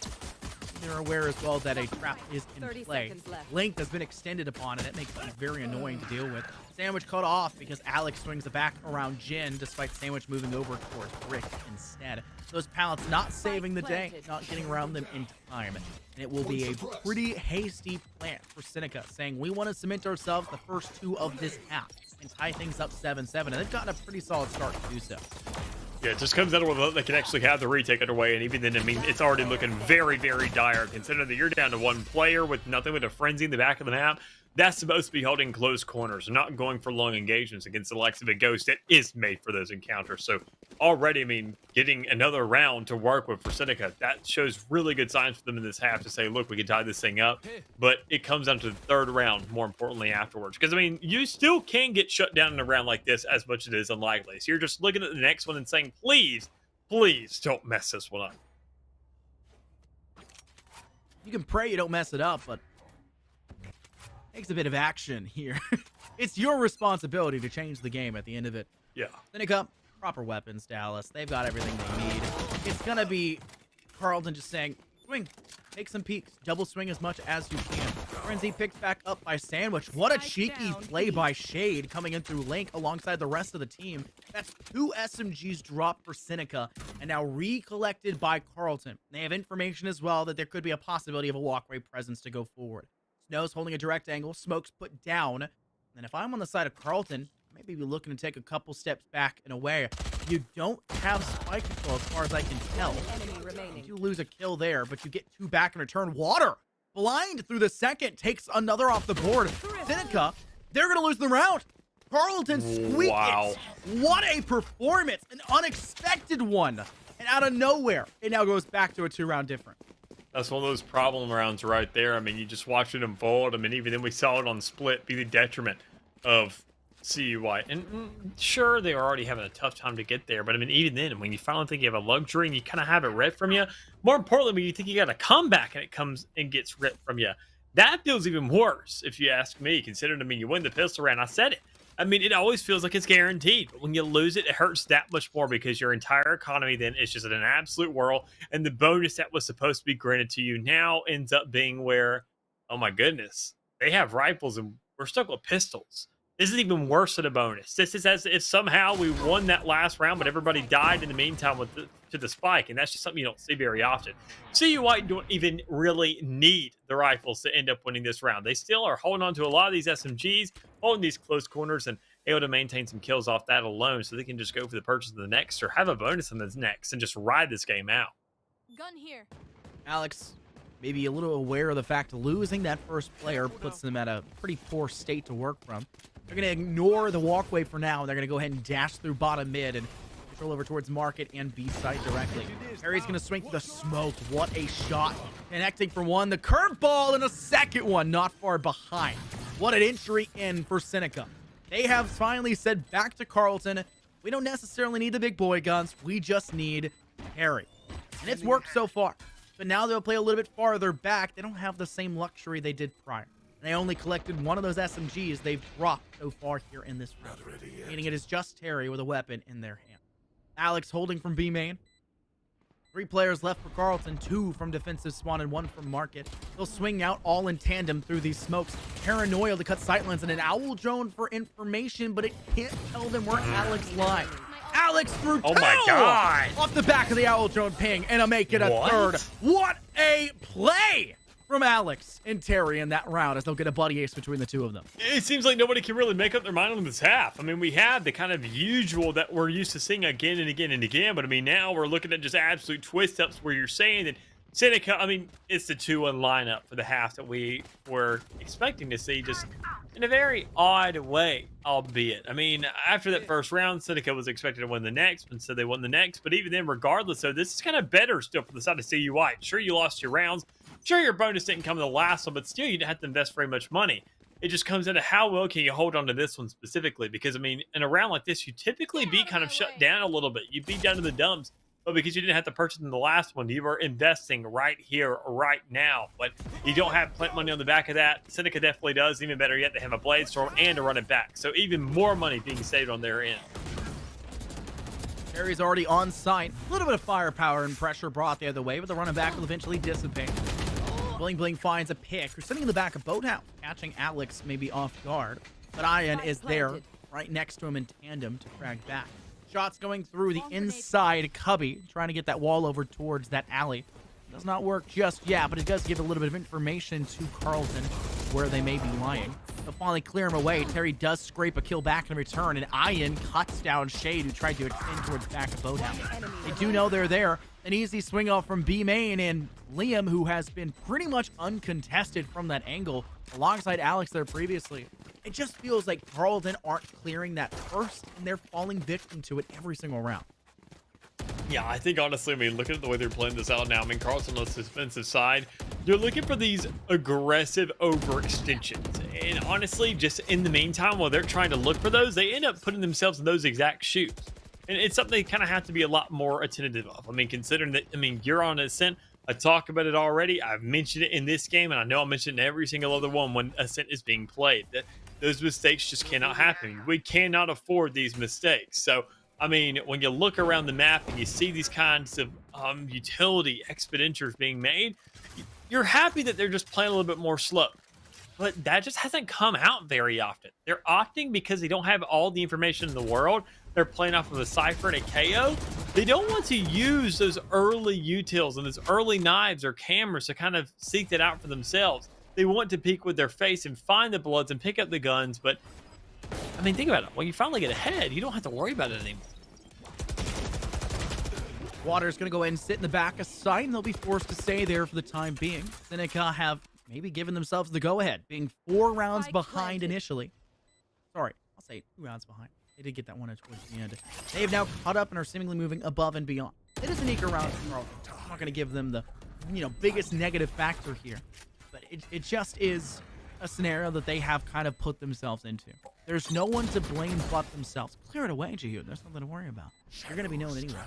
They're aware as well that a trap is in 30 play. seconds left. Length has been extended upon, and it makes it very annoying to deal with. Sandwich cut off because Alex swings it back around Jin, despite Sandwich moving over towards Brick instead. Those pallets not saving the day, not getting around them in time. And it will be a pretty hasty plant for Seneca, saying we want to cement ourselves the first two of this half and tie things up 7-7, and they've gotten a pretty solid start to do so. Yeah, it just comes down to whether they can actually have the retake underway, and even then, I mean, it's already looking very, very dire, considering that you're down to one player with nothing but a frenzy in the back of the map. That's supposed to be holding close corners, not going for long engagements against the likes of a Ghost that is made for those encounters. So already, I mean, getting another round to work with for Seneca, that shows really good signs for them in this half to say, look, we can tie this thing up. But it comes down to the third round, more importantly, afterwards. Because, I mean, you still can get shut down in a round like this as much as it is unlikely. So you're just looking at the next one and saying, please, please don't mess this one up. You can pray you don't mess it up, but takes a bit of action here. It's your responsibility to change the game at the end of it. Yeah. Seneca, proper weapons, Dallas. They've got everything they need. It's going to be Carlton just saying, swing, take some peeks, double swing as much as you can. Frenzy picked back up by Sandwich. What a cheeky play by Shade coming in through Link alongside the rest of the team. That's 2 SMGs dropped for Seneca and now recollected by Carlton. They have information as well that there could be a possibility of a walkway presence to go forward. Snow's holding a direct angle, smoke's put down. And if I'm on the side of Carlton, maybe be looking to take a couple steps back and away. You don't have spike control as far as I can tell. You do lose a kill there, but you get 2 back in return. Water! Blind through the second, takes another off the board. Seneca, they're going to lose the round. Carlton squeaked it. What a performance. An unexpected one. And out of nowhere, it now goes back to a 2-round difference. That's one of those problem rounds right there. I mean, you just watch it unfold. I mean, even then we saw it on split be the detriment of CUY. And sure, they were already having a tough time to get there. But I mean, even then, when you finally think you have a luxury and you kind of have it ripped from you, more importantly, when you think you got a comeback and it comes and gets ripped from you, that feels even worse, if you ask me, considering, I mean, you win the pistol round. I said it. I mean, it always feels like it's guaranteed. But when you lose it, it hurts that much more because your entire economy then is just in an absolute whirl. And the bonus that was supposed to be granted to you now ends up being where, oh my goodness, they have rifles and we're stuck with pistols. This is even worse than a bonus. This is as if somehow we won that last round, but everybody died in the meantime to the spike. And that's just something you don't see very often. CUY don't even really need the rifles to end up winning this round. They still are holding on to a lot of these SMGs, holding these close corners, and able to maintain some kills off that alone so they can just go for the purchase of the next or have a bonus on the next and just ride this game out. Gun here. Alex, maybe a little aware of the fact losing that first player puts them at a pretty poor state to work from. They're going to ignore the walkway for now, and they're going to go ahead and dash through bottom mid and control over towards market and B site directly. Harry's going to swing through the smoke. What a shot. Connecting for one. The curveball and a second one not far behind. What an entry in for Seneca. They have finally said back to Carlton, we don't necessarily need the big boy guns. We just need Harry. And it's worked so far. But now they'll play a little bit farther back. They don't have the same luxury they did prior. They only collected one of those SMGs they've dropped so far here in this round. Meaning it is just Terry with a weapon in their hand. Alex holding from B main. 3 players left for Carlton, 2 from defensive spawn and 1 from market. They'll swing out all in tandem through these smokes. Paranoia to cut sightlines and an owl drone for information, but it can't tell them where Alex lies. Alex threw 2! Oh my god! Off the back of the owl drone ping, and a make it a third. What a play from Alex and Terry in that round as they'll get a buddy ace between the two of them. It seems like nobody can really make up their mind on this half. I mean, we had the kind of usual that we're used to seeing again and again and again, but I mean, now we're looking at just absolute twist-ups where you're saying that Seneca, I mean, it's the 2-1 lineup for the half that we were expecting to see, just in a very odd way, albeit. I mean, after that first round, Seneca was expected to win the next, and so they won the next. But even then, regardless, so this is kind of better still for the side of CUI. Sure, you lost your rounds. Sure, your bonus didn't come in the last one, but still, you didn't have to invest very much money. It just comes into how well can you hold on to this one specifically. Because, I mean, in a round like this, you typically be kind of shut down a little bit. You'd be down to the dumps. But because you didn't have to purchase in the last one, you were investing right here, right now. But you don't have plenty money on the back of that. Seneca definitely does. Even better yet, they have a Blade Storm and to run it back. So even more money being saved on their end. Terry's already on site. A little bit of firepower and pressure brought the other way, but the running back will eventually dissipate. Bling Bling finds a pick. Who's sitting in the back of Boathouse, catching Alex maybe off guard. But Ian is there, right next to him in tandem to frag back. Shots going through the inside cubby, trying to get that wall over towards that alley. Does not work just yet, but it does give a little bit of information to Carlton where they may be lying. They'll finally clear him away. Terry does scrape a kill back in return, and Ian cuts down Shade, who tried to extend towards back of Boathouse. They do know they're there. An easy swing off from B main, and Liam, who has been pretty much uncontested from that angle, alongside Alex there previously. It just feels like Carlton aren't clearing that first, and they're falling victim to it every single round. Yeah, I think honestly, I mean, looking at the way they're playing this out now, I mean, Carlton on the defensive side, you're looking for these aggressive overextensions. And honestly, just in the meantime, while they're trying to look for those, they end up putting themselves in those exact shoes. And it's something they kind of have to be a lot more attentive of. I mean, considering that, I mean, you're on Ascent. I talk about it already. I've mentioned it in this game, and I know I mentioned it in every single other one when Ascent is being played. Those mistakes just cannot happen. We cannot afford these mistakes. So, I mean, when you look around the map and you see these kinds of utility expenditures being made, you're happy that they're just playing a little bit more slow. But that just hasn't come out very often. They're opting because they don't have all the information in the world. They're playing off of a Cypher and a KO. They don't want to use those early utils and those early knives or cameras to kind of seek that out for themselves. They want to peek with their face and find the bloods and pick up the guns. But, I mean, think about it. When you finally get ahead, you don't have to worry about it anymore. Water's going to go ahead and sit in the back of sight, and they'll be forced to stay there for the time being. Seneca have maybe given themselves the go-ahead, being 4 rounds behind initially. Sorry, I'll say 2 rounds behind. They did get that one towards the end. They have now caught up and are seemingly moving above and beyond. It is an eager round for Carlton. I'm not going to give them the, biggest negative factor here. But it just is a scenario that they have kind of put themselves into. There's no one to blame but themselves. Clear it away, Jihoon. There's nothing to worry about. You're going to be known anyway.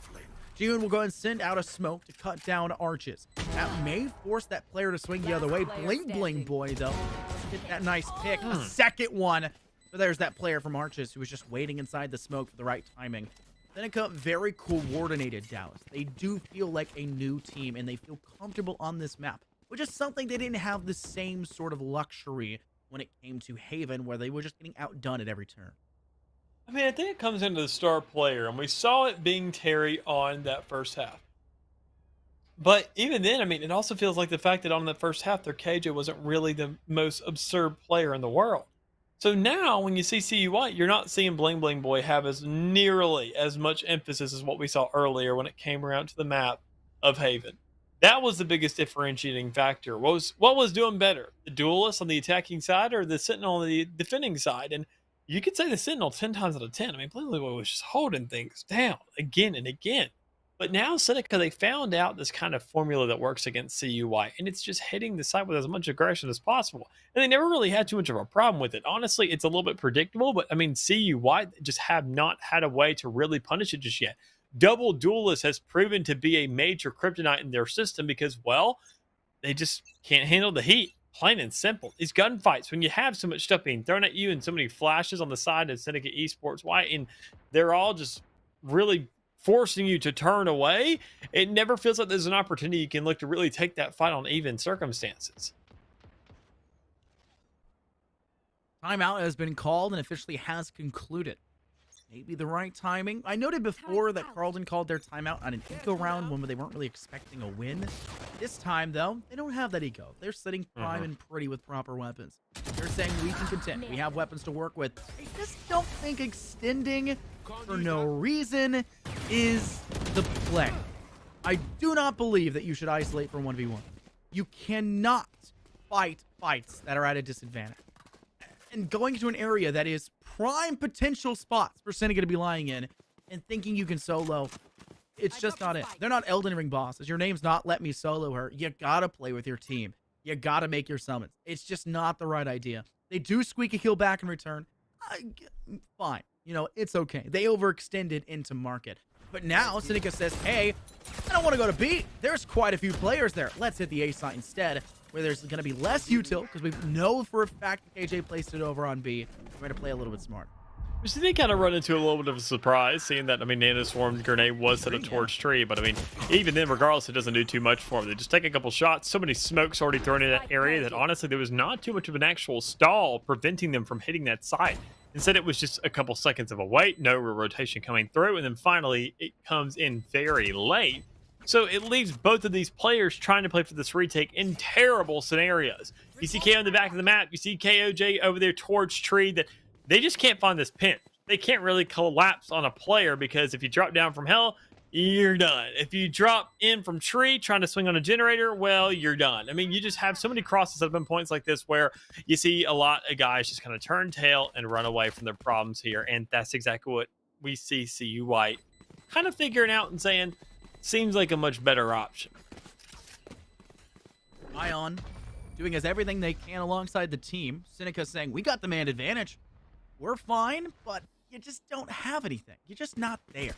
Jihoon will go ahead and send out a smoke to cut down arches. That may force that player to swing the other way. Bling Bling boy, though. Get that nice pick. A second one. But there's that player from Arches who was just waiting inside the smoke for the right timing. Seneca, very coordinated, Dallas. They do feel like a new team, and they feel comfortable on this map, which is something they didn't have the same sort of luxury when it came to Haven, where they were just getting outdone at every turn. I mean, I think it comes into the star player, and we saw it being Terry on that first half. But even then, I mean, it also feels like the fact that on the first half, their KJ wasn't really the most absurd player in the world. So now, when you see CUI, you're not seeing Bling Bling Boy have as nearly as much emphasis as what we saw earlier when it came around to the map of Haven. That was the biggest differentiating factor. What was doing better? The Duelist on the attacking side or the Sentinel on the defending side? And you could say the Sentinel 10 times out of 10. I mean, Bling Bling Boy was just holding things down again and again. But now Seneca, they found out this kind of formula that works against CUI, and it's just hitting the site with as much aggression as possible. And they never really had too much of a problem with it. Honestly, it's a little bit predictable, but I mean, CUI just have not had a way to really punish it just yet. Double Duelist has proven to be a major kryptonite in their system because, well, they just can't handle the heat. Plain and simple. These gunfights, when you have so much stuff being thrown at you and so many flashes on the side of Seneca Esports, why? And they're all just really forcing you to turn away, it never feels like there's an opportunity you can look to really take that fight on even circumstances. Timeout has been called and officially has concluded. Maybe the right timing. I noted before that Carlton called their timeout on an eco round when they weren't really expecting a win. This time, though, they don't have that eco. They're sitting prime and pretty with proper weapons. They're saying we can contend. We have weapons to work with. I just don't think extending for no reason is the play. I do not believe that you should isolate from 1v1. You cannot fight fights that are at a disadvantage. And going into an area that is prime potential spots for Seneca to be lying in and thinking you can solo, it's just not it. They're not Elden Ring bosses. Your name's not let me solo her. You gotta play with your team. You gotta make your summons. It's just not the right idea. They do squeak a heal back in return. Fine. You know, it's okay. They overextended into market. But now Seneca says, hey, I don't want to go to B. There's quite a few players there. Let's hit the A site instead, where there's going to be less util, because we know for a fact that KJ placed it over on B. We're going to play a little bit smart. Which they kind of run into a little bit of a surprise, seeing that, I mean, Nano Swarm grenade was set up towards tree, but I mean, even then, regardless, it doesn't do too much for them. They just take a couple shots, so many smokes already thrown in that area that honestly, there was not too much of an actual stall preventing them from hitting that site. Instead, it was just a couple seconds of a wait, no rotation coming through, and then finally, it comes in very late. So it leaves both of these players trying to play for this retake in terrible scenarios. You see KO on the back of the map, you see KOJ over there towards tree, that they just can't find this pinch. They can't really collapse on a player because if you drop down from hell, you're done. If you drop in from tree trying to swing on a generator, well, you're done. I mean, you just have so many crosses that have been points like this where you see a lot of guys just kind of turn tail and run away from their problems here. And that's exactly what we see CU White kind of figuring out and saying, seems like a much better option. Ion doing as everything they can alongside the team. Seneca saying, we got the man advantage. We're fine, but you just don't have anything. You're just not there.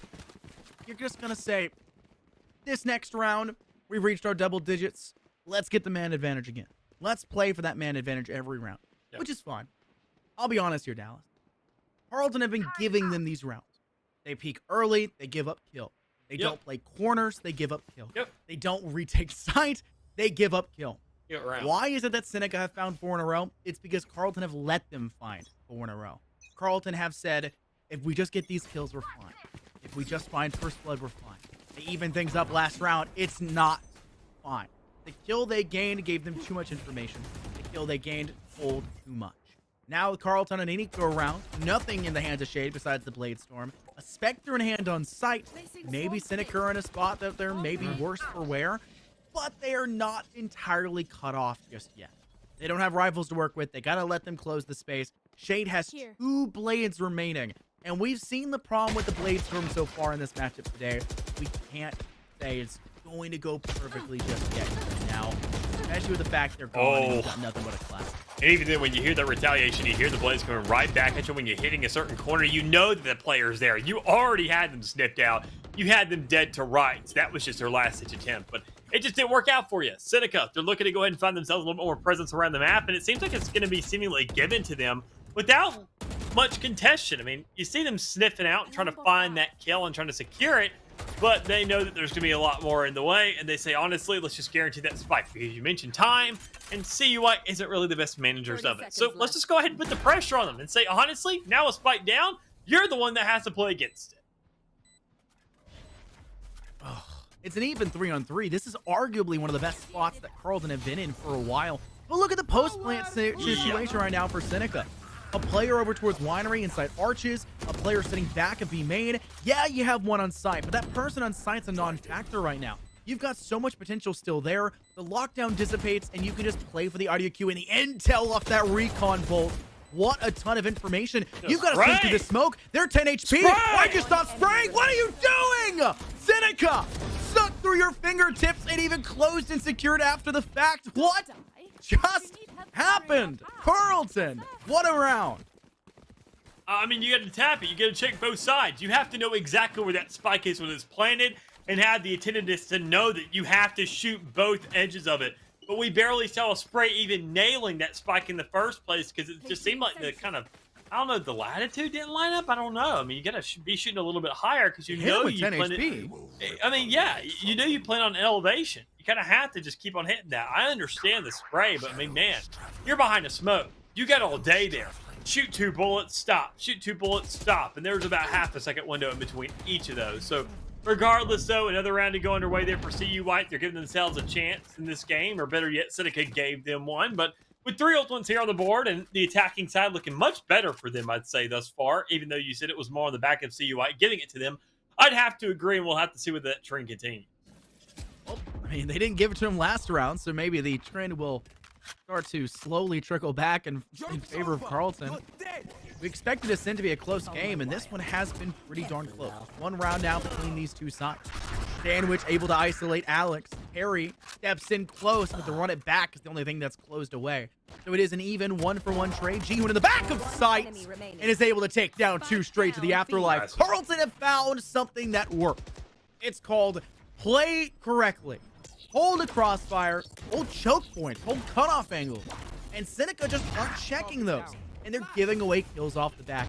You're just going to say, this next round, we've reached our double digits. Let's get the man advantage again. Let's play for that man advantage every round, which is fine. I'll be honest here, Dallas. Carlton have been giving them these rounds. They peak early, they give up kill. They don't play corners, they give up kill. They don't retake site, they give up kill. Why is it that Seneca have found 4 in a row? It's because Carlton have let them find 4 in a row. Carlton have said, if we just get these kills, we're fine. If we just find first blood, we're fine. They even things up last round. It's not fine. The kill they gained gave them too much information. The kill they gained told too much. Now with Carlton and any go around, nothing in the hands of Shade besides the Blade Storm. A Spectre in hand on sight. Maybe Seneca in a spot that they're maybe worse for wear, but they are not entirely cut off just yet. They don't have rifles to work with. They gotta let them close the space. Shade has 2 blades remaining, and we've seen the problem with the Blade Storm so far in this matchup today. We can't say it's going to go perfectly just yet now, especially with the fact they're gone and you've got nothing but a class. And even then, when you hear that retaliation, you hear the blades coming right back at you when you're hitting a certain corner, you know that the player's there. You already had them sniffed out. You had them dead to rights. That was just their last-ditch attempt, but it just didn't work out for you. Seneca, they're looking to go ahead and find themselves a little bit more presence around the map, and it seems like it's going to be seemingly given to them without much contention. I mean, you see them sniffing out, trying to find that kill and trying to secure it, but they know that there's going to be a lot more in the way, and they say, honestly, let's just guarantee that spike, because you mentioned time, and CUI isn't really the best managers of it. So let's just go ahead and put the pressure on them and say, honestly, now a spike down, you're the one that has to play against it. It's an even 3-on-3. This is arguably one of the best spots that Carlton have been in for a while. But look at the post-plant situation right now for Seneca. A player over towards Winery inside Arches, a player sitting back of B main. Yeah, you have one on site, but that person on site's a non-factor right now. You've got so much potential still there. The lockdown dissipates, and you can just play for the audio queue and the intel off that recon bolt. What a ton of information. You've got to swing through the smoke. They're 10 HP. Why'd you stop spraying? What are you doing? Seneca, stuck through your fingertips and even closed and secured after the fact. What just happened? Carlton, what a round. I mean, you got to tap it. You got to check both sides. You have to know exactly where that spike is when it's planted and have the attentiveness to know that you have to shoot both edges of it. But we barely saw a spray even nailing that spike in the first place because it just seemed like the kind of, I don't know, the latitude didn't line up. I don't know. I mean, you got to be shooting a little bit higher because you know you plan it. I mean, yeah, you know you plan on elevation. You kind of have to just keep on hitting that. I understand the spray, but I mean, man, you're behind a smoke. You got all day there. Shoot 2 bullets, stop. Shoot 2 bullets, stop. And there's about half a second window in between each of those. So regardless, though, another round to go underway there for CU White. They're giving themselves a chance in this game, or better yet, Seneca gave them one. But with 3 ultimates here on the board and the attacking side looking much better for them, I'd say, thus far, even though you said it was more on the back of CU White giving it to them, I'd have to agree, and we'll have to see whether that trend continues. I mean, they didn't give it to him last round, so maybe the trend will start to slowly trickle back in favor of Carlton. We expected this to be a close game, and this one has been pretty darn close. One round now between these two sides. Sandwich able to isolate Alex. Harry steps in close, but the run it back is the only thing that's closed away. So it is an even 1-for-1 trade. Jihoon in the back of sight and is able to take down 2 straight to the afterlife. Carlton have found something that works. It's called play correctly. Hold a crossfire, hold choke points, hold cutoff angles. And Seneca just aren't checking those. And they're giving away kills off the back.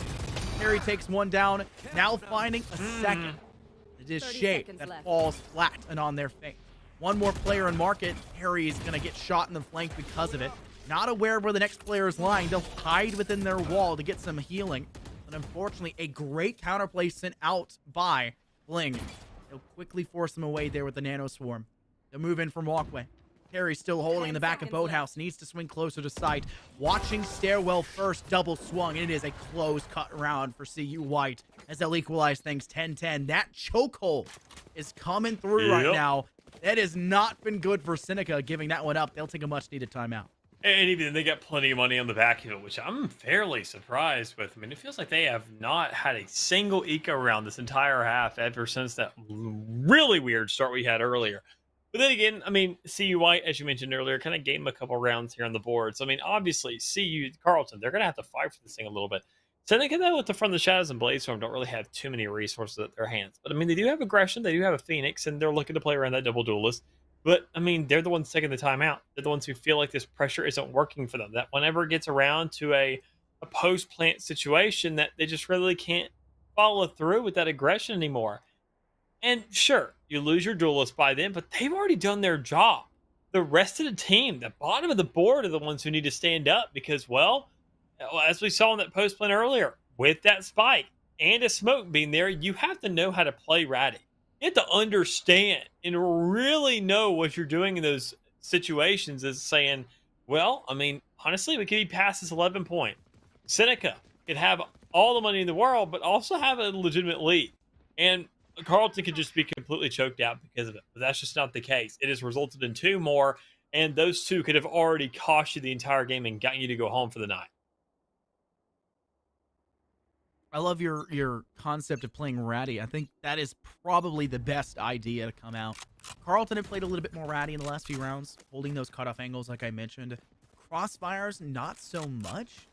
Harry takes one down, now finding a second. It is Shade that falls flat and on their face. One more player in market. Harry is going to get shot in the flank because of it. Not aware where the next player is lying. They'll hide within their wall to get some healing. But unfortunately, a great counterplay sent out by Bling. They'll quickly force him away there with the Nano Swarm. They'll move in from walkway. Harry's still holding in the back of Boathouse. Needs to swing closer to sight. Watching Stairwell first. Double swung. And it is a close cut round for CU White as they'll equalize things 10-10. That chokehold is coming through right now. That has not been good for Seneca giving that one up. They'll take a much needed timeout. And even they got plenty of money on the back of it, which I'm fairly surprised with. I mean, it feels like they have not had a single eco round this entire half ever since that really weird start we had earlier. But then again, I mean, CU White, as you mentioned earlier, kind of gave them a couple rounds here on the board. So, I mean, obviously, CU Carlton, they're going to have to fight for this thing a little bit. Seneca, though, with the Front of the Shadows and Bladestorm, don't really have too many resources at their hands. But, I mean, they do have aggression. They do have a Phoenix, and they're looking to play around that double duelist. But, I mean, they're the ones taking the time out. They're the ones who feel like this pressure isn't working for them. That whenever it gets around to a post-plant situation, that they just really can't follow through with that aggression anymore. And sure, you lose your duelist by then, but they've already done their job. The rest of the team, the bottom of the board, are the ones who need to stand up because, well, as we saw in that post plan earlier, with that spike and a smoke being there, you have to know how to play ratty. You have to understand and really know what you're doing in those situations as saying, well, I mean, honestly, we could be past this 11 point. Seneca could have all the money in the world, but also have a legitimate lead. And Carlton could just be completely choked out because of it. But that's just not the case. It has resulted in 2 more, and those 2 could have already cost you the entire game and gotten you to go home for the night. I love your concept of playing ratty. I think that is probably the best idea to come out. Carlton had played a little bit more ratty in the last few rounds, holding those cutoff angles like I mentioned. Crossfires, not so much,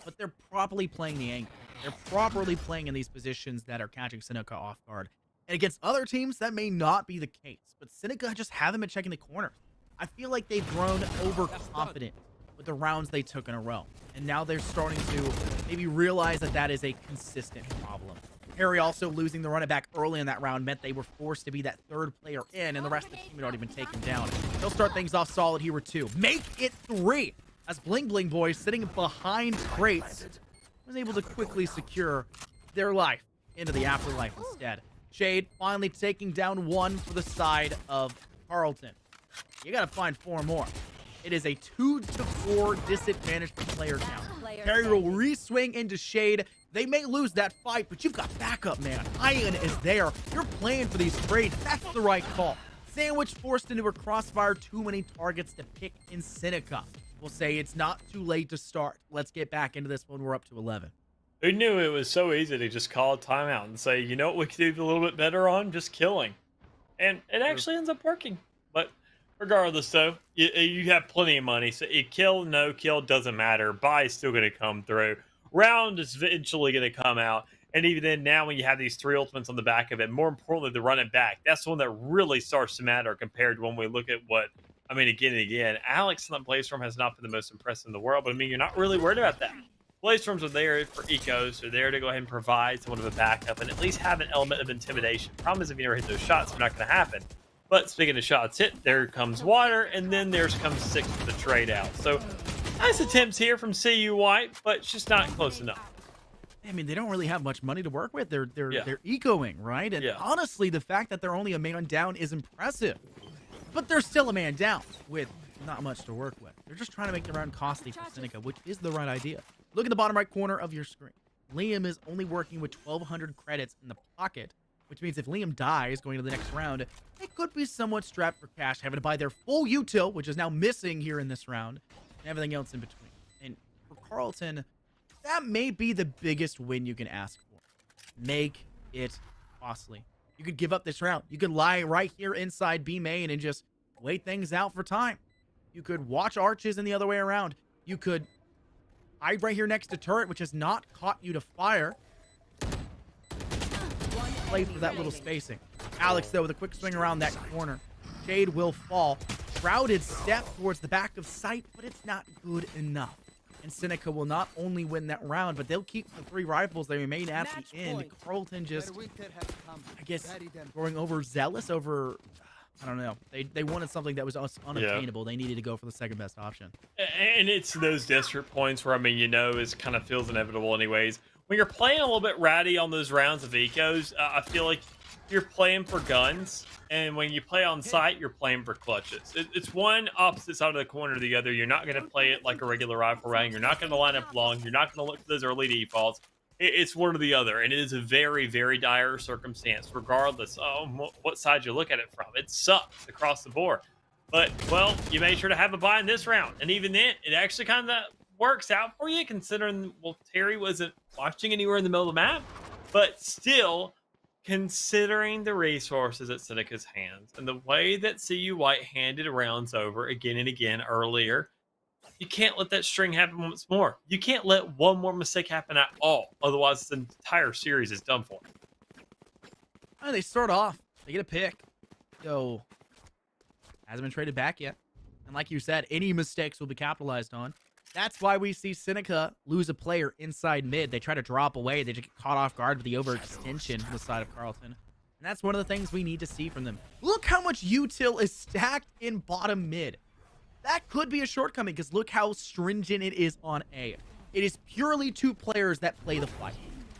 but they're properly playing the angle. They're properly playing in these positions that are catching Seneca off guard. And against other teams, that may not be the case. But Seneca just haven't been checking the corners. I feel like they've grown overconfident with the rounds they took in a row. And now they're starting to maybe realize that that is a consistent problem. Harry also losing the running back early in that round meant they were forced to be that 3rd player in, and the rest of the team had already been taken down. They'll start things off solid here with 2. Make it 3! As Bling Bling Boys, sitting behind crates, was able to quickly secure their life into the afterlife instead. Shade finally taking down 1 for the side of Carlton. You gotta find 4 more. It is a 2-4 disadvantage player count. Harry will re-swing into Shade. They may lose that fight, but you've got backup, man. Ian is there. You're playing for these trades. That's the right call. Sandwich forced into a crossfire. Too many targets to pick in Seneca. We'll say it's not too late to start. Let's get back into this one. We're up to 11. Who knew it was so easy to just call a timeout and say, you know what we could do a little bit better on? Just killing. And it actually ends up working. But regardless, though, you have plenty of money. So you kill, no kill, doesn't matter. Buy is still going to come through. Round is eventually going to come out. And even then, now when you have these 3 ultimates on the back of it, more importantly, the run it back, that's the one that really starts to matter compared to when we look at what, I mean, again and again, Alex on the Bladestorm has not been the most impressive in the world, but I mean, you're not really worried about that. Bladestorms are there for ecos. They're there to go ahead and provide somewhat of a backup and at least have an element of intimidation. Problem is, if you never hit those shots, they're not going to happen. But speaking of shots hit, there comes water, and then there comes 6 for the trade out. So nice attempts here from CU White, but it's just not close enough. I mean, they don't really have much money to work with. They're ecoing, right? And honestly, the fact that they're only a man down is impressive. But they're still a man down with not much to work with. They're just trying to make the round costly for Seneca, which is the right idea. Look at the bottom right corner of your screen. Liam is only working with 1,200 credits in the pocket which means if Liam dies going to the next round, they could be somewhat strapped for cash, having to buy their full util, which is now missing here in this round, and everything else in between. And for Carlton, that may be the biggest win you can ask for. Make it costly. You could give up this round. You could lie right here inside B main and just wait things out for time. You could watch arches in the other way around. You could hide right here next to turret, which has not caught you to fire. Play for that little spacing. Alex, though, with a quick swing around that corner. Shade will fall. Shrouded step towards the back of sight, but it's not good enough. And Seneca will not only win that round, but they'll keep the 3 rifles they remain at the end. Carlton just, I guess, growing overzealous over, I don't know. They wanted something that was unattainable. They needed to go for the second best option. And it's those desperate points where, I mean, it kind of feels inevitable anyways. When you're playing a little bit ratty on those rounds of ecos, I feel like you're playing for guns. And when you play on site, you're playing for clutches. It's one opposite side of the corner to the other. You're not going to play it like a regular rifle round. You're not going to line up long. You're not going to look for those early defaults. It's one or the other. And it is a very, very dire circumstance, regardless of what side you look at it from. It sucks across the board. But, well, you made sure to have a buy in this round. And even then, it actually kind of works out for you, considering, well, Terry wasn't watching anywhere in the middle of the map. But still, considering the resources at Seneca's hands and the way that CU White handed rounds over again and again earlier, you can't let that string happen once more. You can't let one more mistake happen at all. Otherwise, the entire series is done for. Oh, they start off. They get a pick. So, hasn't been traded back yet. And like you said, any mistakes will be capitalized on. That's why we see Seneca lose a player inside mid. They try to drop away. They just get caught off guard with the overextension on the side of Carlton. And that's one of the things we need to see from them. Look how much util is stacked in bottom mid. That could be a shortcoming because look how stringent it is on A. It is purely 2 players that play the fight.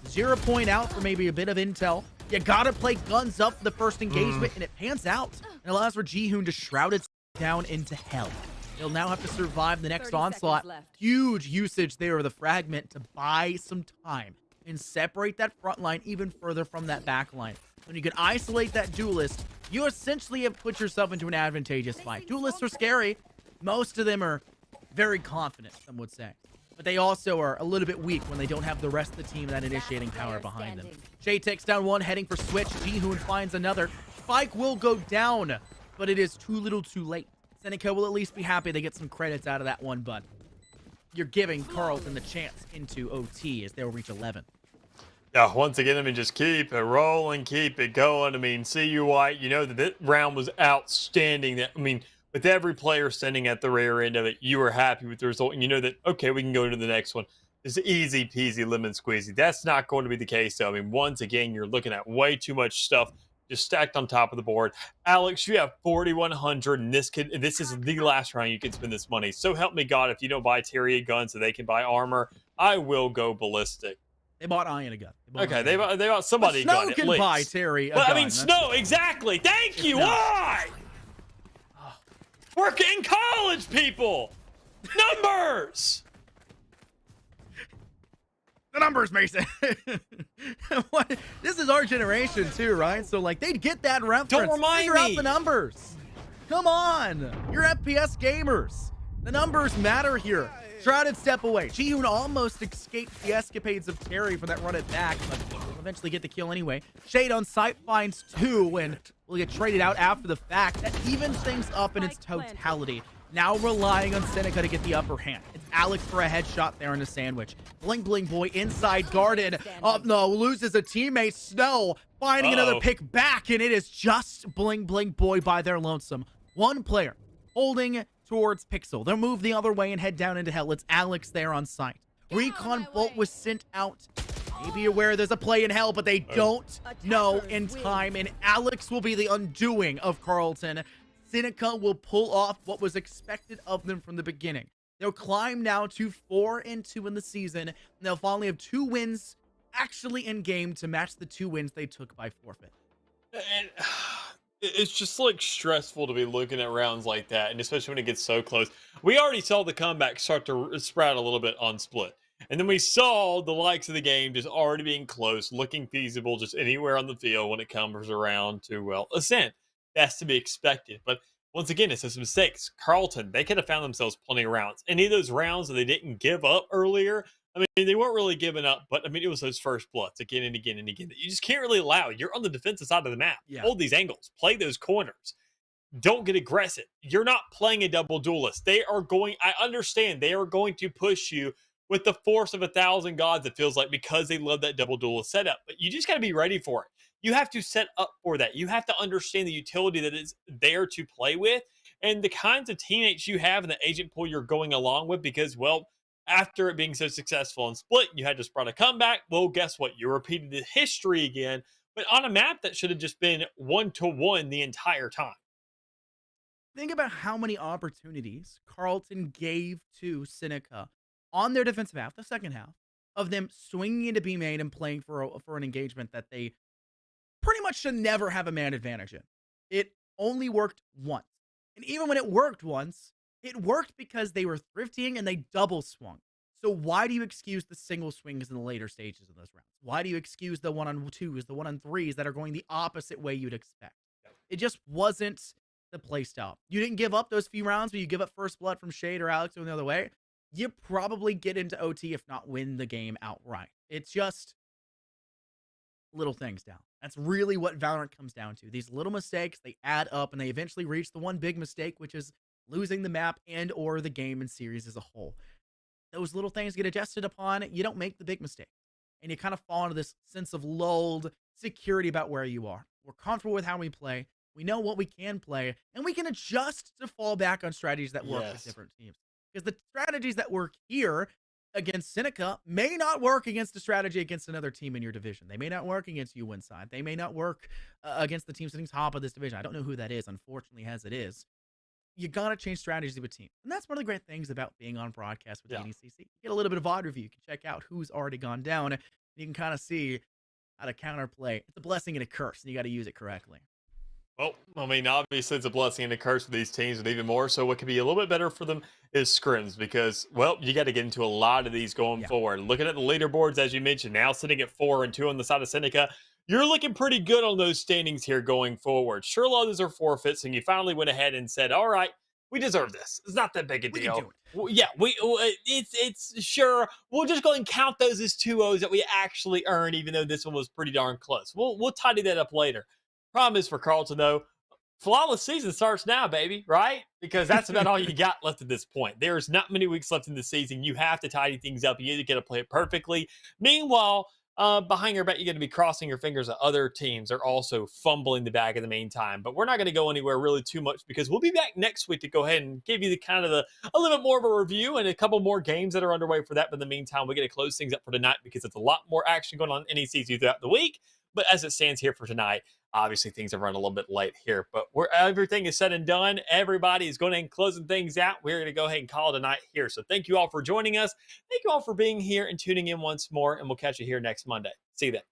0 point out for maybe a bit of intel. You gotta play guns up for the first engagement, and it pans out. And allows for Jihoon to shroud it down into hell. They'll now have to survive the next onslaught. Huge usage there of the fragment to buy some time and separate that front line even further from that back line. When you can isolate that duelist, you essentially have put yourself into an advantageous fight. Duelists are scary. Most of them are very confident, some would say. But they also are a little bit weak when they don't have the rest of the team that initiating power behind them. Shay takes down one, heading for switch. Jihoon finds another. Spike will go down, but it is too little too late. Seneca will at least be happy they get some credits out of that one, but you're giving Carlton the chance into OT as they'll reach 11. Yeah, once again, I mean, just keep it rolling, keep it going. I mean, CU White, that round was outstanding. I mean, with every player standing at the rear end of it, you were happy with the result. And you know that, okay, we can go to the next one. It's easy peasy lemon squeezy. That's not going to be the case, though. I mean, once again, you're looking at way too much stuff just stacked on top of the board. Alex, you have 4,100, and this is the last round you can spend this money. So help me God, if you don't buy Terry a gun so they can buy armor, I will go ballistic. They bought Ian a gun. They bought somebody a gun, Snow can buy Terry a gun. I mean, Snow, exactly. Thank you. Why? We're in college, people. Numbers. The numbers, Mason. What? This is our generation too, right? So like they'd get that reference. Don't remind Figure me. out the numbers. Come on, you're FPS gamers. The numbers matter here. Shrouded step away. Jihoon almost escaped the escapades of Terry for that run it back, but will eventually get the kill anyway. Shade on site finds 2 and will get traded out after the fact. That evens things up in its totality. Now relying on Seneca to get the upper hand. It's Alex for a headshot there in a sandwich. Bling Bling Boy inside garden. Oh no, loses a teammate. Snow finding another pick back, and it is just Bling Bling Boy by their lonesome. One player holding towards Pixel. They'll move the other way and head down into hell. It's Alex there on site. Recon Bolt was sent out. Maybe aware there's a play in hell, but they don't know in time, and Alex will be the undoing of Carlton. Seneca will pull off what was expected of them from the beginning. They'll climb now to 4-2 in the season, and they'll finally have 2 wins actually in game to match the 2 wins they took by forfeit. And it's just like stressful to be looking at rounds like that, and especially when it gets so close. We already saw the comeback start to sprout a little bit on Split. And then we saw the likes of the game just already being close, looking feasible just anywhere on the field when it comes around to, well, Ascent. That's to be expected. But once again, it's just mistakes. Carlton, they could have found themselves plenty of rounds. Any of those rounds that they didn't give up earlier, I mean, they weren't really giving up, but I mean, it was those first bloods again and again and again that you just can't really allow. You're on the defensive side of the map. Yeah. Hold these angles, play those corners. Don't get aggressive. You're not playing a double duelist. They are going, I understand, they are going to push you with the force of 1,000 gods, it feels like, because they love that double duelist setup. But you just got to be ready for it. You have to set up for that. You have to understand the utility that is there to play with and the kinds of teammates you have in the agent pool you're going along with because, well, after it being so successful in Split, you had to spread a comeback. Well, guess what? You repeated the history again, but on a map that should have just been 1-to-1 the entire time. Think about how many opportunities Carlton gave to Seneca on their defensive half, the second half, of them swinging into B main and playing for an engagement that they pretty much should never have a man advantage in. It only worked once. And even when it worked once, it worked because they were thriftying and they double swung. So why do you excuse the single swings in the later stages of those rounds? Why do you excuse the 1-on-2s, the 1-on-3s that are going the opposite way you'd expect? It just wasn't the play style. You didn't give up those few rounds, but you give up first blood from Shade or Alex going the other way. You probably get into OT, if not win the game outright. It's just little things down. That's really what Valorant comes down to. These little mistakes, they add up and they eventually reach the one big mistake, which is losing the map and or the game and series as a whole. Those little things get adjusted upon. You don't make the big mistake. And you kind of fall into this sense of lulled security about where you are. We're comfortable with how we play. We know what we can play. And we can adjust to fall back on strategies that work with different teams. Because the strategies that work here against Seneca may not work against a strategy against another team in your division. They may not work against you inside. They may not work against the team sitting top of this division. I don't know who that is, unfortunately, as it is. You got to change strategies with team. And that's one of the great things about being on broadcast with the NECC. You get a little bit of VOD review. You can check out who's already gone down. And you can kind of see how to counterplay. It's a blessing and a curse, and you got to use it correctly. Well, I mean, obviously it's a blessing and a curse for these teams, but even more so what could be a little bit better for them is scrims because, well, you got to get into a lot of these going forward. Looking at the leaderboards, as you mentioned, now sitting at 4 and 2 on the side of Seneca, you're looking pretty good on those standings here going forward. Sure, a lot of those are forfeits, and you finally went ahead and said, all right, we deserve this. It's not that big a deal. Yeah, it's sure. We'll just go and count those as 2-0s that we actually earned, even though this one was pretty darn close. We'll tidy that up later. Problem is for Carlton, though, flawless season starts now, baby, right? Because that's about all you got left at this point. There's not many weeks left in the season. You have to tidy things up. You got to play it perfectly. Meanwhile, behind your back, you're going to be crossing your fingers that other teams are also fumbling the bag in the meantime. But we're not going to go anywhere really too much because we'll be back next week to go ahead and give you the kind of a little bit more of a review and a couple more games that are underway for that. But in the meantime, we got to close things up for tonight because it's a lot more action going on in NECC throughout the week. But as it stands here for tonight, obviously things have run a little bit late here. But where everything is said and done, everybody is going to end closing things out. We're going to go ahead and call it a night here. So thank you all for joining us. Thank you all for being here and tuning in once more. And we'll catch you here next Monday. See you then.